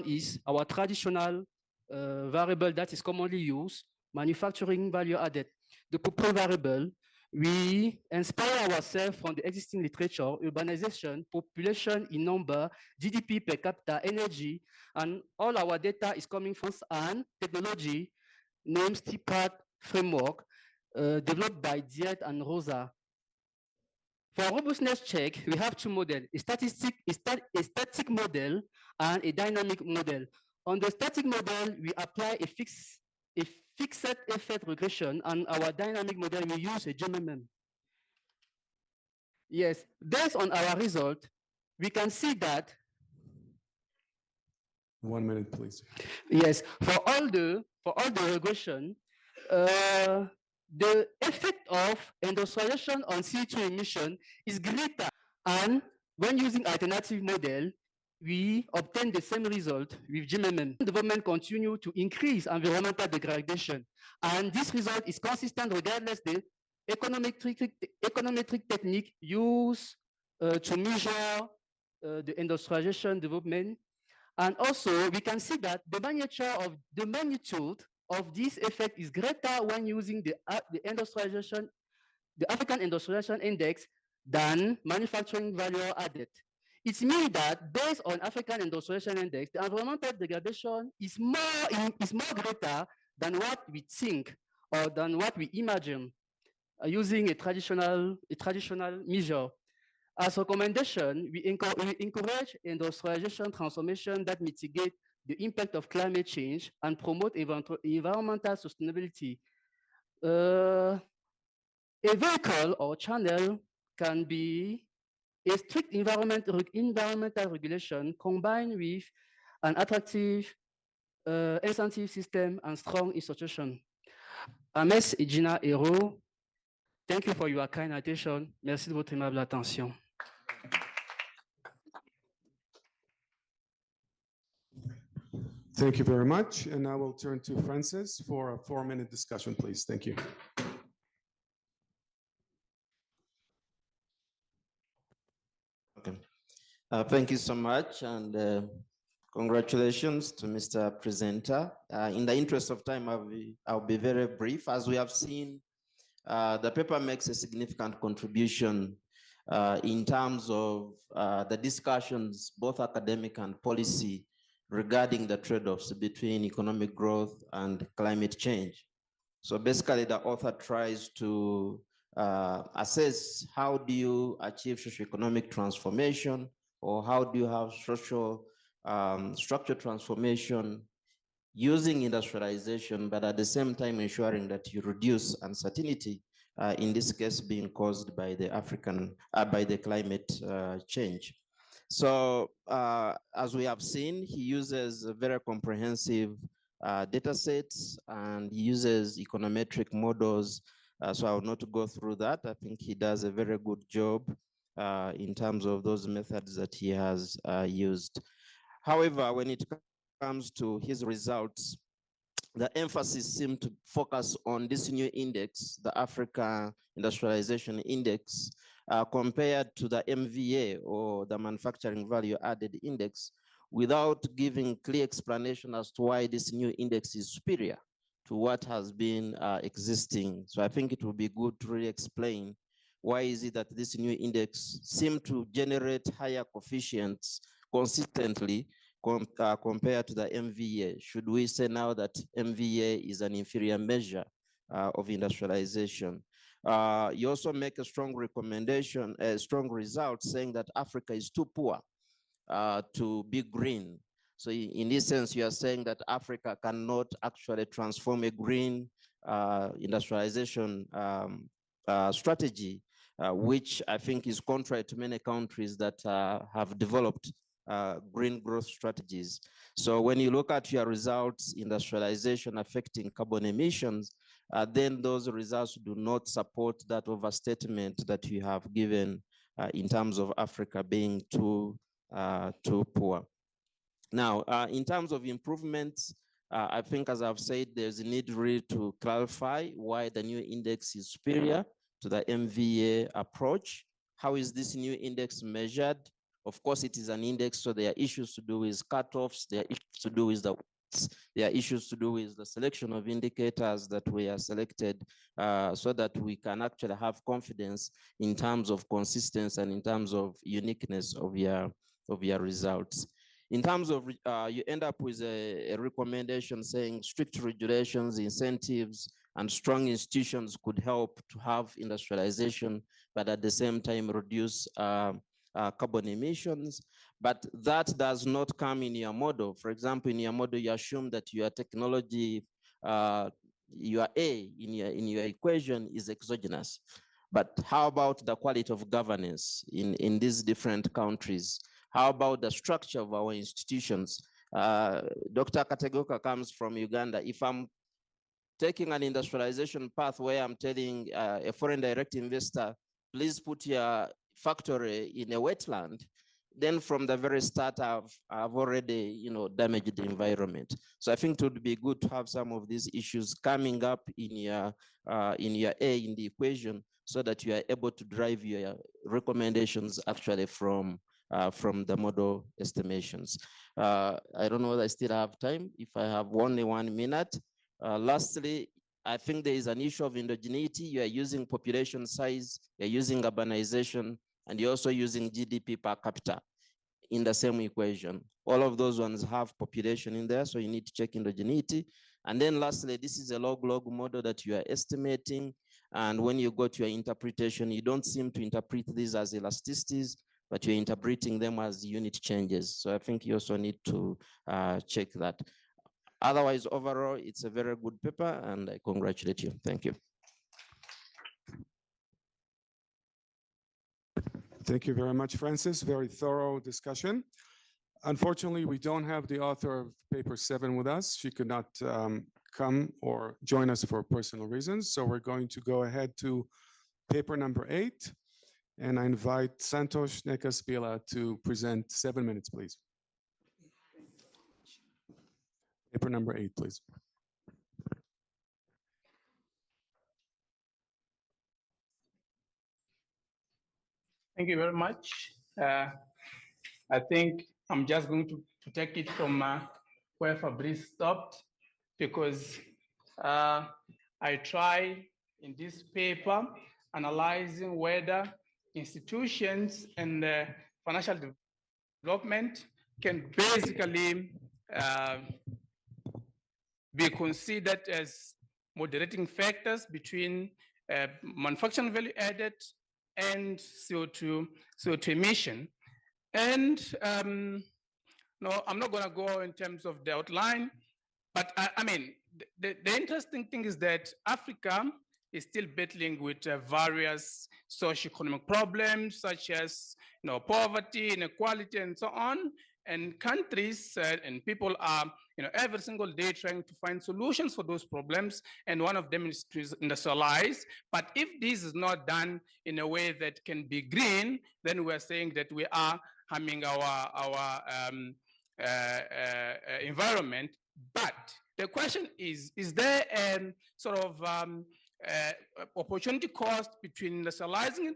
is our traditional variable that is commonly used, manufacturing value added. The purple variable, we inspire ourselves from the existing literature, urbanization, population in number, GDP per capita, energy, and all our data is coming from and technology, named STIPAT framework, developed by Diet and Rosa. For robustness check, we have two models, a static model and a dynamic model. On the static model, we apply a fixed effect regression, and our dynamic model, we use a GMMM. Yes, based on our result, we can see that 1 minute, please. yes, for all the regression, the effect of industrialization on CO2 emission is greater. And when using alternative model, we obtain the same result with GMMN. Development continue to increase environmental degradation. And this result is consistent regardless the econometric technique used to measure the industrialization development. And also, we can see that the magnitude of this effect is greater when using the African Industrialization Index than manufacturing value added. It means that based on African Industrialization Index, the environmental degradation is more greater than what we think or than what we imagine using a traditional measure. As a recommendation, we encourage industrialization transformation that mitigate the impact of climate change and promote environmental sustainability. A vehicle or channel can be a strict environmental regulation combined with an attractive incentive system and strong institution. Ames et Gina Hero, thank you for your kind attention. Merci de votre aimable attention. Thank you very much. And I will turn to Francis for a 4-minute discussion, please. Thank you. Okay. Thank you so much, and congratulations to Mr. Presenter. In the interest of time, I'll be very brief. As we have seen, the paper makes a significant contribution in terms of the discussions, both academic and policy, regarding the trade-offs between economic growth and climate change. So basically, the author tries to assess how do you achieve socioeconomic transformation, or how do you have social structure transformation using industrialization, but at the same time ensuring that you reduce uncertainty, in this case being caused by the climate change. So as we have seen, he uses very comprehensive data sets, and he uses econometric models. So I will not go through that. I think he does a very good job in terms of those methods that he has used. However, when it comes to his results, the emphasis seemed to focus on this new index, the Africa Industrialization Index, compared to the MVA, or the Manufacturing Value Added Index, without giving clear explanation as to why this new index is superior to what has been existing. So I think it would be good to really explain why is it that this new index seemed to generate higher coefficients consistently compared to the MVA. Should we say now that MVA is an inferior measure of industrialization? You also make a strong recommendation, a strong result, saying that Africa is too poor to be green. So in this sense, you are saying that Africa cannot actually transform a green industrialization strategy, which I think is contrary to many countries that have developed green growth strategies. So when you look at your results, industrialization affecting carbon emissions, then those results do not support that overstatement that you have given in terms of Africa being too poor. Now, in terms of improvements, I think, as I've said, there's a need really to clarify why the new index is superior to the MVA approach. How is this new index measured? Of course, it is an index, so there are issues to do with cutoffs, there are issues to do with the weights, there are issues to do with the selection of indicators that we are selected so that we can actually have confidence in terms of consistency and in terms of uniqueness of your results. In terms of, you end up with a recommendation saying strict regulations, incentives, and strong institutions could help to have industrialization, but at the same time reduce carbon emissions. But that does not come in your model. For example, in your model, you assume that your technology, your A in your equation is exogenous. But how about the quality of governance in these different countries? How about the structure of our institutions? Dr. Kategoka comes from Uganda. If I'm taking an industrialization path where I'm telling a foreign direct investor, please put your factory in a wetland, then from the very start, I've already, damaged the environment. So I think it would be good to have some of these issues coming up in your A in the equation, so that you are able to drive your recommendations actually from the model estimations. I don't know whether I still have time. If I have only 1 minute. Lastly, I think there is an issue of indigeneity. You are using population size, you're using urbanization, and you're also using GDP per capita in the same equation. All of those ones have population in there, so you need to check indigeneity. And then lastly, this is a log-log model that you are estimating. And when you go to your interpretation, you don't seem to interpret these as elasticities, but you're interpreting them as unit changes. So I think you also need to check that. Otherwise, overall, it's a very good paper, and I congratulate you. Thank you. Thank you very much, Francis. Very thorough discussion. Unfortunately, we don't have the author of paper 7 with us. She could not come or join us for personal reasons. So we're going to go ahead to paper number 8. And I invite Santosh Nekaspila to present 7 minutes, please. Paper number 8, please. Thank you very much. I think I'm just going to take it from where Fabrice stopped, because I try in this paper analyzing whether institutions and financial development can basically be considered as moderating factors between manufacturing value added and CO2 emission. And no, I'm not going to go in terms of the outline, but I mean, the interesting thing is that Africa is still battling with various socio-economic problems, such as poverty, inequality, and so on. And countries and people are every single day trying to find solutions for those problems, and one of them is to industrialize. But if this is not done in a way that can be green, then we're saying that we are harming our environment. But the question is there a sort of opportunity cost between industrializing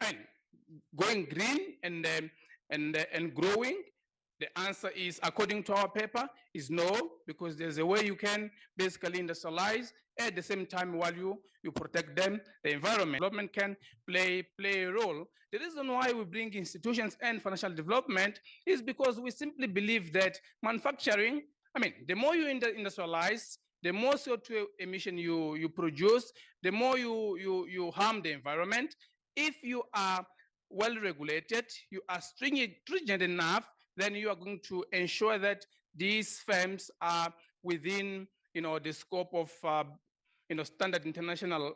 and going green and growing? The answer is, according to our paper, is no, because there's a way you can basically industrialize at the same time while you protect them. The environment development can play a role. The reason why we bring institutions and financial development is because we simply believe that manufacturing, the more you industrialize, the more CO2 emission you produce, the more you harm the environment. If you are well regulated, you are stringent enough, then you are going to ensure that these firms are within, the scope of, standard international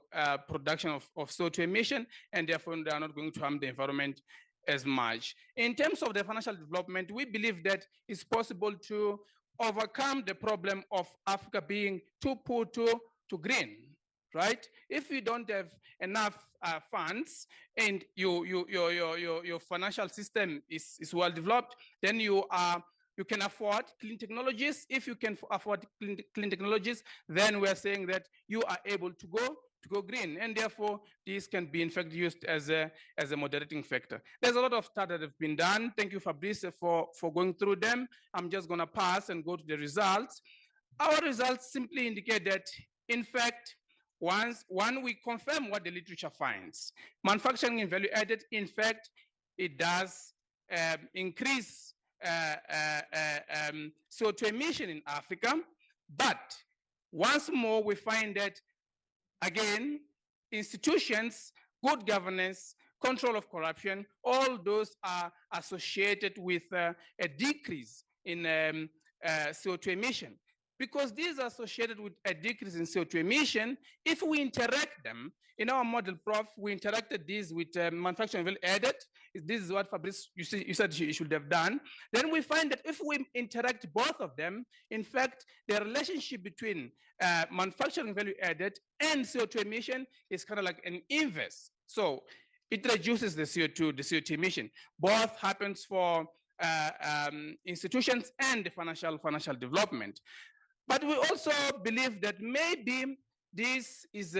production of CO2 emission, and therefore they are not going to harm the environment as much. In terms of the financial development, we believe that it's possible to overcome the problem of Africa being too poor to green, right? If you don't have enough funds and your financial system is well developed, then you can afford clean technologies. If you can afford clean technologies, then we're saying that you are able to go green, and therefore this can be in fact used as a moderating factor. There's a lot of stuff that have been done. Thank you, Fabrice, for going through them. I'm just going to pass and go to the results. Our results simply indicate that, in fact, one, we confirm what the literature finds. Manufacturing and value added, in fact, it does increase CO2 emission in Africa. But once more, we find that, again, institutions, good governance, control of corruption, all those are associated with a decrease in CO2 emission. because these are associated with a decrease in CO2 emission, if we interact them, in our model, Prof, we interacted these with manufacturing value added. This is what Fabrice, you said you should have done. Then we find that if we interact both of them, in fact, the relationship between manufacturing value added and CO2 emission is kind of like an inverse. So it reduces the CO2 emission. Both happens for institutions and financial development. But we also believe that maybe this is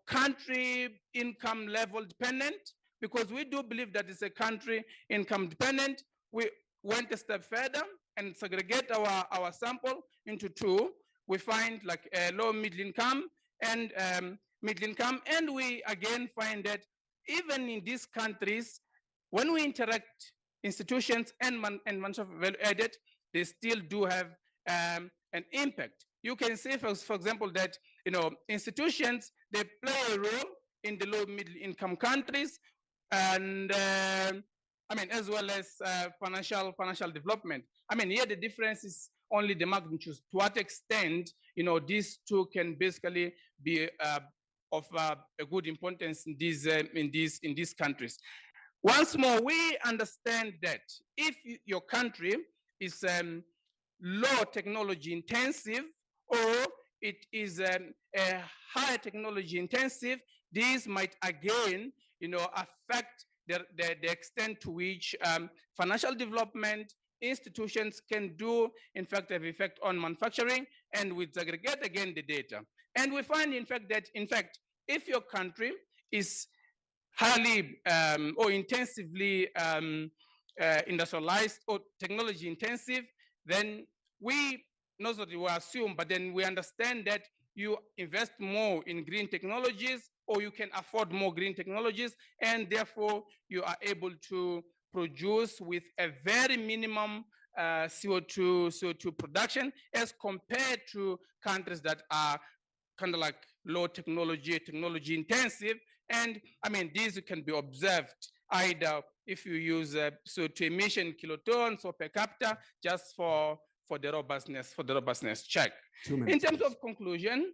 country income level dependent, because we do believe that it's a country income dependent. We went a step further and segregate our sample into two. We find like a low middle income and middle income, and we again find that even in these countries, when we interact institutions and manufacturing value added, they still do have an impact. You can say, for example, that institutions, they play a role in the low middle income countries, and as well as financial development. Here the difference is only the magnitude. To what extent, these two can basically be of a good importance in these countries. Once more, we understand that if your country is low technology intensive, or it is a high technology intensive, these might again, affect the extent to which financial development institutions can do, in fact, have effect on manufacturing, and we segregate again the data. And we find, in fact, that, if your country is highly or intensively industrialized or technology intensive, then we not that we assume, but then we understand that you invest more in green technologies, or you can afford more green technologies, and therefore you are able to produce with a very minimum CO2 production as compared to countries that are kind of like low technology intensive. And these can be observed either if you use CO2 emission kilotons or per capita, just for the robustness check. In terms of conclusion,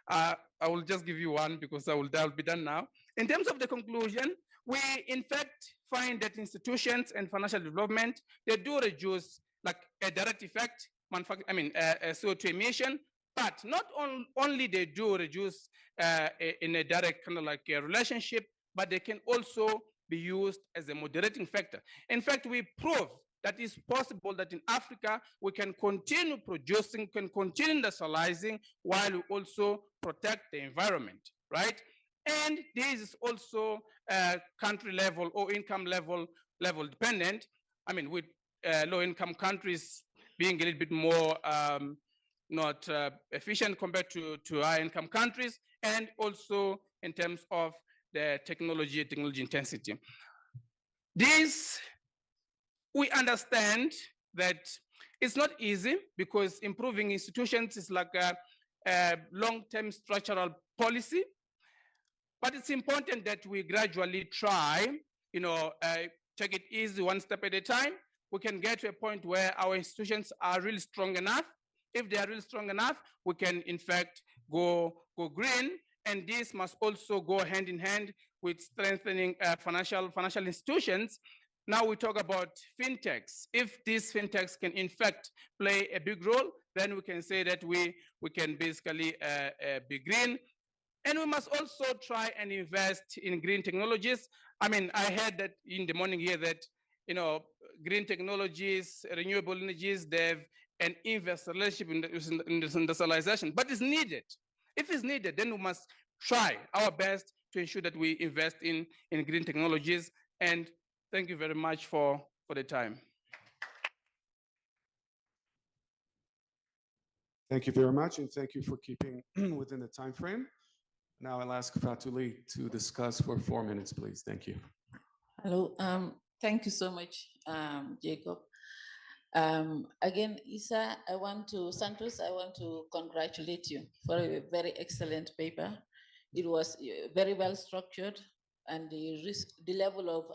I will just give you one because that'll be done now. In terms of the conclusion, we in fact find that institutions and financial development, they do reduce like a direct effect, CO2 emission, but not only they do reduce in a direct kind of like a relationship, but they can also be used as a moderating factor. In fact, we prove that it's possible that in Africa, we can continue producing, can continue industrializing while we also protect the environment, right? And this is also country level or income level dependent. With low income countries being a little bit more not efficient compared to high income countries, and also in terms of the technology intensity. This, we understand that it's not easy because improving institutions is like a long-term structural policy, but it's important that we gradually try, take it easy one step at a time. We can get to a point where our institutions are really strong enough. If they are really strong enough, we can in fact go green, and this must also go hand in hand with strengthening financial institutions. Now we talk about fintechs. If these fintechs can in fact play a big role, then we can say that we can basically be green. And we must also try and invest in green technologies. I heard that in the morning here that, green technologies, renewable energies, they have an inverse relationship in this industrialization, but it's needed. If it's needed, then we must try our best to ensure that we invest in green technologies. And thank you very much for the time. Thank you very much, and thank you for keeping within the time frame. Now I'll ask Fatou Ly to discuss for 4 minutes, please. Thank you. Hello, thank you so much, Jacob. Again, Isa, Santos, I want to congratulate you for a very excellent paper. It was very well structured, and the level of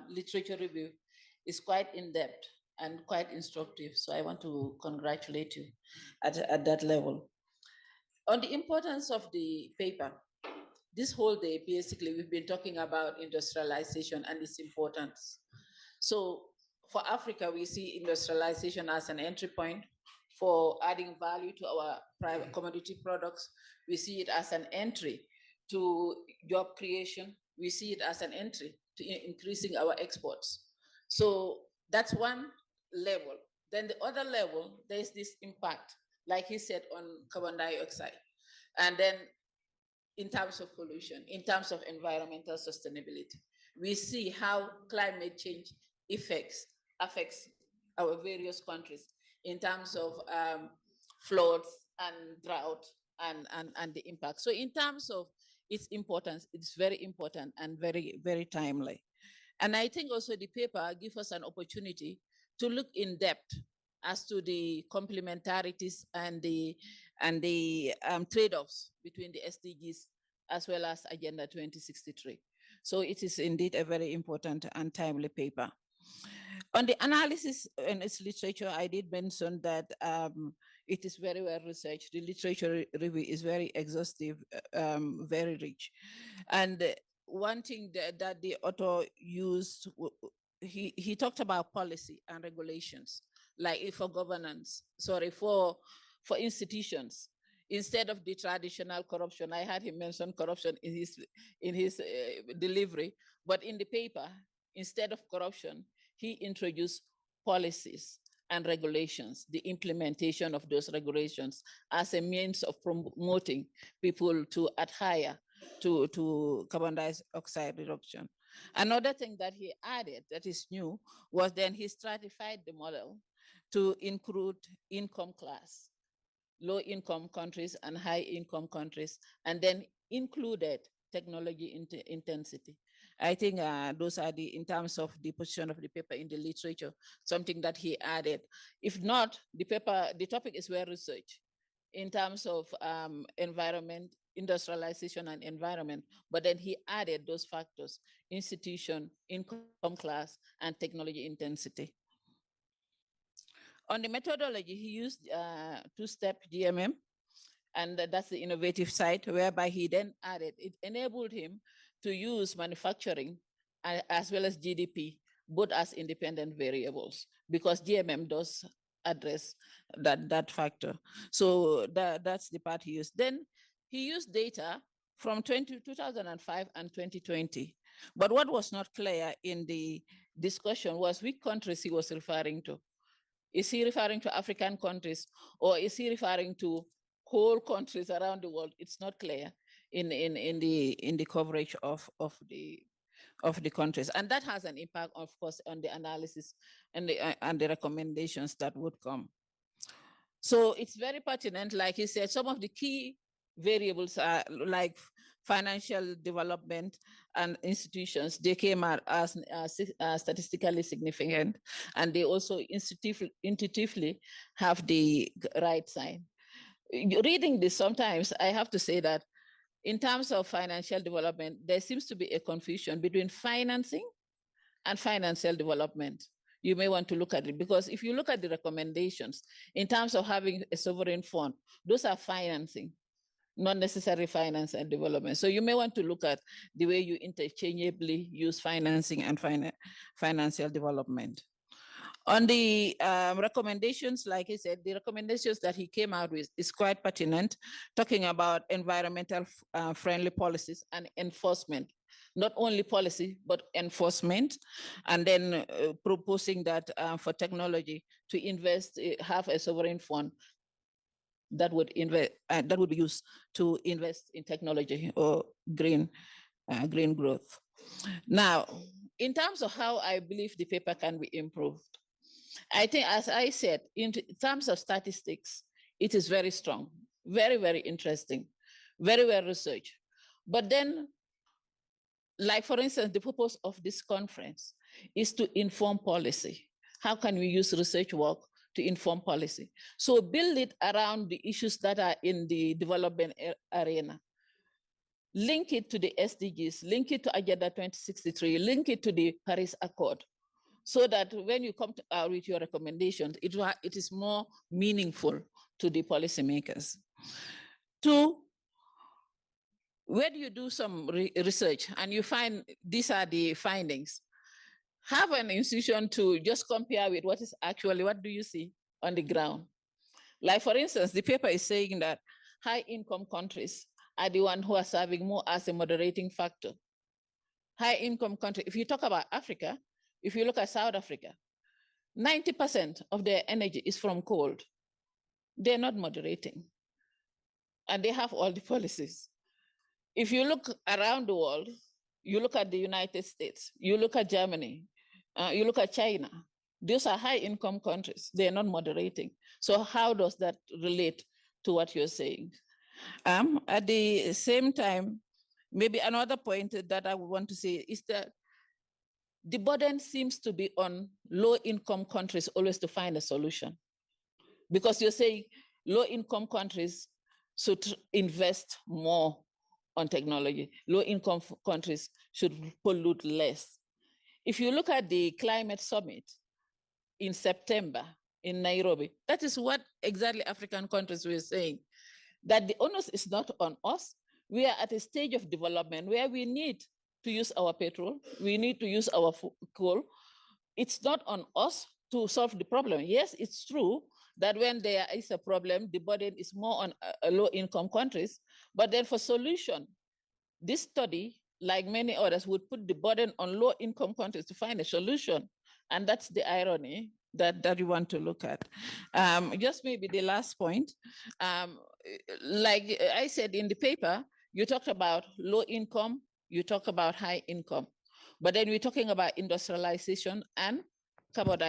literature review is quite in depth. and quite instructive. So I want to congratulate you at that level. On the importance of the paper, this whole day, basically, we've been talking about industrialization and its importance. So for Africa, we see industrialization as an entry point for adding value to our private commodity products. We see it as an entry to job creation. We see it as an entry to increasing our exports. So that's one level. Then the other level, there's this impact, like he said, on carbon dioxide. And then in terms of pollution, in terms of environmental sustainability, we see how climate change affects our various countries in terms of floods and drought and the impact. So in terms of its importance, it's very important and very, very timely. And I think also the paper gives us an opportunity to look in depth as to the complementarities and the trade-offs between the SDGs as well as Agenda 2063. So it is indeed a very important and timely paper. On the analysis and its literature, I did mention that it is very well researched. The literature review is very exhaustive, very rich. And one thing that the author used, he talked about policy and regulations, like for governance, for institutions. Instead of the traditional corruption, I had him mention corruption in his delivery, but in the paper, instead of corruption, he introduced policies and regulations, the implementation of those regulations as a means of promoting people to adhere to carbon dioxide reduction. Another thing that he added that is new was then he stratified the model to include income class, low-income countries and high-income countries, and then included technology intensity. I think those are in terms of the position of the paper in the literature, something that he added. If not, the topic is well researched in terms of environment, industrialization and environment, but then he added those factors: institution, income class, and technology intensity. On the methodology, he used two-step GMM, and that's the innovative side, whereby he then added, it enabled him to use manufacturing as well as GDP, both as independent variables, because GMM does address that factor. So that's the part he used. Then he used data from 2005 and 2020. But what was not clear in the discussion was which countries he was referring to. Is he referring to African countries, or is he referring to whole countries around the world? It's not clear in the coverage of the countries, and that has an impact, of course, on the analysis and the recommendations that would come. So it's very pertinent, like he said. Some of the key variables are like financial development and institutions. They came out as statistically significant, and they also intuitively have the right sign. Reading this, sometimes I have to say that in terms of financial development, there seems to be a confusion between financing and financial development. You may want to look at it, because if you look at the recommendations in terms of having a sovereign fund, those are financing, not necessarily finance and development. So you may want to look at the way you interchangeably use financing and financial development. On the recommendations, like I said, the recommendations that he came out with is quite pertinent, talking about environmental friendly policies and enforcement, not only policy, but enforcement, and then proposing that for technology to invest, have a sovereign fund that would be used to invest in technology or green growth. Now, in terms of how I believe the paper can be improved, I think, as I said, in terms of statistics, it is very strong, very, very interesting, very well researched. But then, like for instance, the purpose of this conference is to inform policy. How can we use research work to inform policy? So build it around the issues that are in the development arena. Link it to the SDGs, link it to Agenda 2063, link it to the Paris Accord. so that when you come out with your recommendations, it is more meaningful to the policymakers. Two, when you do some research and you find these are the findings, have an institution to just compare with what do you see on the ground? Like, for instance, the paper is saying that high income countries are the ones who are serving more as a moderating factor. High income country, if you talk about Africa, if you look at South Africa, 90% of their energy is from coal. They're not moderating. And they have all the policies. If you look around the world, you look at the United States, you look at Germany, you look at China, those are high income countries. They're not moderating. So how does that relate to what you're saying? At the same time, maybe another point that I would want to say is that the burden seems to be on low income countries always to find a solution. Because you're saying low income countries should invest more on technology. Low income countries should pollute less. If you look at the climate summit in September in Nairobi, that is what exactly African countries were saying, that the onus is not on us. We are at a stage of development where we need to use our petrol, we need to use our coal. It's not on us to solve the problem. Yes, it's true that when there is a problem, the burden is more on low-income countries, but then for solution, this study, like many others, would put the burden on low-income countries to find a solution. And that's the irony that you want to look at. Just maybe the last point, like I said in the paper, you talked about low income, you talk about high income, but then we're talking about industrialization and carbon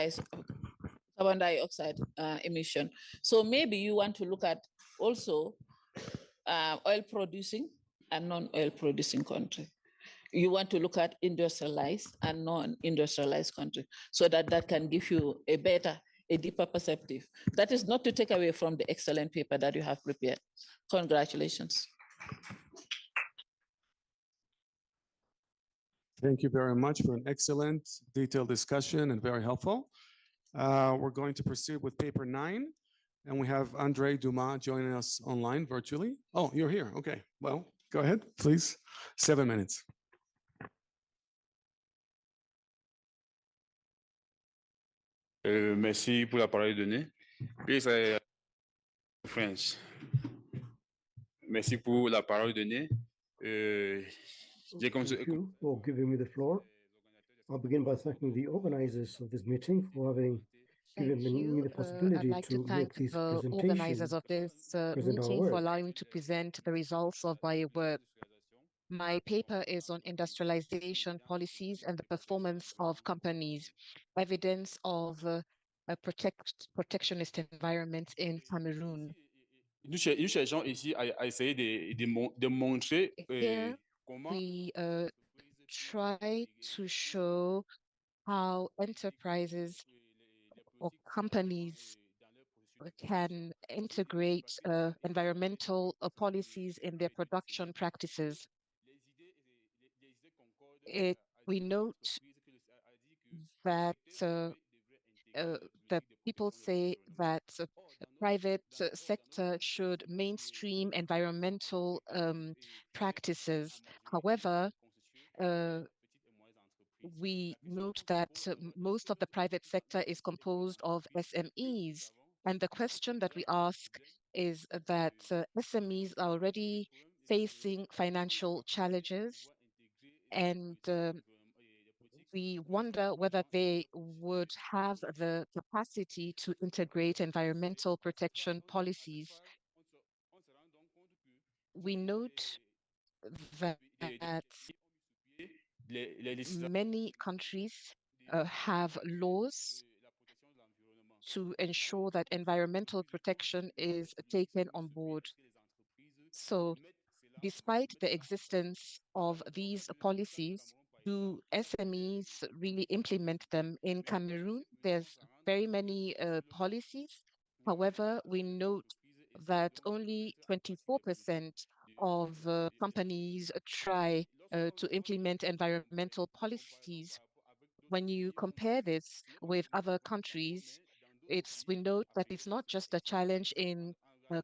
dioxide emission. So maybe you want to look at also oil producing and non-oil producing country. You want to look at industrialized and non-industrialized country so that can give you a deeper perspective. That is not to take away from the excellent paper that you have prepared. Congratulations. Thank you very much for an excellent, detailed discussion and very helpful. We're going to proceed with paper 9, and we have Andre Dumas joining us online virtually. Oh, you're here. Okay. Well, go ahead, please. 7 minutes. Merci pour la parole donnée. Please, French. Merci pour la parole donnée. Thank you for giving me the floor. I'll begin by thanking the organizers of this meeting for having given me the possibility I'd like to thank make these the organizers of this meeting for allowing me to present the results of my work. My paper is on industrialization policies and the performance of companies, evidence of a protectionist environment in Cameroon. Nous cherchons ici à essayer de montrer Here we try to show how enterprises or companies can integrate environmental policies in their production practices. We note that the people say that the private sector should mainstream environmental practices. However, we note that most of the private sector is composed of SMEs. And the question that we ask is that SMEs are already facing financial challenges, and we wonder whether they would have the capacity to integrate environmental protection policies. We note that many countries have laws to ensure that environmental protection is taken on board. So, despite the existence of these policies, do SMEs really implement them? In Cameroon, there's very many policies. However, we note that only 24% of companies try to implement environmental policies. when you compare this with other countries, we note that it's not just a challenge in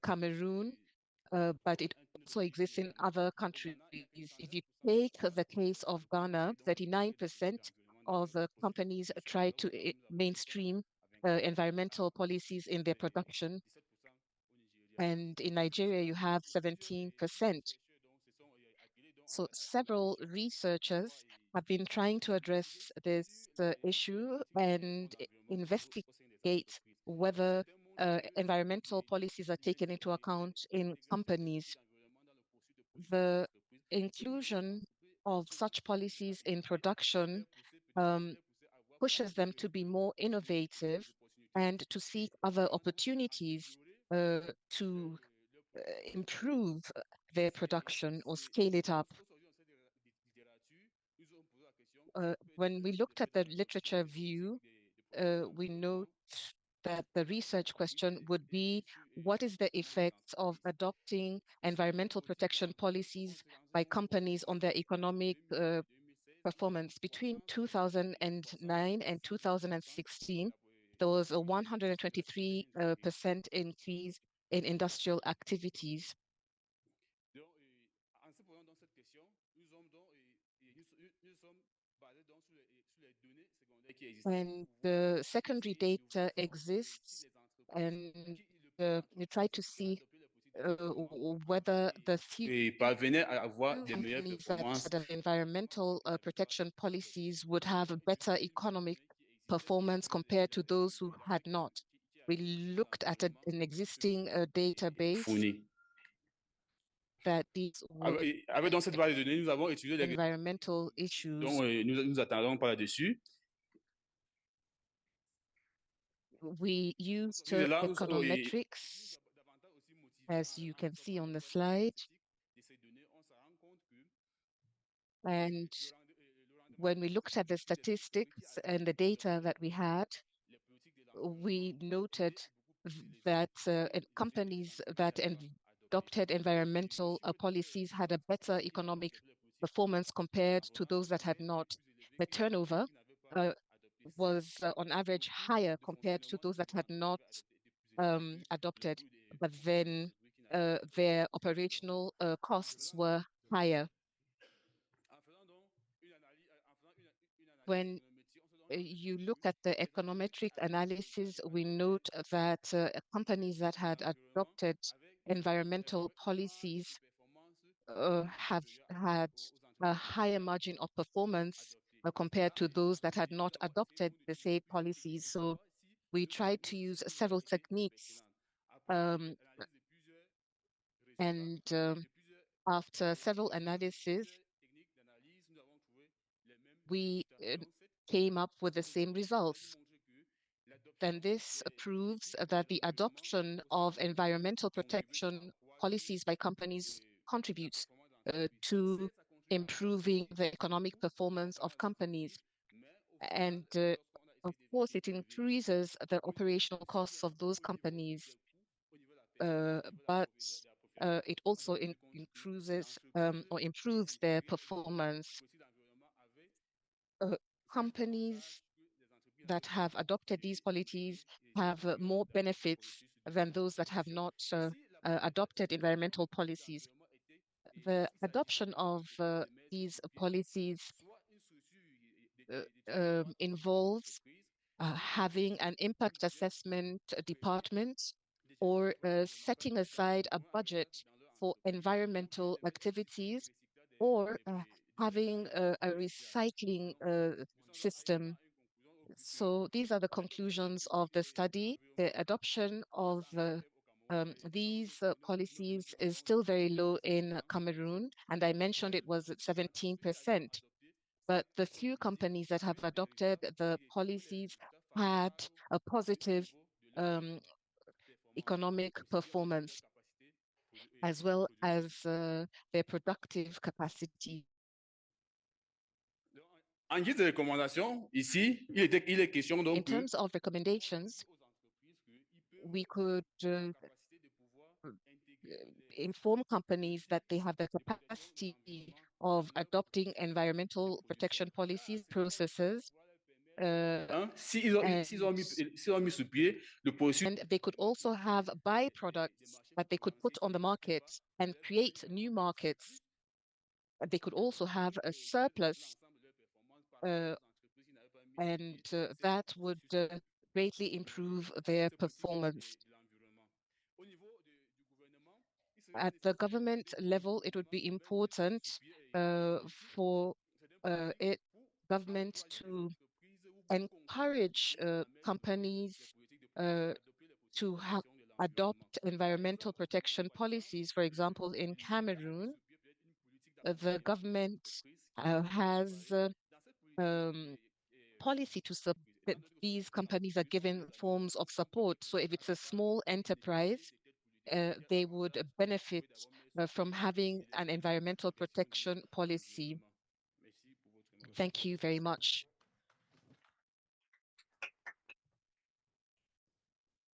Cameroon, but it also exists in other countries. If you take the case of Ghana, 39% of the companies try to mainstream environmental policies in their production. And in Nigeria, you have 17%. So several researchers have been trying to address this issue and investigate whether environmental policies are taken into account in companies. The inclusion of such policies in production pushes them to be more innovative and to seek other opportunities to improve their production or scale it up. When we looked at the literature view, we note that the research question would be, what is the effects of adopting environmental protection policies by companies on their economic performance? Between 2009 and 2016, there was a 123% increase in industrial activities. And the secondary data exists, and we try to see whether the few companies that had environmental protection policies would have a better economic performance compared to those who had not. We looked at an existing database that these environmental issues. Nous attendons par là-dessus. We used econometrics, as you can see on the slide. And when we looked at the statistics and the data that we had, we noted that companies that adopted environmental policies had a better economic performance compared to those that had not. The turnover was on average higher compared to those that had not adopted, but then their operational costs were higher. When you look at the econometric analysis, we note that companies that had adopted environmental policies have had a higher margin of performance compared to those that had not adopted the same policies. So we tried to use several techniques, after several analyses, we came up with the same results. Then this proves that the adoption of environmental protection policies by companies contributes to improving the economic performance of companies. And of course, it increases the operational costs of those companies, but it also increases or improves their performance. Companies that have adopted these policies have more benefits than those that have not adopted environmental policies. The adoption of these policies involves having an impact assessment department or setting aside a budget for environmental activities or having a recycling system. So these are the conclusions of the study. The adoption of these policies is still very low in Cameroon, and I mentioned it was at 17%. But the few companies that have adopted the policies had a positive economic performance, as well as their productive capacity. En guise de recommandation, ici, il est question donc. In terms of recommendations, we could inform companies that they have the capacity of adopting environmental protection policies, processes, S'ils ont mis sur pied le processus. And they could also have byproducts that they could put on the market and create new markets. They could also have a surplus, and that would greatly improve their performance. At the government level, it would be important for government to encourage companies to adopt environmental protection policies. For example, in Cameroon, the government has policy to support that these companies are given forms of support. So if it's a small enterprise, they would benefit from having an environmental protection policy. Thank you very much.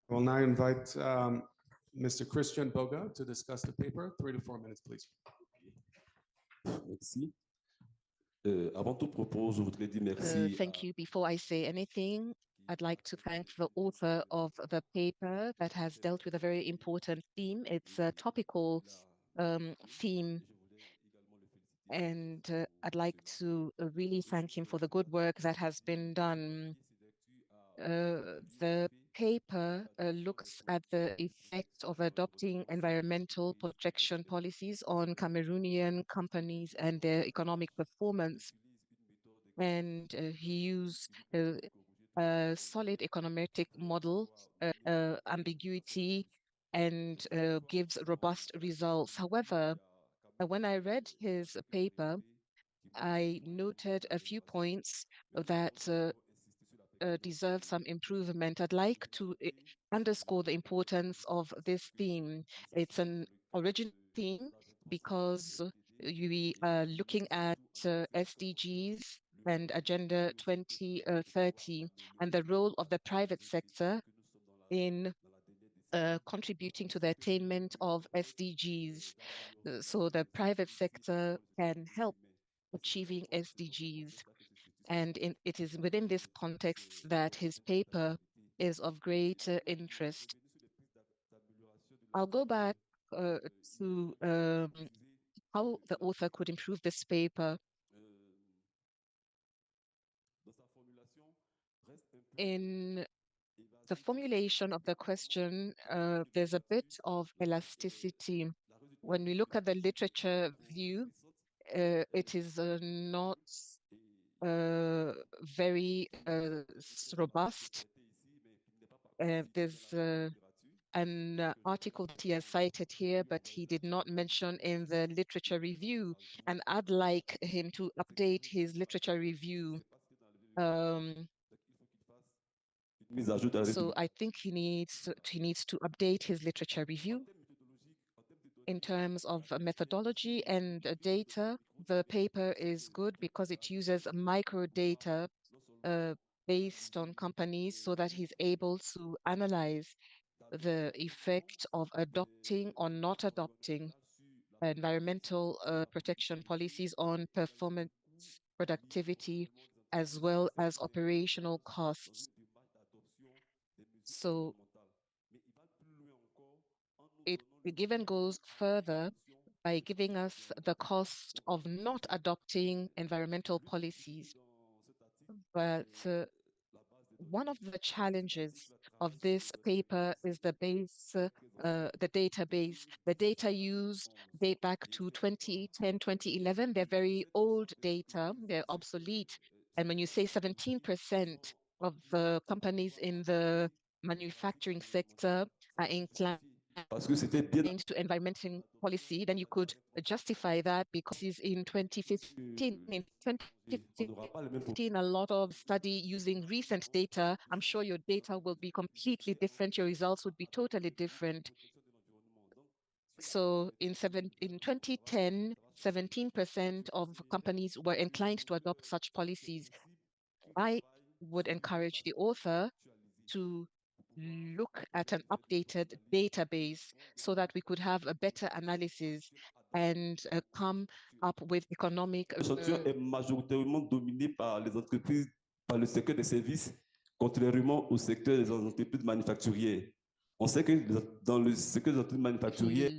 I will now invite Mr. Christian Boga to discuss the paper. 3 to 4 minutes, please. Merci. Avant tout propos, je voudrais dire merci. Thank you. Before I say anything, I'd like to thank the author of the paper that has dealt with a very important theme. It's a topical theme, and I'd like to really thank him for the good work that has been done. The paper looks at the effect of adopting environmental protection policies on Cameroonian companies and their economic performance. And he used a solid econometric model, ambiguity, and gives robust results. However, when I read his paper, I noted a few points that deserve some improvement. I'd like to underscore the importance of this theme. It's an original theme because we are looking at SDGs and Agenda 2030 and the role of the private sector in contributing to the attainment of SDGs. So the private sector can help achieving SDGs. And it is within this context that his paper is of great interest. I'll go back to how the author could improve this paper. In the formulation of the question, there's a bit of elasticity. When we look at the literature view, it is not very robust. There's an article that he has cited here, but he did not mention in the literature review, and I'd like him to update his literature review. So I think he needs to update his literature review. In terms of methodology and data, the paper is good because it uses micro data based on companies so that he's able to analyze the effect of adopting or not adopting environmental protection policies on performance, productivity, as well as operational costs. So it even goes further by giving us the cost of not adopting environmental policies. But one of the challenges of this paper is the database. The data used date back to 2010, 2011. They're very old data, they're obsolete. And when you say 17% of the companies in the manufacturing sector are inclined to environmental policy, then you could justify that because it's in 2015. In 2015, a lot of study using recent data. I'm sure your data will be completely different. Your results would be totally different. So in 2010, 17% of companies were inclined to adopt such policies. I would encourage the author to look at an updated database so that we could have a better analysis and come up with economic. Est majoritairement dominé par les entreprises par le secteur des services, contrairement au secteur des entreprises manufacturières. On sait que dans le secteur des entreprises manufacturières,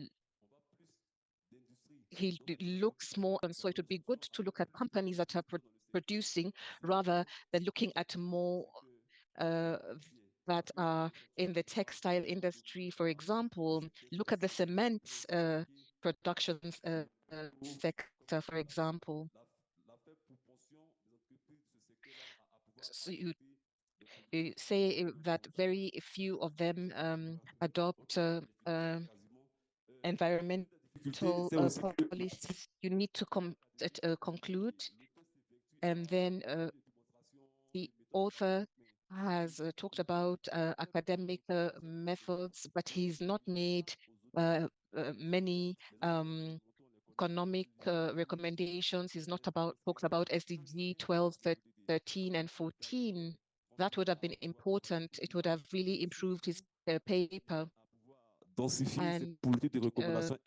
Looks more, and so it would be good to look at companies that are producing rather than looking at more that are in the textile industry, for example. Look at the cement production sector, for example. So you say that very few of them adopt environmental policies. You need to conclude, and then the author has talked about academic methods, but he's not made many economic recommendations. He's not talked about SDG 12, 13, and 14. That would have been important. It would have really improved his paper. And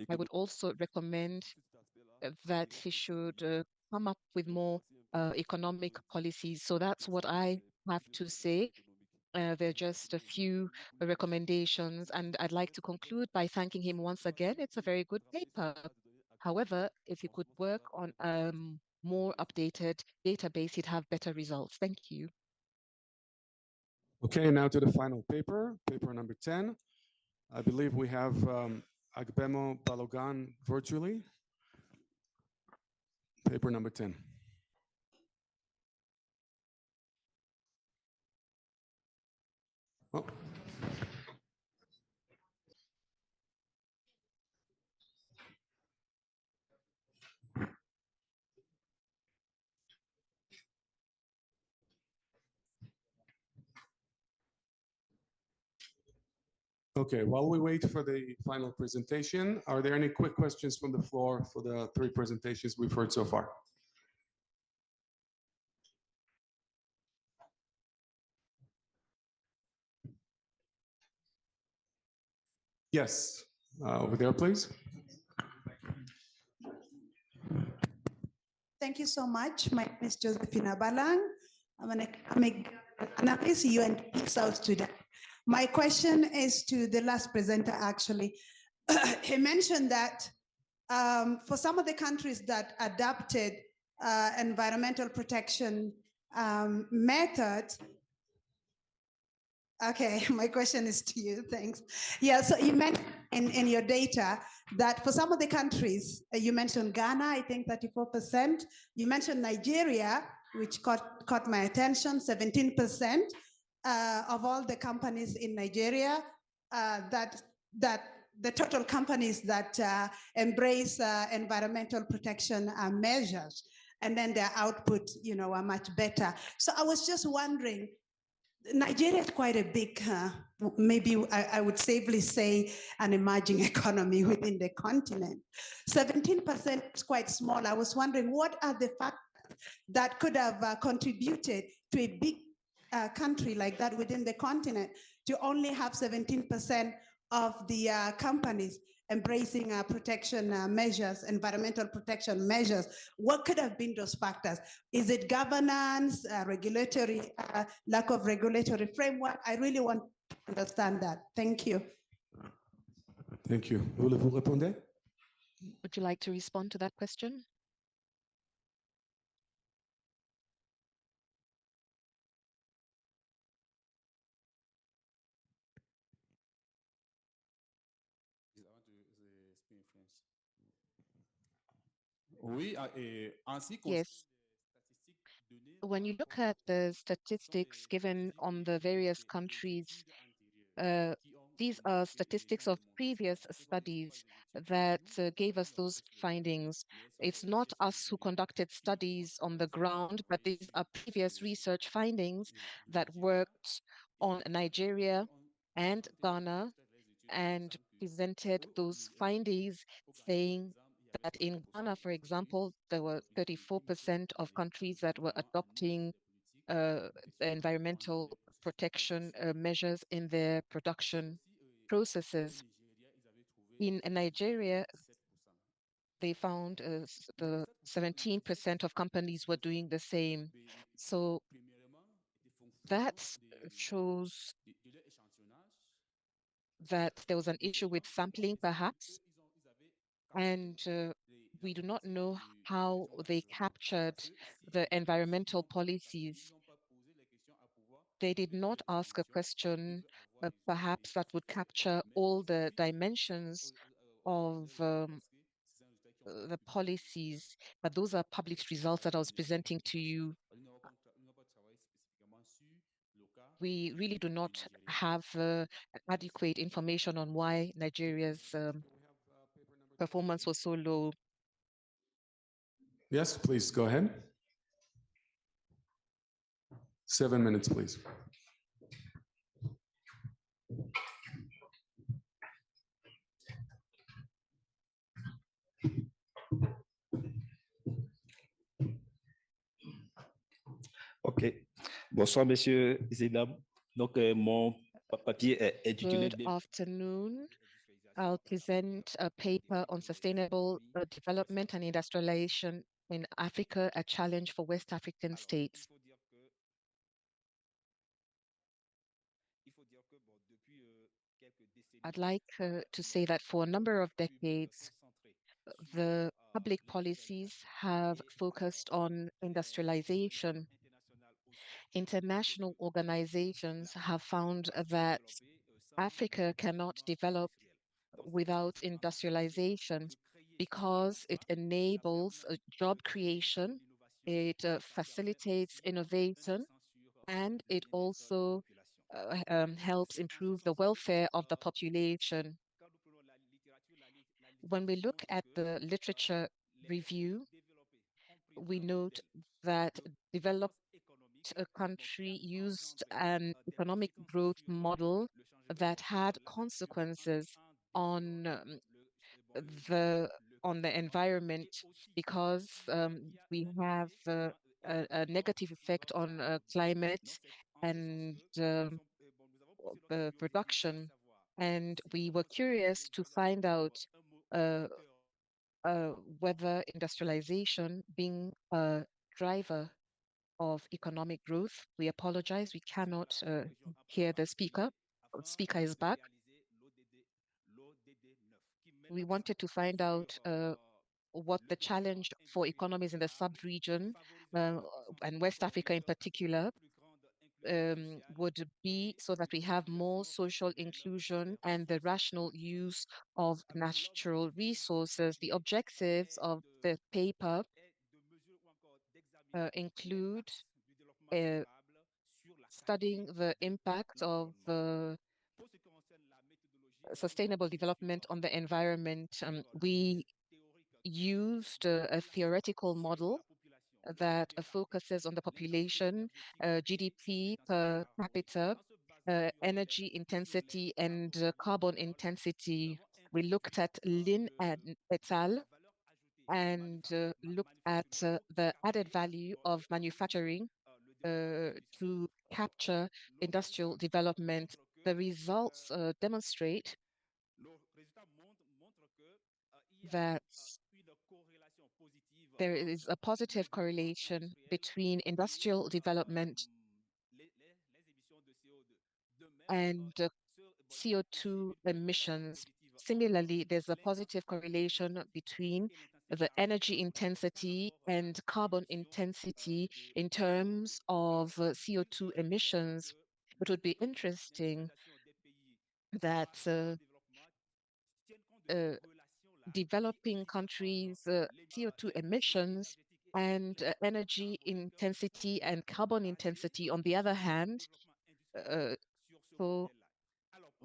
I would also recommend that he should come up with more economic policies. So that's what I have to say. There are just a few recommendations, and I'd like to conclude by thanking him once again. It's a very good paper. However, if he could work on a more updated database, he'd have better results. Thank you. Okay, now to the final paper, paper number 10. I believe we have Agbemo Balogan virtually. Paper number 10. Oh. Okay, while we wait for the final presentation, are there any quick questions from the floor for the three presentations we've heard so far? Yes, over there, please. Thank you so much. My name is Josephina Balang. I'm an analyst UNDP South Sudan. My question is to the last presenter, actually. He mentioned that for some of the countries that adopted environmental protection methods. Okay, my question is to you, thanks. Yeah, so you mentioned in your data that for some of the countries, you mentioned Ghana, I think 34%. You mentioned Nigeria, which caught my attention, 17% of all the companies in Nigeria, that the total companies that embrace environmental protection measures, and then their output, are much better. So I was just wondering, Nigeria is quite a big, maybe I would safely say an emerging economy within the continent. 17% is quite small. I was wondering, what are the factors that could have contributed to a big country like that within the continent to only have 17% of the companies embracing protection measures, environmental protection measures? What could have been those factors? Is it governance, regulatory, lack of regulatory framework? I really want to understand that. Thank you. Thank you. Voulez-vous répondre? Would you like to respond to that question? Yes. When you look at the statistics given on the various countries, these are statistics of previous studies that gave us those findings. It's not us who conducted studies on the ground, but these are previous research findings that worked on Nigeria and Ghana and presented those findings, saying that in Ghana, for example, there were 34% of countries that were adopting the environmental protection measures in their production processes. In Nigeria, they found the 17% of companies were doing the same. So That shows that there was an issue with sampling, perhaps, and we do not know how they captured the environmental policies. They did not ask a question, perhaps that would capture all the dimensions of the policies, but those are published results that I was presenting to you. We really do not have adequate information on why Nigeria's performance was so low. Yes, please go ahead. 7 minutes, please. OK. Bonsoir, messieurs et dames. Donc, mon papier est intitulé Good afternoon. I'll present a paper on sustainable development and industrialization in Africa, a challenge for West African states. I'd like to say that for a number of decades, the public policies have focused on industrialization. International organizations have found that Africa cannot develop without industrialization because it enables job creation, it facilitates innovation, and it also helps improve the welfare of the population. When we look at the literature review, we note that developed country used an economic growth model that had consequences on the environment because we have a negative effect on climate and production. And we were curious to find out whether industrialization being a driver of economic growth. We apologize, we cannot hear the speaker. Speaker is back. We wanted to find out what the challenge for economies in the sub-region and West Africa in particular would be so that we have more social inclusion and the rational use of natural resources. The objectives of the paper include studying the impact of sustainable development on the environment. We used a theoretical model that focuses on the population, GDP per capita, energy intensity, and carbon intensity. We looked at Lin et al. And looked at the added value of manufacturing to capture industrial development. The results demonstrate that there is a positive correlation between industrial development and CO2 emissions. Similarly, there's a positive correlation between the energy intensity and carbon intensity in terms of CO2 emissions. It would be interesting that developing countries' CO2 emissions and energy intensity and carbon intensity, on the other hand, so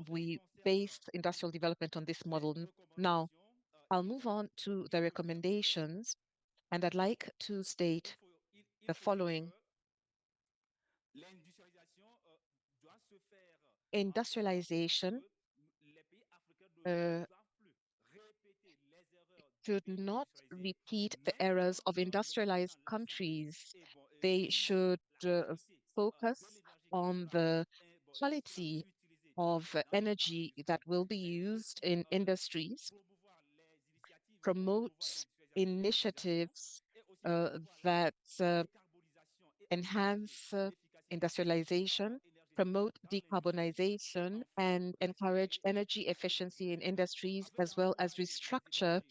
we based industrial development on this model. Now, I'll move on to the recommendations, and I'd like to state the following. Industrialization should not repeat the errors of industrialized countries. They should focus on the quality of energy that will be used in industries, promote initiatives that enhance industrialization, promote decarbonization, and encourage energy efficiency in industries, as well as restructure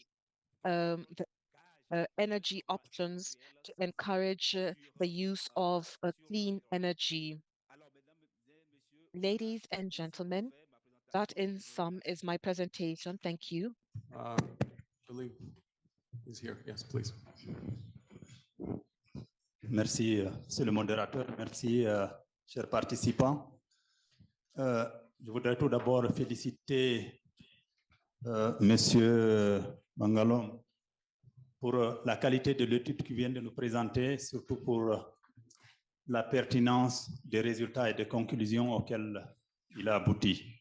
the energy options to encourage the use of clean energy. Ladies and gentlemen, that in sum is my presentation. Thank you. Philippe is here. Yes, please. Merci, Monsieur le modérateur. Merci, chers participants. Je voudrais tout d'abord féliciter Monsieur Bangalom pour la qualité de l'étude qu'il vient de nous présenter, surtout pour la pertinence des résultats et des conclusions auxquelles il a abouti.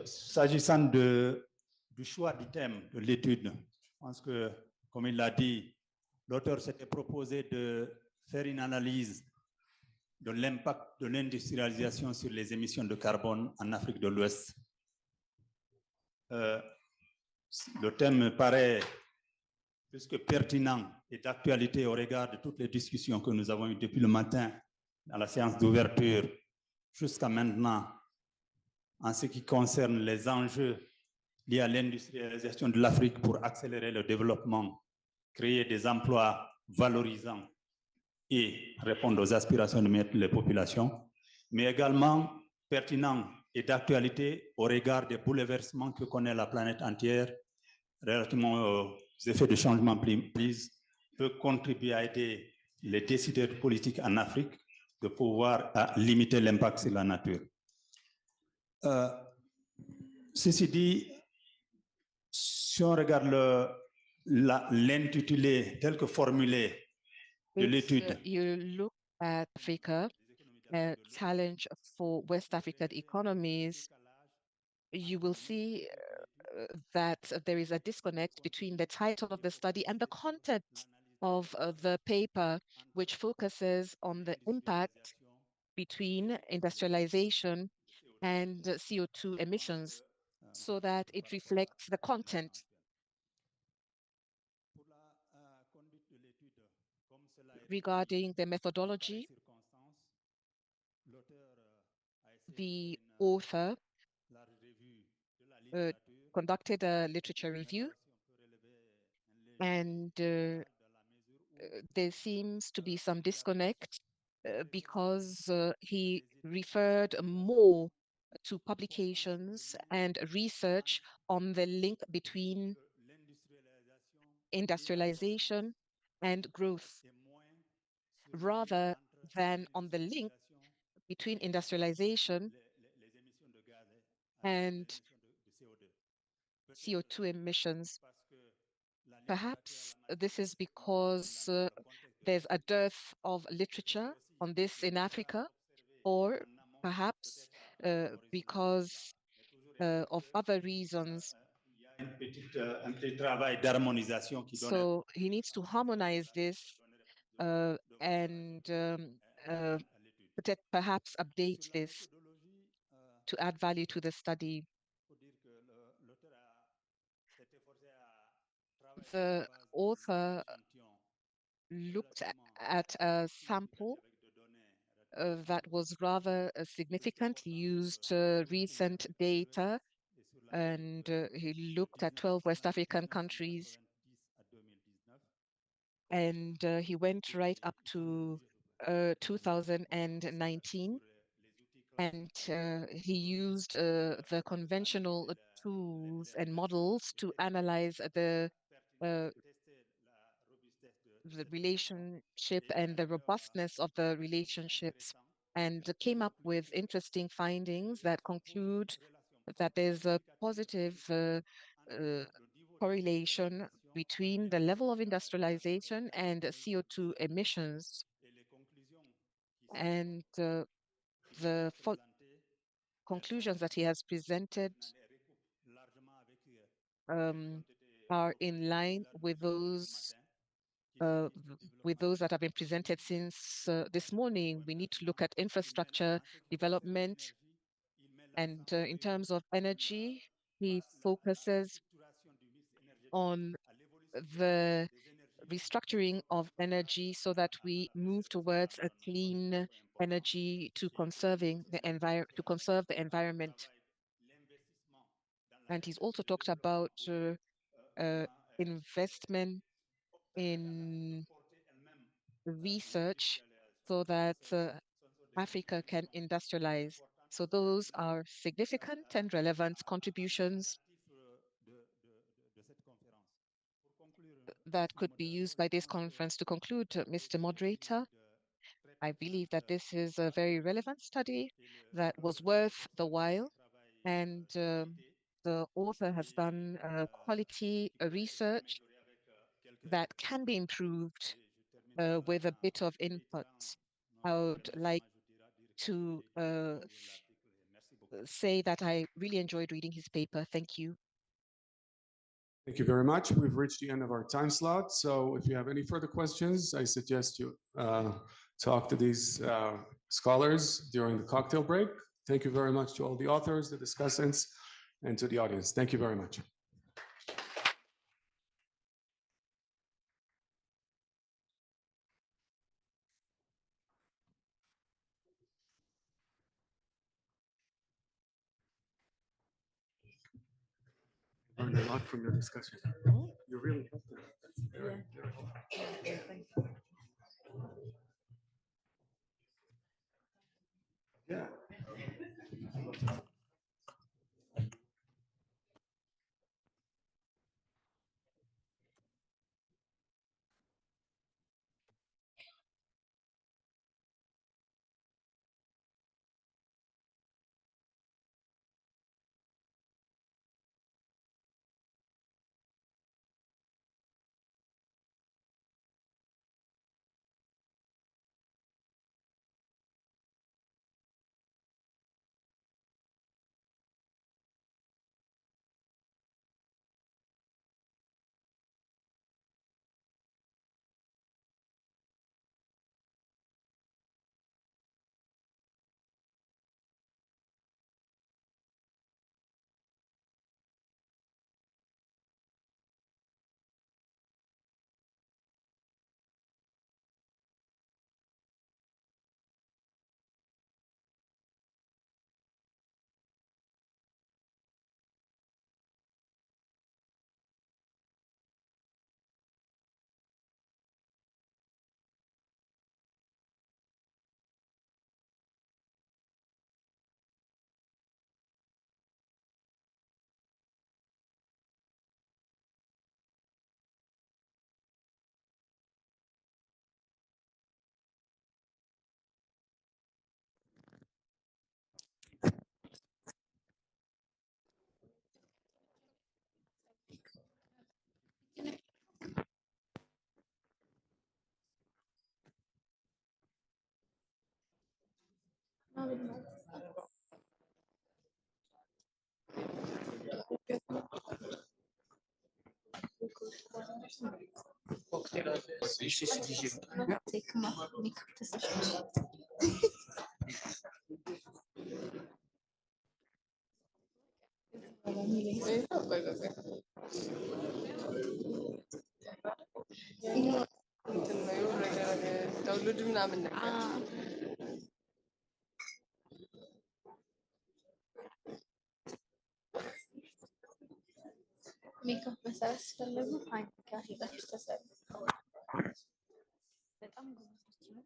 S'agissant du choix du thème de l'étude, je pense que, comme il l'a dit, l'auteur s'était proposé de faire une analyse de l'impact de l'industrialisation sur les émissions de carbone en Afrique de l'Ouest. Le thème me paraît plus que pertinent et d'actualité au regard de toutes les discussions que nous avons eues depuis le matin dans la séance d'ouverture jusqu'à maintenant en ce qui concerne les enjeux liés à l'industrialisation de l'Afrique pour accélérer le développement, créer des emplois valorisants et répondre aux aspirations de les populations, mais également pertinent et d'actualité au regard des bouleversements que connaît la planète entière relativement aux effets de changement climatique, peut contribuer à aider les décideurs politiques en Afrique de pouvoir limiter l'impact sur la nature. Ceci dit, si on regarde l'intitulé tel que formulé de l'étude, You look at Africa, a challenge for West African economies, you will see that there is a disconnect between the title of the study and the content of the paper, which focuses on the impact between industrialization and CO2 emissions, so that it reflects the content. Regarding the methodology, the author conducted a literature review, and there seems to be some disconnect because he referred more to publications and research on the link between industrialization and growth, rather than on the link between industrialization and CO2 emissions. Perhaps this is because there's a dearth of literature on this in Africa, or perhaps because of other reasons. So he needs to harmonize this and perhaps update this to add value to the study. The author looked at a sample that was rather significant. He used recent data, and he looked at 12 West African countries, and he went right up to 2019, and he used the conventional tools and models to analyze the relationship and the robustness of the relationships, and came up with interesting findings that conclude that there's a positive correlation between the level of industrialization and CO2 emissions. And the conclusions that he has presented are in line with those that have been presented since this morning. We need to look at infrastructure development, and in terms of energy, he focuses on the restructuring of energy so that we move towards a clean energy to conserving the to conserve the environment. And he's also talked about investment in research so that Africa can industrialize. So those are significant and relevant contributions that could be used by this conference. To conclude, Mr. Moderator, I believe that this is a very relevant study that was worth the while, and the author has done quality research that can be improved with a bit of input. I would like to say that I really enjoyed reading his paper. Thank you. Thank you very much. We've reached the end of our time slot. So if you have any further questions, I suggest you talk to these scholars during the cocktail break. Thank you very much to all the authors, the discussants, and to the audience. Thank you very much. Learned a lot from your discussion. You really helped me. Very helpful. Yeah. ሜካፕ መሰራት ስፈለጉ አንድ ጋር ሄዳችሁ ተሰሩ። በጣም ጎበዞች ነው።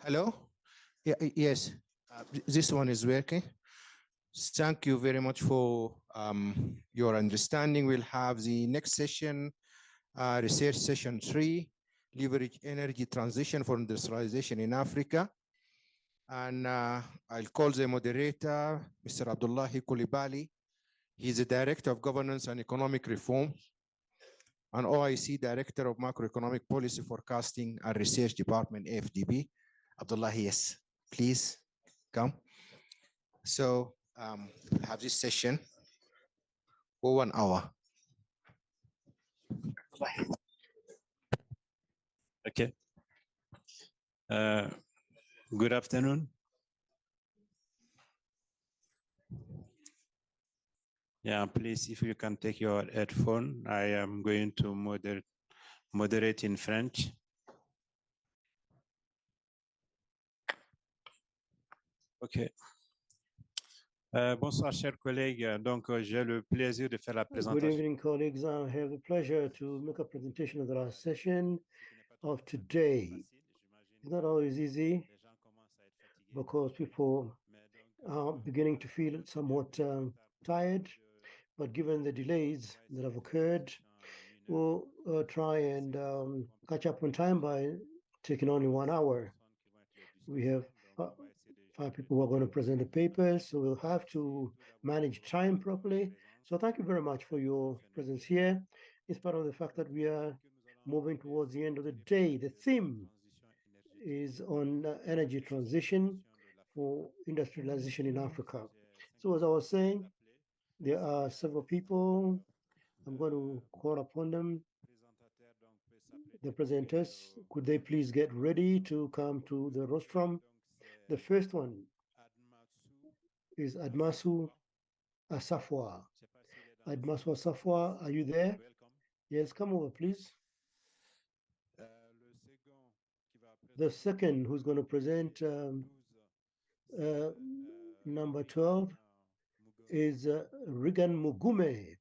Hello? Yeah, yes, this one is working. Thank you very much for your understanding. We'll have the next session, research session 3, leverage energy transition for industrialization in Africa. And I'll call the moderator, Mr. Abdullahi Koulibaly. He's the Director of Governance and Economic Reform and OIC Director of Macroeconomic Policy Forecasting and Research Department, AFDB. Abdullahi, yes, please come. So we'll have this session for 1 hour. Okay. Good afternoon. Yeah, please, if you can take your headphone, I am going to moderate in French. OK. Bonsoir, chers collègues. Donc, j'ai le plaisir de faire la Good présentation. evening, colleagues. I have the pleasure to make a presentation of the last session of today. It's not always easy because people are beginning to feel somewhat tired, but given the delays that have occurred, we'll try and catch up on time by taking only 1 hour. We have 5 people who are going to present the papers, so we'll have to manage time properly. So thank you very much for your presence here. In spite of the fact that we are moving towards the end of the day, the theme is on energy transition for industrialization in Africa. So as I was saying, there are several people. I'm going to call upon them. The presenters, could they please get ready to come to the rostrum? The first one is Admasu Asafwa. Admasu Asafwa, are you there? Yes, come over, please. The second who's going to present number 12 is Regan Mugume.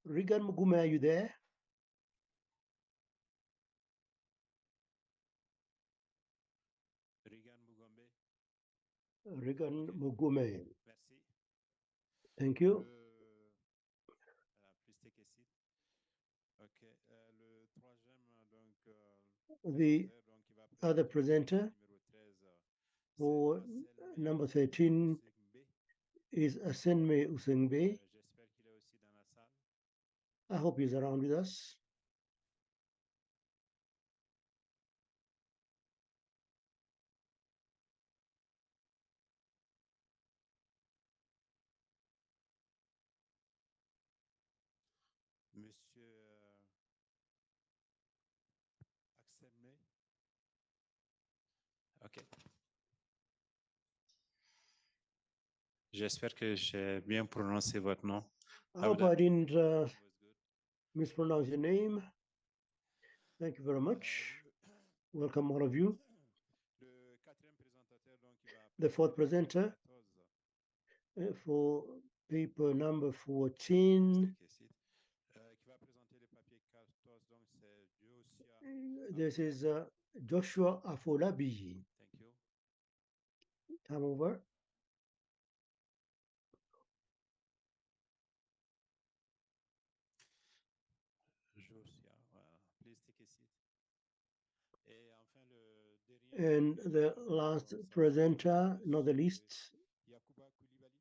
Regan Mugume, are you there? Regan Mugume. Thank you. The other presenter for number 13 is Asenme Usengbe. I hope he's around with us. Monsieur Axelme. OK. J'espère que j'ai bien prononcé votre nom. I hope I didn't mispronounce your name. Thank you very much. Welcome, all of you. The fourth presenter for paper number 14 This is Joshua Afolabi. Thank you. Come over. Josia, voilà. Please take a seat. Et enfin, le dernier, And the last presenter, not the least, Yakuba Koulibaly.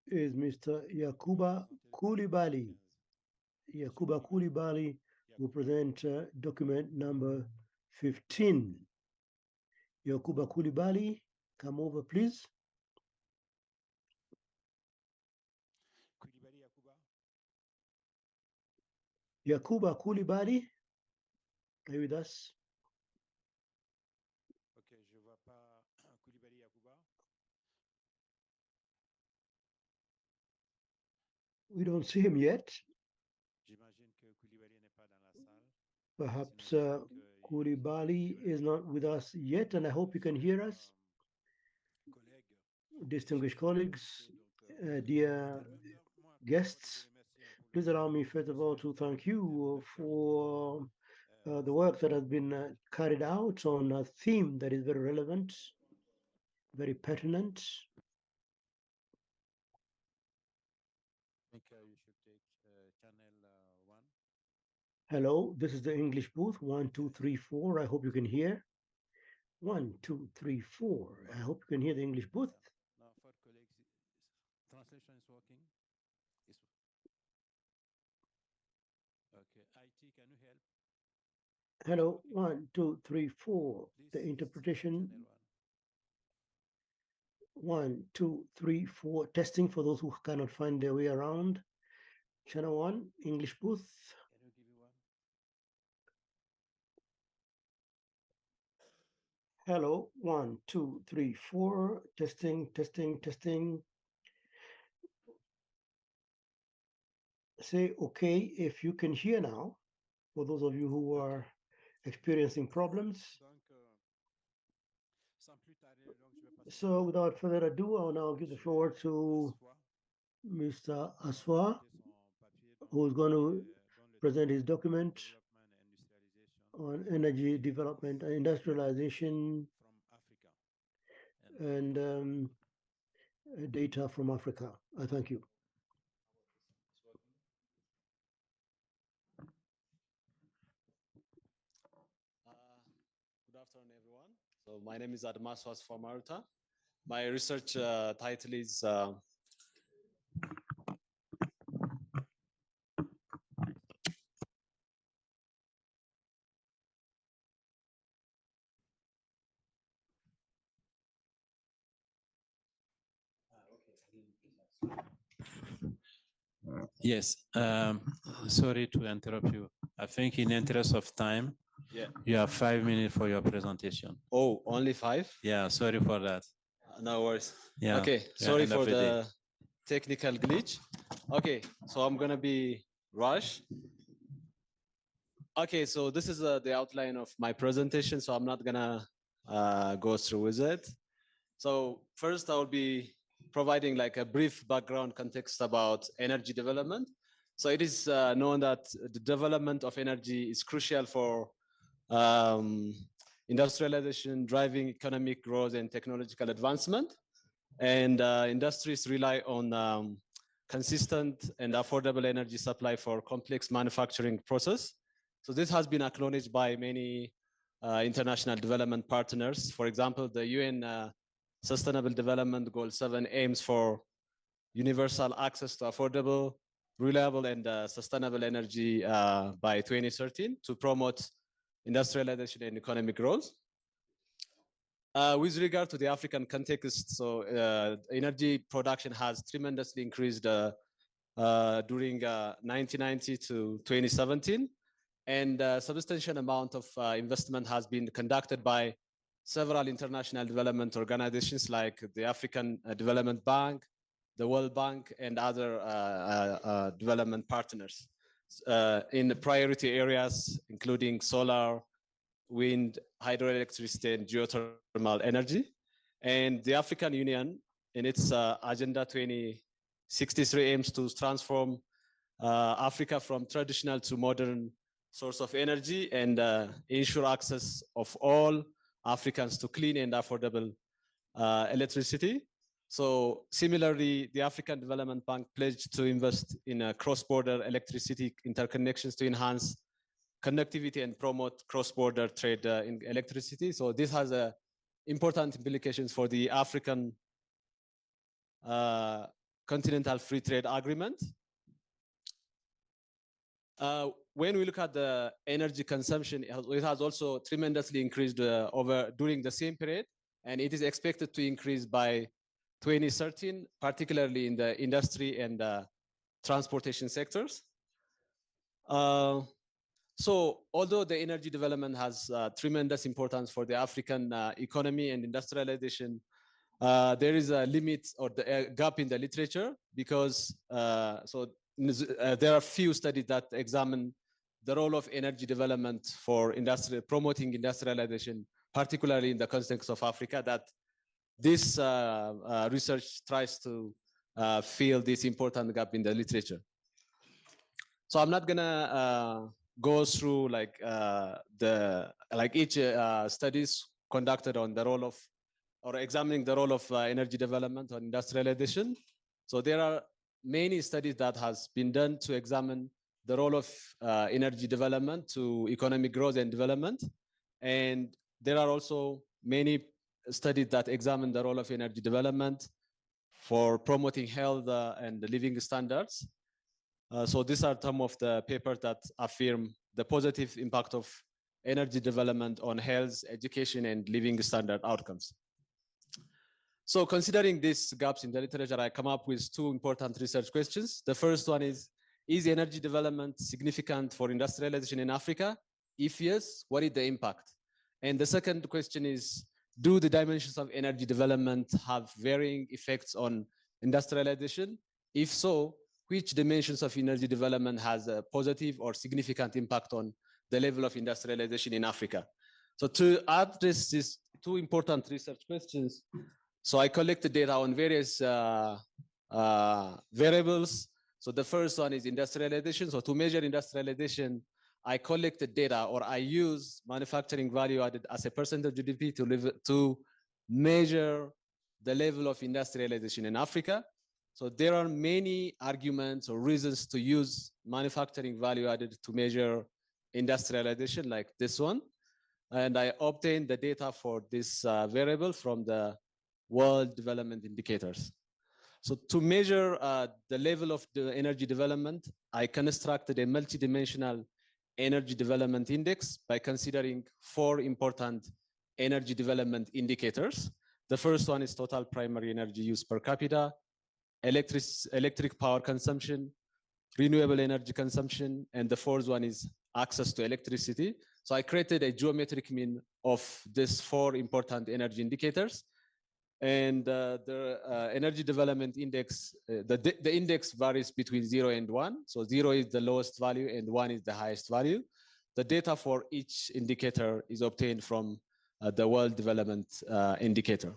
is Mr. Yakuba Koulibaly. Yakuba Koulibaly will present document number 15. Yakuba Koulibaly, come over, please. Koulibaly Yakuba. Yakuba Koulibaly, are you with us? Ok, je vois pas Koulibaly Yakuba. We don't see him yet. J'imagine que Koulibaly n'est pas dans la salle. Perhaps Koulibaly is not with us yet, and I hope you can hear us. Distinguished colleagues, dear guests, please allow me first of all to thank you for the work that has been carried out on a theme that is very relevant, very pertinent. I think you should take channel 1. Hello, this is the English booth, 1, 2, 3, 4. I hope you can hear. 1, 2, 3, 4. I hope you can hear the English booth. Now, for colleagues, translation is working. Okay, IT, can you help? Hello, 1, 2, 3, 4. The interpretation. 1, 2, 3, 4. Testing for those who cannot find their way around. Channel 1, English booth. Can you give me one? Hello, 1, 2, 3, 4. Testing, testing, testing. Say okay if you can hear now, for those of you who are experiencing problems. So without further ado, I'll now give the floor to Mr. Aswa, who is going to present his document on energy development and industrialization and data from Africa. I thank you. Good afternoon, everyone. So my name is Admaswas Famaruta. My research title is Yes, sorry to interrupt you. I think in the interest of time, you have 5 minutes for your presentation. Oh, only 5? Yeah, sorry for that. No worries. Yeah, Okay, sorry for the technical glitch. Okay, so I'm gonna be rush. Okay, so this is the outline of my presentation, so I'm not gonna go through with it. So first, I will be providing like a brief background context about energy development. So it is known that the development of energy is crucial for industrialization, driving economic growth and technological advancement. And industries rely on consistent and affordable energy supply for complex manufacturing process. So this has been acknowledged by many international development partners. For example, the UN Sustainable Development Goal 7 aims for universal access to affordable, reliable, and sustainable energy by 2013 to promote industrialization and economic growth. With regard to the African context, so energy production has tremendously increased during 1990 to 2017, and a substantial amount of investment has been conducted by several international development organizations like the African Development Bank, the World Bank, and other development partners in the priority areas, including solar, wind, hydroelectricity, and geothermal energy. And the African Union, in its Agenda 2063, aims to transform Africa from traditional to modern source of energy and ensure access of all Africans to clean and affordable electricity. So similarly, the African Development Bank pledged to invest in cross-border electricity interconnections to enhance connectivity and promote cross-border trade in electricity. So this has important implications for the African Continental Free Trade Agreement. When we look at the energy consumption, it has also tremendously increased during the same period, and it is expected to increase by 2013, particularly in the industry and transportation sectors. So although the energy development has tremendous importance for the African economy and industrialization, there is a limit or the gap in the literature because there are few studies that examine the role of energy development for promoting industrialization, particularly in the context of Africa, that this research tries to fill this important gap in the literature. So I'm not gonna go through each studies conducted on the role of or examining the role of energy development on industrialization. So there are many studies that has been done to examine the role of energy development to economic growth and development. And there are also many studies that examine the role of energy development for promoting health and living standards. So these are some of the papers that affirm the positive impact of energy development on health, education, and living standard outcomes. So considering these gaps in the literature, I come up with two important research questions. The first one is energy development significant for industrialization in Africa? If yes, what is the impact? And the second question is, do the dimensions of energy development have varying effects on industrialization? If so, which dimensions of energy development has a positive or significant impact on the level of industrialization in Africa? So to address these two important research questions, so I collected data on various variables. So the first one is industrialization. So to measure industrialization, I collected data, or I use manufacturing value added as a percentage of GDP to measure the level of industrialization in Africa. So there are many arguments or reasons to use manufacturing value added to measure industrialization, like this one. And I obtained the data for this variable from the World Development Indicators. So to measure the level of the energy development, I constructed a multidimensional energy development index by considering 4 important energy development indicators. The first one is total primary energy use per capita, electric power consumption, renewable energy consumption, and the fourth one is access to electricity. So I created a geometric mean of these 4 important energy indicators. And the energy development index, the index varies between 0 and 1. So 0 is the lowest value and 1 is the highest value. The data for each indicator is obtained from the World Development Indicator.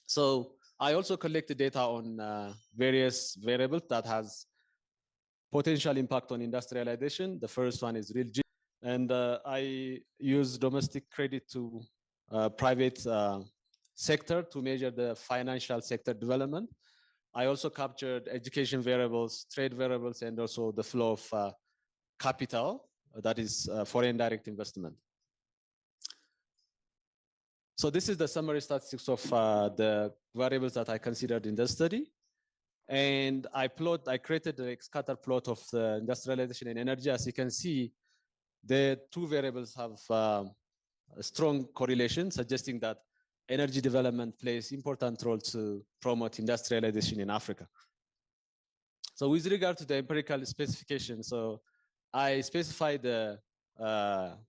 So I also collected data on various variables that has potential impact on industrialization. The first one is real GDP. And I use domestic credit to private sector to measure the financial sector development. I also captured education variables, trade variables, and also the flow of capital, that is foreign direct investment. So this is the summary statistics of the variables that I considered in the study. And I created a scatter plot of the industrialization and energy. As you can see, the 2 variables have a strong correlation, suggesting that energy development plays important role to promote industrialization in Africa. So with regard to the empirical specification, so I specified the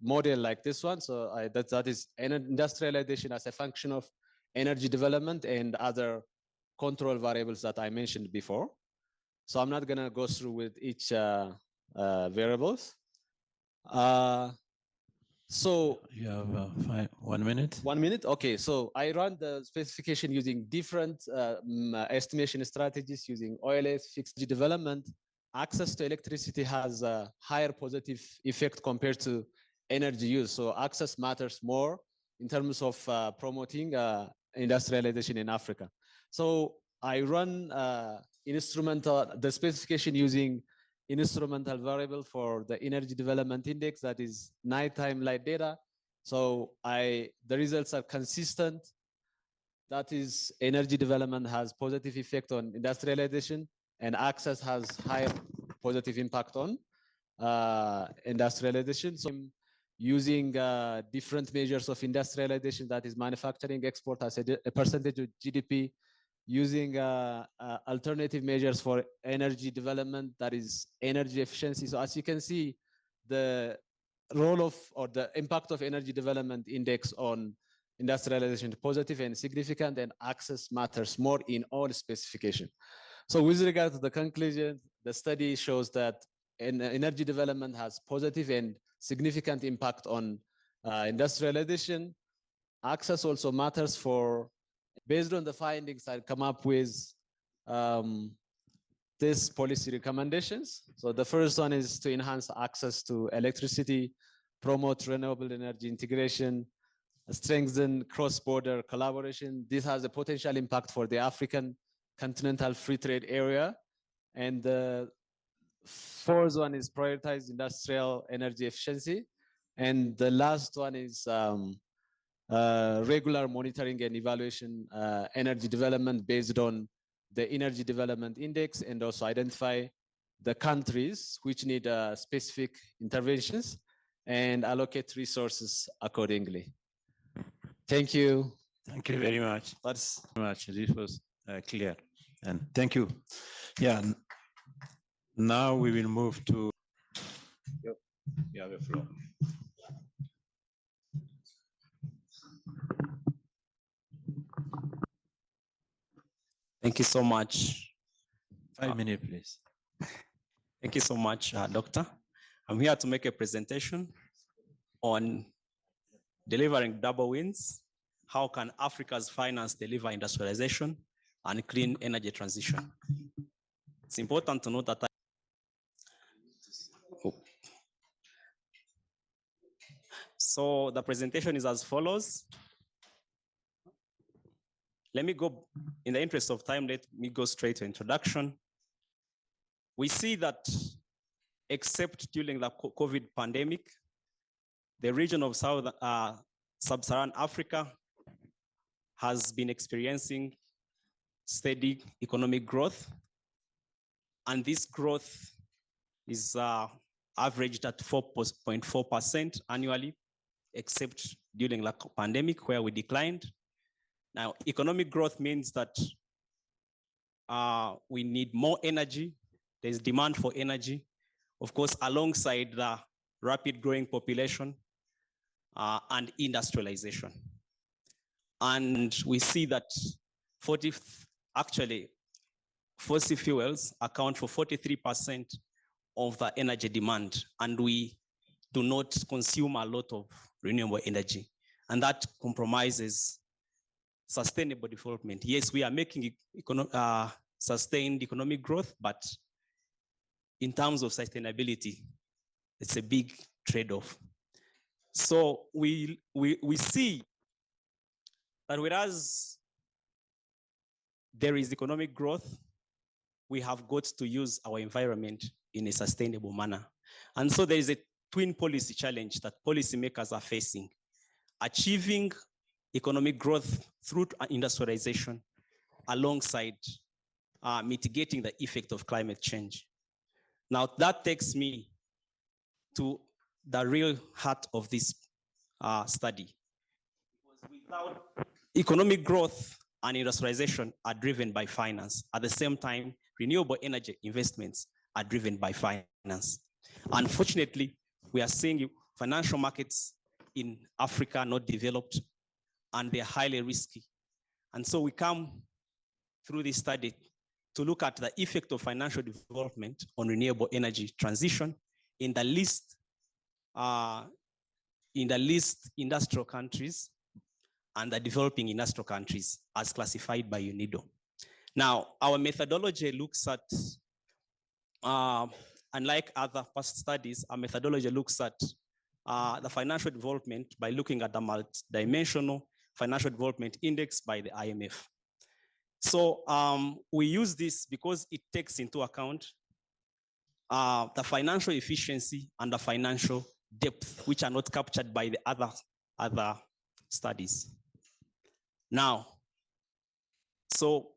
model like this one. So that is industrialization as a function of energy development and other control variables that I mentioned before. So I'm not gonna go through with each variables. So you have 1 minute. 1 minute. Okay. So I run the specification using different estimation strategies using OLS, fixed development, access to electricity has a higher positive effect compared to energy use. So access matters more in terms of promoting industrialization in Africa. So I run the specification using instrumental variable for the energy development index, that is nighttime light data. So the results are consistent. That is, energy development has positive effect on industrialization, and access has higher positive impact on industrialization. So I'm using different measures of industrialization, that is manufacturing, export as a percentage of GDP, using alternative measures for energy development, that is energy efficiency. So as you can see, the role of, or the impact of energy development index on industrialization is positive and significant, and access matters more in all specification. So with regard to the conclusion, the study shows that energy development has positive and significant impact on industrialization. Access also matters for, based on the findings, I come up with these policy recommendations. So the first one is to enhance access to electricity, promote renewable energy integration, strengthen cross-border collaboration. This has a potential impact for the African continental free trade area. And the fourth one is prioritize industrial energy efficiency. And the last one is regular monitoring and evaluation energy development based on the energy development index, and also identify the countries which need specific interventions and allocate resources accordingly. Thank you. Thank you very much. That's much. This was clear, and thank you. Yeah. Now we will move to. You have the floor. Thank you so much. 5 minutes, please. Thank you so much, Doctor. I'm here to make a presentation on delivering double wins. How can Africa's finance deliver industrialization and clean energy transition? It's important to note that So the presentation is as follows. Let me go, in the interest of time, let me go straight to introduction. We see that except during the COVID pandemic, the region of Sub-Saharan Africa has been experiencing steady economic growth. And this growth is averaged at 4.4% annually, except during the pandemic where we declined. Now, economic growth means that we need more energy. There's demand for energy, of course, alongside the rapid growing population and industrialization. And we see that fossil fuels account for 43% of the energy demand, and we do not consume a lot of renewable energy. And that compromises sustainable development. Yes, we are making sustained economic growth, but in terms of sustainability, it's a big trade-off. So we see that whereas there is economic growth, we have got to use our environment in a sustainable manner. And so there is a twin policy challenge that policymakers are facing: achieving economic growth through industrialization alongside mitigating the effect of climate change. Now that takes me to the real heart of this study. Without economic growth and industrialization are driven by finance. At the same time, renewable energy investments are driven by finance. Unfortunately, we are seeing financial markets in Africa not developed, and they're highly risky. And so we come through this study to look at the effect of financial development on renewable energy transition in the least industrial countries and the developing industrial countries as classified by UNIDO. Now, our methodology looks at unlike other past studies, our methodology looks at the financial development by looking at the multi-dimensional financial development index by the IMF. So we use this because it takes into account the financial efficiency and the financial depth, which are not captured by the other studies. Now, so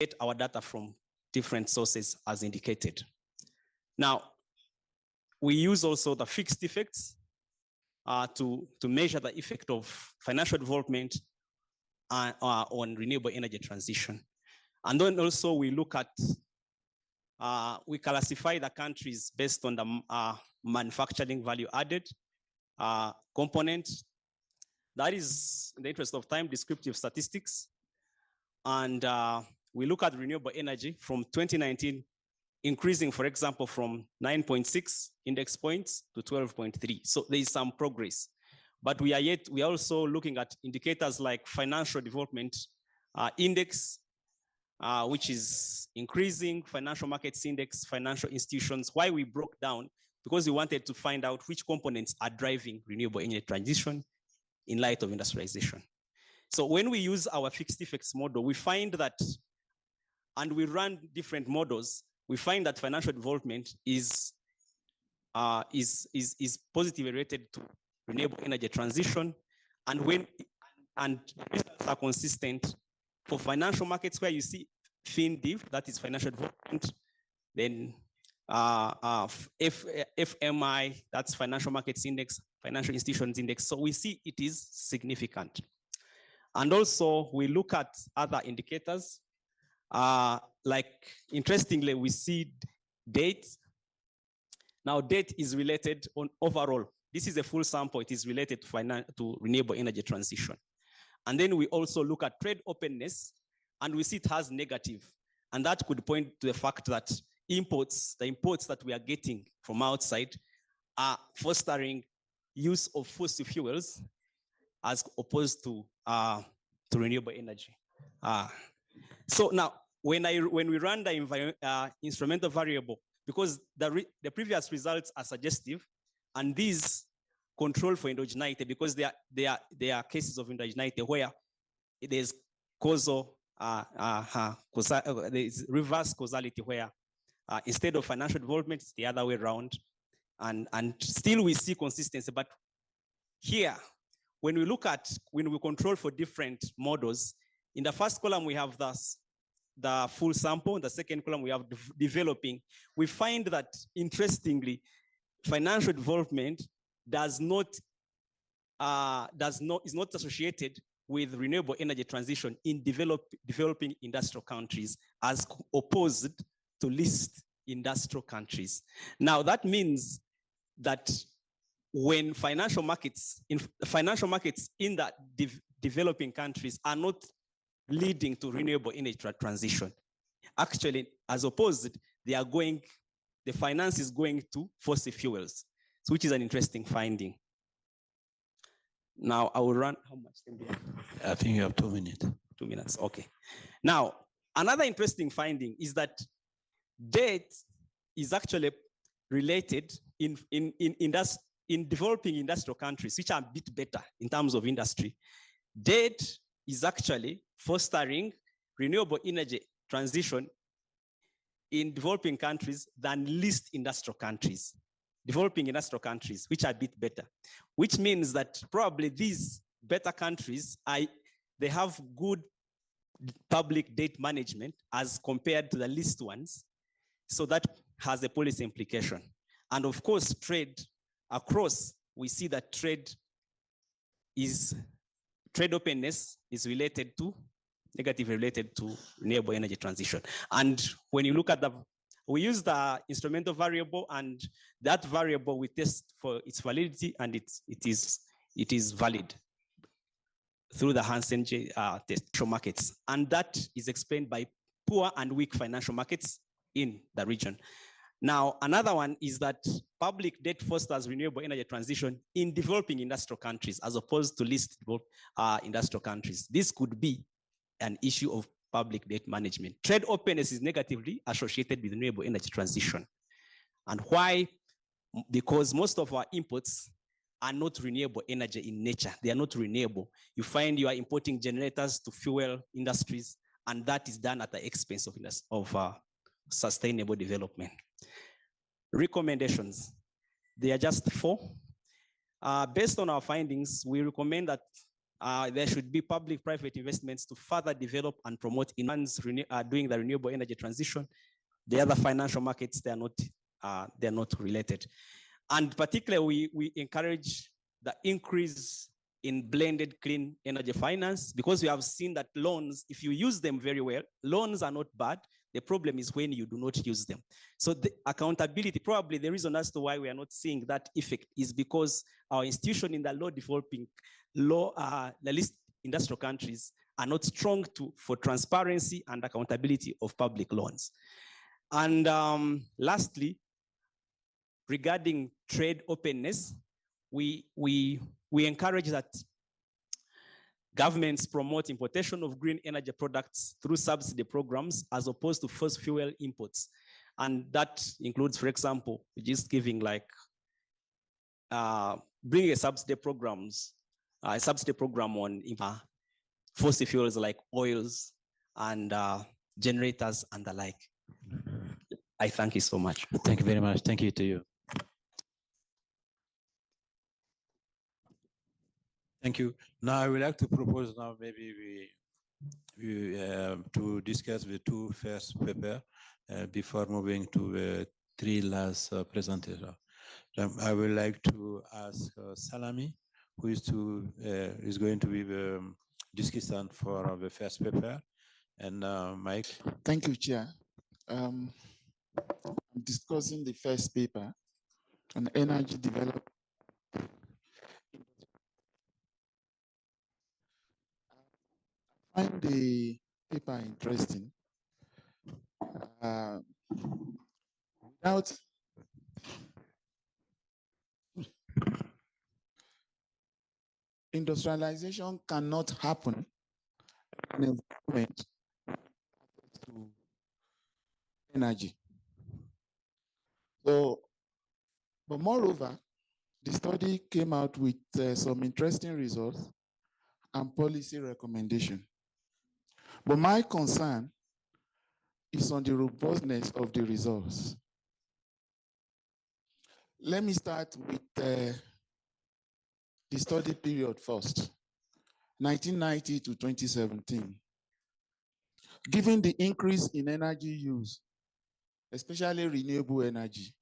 get our data from different sources as indicated. Now, we use also the fixed effects to measure the effect of financial development on renewable energy transition. And then also we look at, we classify the countries based on the manufacturing value added component. That is, in the interest of time, descriptive statistics. And we look at renewable energy from 2019, increasing, for example, from 9.6 index points to 12.3. So there is some progress. But we are also looking at indicators like financial development index, which is increasing, financial markets index, financial institutions. Why we broke down? Because we wanted to find out which components are driving renewable energy transition in light of industrialization. So when we use our fixed effects model, we find that, and we run different models, we find that financial development is positively related to renewable energy transition, and results are consistent for financial markets where you see FINDIV, that is financial development, then FMI, that's financial markets index, financial institutions index. So we see it is significant. And also we look at other indicators, like interestingly, we see debt. Now debt is related on overall. This is a full sample. It is related to renewable energy transition. And then we also look at trade openness, and we see it has negative. And that could point to the fact that the imports that we are getting from outside are fostering use of fossil fuels as opposed to renewable energy. So now, when we run the instrumental variable, because the previous results are suggestive, and these control for endogeneity, because there are cases of endogeneity where there's causal, there's reverse causality where instead of financial development, it's the other way around. And still we see consistency. But here, when we control for different models, in the first column, we have the full sample. In the second column, we have developing. We find that, interestingly, financial development is not associated with renewable energy transition in developing industrial countries as opposed to least industrial countries. Now that means that when financial markets in the developing countries are not leading to renewable energy transition, actually, as opposed, the finance is going to fossil fuels, so which is an interesting finding. Now I will run, how much time do you have? I think you have 2 minutes. 2 minutes, okay. Now, another interesting finding is that debt is actually related in developing industrial countries, which are a bit better in terms of industry. Debt is actually fostering renewable energy transition in developing countries than least industrial countries, developing industrial countries, which are a bit better, which means that probably these better countries, they have good public debt management as compared to the least ones. So that has a policy implication. And of course, trade across, we see that trade openness is negatively related to renewable energy transition. And when you look at we use the instrumental variable, and that variable we test for its validity, and it is valid through the Hansen test markets. And that is explained by poor and weak financial markets in the region. Now, another one is that public debt fosters renewable energy transition in developing industrial countries as opposed to least developed industrial countries. This could be an issue of public debt management. Trade openness is negatively associated with renewable energy transition. And why? Because most of our imports are not renewable energy in nature. They are not renewable. You find you are importing generators to fuel industries, and that is done at the expense of sustainable development. Recommendations. They are just 4. Based on our findings, we recommend that there should be public-private investments to further develop and promote doing the renewable energy transition. The other financial markets, they are not related. And particularly, we encourage the increase in blended clean energy finance, because we have seen that loans, if you use them very well, loans are not bad. The problem is when you do not use them. So the accountability, probably the reason as to why we are not seeing that effect is because our institution in the the least industrial countries are not strong for transparency and accountability of public loans. And lastly, regarding trade openness, we encourage that governments promote importation of green energy products through subsidy programs as opposed to fossil fuel imports. And that includes, for example, just giving like, bringing a subsidy program on fossil fuels like oils and generators and the like. I thank you so much. Thank you very much. Thank you to you. Thank you. Now I would like to propose now maybe we to discuss the 2 first paper before moving to the 3 last presenters. I would like to ask Salami, who is going to be the discussant for the first paper, and Mike. Thank you, Chair. I'm discussing the first paper on energy development. I find the paper interesting. Without industrialization cannot happen in an environment to energy. So, but moreover, the study came out with some interesting results and policy recommendation. But my concern is on the robustness of the results. Let me start with the study period first, 1990 to 2017. Given the increase in energy use, especially renewable energy,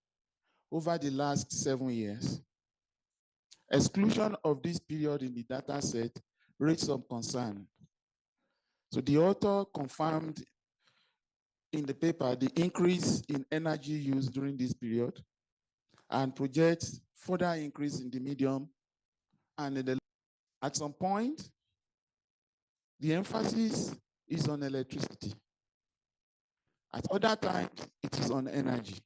over the last 7 years, exclusion of this period in the data set raised some concern. So the author confirmed in the paper the increase in energy use during this period and projects further increase in the medium and at some point, the emphasis is on electricity. At other times, it is on energy.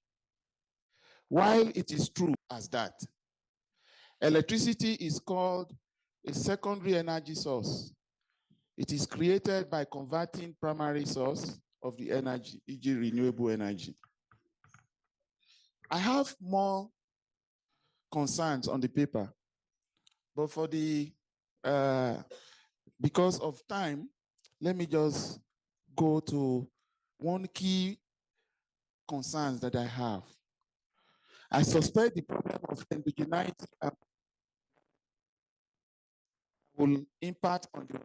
While it is true as that, electricity is called a secondary energy source. It is created by converting primary source of the energy, e.g. renewable energy. I have more concerns on the paper, but for the, because of time, let me just go to one key concerns that I have. I suspect the problem of indigeneity will impact on the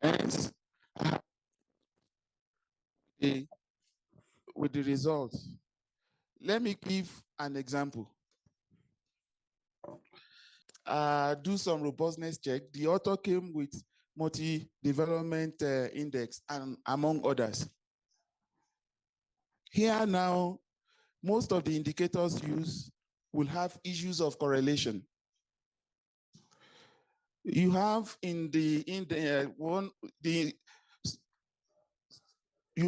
hence with the results. Let me give an example. Do some robustness check. The author came with multi-development index and among others. Here now, most of the indicators used will have issues of correlation. You have you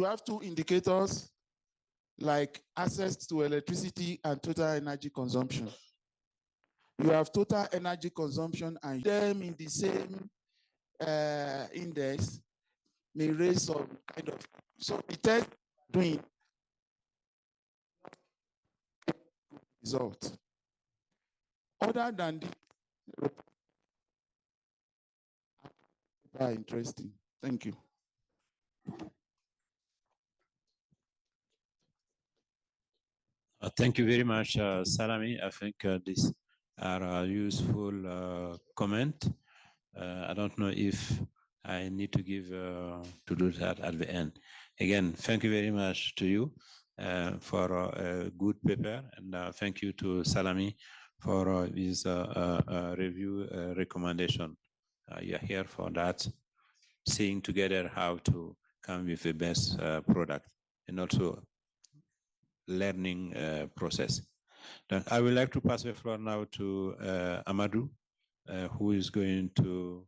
have 2 indicators like access to electricity and total energy consumption. You have total energy consumption and them in the same index may raise some kind of, so the test doing result. Other than the are interesting. Thank you. Thank you very much, Salami. I think these are a useful comment. I don't know if I need to give to do that at the end. Again, thank you very much to you for a good paper, and thank you to Salami for his review recommendation. You're here for that, seeing together how to come with the best product, and also learning process. Then I would like to pass the floor now to Amadou, who is going to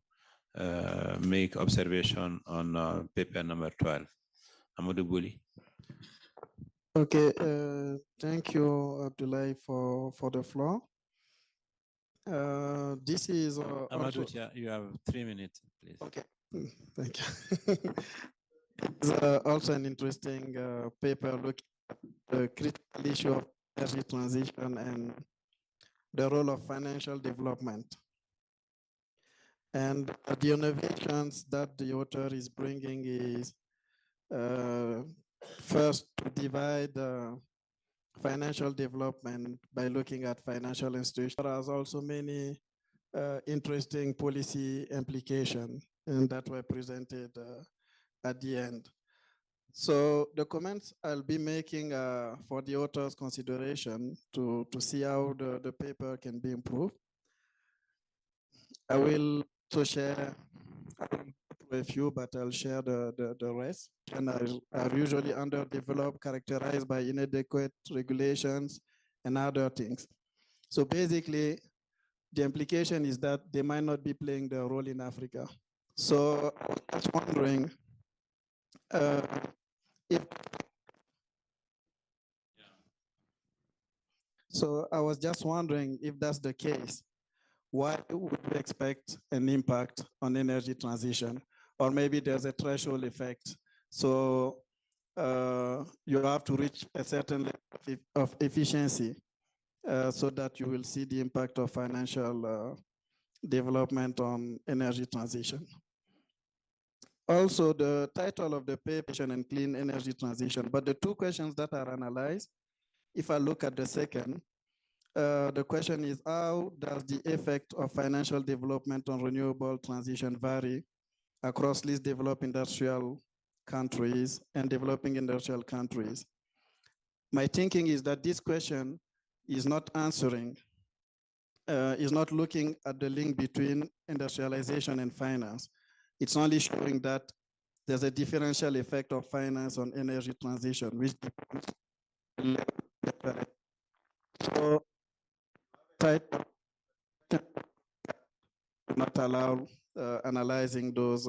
make observation on paper number 12. Amadou Bouli. Okay, thank you, Abdullahi, for the floor. This is Amadou, also, you have 3 minutes, please. Okay, thank you. It's also an interesting paper looking at the critical issue of energy transition and the role of financial development. And the innovations that the author is bringing is first to divide financial development by looking at financial institutions. There are also many interesting policy implications and that were presented at the end. So the comments I'll be making for the author's consideration to see how the paper can be improved. I will to share a few, but I'll share the rest. And are usually underdeveloped, characterized by inadequate regulations and other things. So basically, the implication is that they might not be playing their role in Africa. So I was just wondering if that's the case, why would we expect an impact on energy transition? Or maybe there's a threshold effect. So you have to reach a certain level of efficiency so that you will see the impact of financial development on energy transition. Also, the title of the paper and clean energy transition, but the two questions that are analyzed, if I look at the second, the question is, how does the effect of financial development on renewable transition vary across least developed industrial countries and developing industrial countries? My thinking is that this question is not answering, is not looking at the link between industrialization and finance. It's only showing that there's a differential effect of finance on energy transition, which so not allow analyzing those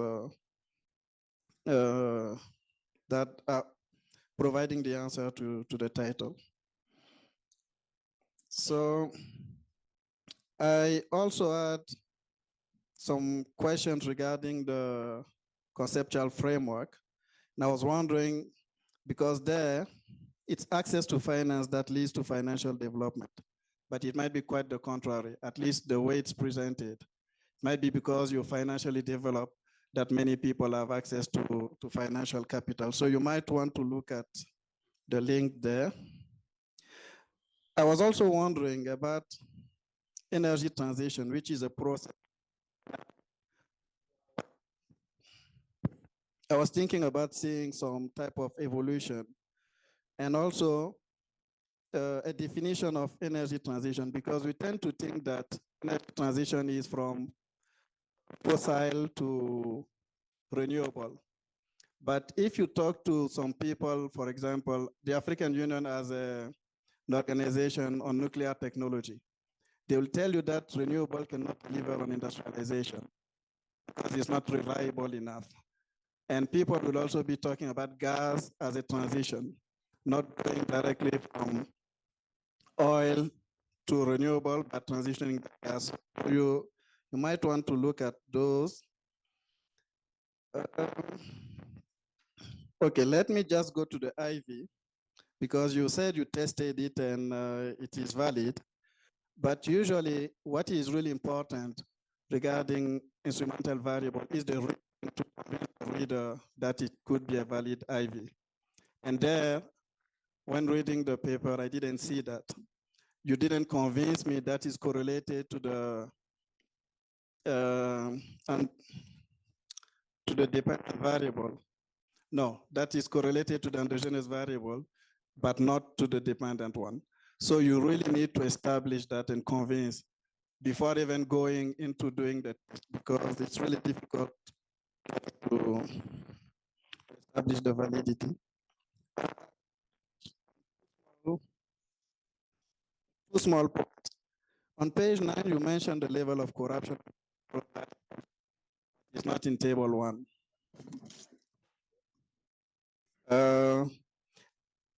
that are providing the answer to the title. So I also had some questions regarding the conceptual framework. And I was wondering, because there, it's access to finance that leads to financial development, but it might be quite the contrary, at least the way it's presented. It might be because you're financially developed that many people have access to financial capital. So you might want to look at the link there. I was also wondering about energy transition, which is a process. I was thinking about seeing some type of evolution and also a definition of energy transition, because we tend to think that energy transition is from fossil to renewable. But if you talk to some people, for example, the African Union has an organization on nuclear technology. They will tell you that renewable cannot deliver on industrialization because it's not reliable enough. And people will also be talking about gas as a transition, not going directly from oil to renewable, but transitioning the gas. You might want to look at those Okay, let me just go to the IV because you said you tested it and it is valid. But usually what is really important regarding instrumental variable is the reader that it could be a valid IV. And there, when reading the paper, I didn't see that. You didn't convince me that is correlated to the and to the dependent variable. No, that is correlated to the endogenous variable, but not to the dependent one. So you really need to establish that and convince before even going into doing that, because it's really difficult to establish the validity. Two small points. On page 9, you mentioned the level of corruption. It's not in table 1.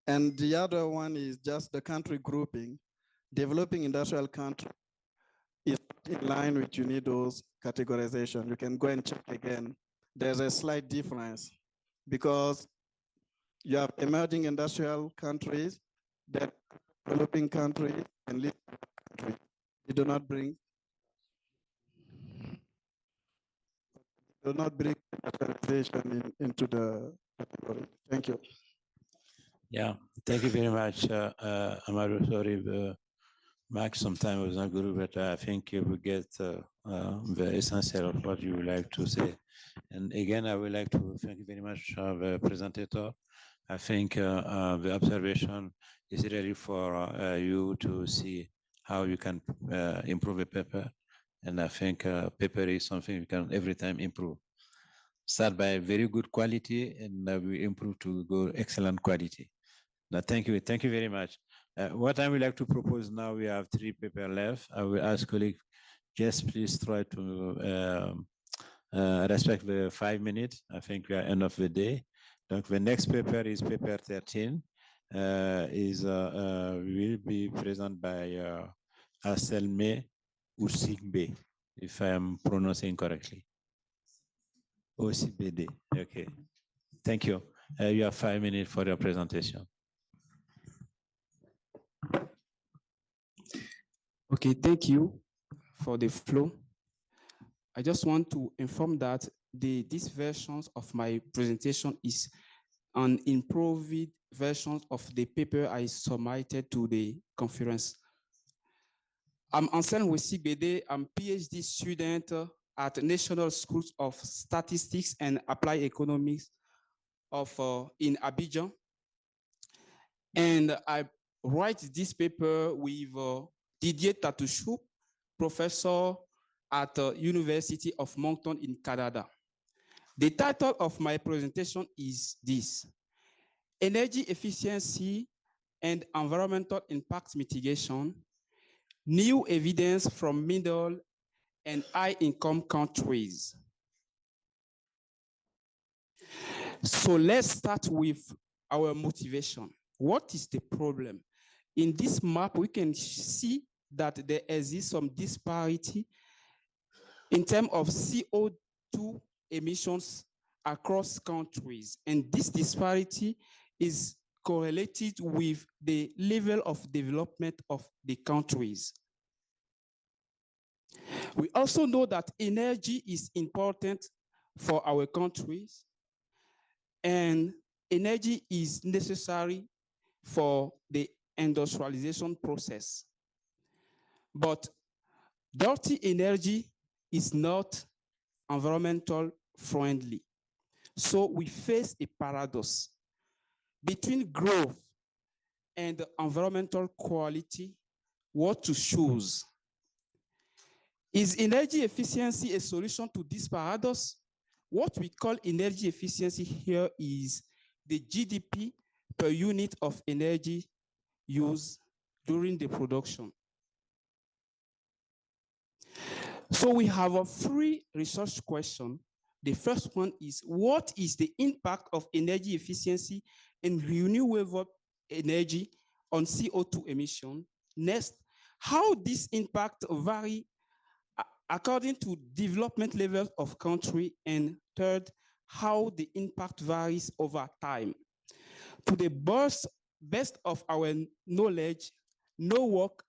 And the other one is just the country grouping. Developing industrial country is in line with UNIDO's categorization. You can go and check again. There's a slight difference because you have emerging industrial countries, that developing countries, and leading countries. You do not bring categorization into the category. Thank you. Yeah, thank you very much, Amaro. Sorry, Max, sometimes was not good, but I think you will get the essential of what you would like to say. And again, I would like to thank you very much, the presenter. I think the observation is really for you to see how you can improve a paper. And I think paper is something you can every time improve. Start by very good quality and we improve to go excellent quality. Now, thank you very much. What I would like to propose now, we have 3 papers left. I will ask colleagues, just please try to respect the 5 minutes. I think we are end of the day. Donc, the next paper is paper 13. Will be presented by Aselme Usigbe, if I am pronouncing correctly. OCBD, okay. Thank you. You have 5 minutes for your presentation. Okay, thank you for the flow. I just want to inform that these versions of my presentation is an improved version of the paper I submitted to the conference. I'm Anselme Usigbe. I'm PhD student at National Schools of Statistics and Applied Economics in Abidjan. And I write this paper with Didier Tatouchou, professor at University of Moncton in Canada. The title of my presentation is this: Energy Efficiency and Environmental Impact Mitigation, New Evidence from Middle and High-Income Countries. So let's start with our motivation. What is the problem? In this map, we can see that there exists some disparity in terms of CO2 emissions across countries. And this disparity is correlated with the level of development of the countries. We also know that energy is important for our countries, and energy is necessary for the industrialization process. But dirty energy is not environmental friendly. So we face a paradox between growth and environmental quality. What to choose? Is energy efficiency a solution to this paradox? What we call energy efficiency here is the GDP per unit of energy used during the production. So we have a 3 research questions. The first one is, what is the impact of energy efficiency and renewable energy on CO2 emission? Next, how this impact vary according to development levels of country? And third, how the impact varies over time. To the best of our knowledge, no work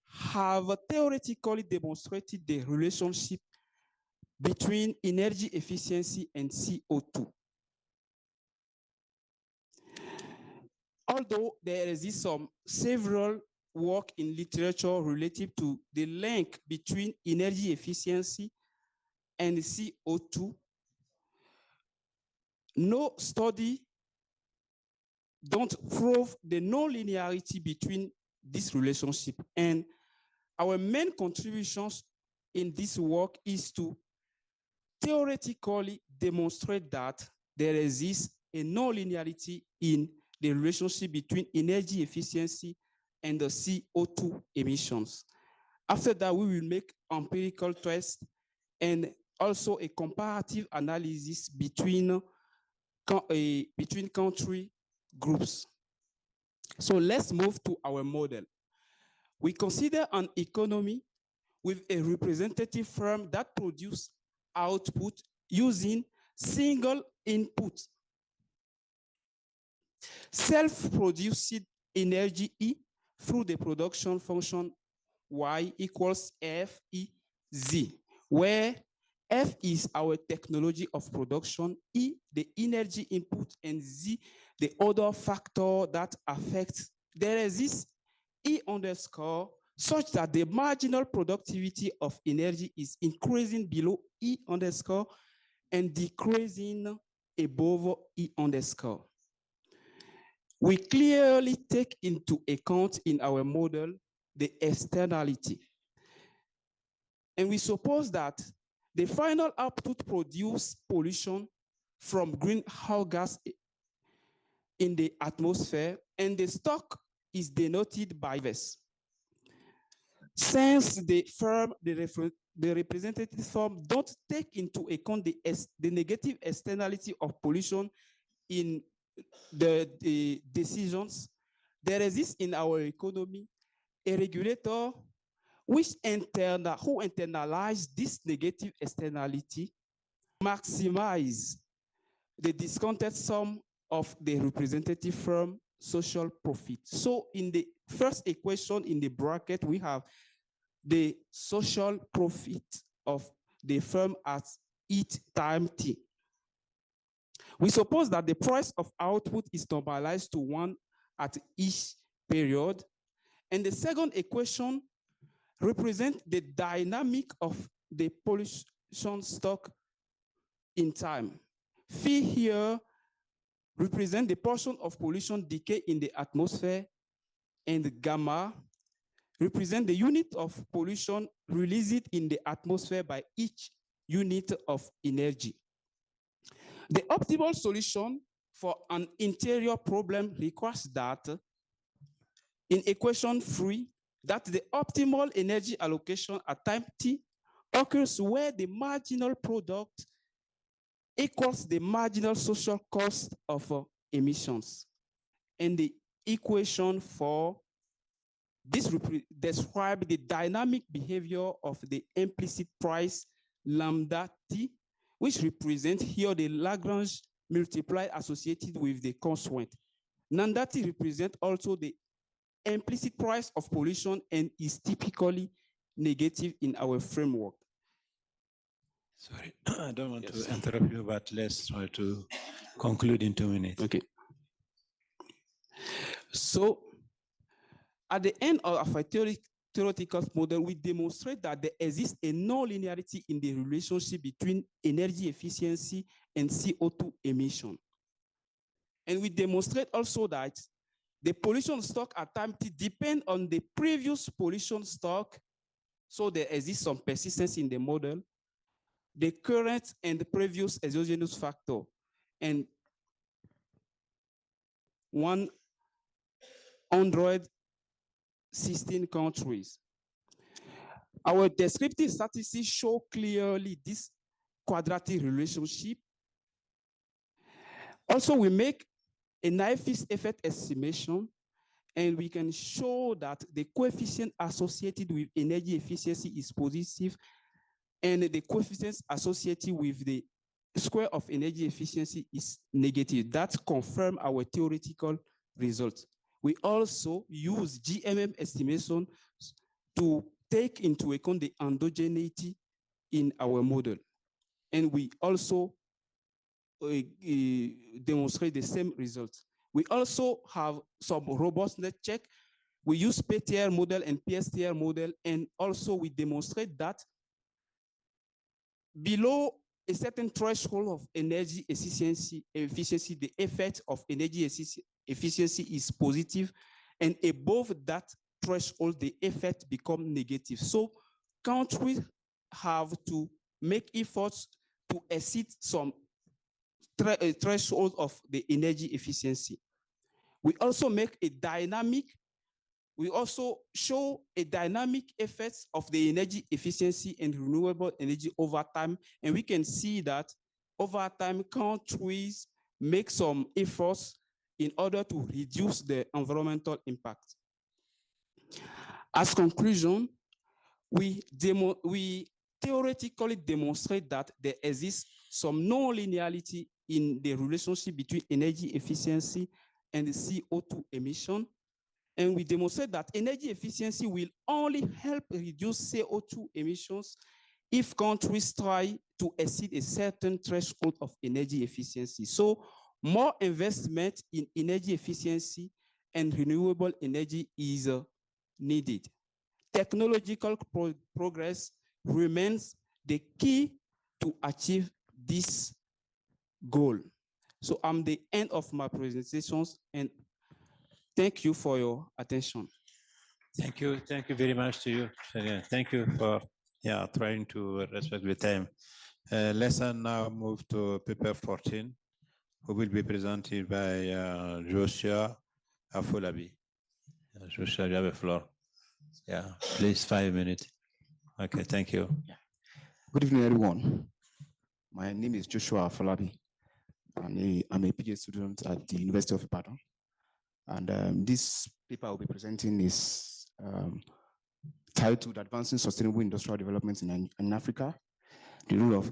have theoretically demonstrated the relationship between energy efficiency and CO2. Although there is some several work in literature related to the link between energy efficiency and CO2, no study don't prove the non-linearity between this relationship. And our main contributions in this work is to theoretically demonstrate that there exists a non-linearity in the relationship between energy efficiency and the CO2 emissions. After that, we will make empirical tests and also a comparative analysis between country groups. So let's move to our model. We consider an economy with a representative firm that produces output using single input. Self-produced energy E through the production function Y equals FEZ, where F is our technology of production, E the energy input, and Z the other factor that affects. There exists E underscore such that the marginal productivity of energy is increasing below E underscore and decreasing above E underscore. We clearly take into account in our model the externality. And we suppose that the final output produces pollution from greenhouse gas in the atmosphere, and the stock is denoted by this. Since the representative firm don't take into account the negative externality of pollution in the decisions, there exists in our economy a regulator who internalize this negative externality, maximize the discounted sum of the representative firm social profit. So in the first equation in the bracket, we have the social profit of the firm at each time t. We suppose that the price of output is normalized to 1 at each period. And the second equation represents the dynamic of the pollution stock in time. Phi here represent the portion of pollution decay in the atmosphere, and gamma represent the unit of pollution released in the atmosphere by each unit of energy. The optimal solution for an interior problem requires that in equation 3, that the optimal energy allocation at time t occurs where the marginal product equals the marginal social cost of emissions. And the equation for this describes the dynamic behavior of the implicit price lambda t, which represents here the Lagrange multiplier associated with the constraint. Lambda t represents also the implicit price of pollution and is typically negative in our framework. Sorry, I don't want to interrupt you, but let's try to conclude in 2 minutes. Okay. So at the end of our theoretical model, we demonstrate that there exists a non-linearity in the relationship between energy efficiency and CO2 emission. And we demonstrate also that the pollution stock at time t depend on the previous pollution stock. So there exists some persistence in the model, the current and the previous exogenous factor, and 116 countries. Our descriptive statistics show clearly this quadratic relationship. Also, we make a Nyquist effect estimation, and we can show that the coefficient associated with energy efficiency is positive, and the coefficients associated with the square of energy efficiency is negative. That confirms our theoretical results. We also use GMM estimation to take into account the endogeneity in our model. And we also demonstrate the same results. We also have some robustness check. We use PTR model and PSTR model, and also we demonstrate that below a certain threshold of energy efficiency, the effect of energy efficiency is positive, and above that threshold, the effect becomes negative. So countries have to make efforts to exceed some threshold of the energy efficiency. We also show a dynamic effect of the energy efficiency and renewable energy over time. And we can see that over time, countries make some efforts in order to reduce the environmental impact. As conclusion, we theoretically demonstrate that there exists some non-linearity in the relationship between energy efficiency and the CO2 emission. And we demonstrate that energy efficiency will only help reduce CO2 emissions if countries try to exceed a certain threshold of energy efficiency. So more investment in energy efficiency and renewable energy is needed. Technological progress remains the key to achieve this goal. So I'm the end of my presentations, and thank you for your attention. Thank you very much to you. Thank you for trying to respect the time. Let's now move to paper 14, who will be presented by Joshua Afolabi. Joshua, you have the floor. Yeah, please, 5 minutes. Okay, thank you. Good evening, everyone. My name is Joshua Afolabi. I'm a PhD student at the University of Ibadan. And this paper I'll be presenting is titled Advancing Sustainable Industrial Development in Africa, the Role of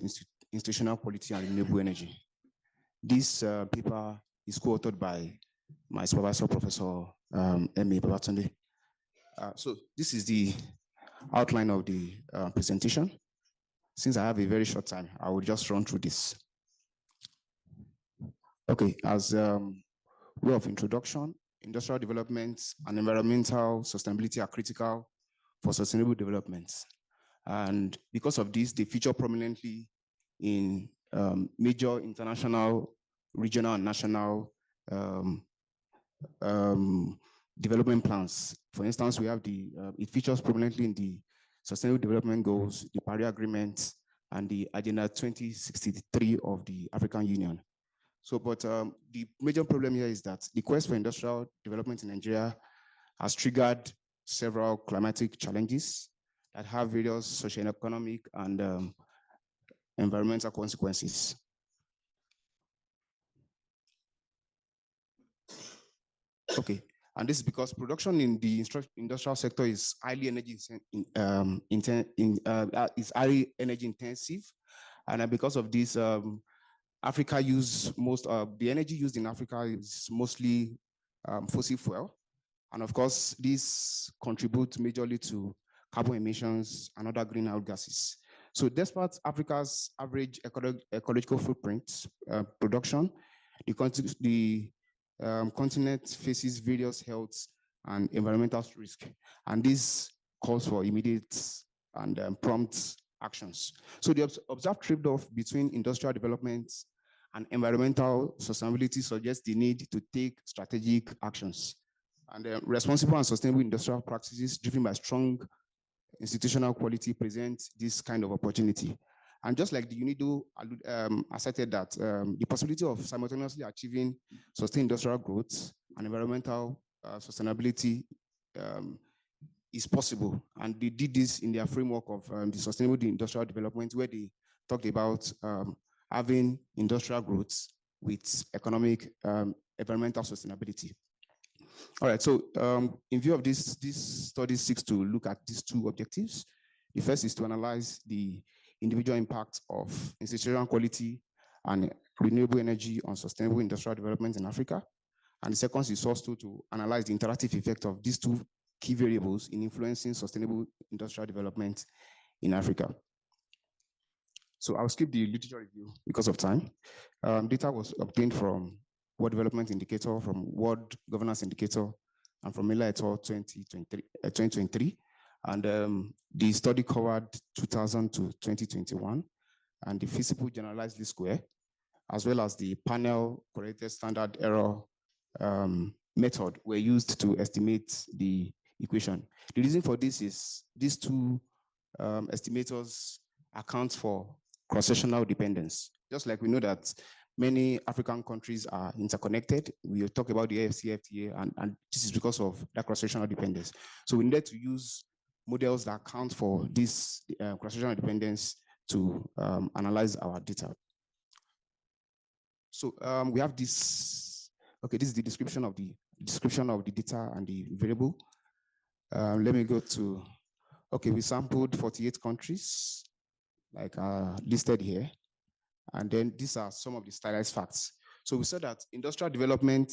Institutional Quality and Renewable Energy. This paper is co-authored by my supervisor, Professor M.A. Babatunde. So this is the outline of the presentation. Since I have a very short time, I will just run through this. Okay, as way of introduction, industrial development and environmental sustainability are critical for sustainable development. And because of this, they feature prominently in major international, regional, and national development plans. For instance, we have it features prominently in the Sustainable Development Goals, the Paris Agreement, and the Agenda 2063 of the African Union. So, but the major problem here is that the quest for industrial development in Nigeria has triggered several climatic challenges that have various socio-economic and environmental consequences. Okay, and this is because production in the industrial sector is highly energy intensive, and because of this, Africa the energy used in Africa is mostly fossil fuel, and of course, this contributes majorly to carbon emissions and other greenhouse gases. So, despite Africa's average ecological footprint production, the continent faces various health and environmental risks, and this calls for immediate and prompt actions. So the observed trade-off between industrial development and environmental sustainability suggests the need to take strategic actions. And responsible and sustainable industrial practices driven by strong institutional quality present this kind of opportunity. And just like the UNIDO asserted that the possibility of simultaneously achieving sustained industrial growth and environmental sustainability is possible. And they did this in their framework of the sustainable industrial development, where they talked about having industrial growth with economic environmental sustainability. All right, so in view of this study seeks to look at these two objectives. The first is to analyze the individual impact of institutional quality and renewable energy on sustainable industrial development in Africa. And the second is also to analyze the interactive effect of these two key variables in influencing sustainable industrial development in Africa. So I'll skip the literature review because of time. Data was obtained from World Development Indicator, from World Governance Indicator, and from Miller et al. 2023. And the study covered 2000 to 2021, and the feasible generalized least square, as well as the panel correlated standard error method were used to estimate the equation. The reason for this is these two estimators account for cross-sectional dependence. Just like we know that many African countries are interconnected, we talk about the AFCFTA, and this is because of that cross-sectional dependence. So we need to use models that account for this cross-sectional dependence to analyze our data. So we have this. Okay, this is the description of the data and the variable. Let me go to. Okay, we sampled 48 countries, like listed here, and then these are some of the stylized facts. So we saw that industrial development,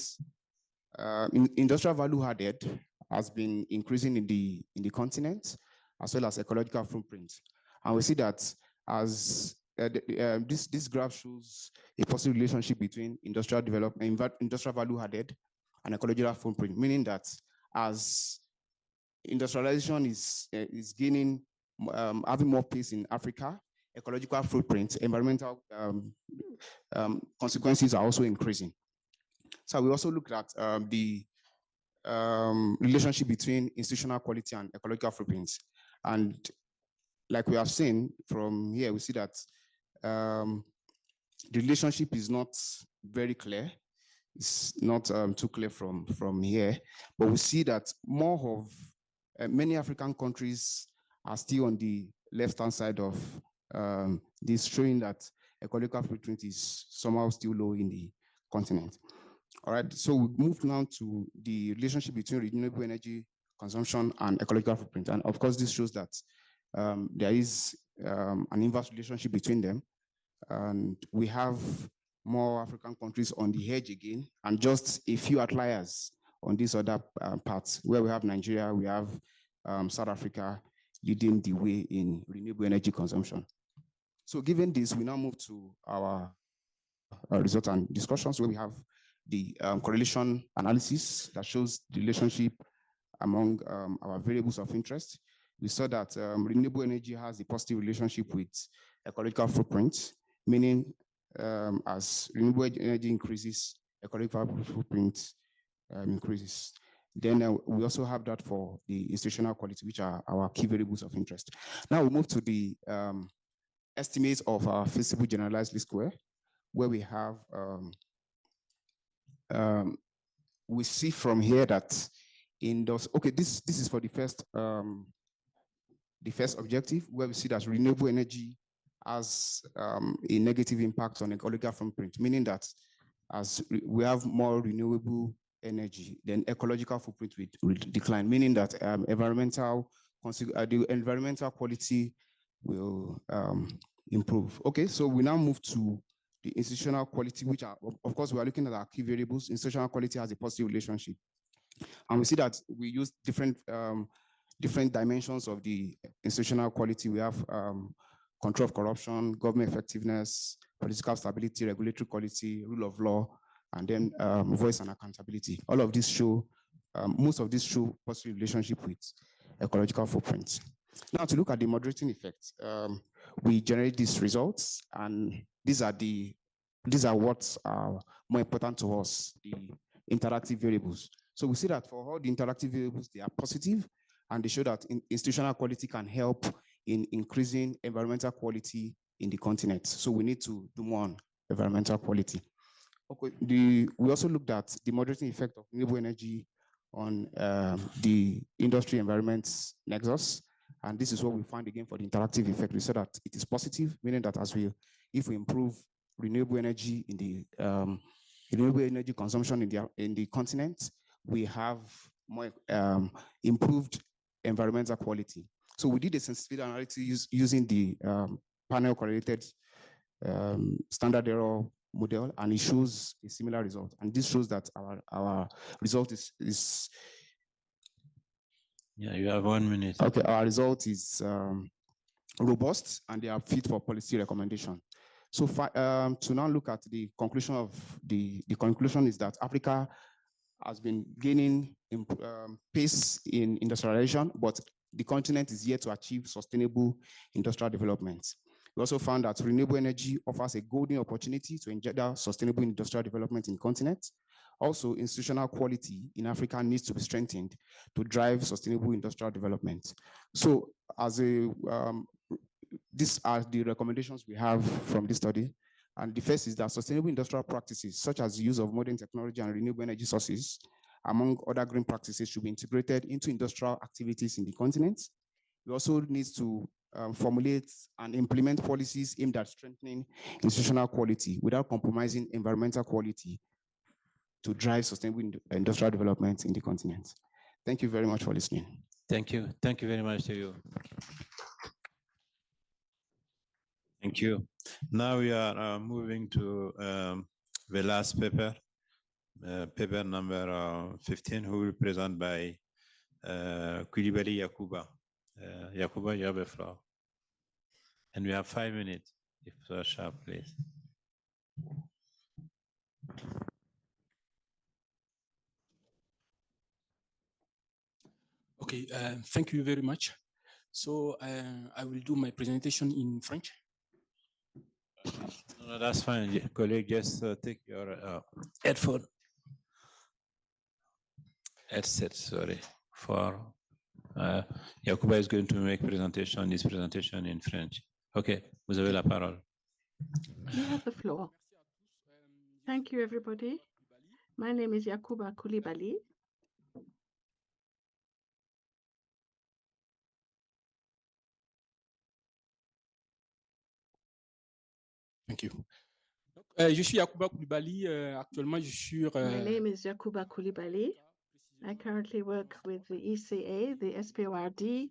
industrial value added has been increasing in the continent, as well as ecological footprint. And we see that as this graph shows a positive relationship between industrial development, industrial value added, and ecological footprint, meaning that as industrialization is gaining, having more pace in Africa, ecological footprint, environmental consequences are also increasing. So we also looked at the relationship between institutional quality and ecological footprints. And like we have seen from here, we see that the relationship is not very clear. It's not too clear from here, but we see that more of many African countries are still on the left-hand side of this, showing that ecological footprint is somehow still low in the continent. All right, so we move now to the relationship between renewable energy consumption and ecological footprint. And of course, this shows that there is an inverse relationship between them. And we have more African countries on the edge again, and just a few outliers on these other parts, where we have Nigeria, we have South Africa leading the way in renewable energy consumption. So given this, we now move to our results and discussions, where we have the correlation analysis that shows the relationship among our variables of interest. We saw that renewable energy has a positive relationship with ecological footprint, meaning as renewable energy increases, ecological footprint increases. Then we also have that for the institutional quality, which are our key variables of interest. Now we move to the estimates of our feasible generalized least square, where we have, we see from here that in those, okay, this is for the first objective, where we see that renewable energy has a negative impact on ecological footprint, meaning that as we have more renewable energy, then ecological footprint will decline, meaning that environmental quality will improve. Okay, so we now move to the institutional quality, which are, of course, we are looking at our key variables. Institutional quality has a positive relationship. And we see that we use different dimensions of the institutional quality. We have control of corruption, government effectiveness, political stability, regulatory quality, rule of law, and then voice and accountability. All of these show, most of these show positive relationship with ecological footprints. Now to look at the moderating effects, we generate these results, and these are what are more important to us, the interactive variables. So we see that for all the interactive variables, they are positive, and they show that institutional quality can help in increasing environmental quality in the continent. So we need to do more on environmental quality. Okay, we also looked at the moderating effect of renewable energy on the industry environment nexus. And this is what we find again for the interactive effect. We said that it is positive, meaning that if we improve renewable energy in the renewable energy consumption in the continent, we have more improved environmental quality. So we did a sensitivity analysis using the panel correlated standard error model, and it shows a similar result. And this shows that our result is Yeah, you have 1 minute. okay. Our result is robust, and they are fit for policy recommendation. So to now look at the conclusion of the conclusion is that Africa has been gaining pace in industrialization, but the continent is yet to achieve sustainable industrial development. We also found that renewable energy offers a golden opportunity to engender sustainable industrial development in the continent. Also, institutional quality in Africa needs to be strengthened to drive sustainable industrial development. So, these are the recommendations we have from this study. And the first is that sustainable industrial practices, such as the use of modern technology and renewable energy sources, among other green practices, should be integrated into industrial activities in the continent. We also need to formulate and implement policies aimed at strengthening institutional quality without compromising environmental quality to drive sustainable industrial development in the continent. Thank you very much for listening. Thank you. Thank you very much to you. Thank you. Now we are moving to the last paper, paper number 15, who will be presented by Coulibaly Yacouba. Yacouba, you have the floor. And we have 5 minutes, if so sharp, please. Okay, thank you very much. So I will do my presentation in French. No, that's fine, colleague. Just take your headphone. Headset, sorry. For Yacouba is going to make his presentation in French. Okay, vous avez la parole. You have the floor. Thank you, everybody. My name is Yacouba Coulibaly. Thank you. Je suis Yacouba Coulibaly. Actuellement, je suis sur. My name is Yacouba Coulibaly. I currently work with the ECA, the SPORD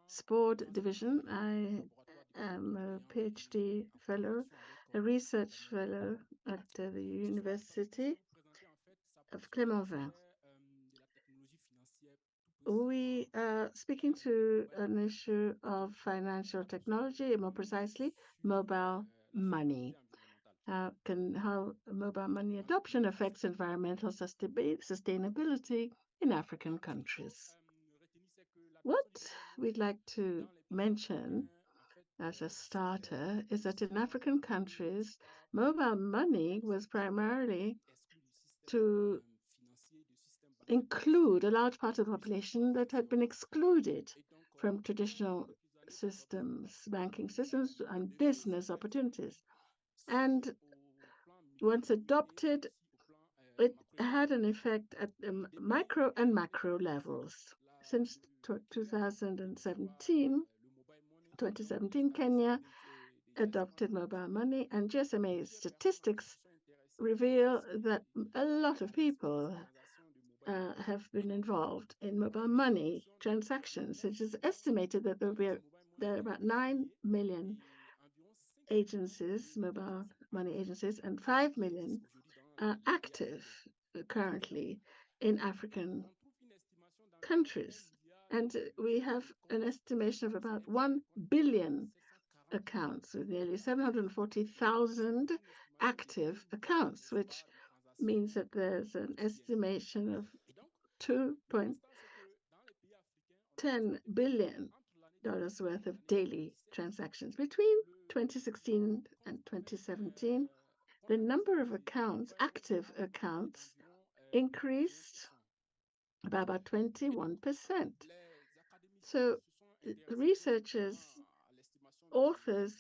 Sport Division. I am a PhD fellow, a research fellow at the University of Clermont-Ferrand. We are speaking to an issue of financial technology, more precisely, mobile money. How mobile money adoption affects environmental sustainability in African countries. What we'd like to mention as a starter is that in African countries, mobile money was primarily to include a large part of the population that had been excluded from traditional systems, banking systems, and business opportunities. And once adopted, it had an effect at the micro and macro levels. Since 2017, Kenya adopted mobile money, and GSMA statistics reveal that a lot of people have been involved in mobile money transactions. It is estimated that there are about 9 million agencies, mobile money agencies, and 5 million are active currently in African countries. And we have an estimation of about 1 billion accounts with nearly 740,000 active accounts, which means that there's an estimation of $2.10 billion worth of daily transactions. Between 2016 and 2017, the number of accounts, active accounts, increased by about 21%. So researchers, authors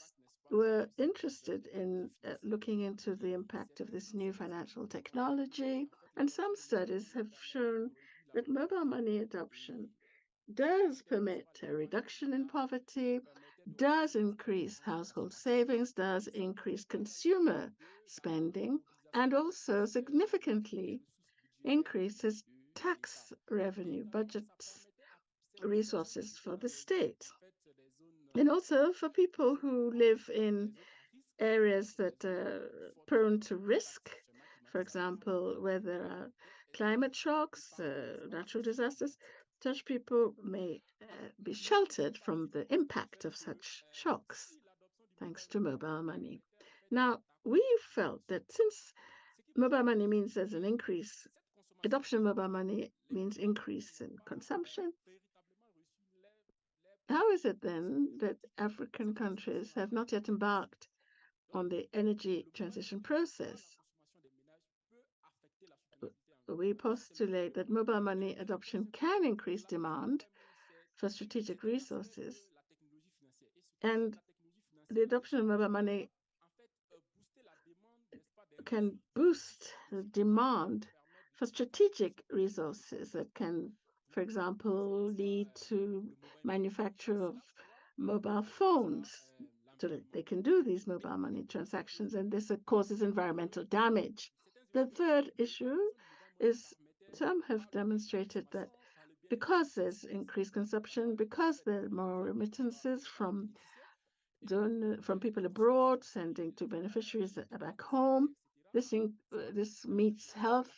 were interested in looking into the impact of this new financial technology. And some studies have shown that mobile money adoption does permit a reduction in poverty, does increase household savings, does increase consumer spending, and also significantly increases tax revenue, budget resources for the state. And also for people who live in areas that are prone to risk, for example, where there are climate shocks, natural disasters, such people may be sheltered from the impact of such shocks, thanks to mobile money. Now, we felt that since mobile money means there's an increase, adoption of mobile money means increase in consumption. How is it then that African countries have not yet embarked on the energy transition process? We postulate that mobile money adoption can increase demand for strategic resources, and the adoption of mobile money can boost the demand for strategic resources that can, for example, lead to manufacture of mobile phones so that they can do these mobile money transactions, and this causes environmental damage. The third issue is some have demonstrated that because there's increased consumption, because there are more remittances from people abroad sending to beneficiaries back home, this meets health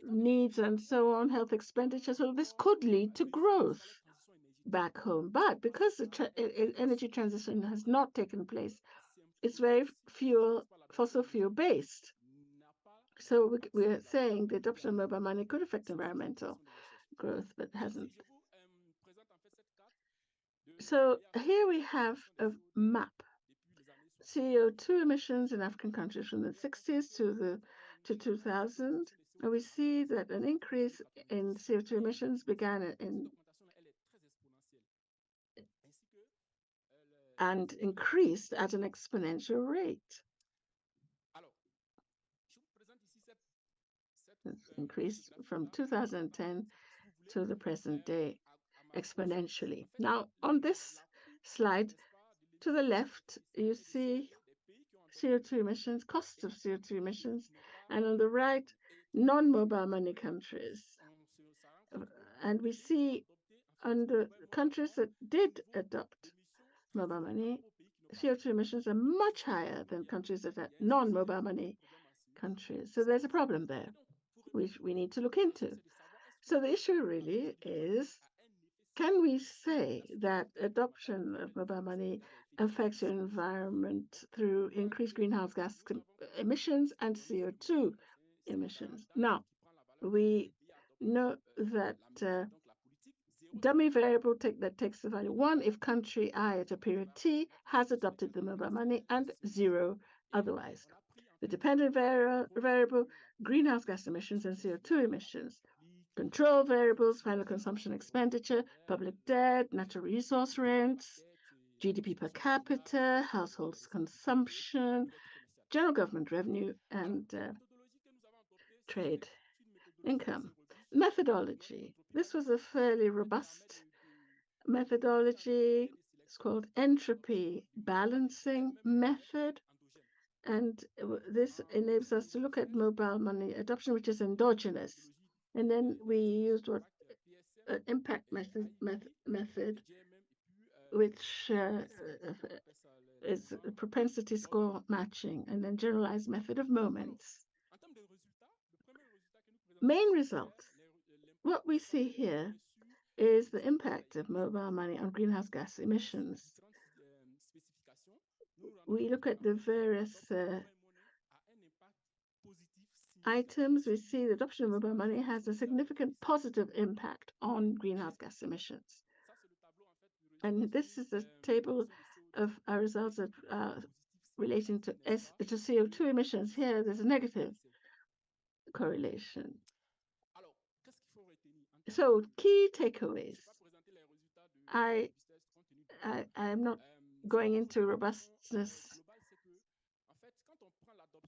needs and so on, health expenditure. So this could lead to growth back home. But because the energy transition has not taken place, it's very fossil fuel based. So we're saying the adoption of mobile money could affect environmental growth, but hasn't. So here we have a map. CO2 emissions in African countries from the 60s to 2000. And we see that an increase in CO2 emissions began and increased at an exponential rate. It's increased from 2010 to the present day exponentially. Now, on this slide, to the left, you see CO2 emissions, cost of CO2 emissions, and on the right, non-mobile money countries. And we see under countries that did adopt mobile money, CO2 emissions are much higher than countries that are non-mobile money countries. So there's a problem there, which we need to look into. So the issue really is, can we say that adoption of mobile money affects your environment through increased greenhouse gas emissions and CO2 emissions? Now, we know that dummy variable that takes the value 1 if country I at a period T has adopted the mobile money and 0 otherwise. The dependent variable, greenhouse gas emissions and CO2 emissions. Control variables, final consumption expenditure, public debt, natural resource rents, GDP per capita, households consumption, general government revenue, and trade income. Methodology. This was a fairly robust methodology. It's called entropy balancing method. And this enables us to look at mobile money adoption, which is endogenous. And then we used what impact method, which is a propensity score matching, and then generalized method of moments. Main results. What we see here is the impact of mobile money on greenhouse gas emissions. We look at the various items. We see the adoption of mobile money has a significant positive impact on greenhouse gas emissions. And this is a table of our results that relating to CO2 emissions. Here, there's a negative correlation. So, key takeaways. I am not going into robustness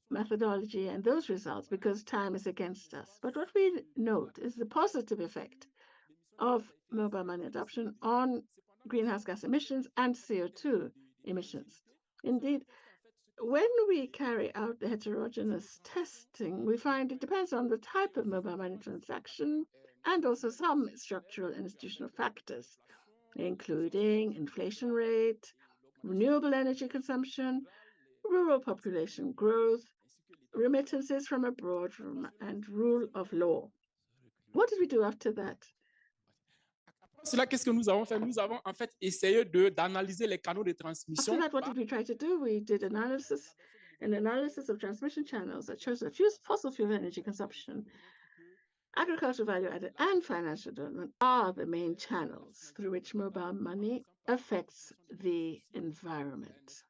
methodology and those results because time is against us. But what we note is the positive effect of mobile money adoption on greenhouse gas emissions and CO2 emissions. Indeed, when we carry out the heterogeneous testing, we find it depends on the type of mobile money transaction and also some structural and institutional factors, including inflation rate, renewable energy consumption, rural population growth, remittances from abroad, and rule of law. What did we do after that? Cela, qu'est-ce que nous avons fait? Nous avons en fait essayé d'analyser les canaux de transmission. After that, what did we try to do? We did an analysis of transmission channels that shows that fossil fuel energy consumption, agricultural value added, and financial development are the main channels through which mobile money affects the environment.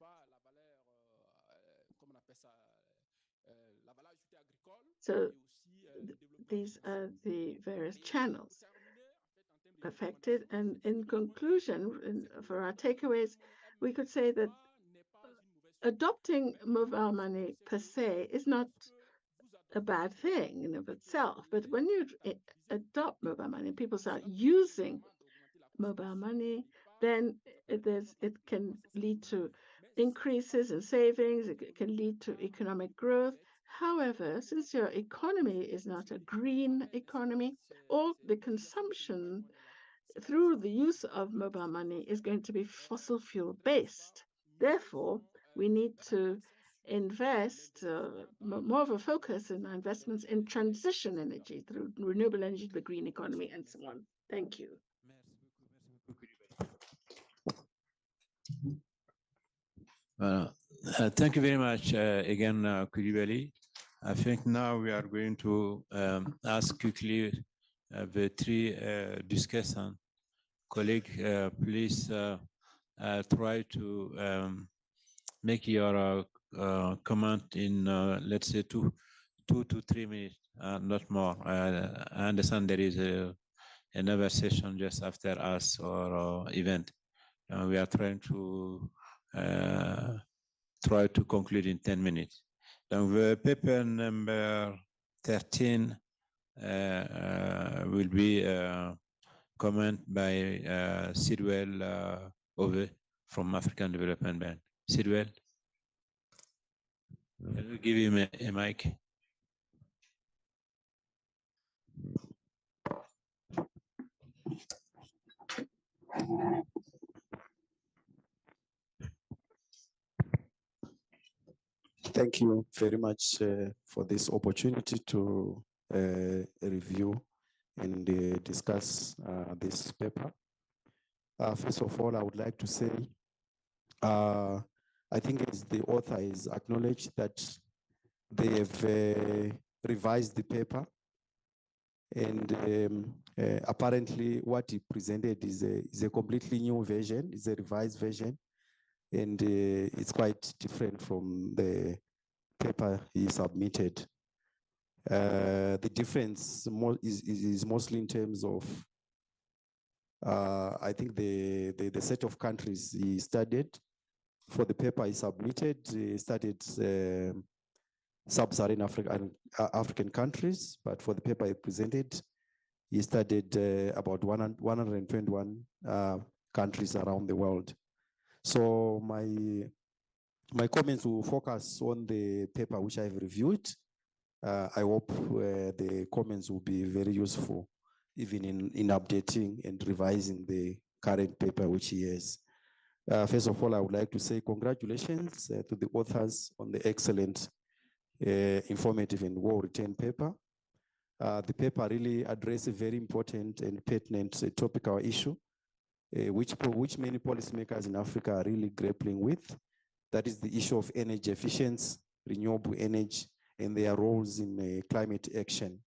So these are the various channels affected. And in conclusion, for our takeaways, we could say that adopting mobile money per se is not a bad thing in of itself. But when you adopt mobile money, people start using mobile money, then it can lead to increases in savings, it can lead to economic growth. However, since your economy is not a green economy, all the consumption through the use of mobile money is going to be fossil fuel based. Therefore, we need to invest more of a focus in our investments in transition energy through renewable energy, the green economy, and so on. Thank you. Thank you very much again, Coulibaly. I think now we are going to ask quickly the three discussants. Colleague, please try to make your comment in, let's say, two to 3 minutes, not more. I understand there is another session just after us or event. We are trying to conclude in 10 minutes. The paper number 13 will be comment by Sidwell Ove from African Development Bank. Sidwell, can you give him a mic? Thank you very much for this opportunity to review and discuss this paper. First of all, I would like to say, I think as the author is acknowledged that they have revised the paper, and apparently what he presented is a completely new version, it's a revised version, and it's quite different from the paper he submitted. The difference is mostly in terms of, I think the set of countries he studied. For the paper he submitted, he studied sub-Saharan African countries, but for the paper he presented, he studied about 121 countries around the world. So my comments will focus on the paper which I've reviewed. I hope the comments will be very useful, even in updating and revising the current paper which he has. First of all, I would like to say congratulations to the authors on the excellent, informative and well-written paper. The paper really addresses a very important and pertinent topical issue, which many policymakers in Africa are really grappling with. That is the issue of energy efficiency, renewable energy, and their roles in climate action.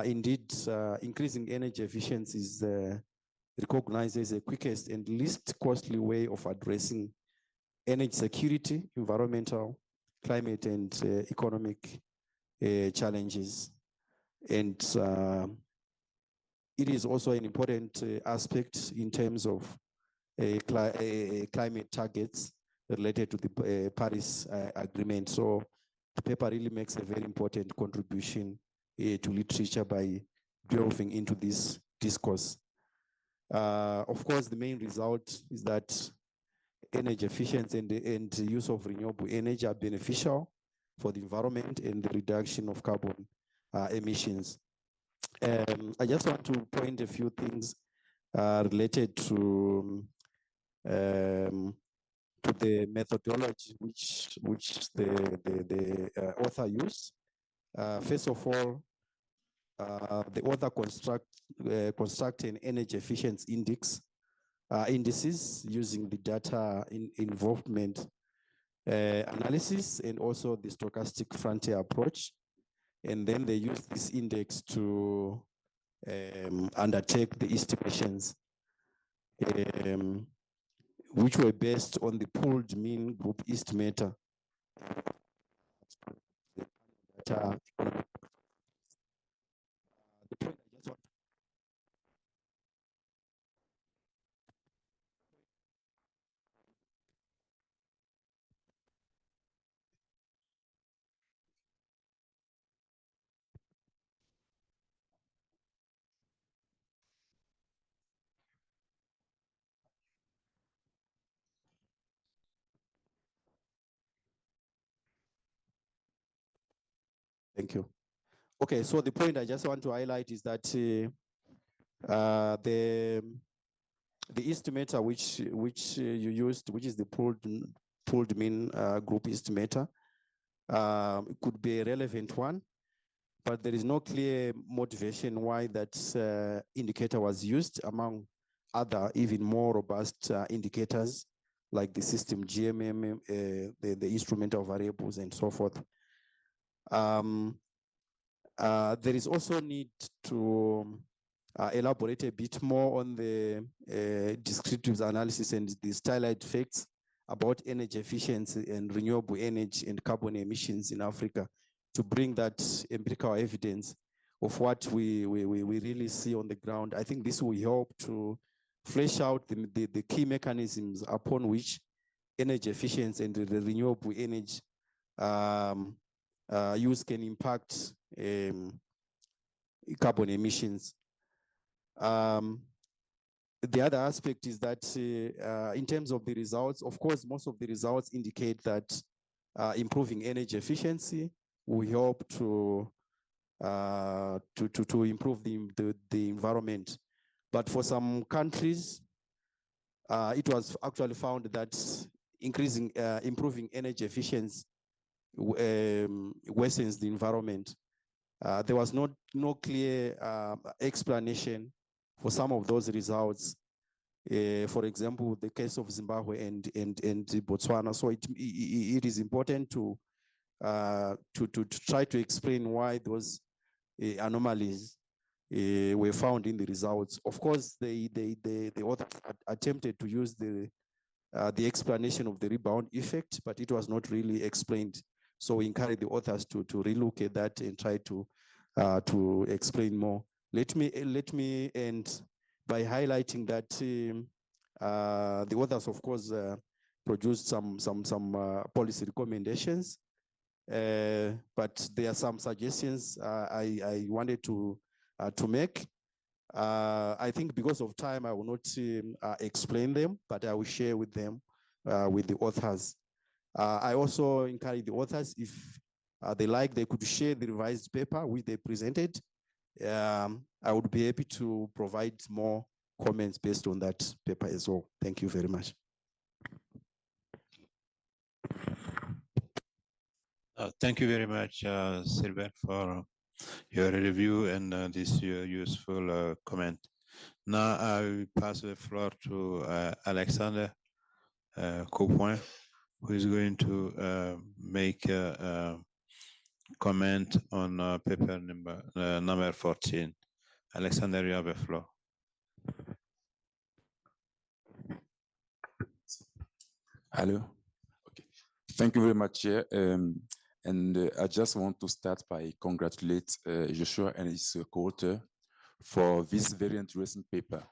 Indeed, increasing energy efficiency is recognized as the quickest and least costly way of addressing energy security, environmental, climate, and economic challenges. And it is also an important aspect in terms of climate targets related to the Paris Agreement. So the paper really makes a very important contribution to literature by delving into this discourse. Of course, the main result is that energy efficiency and the use of renewable energy are beneficial for the environment and the reduction of carbon emissions. I just want to point a few things related to to the methodology which the author used. First of all, the author construct an energy efficiency indices using the data involvement analysis and also the stochastic frontier approach. And then they use this index to undertake the estimations, which were based on the pooled mean group estimator. Thank you. Okay, so the point I just want to highlight is that the estimator which you used, which is the pooled mean group estimator, could be a relevant one, but there is no clear motivation why that indicator was used among other even more robust indicators like the system GMM, the instrumental variables and so forth. There is also need to elaborate a bit more on the descriptive analysis and the stylized facts about energy efficiency and renewable energy and carbon emissions in Africa to bring that empirical evidence of what we really see on the ground. I think this will help to flesh out the key mechanisms upon which energy efficiency and the renewable energy use can impact carbon emissions. The other aspect is that in terms of the results, of course, most of the results indicate that improving energy efficiency will help to improve the environment. But for some countries, it was actually found that improving energy efficiency worsens the environment. There was no clear explanation for some of those results. For example, the case of Zimbabwe and Botswana. So it is important to try to explain why those anomalies were found in the results. Of course, the author attempted to use the explanation of the rebound effect, but it was not really explained. So we encourage the authors to relook at that and try to explain more. Let me end by highlighting that the authors, of course, produced some policy recommendations, but there are some suggestions I wanted to make. I think because of time, I will not explain them, but I will share with them with the authors. I also encourage the authors, if they like, they could share the revised paper which they presented. I would be happy to provide more comments based on that paper as well. Thank you very much. Thank you very much, Sylvain, for your review and this useful comment. Now I will pass the floor to Alexander Coupoin, who is going to make a comment on paper number 14. Alexander, you have the floor. Hello. Okay. Thank you very much, Chair. I just want to start by congratulate Joshua and his co-author for this very interesting paper.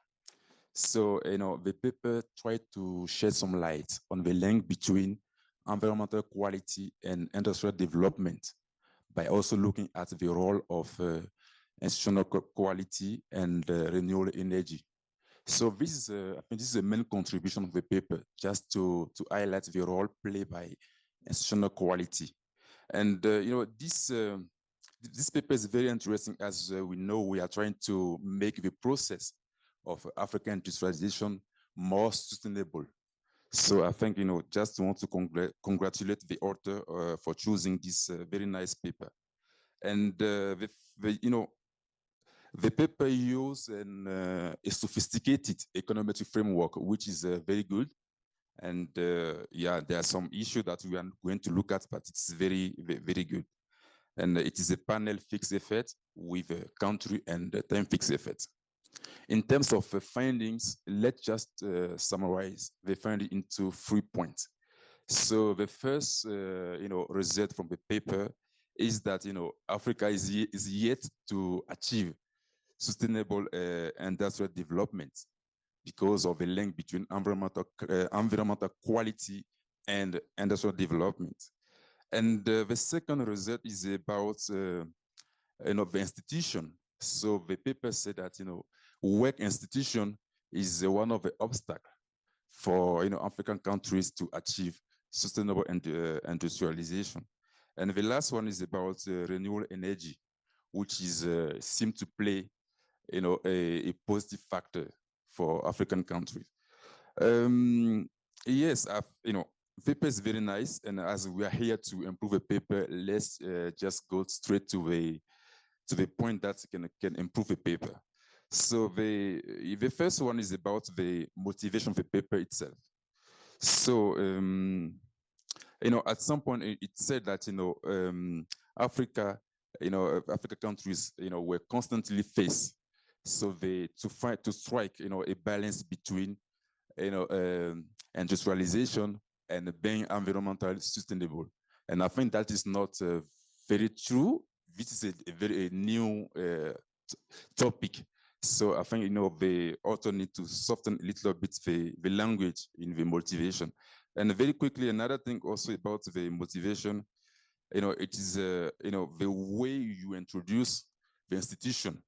So, the paper tried to shed some light on the link between environmental quality and industrial development by also looking at the role of institutional quality and renewable energy. So this is, I think this is the main contribution of the paper, just to highlight the role played by institutional quality. And this paper is very interesting, as we know we are trying to make the process of African industrialization more sustainable. So I think, just want to congratulate the author for choosing this very nice paper. And the paper use a sophisticated econometric framework, which is very good. And yeah, there are some issues that we are going to look at, but it's very, very good. And it is a panel fixed effect with a country and a time fixed effect. In terms of findings, let's just summarize the finding into 3 points. So the first, result from the paper is that, Africa is yet to achieve sustainable industrial development because of the link between environmental quality and industrial development. And the second result is about, the institution. So the paper said that, work institution is one of the obstacles for, African countries to achieve sustainable industrialization. And the last one is about renewable energy, which is seem to play, a positive factor for African countries. Yes, paper is very nice, and as we are here to improve a paper, let's just go straight to the point that can improve a paper. So the first one is about the motivation of the paper itself. So at some point it said that Africa, Africa countries, were constantly faced. So to strike, a balance between, industrialization and being environmentally sustainable. And I think that is not very true. This is a very new topic. So I think, the author need to soften a little bit the language in the motivation. And very quickly, another thing also about the motivation, it is, the way you introduce the institution,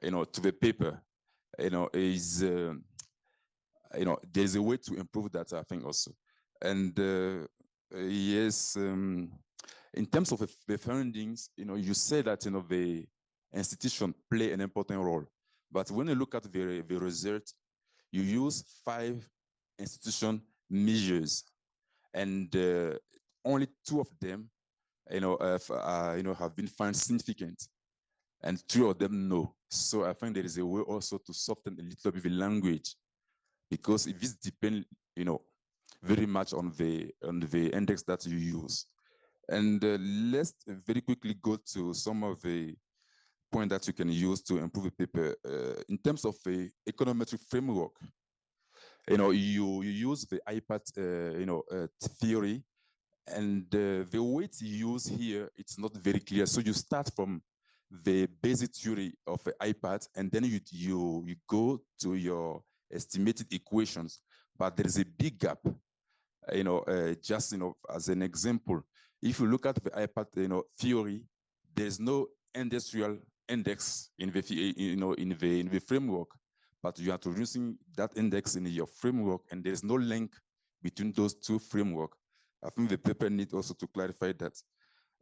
to the paper, is, there's a way to improve that, I think also. And yes, in terms of the findings, you say that, the institution play an important role. But when you look at the result, you use 5 institution measures, and only 2 of them, have been found significant, and 3 of them no. So I think there is a way also to soften a little bit the language, because if this depends, very much on the index that you use. And let's very quickly go to some of the point that you can use to improve a paper. In terms of a econometric framework, you use the IPAT, theory, and the way it's used here, it's not very clear. So you start from the basic theory of the IPAT, and then you go to your estimated equations, but there is a big gap. Just as an example, if you look at the IPAT, theory, there's no industrial index in the framework, but you are introducing that index in your framework, and there's no link between those 2 frameworks. I think the paper needs also to clarify that.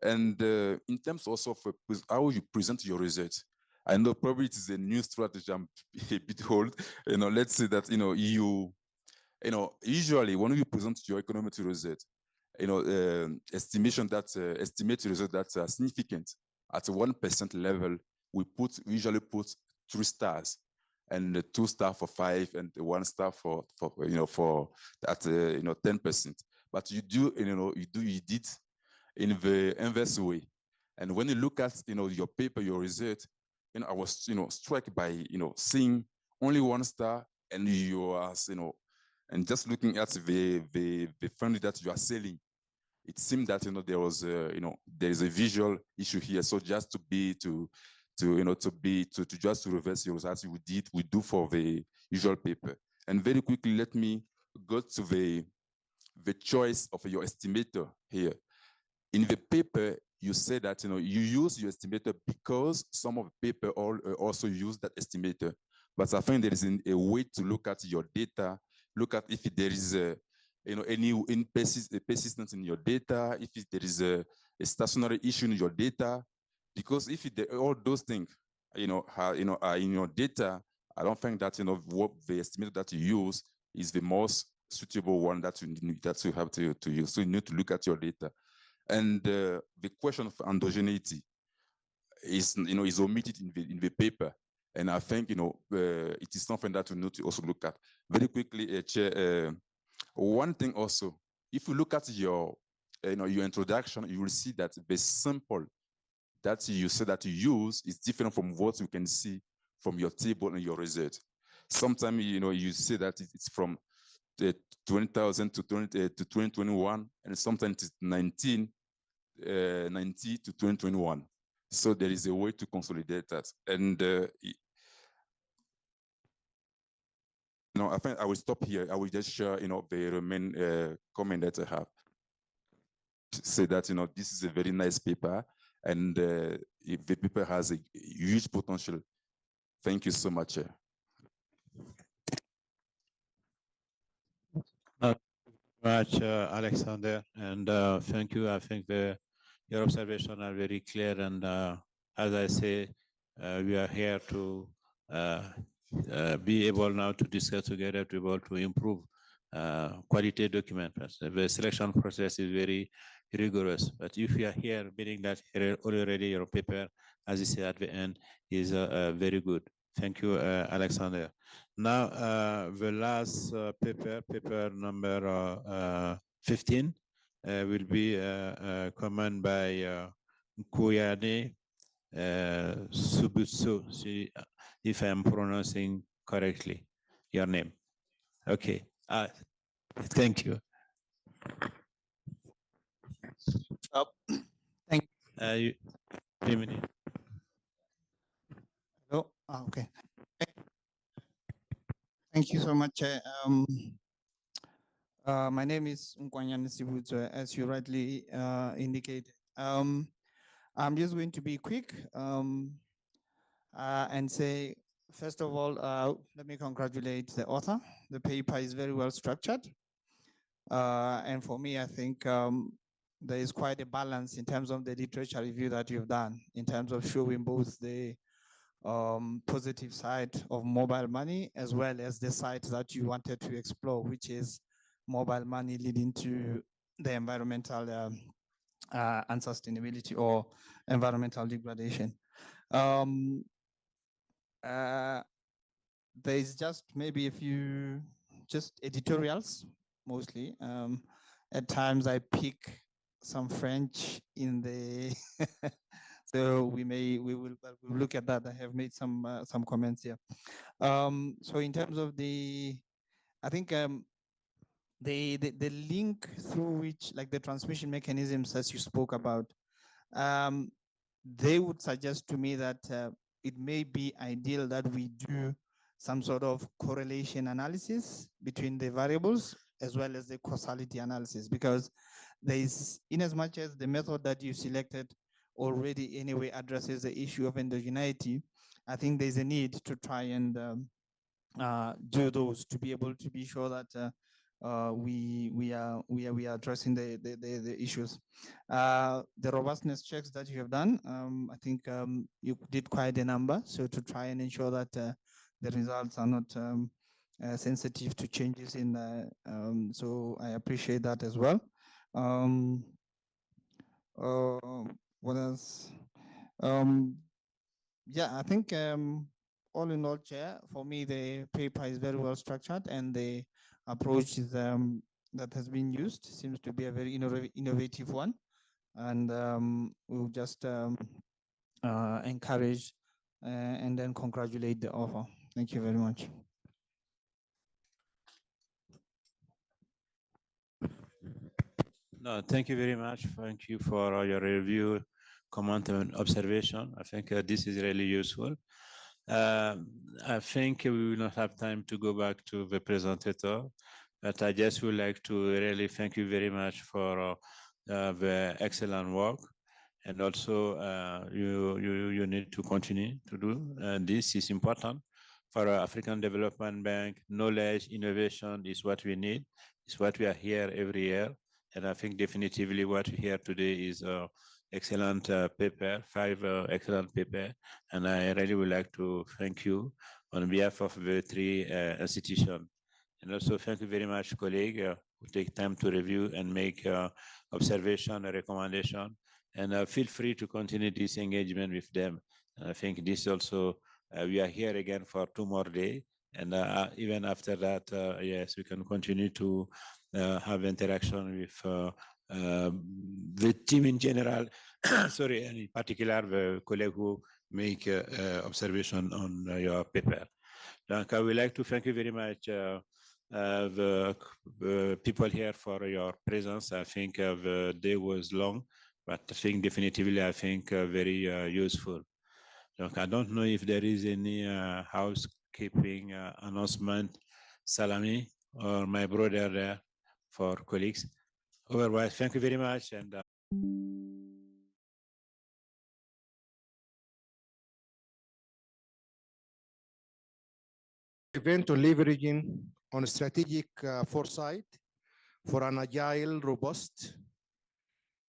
And in terms also of how you present your results, I know probably it is a new strategy. I'm a bit old. Let's say that usually when you present your economic result, estimate results that are significant at 1% level, we usually put 3 stars, and 2 stars for 5, and 1 star for that 10%. But you did in the inverse way. And when you look at your paper, your result, I was struck by seeing only 1 star, and you are and just looking at the fund that you are selling, it seemed that there was there is a visual issue here. So just to reverse your results, we do for the usual paper. And very quickly, let me go to the choice of your estimator here. In the paper, you say that you use your estimator because some of the paper also use that estimator. But I think there is a way to look at your data, look at if there is any persistence in your data, if there is a stationary issue in your data, because if all those things are in your data, I don't think that what the estimator that you use is the most suitable one that you have to use. So you need to look at your data. And the question of endogeneity is omitted in the paper. And I think it is something that we need to also look at. Very quickly, Chair, one thing also, if you look at your introduction, you will see that the sample that you say that you use is different from what you can see from your table and your result. Sometimes you say that it's from 20,000 to 2021, and sometimes it's 1990 to 2021. So there is a way to consolidate that. And I think I will stop here. I will just share the remaining comment that I have. Say that this is a very nice paper, and the paper has a huge potential. Thank you so much. Alexander, and thank you. I think your observations are very clear, and as I say, we are here to be able now to discuss together to be able to improve quality document. The selection process is very rigorous, but if you are here, meaning that already your paper, as you say at the end, is very good. Thank you, Alexander. Now, the last paper number 15, will be comment by Koyane Subutso, if I'm pronouncing correctly your name. Okay, thank you. Thank you. Hello. Okay. Thank you so much. My name is Nkwanyane Sibutso, as you rightly indicated. I'm just going to be quick and say, first of all, let me congratulate the author. The paper is very well structured. And for me, I think there is quite a balance in terms of the literature review that you've done, in terms of showing both the positive side of mobile money as well as the side that you wanted to explore, which is mobile money leading to the environmental unsustainability or environmental degradation. There is just maybe a few just editorials, mostly. At times I pick some French in the so we will look at that. I have made some comments here. So in terms of I think the link through which, like the transmission mechanisms as you spoke about, they would suggest to me that it may be ideal that we do some sort of correlation analysis between the variables as well as the causality analysis, because there is, in as much as the method that you selected already anyway addresses the issue of endogeneity, I think there's a need to try and do those to be able to be sure that we are addressing the issues. The robustness checks that you have done, I think you did quite a number, so to try and ensure that the results are not sensitive to changes in so I appreciate that as well. What else? Yeah, I think all in all, Chair, for me the paper is very well structured, and the approach is, that has been used seems to be a very innovative one, and we'll just encourage and then congratulate the author. Thank you very much. No, thank you very much. Thank you for your review, comment, and observation. I think this is really useful. I think we will not have time to go back to the presenter, but I just would like to really thank you very much for the excellent work. And also, you need to continue to do. This is important for our African Development Bank. Knowledge, innovation is what we need. It's what we are here every year. And I think definitively what we hear today is excellent paper, 5 excellent paper. And I really would like to thank you on behalf of the 3 institutions. And also thank you very much, colleague, who take time to review and make observation and recommendation. And feel free to continue this engagement with them. And I think this also, we are here again for 2 more days. And even after that, yes, we can continue to have interaction with the team in general, sorry, and in particular the colleague who make observation on your paper. Donc, I would like to thank you very much, the people here for your presence. I think the day was long, but I think definitively, I think very useful. Donc, I don't know if there is any housekeeping announcement, Salami, or my brother there for colleagues. Otherwise, thank you very much. And event on leveraging on strategic foresight for an agile, robust,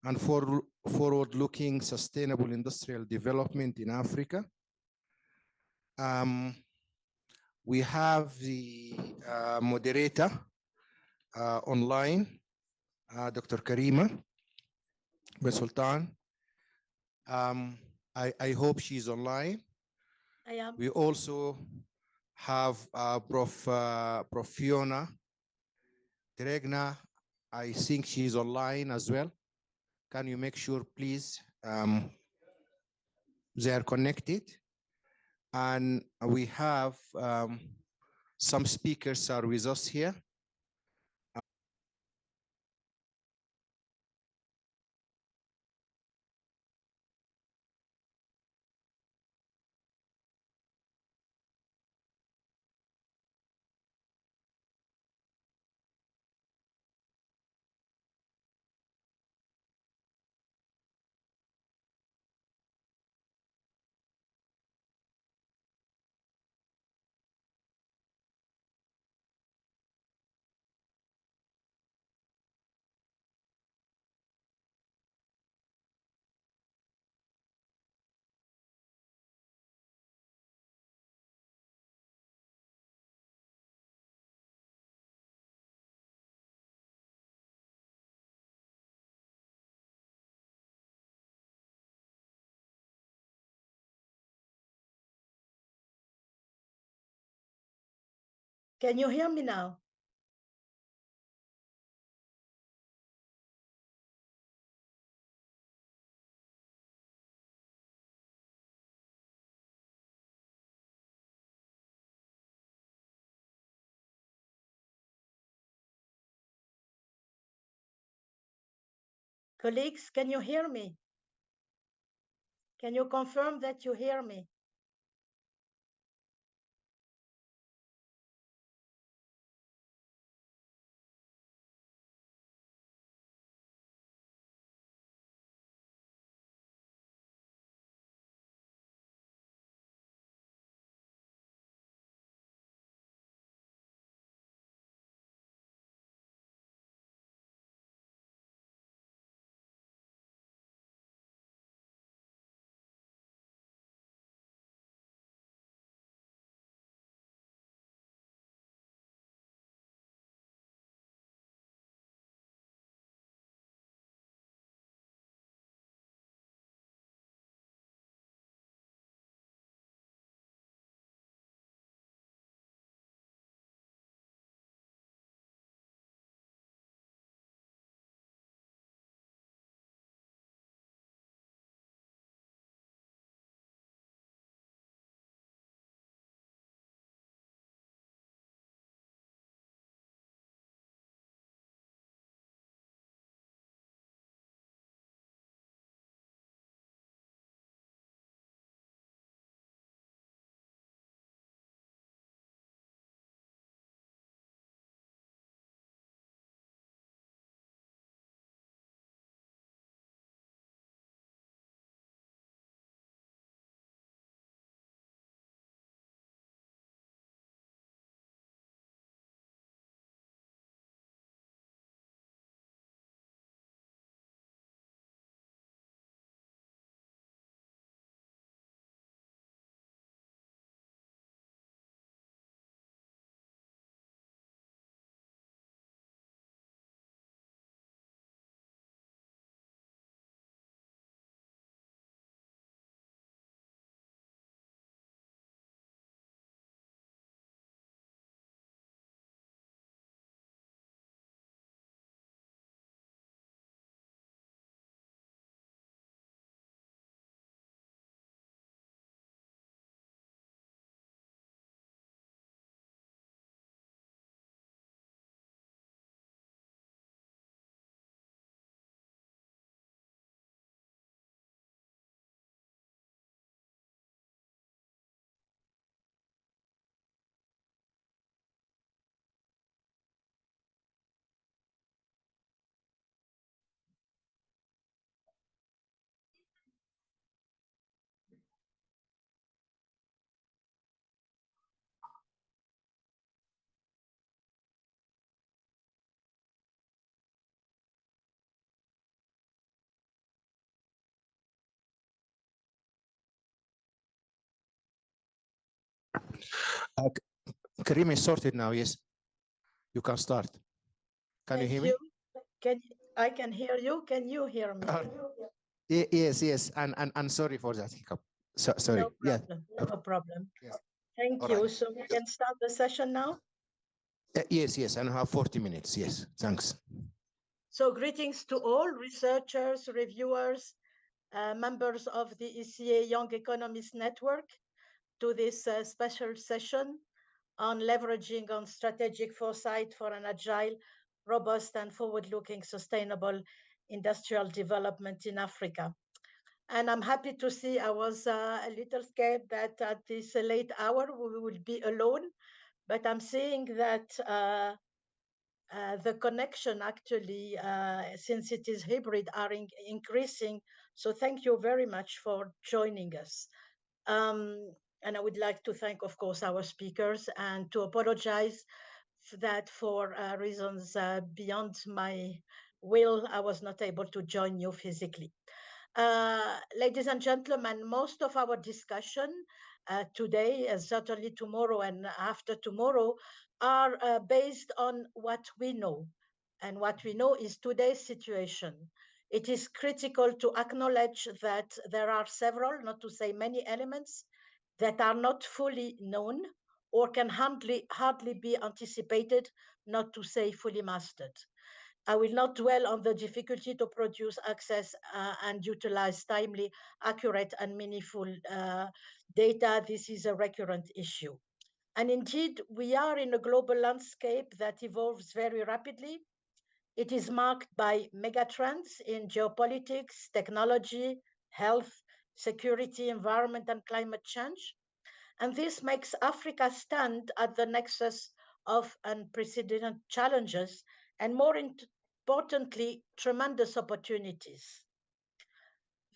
and forward-looking sustainable industrial development in Africa. We have the moderator online, Dr. Karima Sultan. I hope she's online. I am. We also have Prof. Fiona Teregna. I think she's online as well. Can you make sure, please, they are connected? And we have some speakers are with us here. Can you hear me now? Colleagues, can you hear me? Can you confirm that you hear me? Karim is sorted now, yes. You can start. Can you hear me? I can hear you. Can you hear me? Yes, and sorry for that hiccup. Sorry. No problem. No problem. Thank All you. right. So we can start the session now. Yes, and I have 40 minutes. Yes, thanks. So greetings to all researchers, reviewers, members of the ECA Young Economists Network to this special session on leveraging on strategic foresight for an agile, robust and forward-looking sustainable industrial development in Africa. And I'm happy to see, I was a little scared that at this late hour we will be alone, but I'm seeing that the connection actually, since it is hybrid, are increasing. So thank you very much for joining us. And I would like to thank, of course, our speakers and to apologize that for reasons beyond my will, I was not able to join you physically. Ladies and gentlemen, most of our discussion today, and certainly tomorrow and after tomorrow, are based on what we know. And what we know is today's situation. It is critical to acknowledge that there are several, not to say many elements, that are not fully known or can hardly be anticipated, not to say fully mastered. I will not dwell on the difficulty to produce, access, and utilize timely, accurate, and meaningful data. This is a recurrent issue. And indeed, we are in a global landscape that evolves very rapidly. It is marked by megatrends in geopolitics, technology, health, security, environment, and climate change. And this makes Africa stand at the nexus of unprecedented challenges and, more importantly, tremendous opportunities.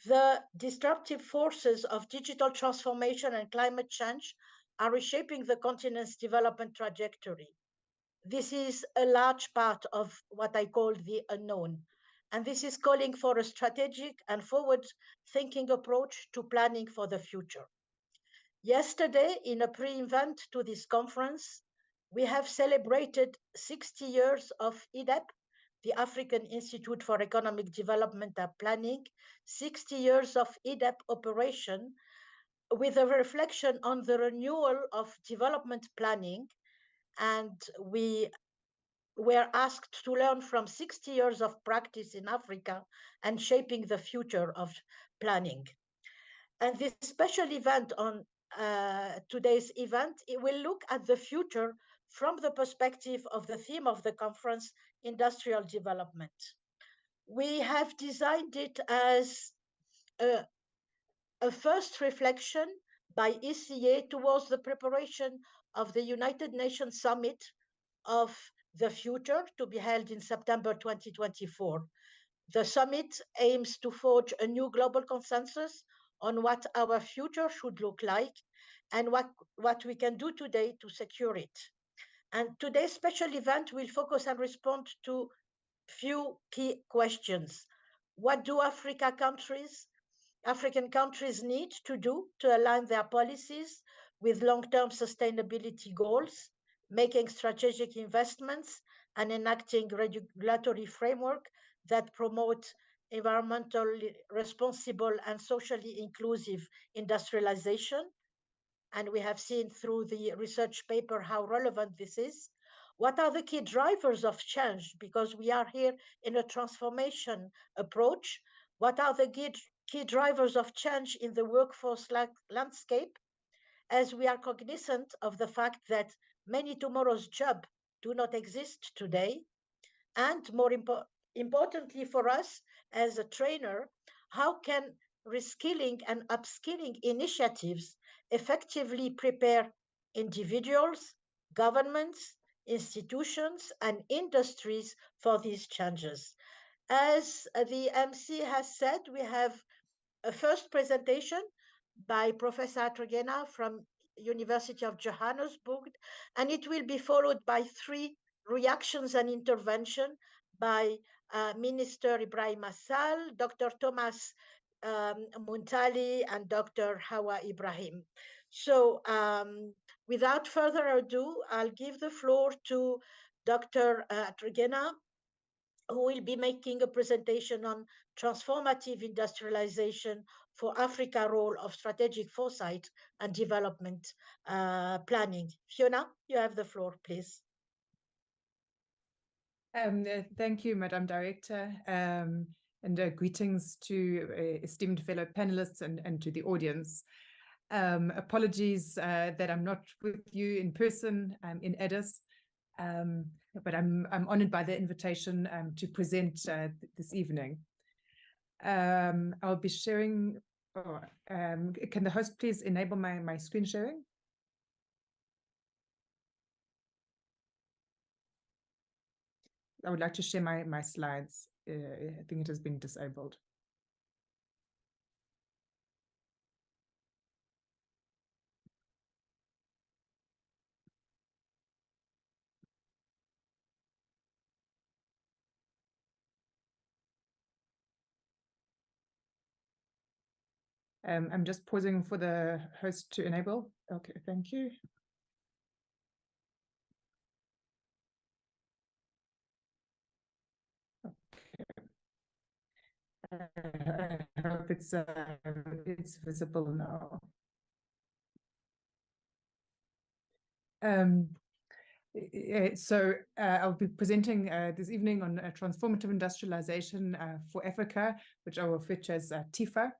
The disruptive forces of digital transformation and climate change are reshaping the continent's development trajectory. This is a large part of what I call the unknown. And this is calling for a strategic and forward-thinking approach to planning for the future. Yesterday, in a pre-event to this conference, we have celebrated 60 years of IDEP, the African Institute for Economic Development and Planning, 60 years of IDEP operation, with a reflection on the renewal of development planning. And we were asked to learn from 60 years of practice in Africa and shaping the future of planning. And this special event on today's event, it will look at the future from the perspective of the theme of the conference, industrial development. We have designed it as a first reflection by ECA towards the preparation of the United Nations Summit of the Future to be held in September 2024. The summit aims to forge a new global consensus on what our future should look like and what we can do today to secure it. And today's special event will focus and respond to few key questions. What do African countries need to do to align their policies with long-term sustainability goals, making strategic investments and enacting regulatory framework that promote environmentally responsible and socially inclusive industrialization? And we have seen through the research paper how relevant this is. What are the key drivers of change? Because we are here in a transformation approach. What are the key drivers of change in the workforce landscape? As we are cognizant of the fact that many tomorrow's jobs do not exist today. And more importantly for us as a trainer, how can reskilling and upskilling initiatives effectively prepare individuals, governments, institutions, and industries for these changes? As the MC has said, we have a first presentation by Professor Atrogena from University of Johannesburg, and it will be followed by 3 reactions and intervention by Minister Ibrahim Assal, Dr. Thomas Muntali, and Dr. Hawa Ibrahim. So without further ado, I'll give the floor to Dr. Trigena, who will be making a presentation on transformative industrialization for Africa role of strategic foresight and development planning. Fiona, you have the floor, please. Thank you, Madam Director, and greetings to esteemed fellow panelists and to the audience. Apologies that I'm not with you in person in Addis, but I'm honored by the invitation to present this evening. I'll be sharing, can the host please enable my screen sharing? I would like to share my slides. I think it has been disabled. I'm just pausing for the host to enable. Okay, thank you. Okay. I hope it's visible now. So I'll be presenting this evening on transformative industrialization for Africa, which I will refer to as TIFA,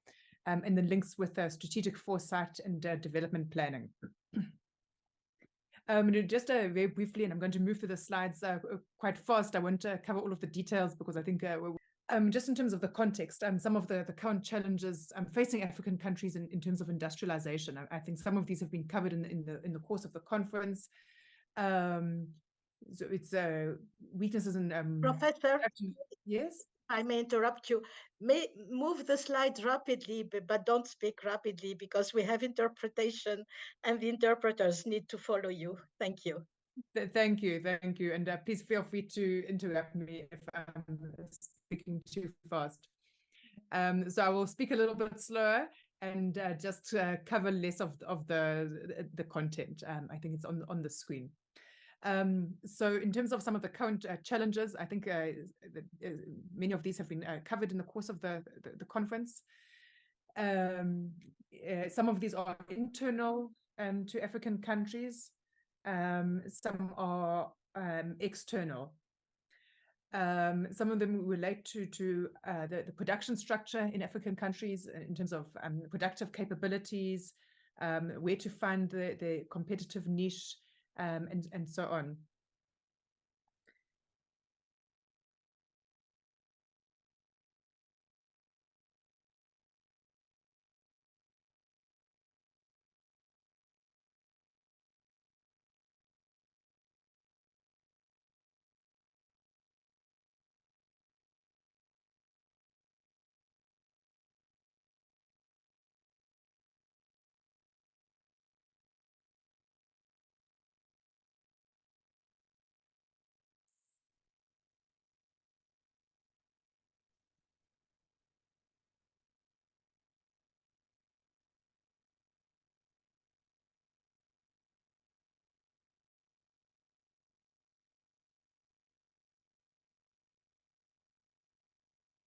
and the links with strategic foresight and development planning. Just very briefly, and I'm going to move through the slides quite fast. I won't cover all of the details because I think just in terms of the context, some of the current challenges facing African countries in terms of industrialization. I think some of these have been covered in the course of the conference. So it's weaknesses in Professor. Yes. I may interrupt you. May move the slides rapidly, but don't speak rapidly because we have interpretation and the interpreters need to follow you. Thank you. Thank you, and please feel free to interrupt me if I'm speaking too fast. So I will speak a little bit slower and just cover less of the content. I think it's on the screen. So in terms of some of the current challenges, I think many of these have been covered in the course of the conference. Some of these are internal to African countries. Some are external. Some of them relate to the production structure in African countries in terms of productive capabilities, where to find the competitive niche, and so on.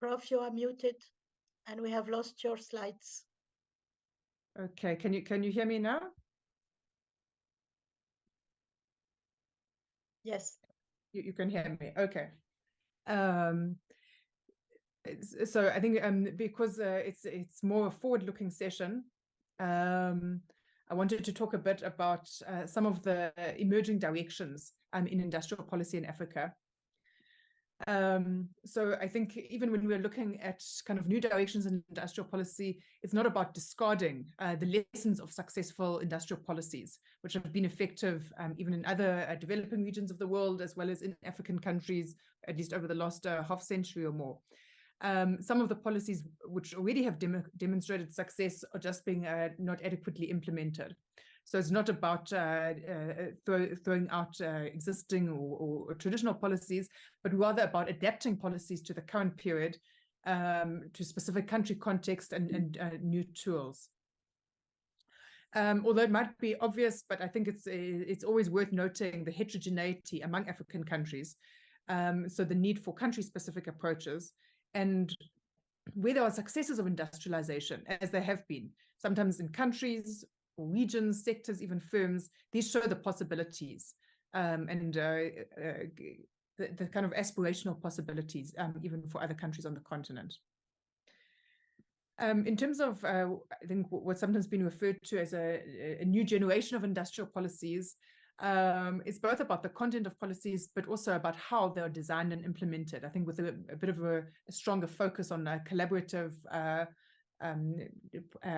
Prof, you are muted and we have lost your slides. Okay, can you hear me now? Yes. You can hear me. Okay. So I think because it's more a forward-looking session, I wanted to talk a bit about some of the emerging directions in industrial policy in Africa. So I think even when we're looking at kind of new directions in industrial policy, it's not about discarding the lessons of successful industrial policies, which have been effective even in other developing regions of the world, as well as in African countries, at least over the last half century or more. Some of the policies which already have demonstrated success are just being not adequately implemented. So it's not about throwing out existing or traditional policies, but rather about adapting policies to the current period, to specific country context and new tools. Although it might be obvious, but I think it's always worth noting the heterogeneity among African countries. So the need for country-specific approaches, and where there are successes of industrialization, as there have been, sometimes in countries or regions, sectors, even firms, these show the possibilities and the kind of aspirational possibilities, even for other countries on the continent. In terms of, I think, what's sometimes been referred to as a new generation of industrial policies, it's both about the content of policies, but also about how they're designed and implemented. I think with a bit of a stronger focus on collaborative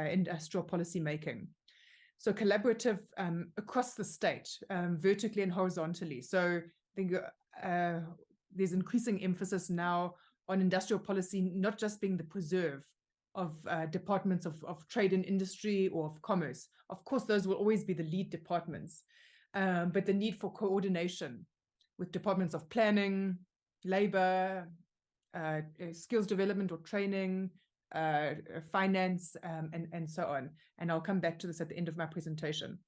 industrial policy making. So collaborative across the state, vertically and horizontally. So I think there's increasing emphasis now on industrial policy, not just being the preserve of departments of trade and industry or of commerce. Of course, those will always be the lead departments, but the need for coordination with departments of planning, labor, skills development or training, finance, and so on. And I'll come back to this at the end of my presentation,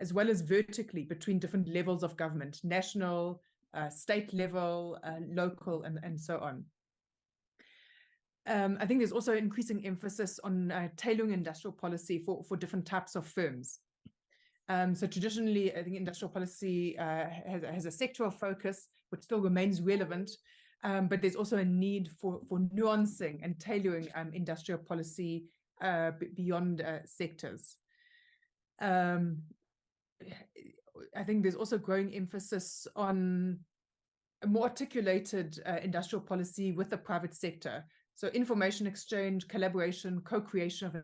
as well as vertically between different levels of government, national, state level, local, and so on. I think there's also increasing emphasis on tailoring industrial policy for different types of firms. So traditionally, I think industrial policy has a sectoral focus, which still remains relevant, but there's also a need for nuancing and tailoring industrial policy beyond sectors. I think there's also growing emphasis on a more articulated industrial policy with the private sector. So information exchange, collaboration, co-creation of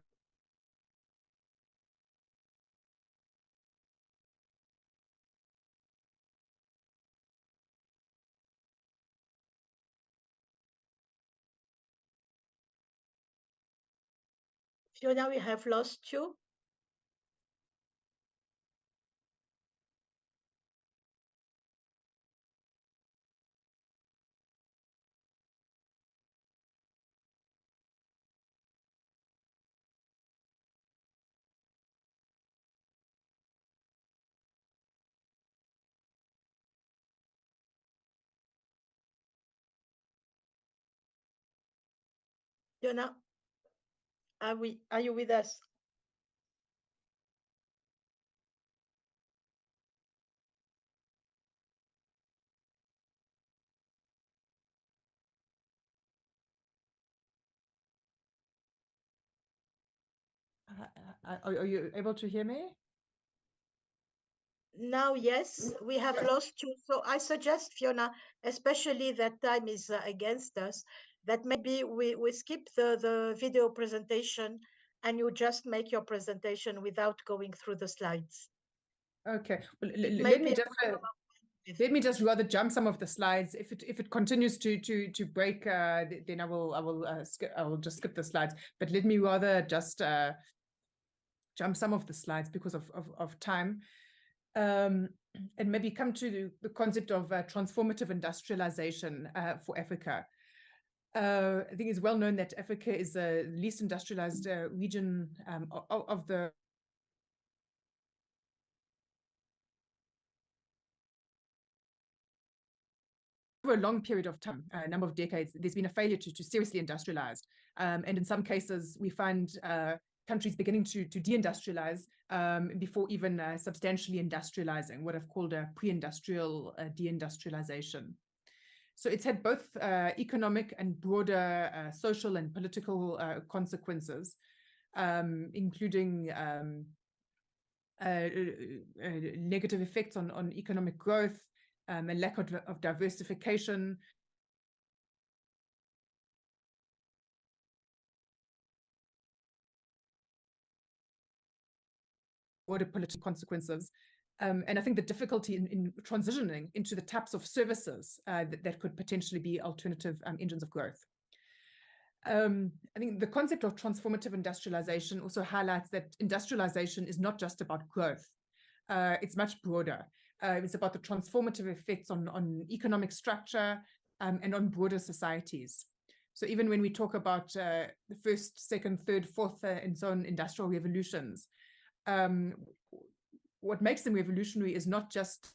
Fiona, we have lost you. Fiona, are you with us? Are you able to hear me? Now, yes, we have lost you. So I suggest, Fiona, especially that time is against us, that maybe we skip the video presentation and you just make your presentation without going through the slides. Okay, well, let me just rather jump some of the slides. If it continues to break, then I will just skip the slides. But let me rather just jump some of the slides because of time, and maybe come to the concept of transformative industrialization for Africa. I think it's well known that Africa is the least industrialized region of the over a long period of time, a number of decades, there's been a failure to seriously industrialize. And in some cases, we find countries beginning to deindustrialize before even substantially industrializing, what I've called a pre-industrial deindustrialization. So it's had both economic and broader social and political consequences, including negative effects on economic growth, a lack of diversification, broader political consequences. And I think the difficulty in transitioning into the types of services that could potentially be alternative engines of growth. I think the concept of transformative industrialization also highlights that industrialization is not just about growth. It's much broader. It's about the transformative effects on economic structure and on broader societies. So even when we talk about the first, second, third, fourth, and so on industrial revolutions, what makes them revolutionary is not just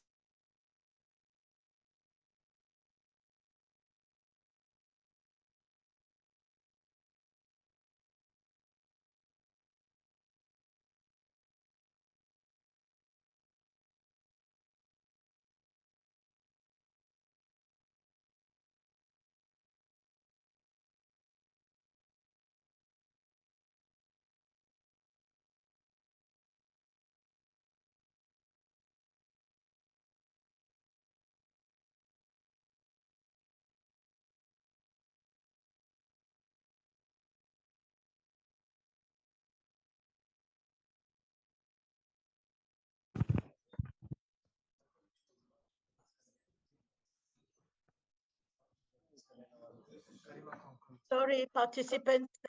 Sorry, participants.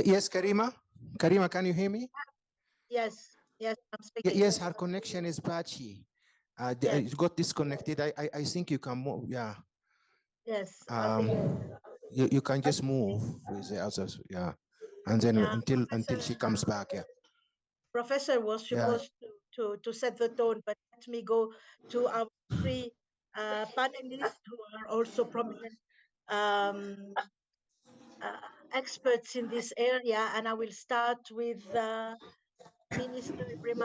Yes, Karima? Karima, can you hear me? Yes, I'm speaking. Yes, her connection is patchy. It got disconnected. I think you can move. Yeah. Yes. You can just move with the others. Yeah. And then until she comes back. Yeah. Professor was supposed to set the tone, but let me go to our three panelists who are also prominent experts in this area. And I will start with Minister Ibrahim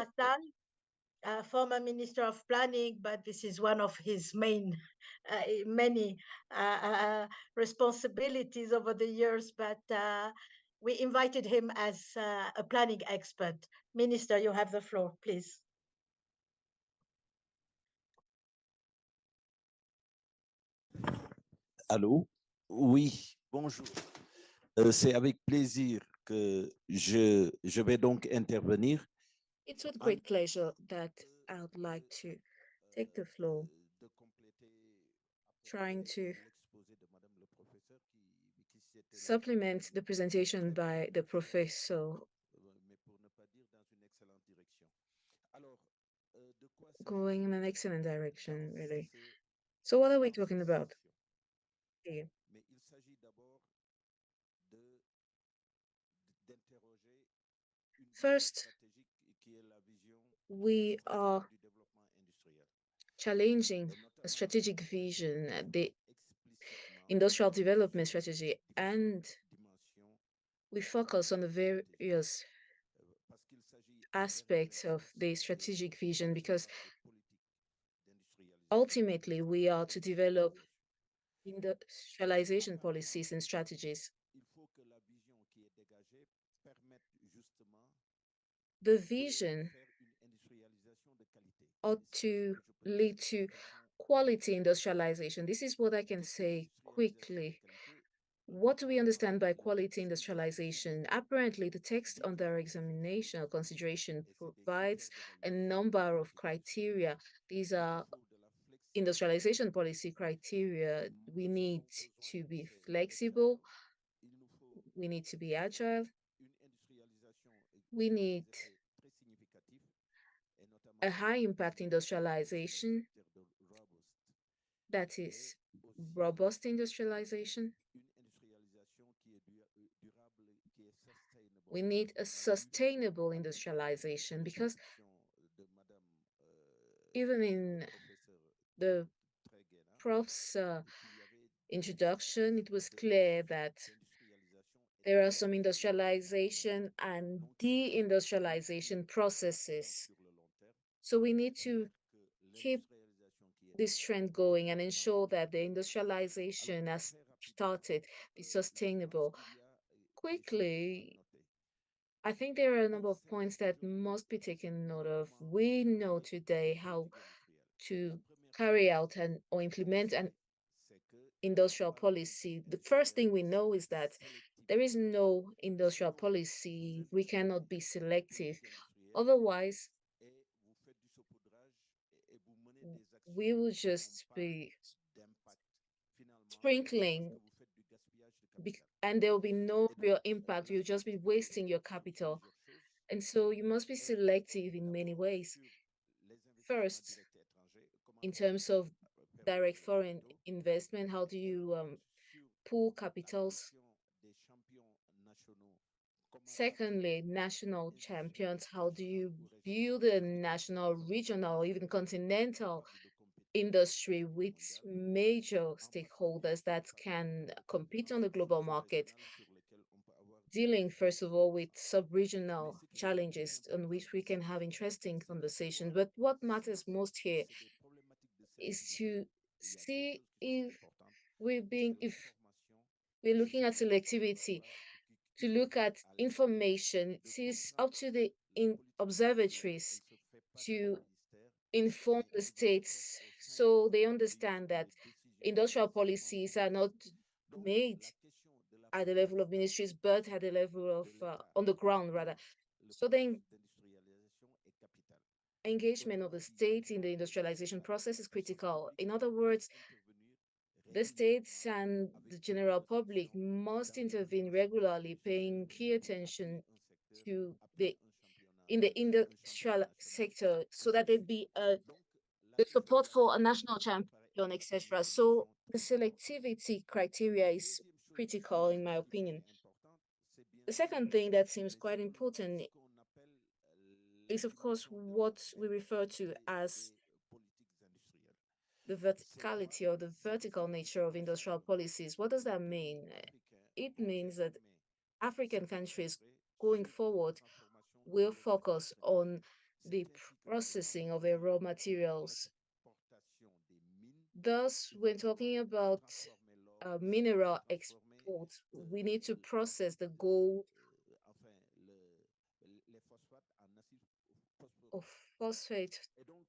former Minister of Planning, but this is one of his many responsibilities over the years. But we invited him as a planning expert. Minister, you have the floor, please. Allô? Oui, bonjour. C'est avec plaisir que je vais donc intervenir. It's with great pleasure that I would like to take the floor, trying to supplement the presentation by the professor, going in an excellent direction, really. So what are we talking about here? First, we are challenging a strategic vision, the industrial development strategy, and we focus on the various aspects of the strategic vision because ultimately we are to develop industrialization policies and strategies. The vision ought to lead to quality industrialization. This is what I can say quickly. What do we understand by quality industrialization? Apparently, the text under examination or consideration provides a number of criteria. These are industrialization policy criteria. We need to be flexible. We need to be agile. We need a high impact industrialization that is robust industrialization. We need a sustainable industrialization because even in the prof's introduction, it was clear that there are some industrialization and deindustrialization processes. So we need to keep this trend going and ensure that the industrialization has started is sustainable. Quickly, I think there are a number of points that must be taken note of. We know today how to carry out or implement an industrial policy. The first thing we know is that there is no industrial policy. We cannot be selective. Otherwise, we will just be sprinkling and there will be no real impact. You'll just be wasting your capital. And so you must be selective in many ways. First, in terms of direct foreign investment, how do you pool capitals? Secondly, national champions. How do you build a national, regional, even continental industry with major stakeholders that can compete on the global market, dealing first of all with sub-regional challenges on which we can have interesting conversations. But what matters most here is to see if we're looking at selectivity, to look at information. It is up to the observatories to inform the states so they understand that industrial policies are not made at the level of ministries, but at the level of on the ground rather. So the engagement of the state in the industrialization process is critical. In other words, the states and the general public must intervene regularly, paying key attention to the industrial sector so that there'd be the support for a national champion, etc. So the selectivity criteria is critical in my opinion. The second thing that seems quite important is, of course, what we refer to as the verticality or the vertical nature of industrial policies. What does that mean? It means that African countries going forward will focus on the processing of their raw materials. Thus, when talking about mineral exports, we need to process the gold of phosphate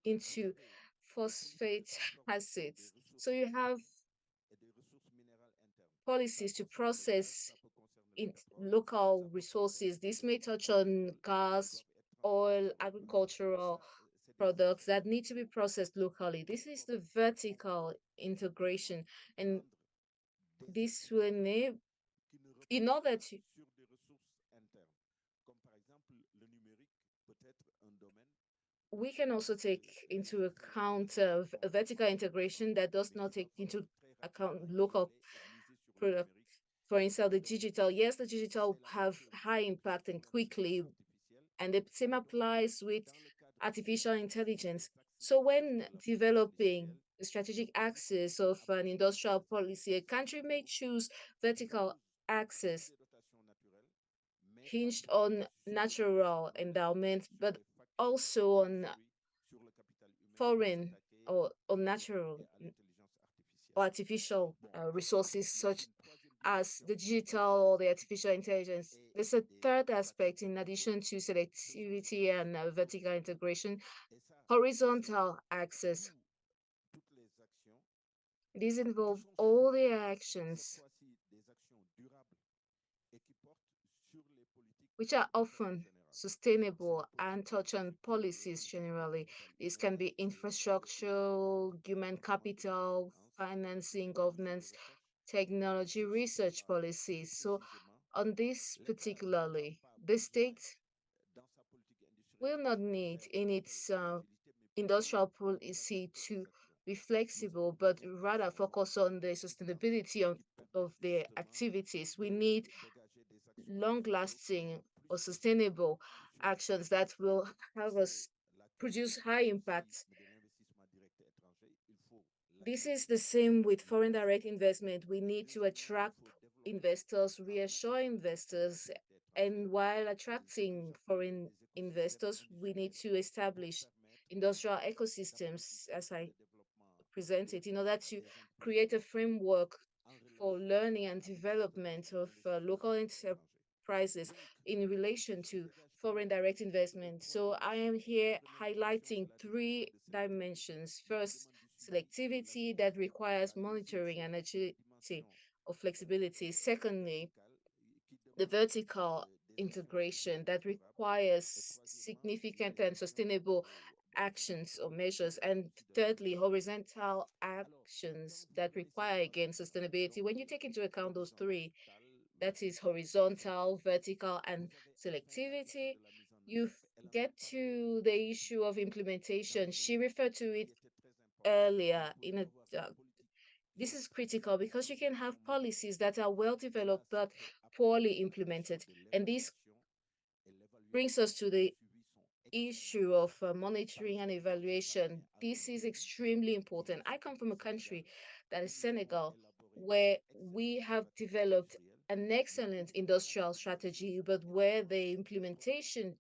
into phosphate acids. So you have policies to process in local resources. This may touch on gas, oil, agricultural products that need to be processed locally. This is the vertical integration, and this will enable, in order to we can also take into account a vertical integration that does not take into account local product. For instance, the digital, yes, the digital have high impact and quickly, and the same applies with artificial intelligence. So when developing the strategic axis of an industrial policy, a country may choose vertical axis hinged on natural endowment, but also on foreign or natural or artificial resources such as the digital or the artificial intelligence. There's a third aspect in addition to selectivity and vertical integration, horizontal access. These involve all the actions which are often sustainable and touch on policies generally. This can be infrastructure, human capital, financing, governance, technology, research policies. So on this particularly, the state will not need in its industrial policy to be flexible, but rather focus on the sustainability of the activities. We need long-lasting or sustainable actions that will have us produce high impact. This is the same with foreign direct investment. We need to attract investors, reassure investors, and while attracting foreign investors, we need to establish industrial ecosystems, as I presented, in order to create a framework for learning and development of local enterprises in relation to foreign direct investment. So I am here highlighting three dimensions. First, selectivity that requires monitoring and agility or flexibility. Secondly, the vertical integration that requires significant and sustainable actions or measures. And thirdly, horizontal actions that require, again, sustainability. When you take into account those three, that is horizontal, vertical, and selectivity, you get to the issue of implementation. She referred to it earlier in a this is critical because you can have policies that are well developed but poorly implemented, and this brings us to the issue of monitoring and evaluation. This is extremely important. I come from a country that is Senegal, where we have developed an excellent industrial strategy, but where the implementation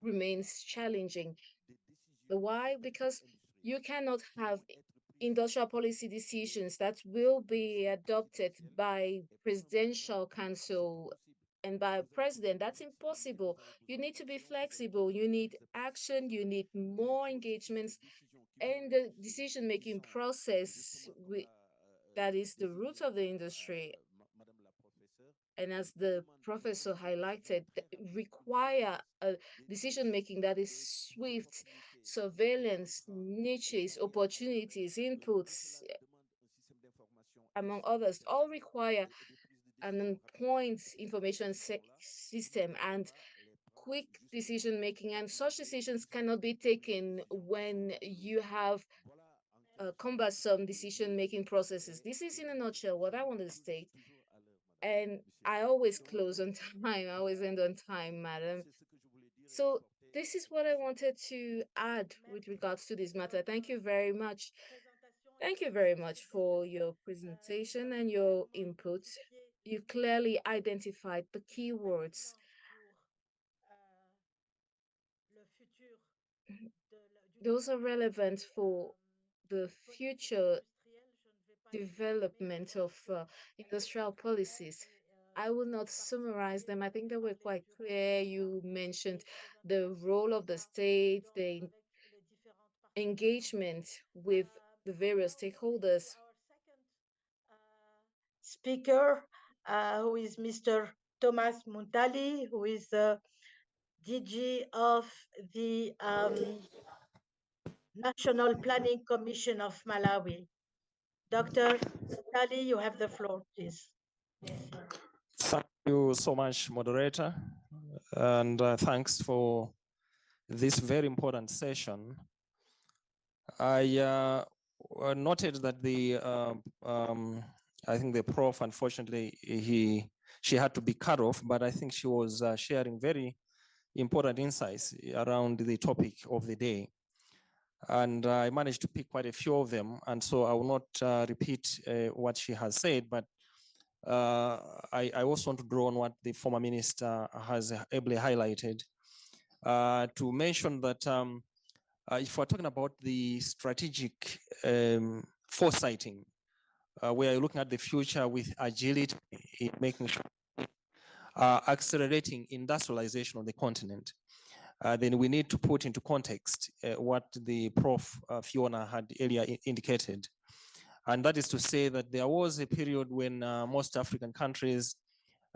remains challenging. Why? Because you cannot have industrial policy decisions that will be adopted by presidential council and by a president. That's impossible. You need to be flexible. You need action. You need more engagements, and the decision-making process that is the root of the industry. And as the professor highlighted, require a decision-making that is swift, surveillance, niches, opportunities, inputs, among others, all require an on-point information system and quick decision-making. And such decisions cannot be taken when you have cumbersome decision-making processes. This is in a nutshell what I want to state. And I always close on time. I always end on time, madam. So this is what I wanted to add with regards to this matter. Thank you very much. Thank you very much for your presentation and your input. You clearly identified the keywords. Those are relevant for the future development of industrial policies. I will not summarize them. I think they were quite clear. You mentioned the role of the state, the engagement with the various stakeholders. Speaker, who is Mr. Thomas Muntali, who is the DG of the National Planning Commission of Malawi. Dr. Muntali, you have the floor, please. Thank you so much, moderator, and thanks for this very important session. I noted that I think the prof, unfortunately, she had to be cut off, but I think she was sharing very important insights around the topic of the day. And I managed to pick quite a few of them. And so I will not repeat what she has said, but I also want to draw on what the former minister has ably highlighted to mention that if we're talking about the strategic foresighting, we are looking at the future with agility in making sure accelerating industrialization of the continent. Then we need to put into context what the Prof. Fiona had earlier indicated. And that is to say that there was a period when most African countries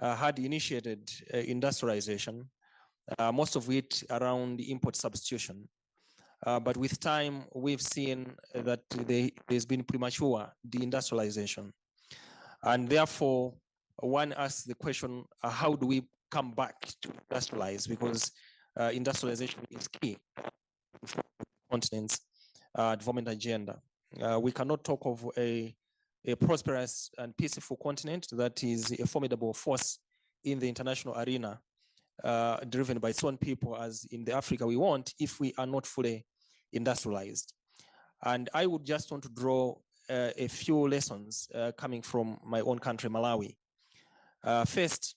had initiated industrialization, most of it around import substitution. But with time, we've seen that there's been premature deindustrialization. And therefore, one asks the question, how do we come back to industrialize? Because industrialization is key for the continent's development agenda. We cannot talk of a prosperous and peaceful continent that is a formidable force in the international arena, driven by its own people, as in the Africa we want, if we are not fully industrialized. And I would just want to draw a few lessons coming from my own country, Malawi. First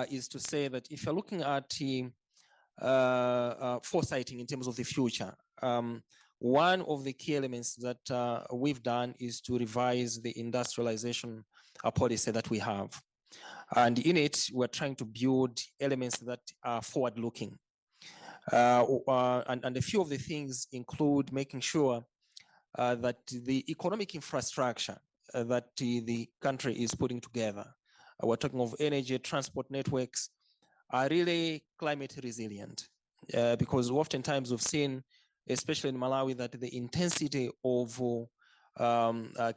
is to say that if you're looking at foresighting in terms of the future, one of the key elements that we've done is to revise the industrialization policy that we have. And in it, we're trying to build elements that are forward-looking. And a few of the things include making sure that the economic infrastructure that the country is putting together, we're talking of energy, transport networks, are really climate resilient. Because oftentimes we've seen, especially in Malawi, that the intensity of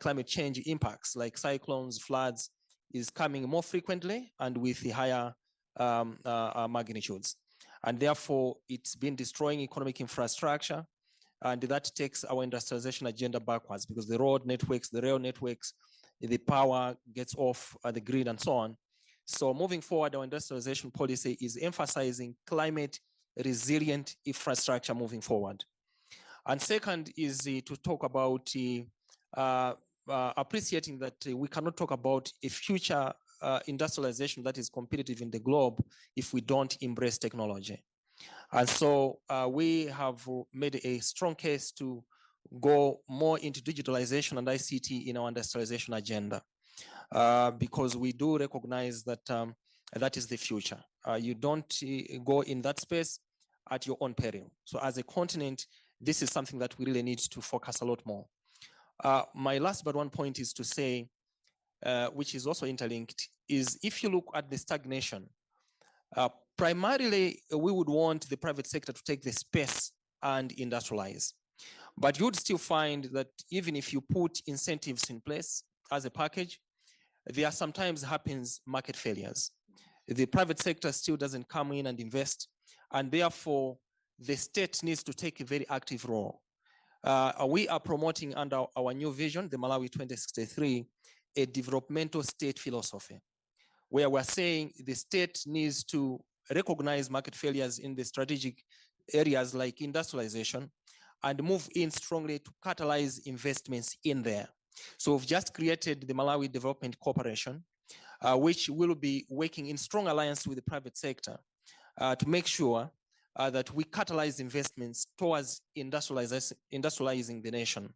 climate change impacts like cyclones, floods, is coming more frequently and with the higher magnitudes. And therefore, it's been destroying economic infrastructure, and that takes our industrialization agenda backwards, because the road networks, the rail networks, the power gets off the grid and so on. So moving forward, our industrialization policy is emphasizing climate resilient infrastructure moving forward. And second is to talk about appreciating that we cannot talk about a future industrialization that is competitive in the globe if we don't embrace technology. And so we have made a strong case to go more into digitalization and ICT in our industrialization agenda, because we do recognize that that is the future. You don't go in that space at your own peril. So as a continent, this is something that we really need to focus a lot more. My last but one point is to say, which is also interlinked, is if you look at the stagnation, primarily we would want the private sector to take the space and industrialize. But you would still find that even if you put incentives in place as a package, there sometimes happens market failures. The private sector still doesn't come in and invest, and therefore the state needs to take a very active role. We are promoting under our new vision, the Malawi 2063, a developmental state philosophy, where we're saying the state needs to recognize market failures in the strategic areas like industrialization and move in strongly to catalyze investments in there. So we've just created the Malawi Development Corporation, which will be working in strong alliance with the private sector to make sure that we catalyze investments towards industrializing the nation.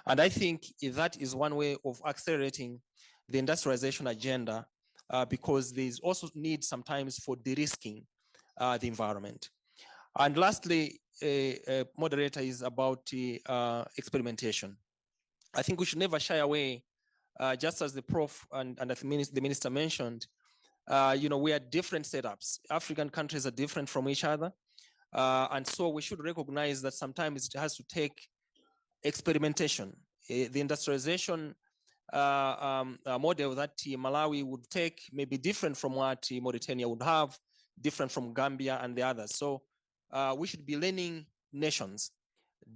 And I think that is one way of accelerating the industrialization agenda, because there's also need sometimes for de-risking the environment. And lastly, moderator, is about experimentation. I think we should never shy away, just as the prof and the minister mentioned, we are different setups. African countries are different from each other. And so we should recognize that sometimes it has to take experimentation. The industrialization model that Malawi would take may be different from what Mauritania would have, different from Gambia and the others. So we should be learning nations.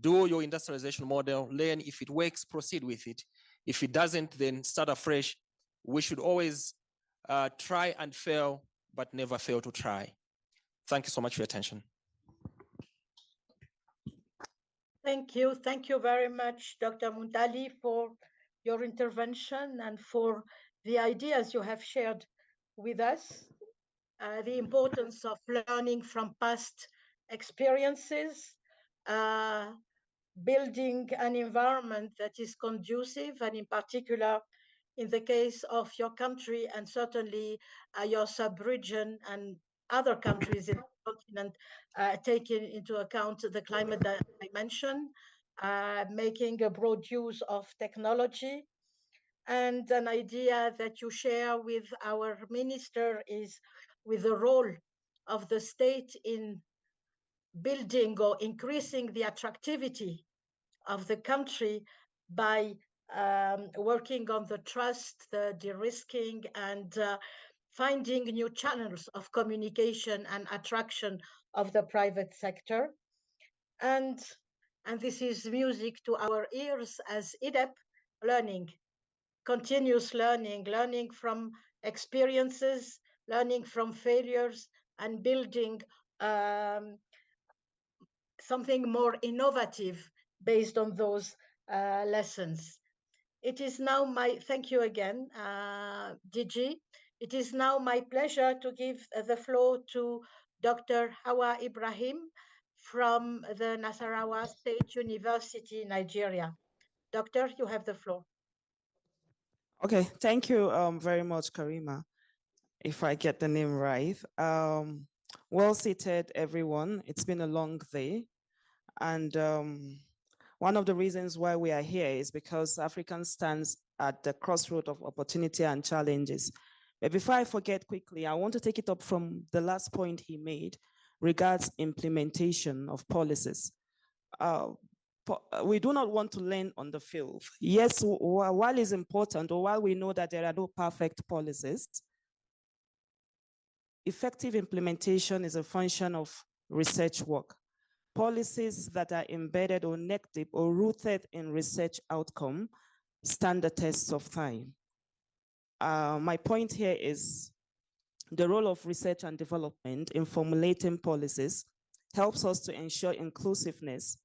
Do your industrialization model, learn. If it works, proceed with it. If it doesn't, then start afresh. We should always try and fail, but never fail to try. Thank you so much for your attention. Thank you. Thank you very much, Dr. Muntali, for your intervention and for the ideas you have shared with us. The importance of learning from past experiences, building an environment that is conducive, and in particular, in the case of your country and certainly your sub-region and other countries in the continent, taking into account the climate dimension, making a broad use of technology. And an idea that you share with our minister is with the role of the state in building or increasing the attractivity of the country by working on the trust, the de-risking, and finding new channels of communication and attraction of the private sector. And this is music to our ears as IDEP, learning, continuous learning, learning from experiences, learning from failures, and building something more innovative based on those lessons. It is now thank you again, DG. It is now my pleasure to give the floor to Dr. Hawa Ibrahim from the Nasarawa State University, Nigeria. Doctor, you have the floor. Okay, thank you very much, Karima, if I get the name right. Well seated, everyone. It's been a long day. And one of the reasons why we are here is because Africa stands at the crossroad of opportunity and challenges. But before I forget quickly, I want to take it up from the last point he made regards implementation of policies. We do not want to learn on the field. Yes, while it's important, or while we know that there are no perfect policies, effective implementation is a function of research work. Policies that are embedded or neck deep or rooted in research outcome stand the test of time. My point here is the role of research and development in formulating policies helps us to ensure inclusiveness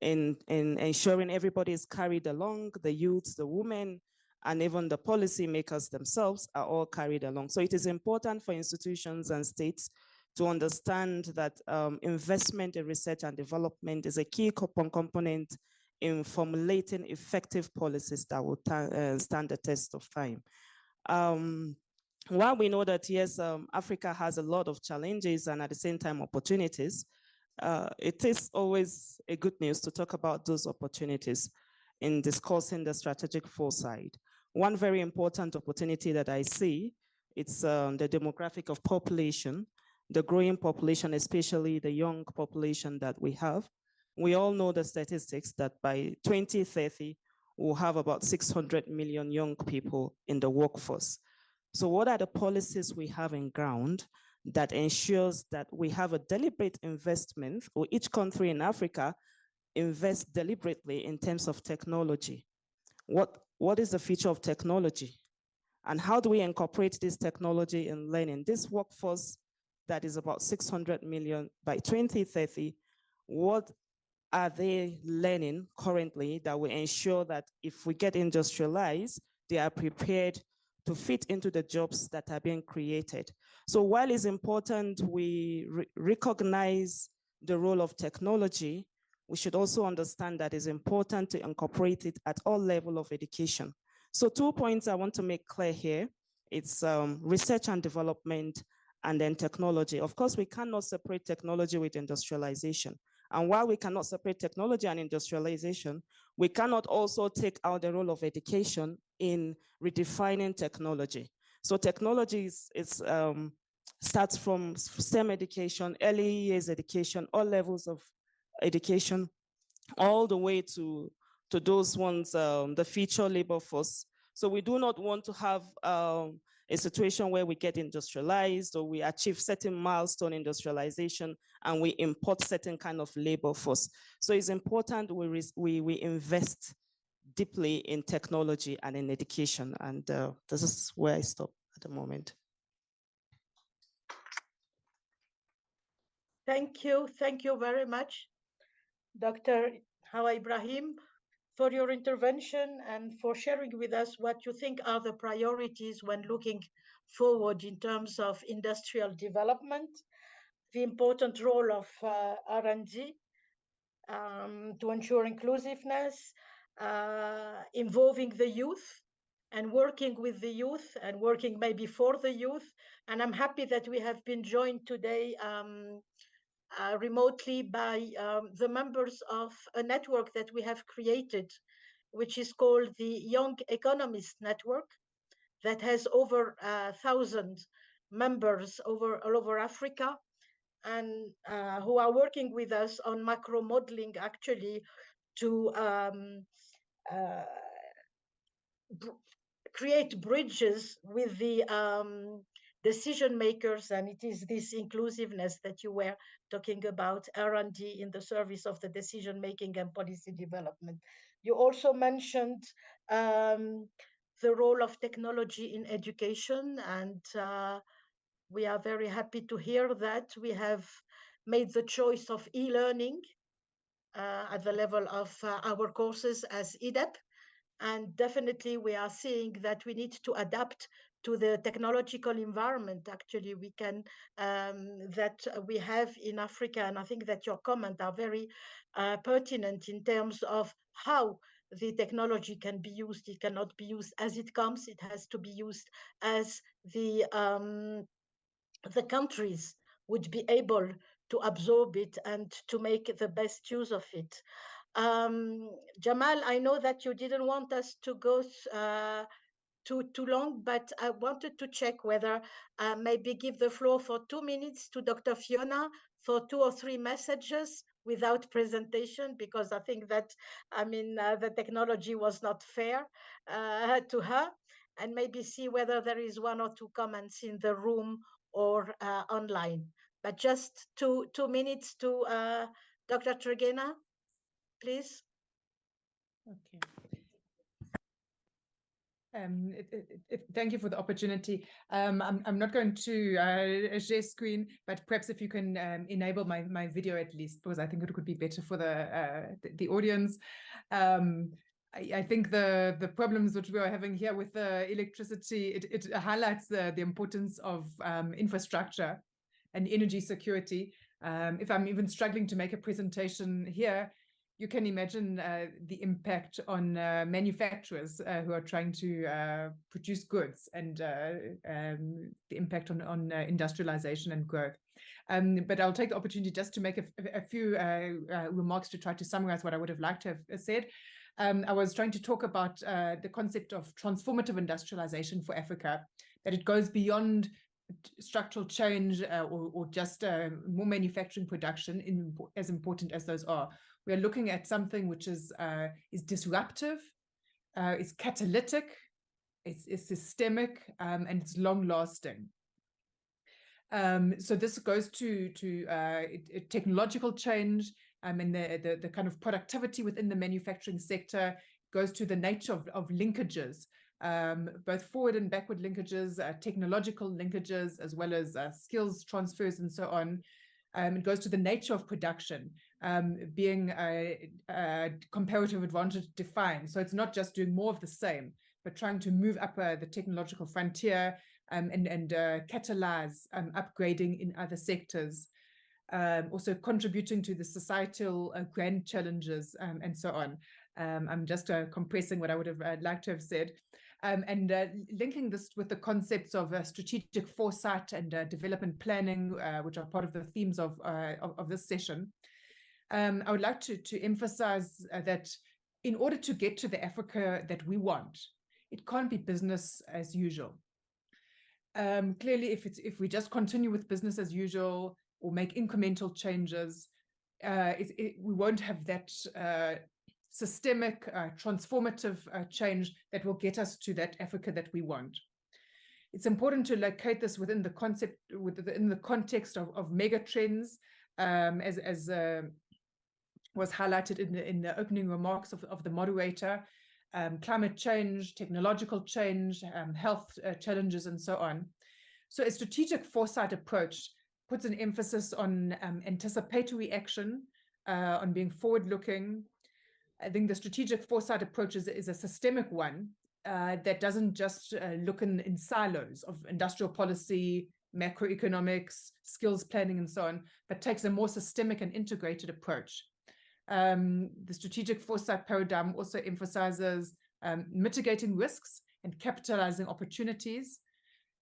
in ensuring everybody is carried along, the youths, the women, and even the policymakers themselves are all carried along. So it is important for institutions and states to understand that investment in research and development is a key component in formulating effective policies that will stand the test of time. While we know that, yes, Africa has a lot of challenges and at the same time opportunities, it is always a good news to talk about those opportunities in discussing the strategic foresight. One very important opportunity that I see, it's the demographic of population, the growing population, especially the young population that we have. We all know the statistics that by 2030, we'll have about 600 million young people in the workforce. So what are the policies we have in ground that ensures that we have a deliberate investment, or each country in Africa invests deliberately in terms of technology? What is the future of technology? And how do we incorporate this technology in learning? This workforce that is about 600 million by 2030, what are they learning currently that will ensure that if we get industrialized, they are prepared to fit into the jobs that are being created? So while it's important we recognize the role of technology, we should also understand that it's important to incorporate it at all levels of education. So 2 points I want to make clear here. It's research and development and then technology. Of course, we cannot separate technology with industrialization. And while we cannot separate technology and industrialization, we cannot also take out the role of education in redefining technology. So technology starts from STEM education, early years education, all levels of education, all the way to those ones, the future labor force. So we do not want to have a situation where we get industrialized or we achieve certain milestone industrialization and we import certain kind of labor force. So it's important we invest deeply in technology and in education. And this is where I stop at the moment. Thank you very much, Dr. Hawa Ibrahim, for your intervention and for sharing with us what you think are the priorities when looking forward in terms of industrial development, the important role of R&D to ensure inclusiveness, involving the youth and working with the youth and working maybe for the youth. And I'm happy that we have been joined today remotely by the members of a network that we have created, which is called the Young Economist Network, that has over 1,000 members all over Africa, and who are working with us on macro modeling actually to create bridges with the decision makers. And it is this inclusiveness that you were talking about, R&D in the service of the decision making and policy development. You also mentioned the role of technology in education, and we are very happy to hear that we have made the choice of e-learning at the level of our courses as EDEP. And definitely we are seeing that we need to adapt to the technological environment actually we can that we have in Africa. And I think that your comments are very pertinent in terms of how the technology can be used. It cannot be used as it comes. It has to be used as the countries would be able to absorb it and to make the best use of it. Jamal, I know that you didn't want us to go too long, but I wanted to check whether maybe give the floor for 2 minutes to Dr. Fiona for 2 or 3 messages without presentation, because I think that, the technology was not fair to her, and maybe see whether there is 1 or 2 comments in the room or online. But just 2 minutes to Dr. Tregena, please. Okay. Thank you for the opportunity. I'm not going to share screen, but perhaps if you can enable my video at least, because I think it could be better for the audience. I think the problems which we are having here with the electricity, it highlights the importance of infrastructure and energy security. If I'm even struggling to make a presentation here, you can imagine the impact on manufacturers who are trying to produce goods, and the impact on industrialization and growth. But I'll take the opportunity just to make a few remarks to try to summarize what I would have liked to have said. I was trying to talk about the concept of transformative industrialization for Africa, that it goes beyond structural change or just more manufacturing production, as important as those are. We are looking at something which is disruptive, is catalytic, is systemic, and it's long-lasting. So this goes to technological change and the kind of productivity within the manufacturing sector, goes to the nature of linkages, both forward and backward linkages, technological linkages, as well as skills transfers and so on. It goes to the nature of production, being a comparative advantage defined. So it's not just doing more of the same, but trying to move up the technological frontier and catalyze upgrading in other sectors. Also contributing to the societal grand challenges and so on. I'm just compressing what I would have liked to have said. And linking this with the concepts of strategic foresight and development planning, which are part of the themes of this session. I would like to emphasize that in order to get to the Africa that we want, it can't be business as usual. Clearly, if we just continue with business as usual or make incremental changes, we won't have that systemic, transformative change that will get us to that Africa that we want. It's important to locate this within the context of mega trends, as was highlighted in the opening remarks of the moderator, climate change, technological change, health challenges, and so on. So a strategic foresight approach puts an emphasis on anticipatory action, on being forward-looking. I think the strategic foresight approach is a systemic one that doesn't just look in silos of industrial policy, macroeconomics, skills planning, and so on, but takes a more systemic and integrated approach. The strategic foresight paradigm also emphasizes mitigating risks and capitalizing opportunities,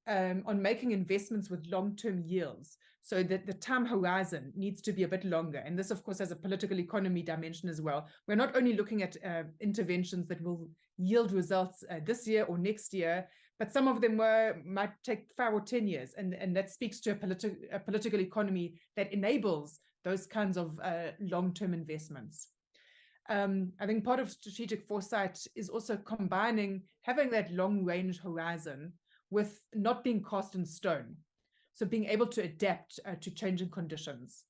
on making investments with long-term yields. So that the time horizon needs to be a bit longer. And this, of course, has a political economy dimension as well. We're not only looking at interventions that will yield results this year or next year, but some of them might take 5 or 10 years. And that speaks to a political economy that enables those kinds of long-term investments. I think part of strategic foresight is also having that long-range horizon with not being cast in stone. So being able to adapt to changing conditions.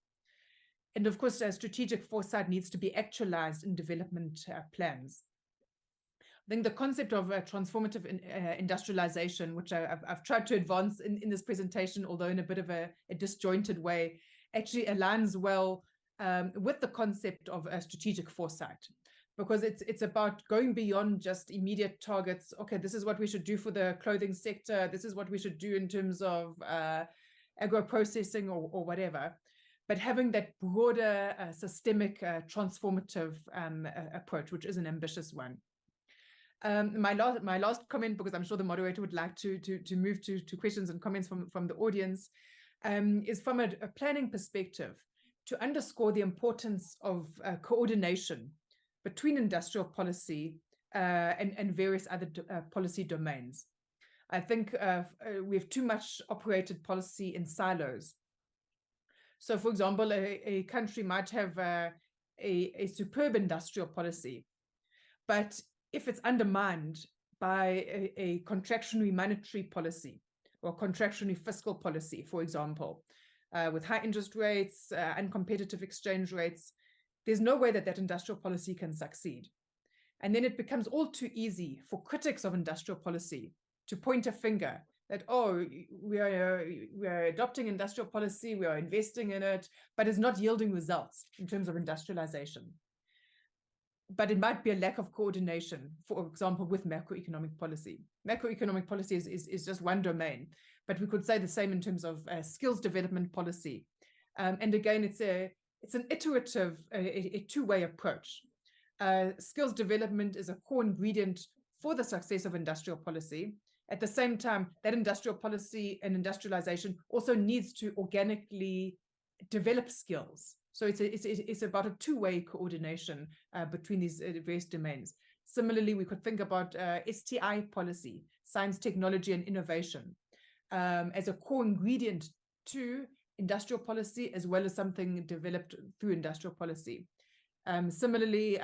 And of course, strategic foresight needs to be actualized in development plans. I think the concept of transformative industrialization, which I've tried to advance in this presentation, although in a bit of a disjointed way, actually aligns well with the concept of strategic foresight. Because it's about going beyond just immediate targets. Okay, this is what we should do for the clothing sector. This is what we should do in terms of agro-processing or whatever. But having that broader, systemic, transformative approach, which is an ambitious one. My last comment, because I'm sure the moderator would like to move to questions and comments from the audience, is from a planning perspective, to underscore the importance of coordination between industrial policy and various other policy domains. I think we have too much operated policy in silos. So, for example, a country might have a superb industrial policy, but if it's undermined by a contractionary monetary policy or contractionary fiscal policy, for example, with high interest rates, uncompetitive exchange rates, there's no way that industrial policy can succeed. And then it becomes all too easy for critics of industrial policy to point a finger that, oh, we are adopting industrial policy, we are investing in it, but it's not yielding results in terms of industrialization. But it might be a lack of coordination, for example, with macroeconomic policy. Macroeconomic policy is just one domain, but we could say the same in terms of skills development policy. And again, it's an iterative, a two-way approach. Skills development is a core ingredient for the success of industrial policy. At the same time, that industrial policy and industrialization also needs to organically develop skills. So it's about a two-way coordination between these various domains. Similarly, we could think about STI policy, science, technology, and innovation, as a core ingredient to industrial policy, as well as something developed through industrial policy. Similarly,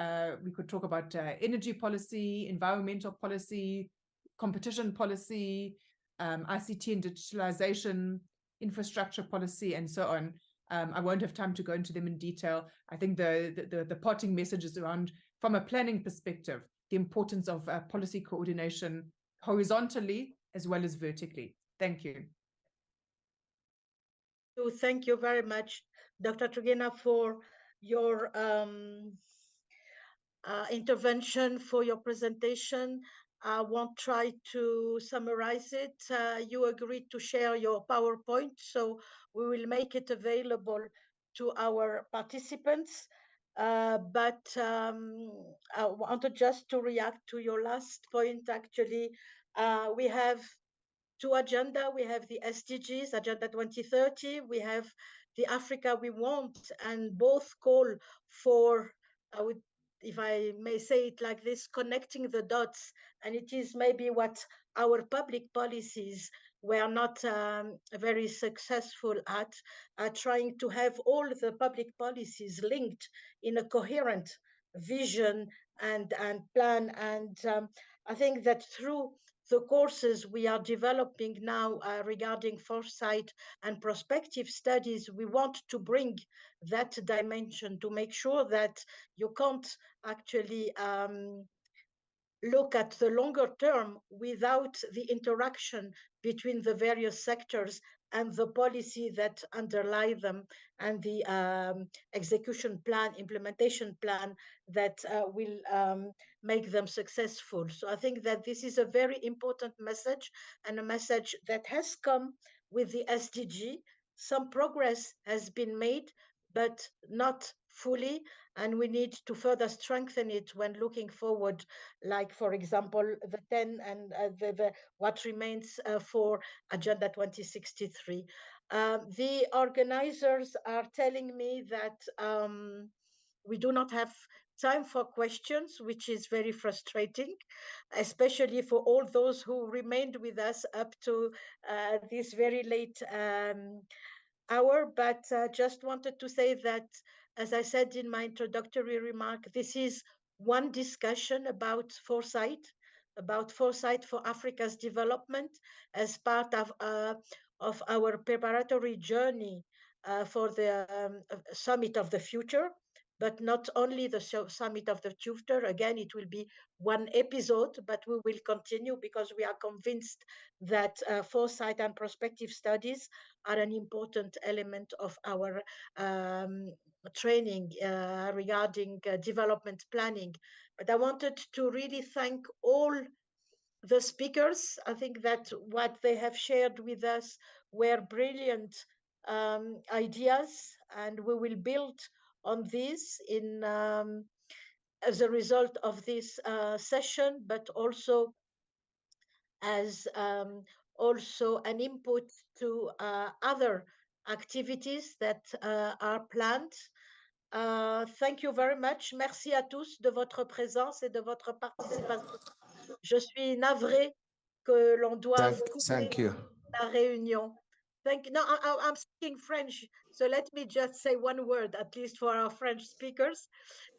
we could talk about energy policy, environmental policy, competition policy, ICT and digitalization, infrastructure policy, and so on. I won't have time to go into them in detail. I think the parting message is around, from a planning perspective, the importance of policy coordination horizontally as well as vertically. Thank you. Thank you very much, Dr. Trugena, for your intervention, for your presentation. I won't try to summarize it. You agreed to share your PowerPoint, so we will make it available to our participants. But I wanted just to react to your last point, actually. We have two agendas. We have the SDGs, Agenda 2030. We have the Africa we want, and both call for, if I may say it like this, connecting the dots. And it is maybe what our public policies were not very successful at, trying to have all the public policies linked in a coherent vision and plan. And I think that through the courses we are developing now regarding foresight and prospective studies, we want to bring that dimension to make sure that you can't actually look at the longer term without the interaction between the various sectors and the policy that underlie them, and the execution plan, implementation plan that will make them successful. So I think that this is a very important message, and a message that has come with the SDG. Some progress has been made, but not fully, and we need to further strengthen it when looking forward, like, for example, the 10 and what remains for Agenda 2063. The organizers are telling me that we do not have time for questions, which is very frustrating, especially for all those who remained with us up to this very late hour. But just wanted to say that, as I said in my introductory remark, this is one discussion about foresight for Africa's development as part of our preparatory journey for the Summit of the Future. But not only the Summit of the Future, again, it will be one episode, but we will continue because we are convinced that foresight and prospective studies are an important element of our training regarding development planning. But I wanted to really thank all the speakers. I think that what they have shared with us were brilliant ideas, and we will build on this in as a result of this session, but also as also an input to other activities that are planned. Thank you very much. Merci à tous de votre présence et de votre participation. Je suis navrée que l'on doive couper la réunion. Thank you. No, I'm speaking French, so let me just say one word, at least for our French speakers.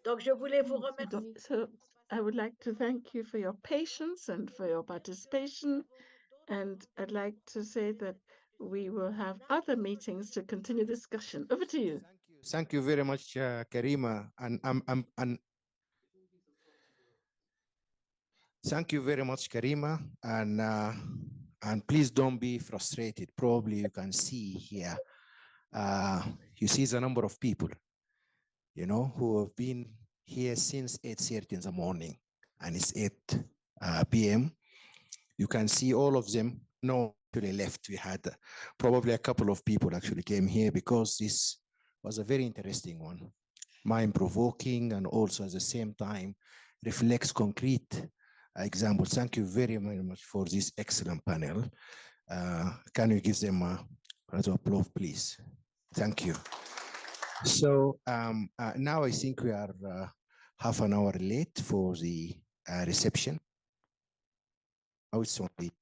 Donc, je voulais vous remercier. So I would like to thank you for your patience and for your participation. And I'd like to say that we will have other meetings to continue discussion. Over to you. Thank you very much, Karima. And Thank you very much, Karima, and please don't be frustrated. Probably you can see here, you see the number of people, you know, who have been here since 8:30 in the morning, and it's 8 p.m. You can see all of them. No, actually left. We had probably a couple of people actually came here because this was a very interesting one, mind-provoking, and also at the same time reflects concrete examples. Thank you very, very much for this excellent panel. Can you give them a round of applause, please? Thank you. So now I think we are half an hour late for the reception. Now it's only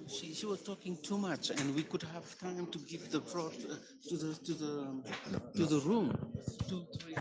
She was talking too much, and we could have time to give the floor to the room. 2, 3.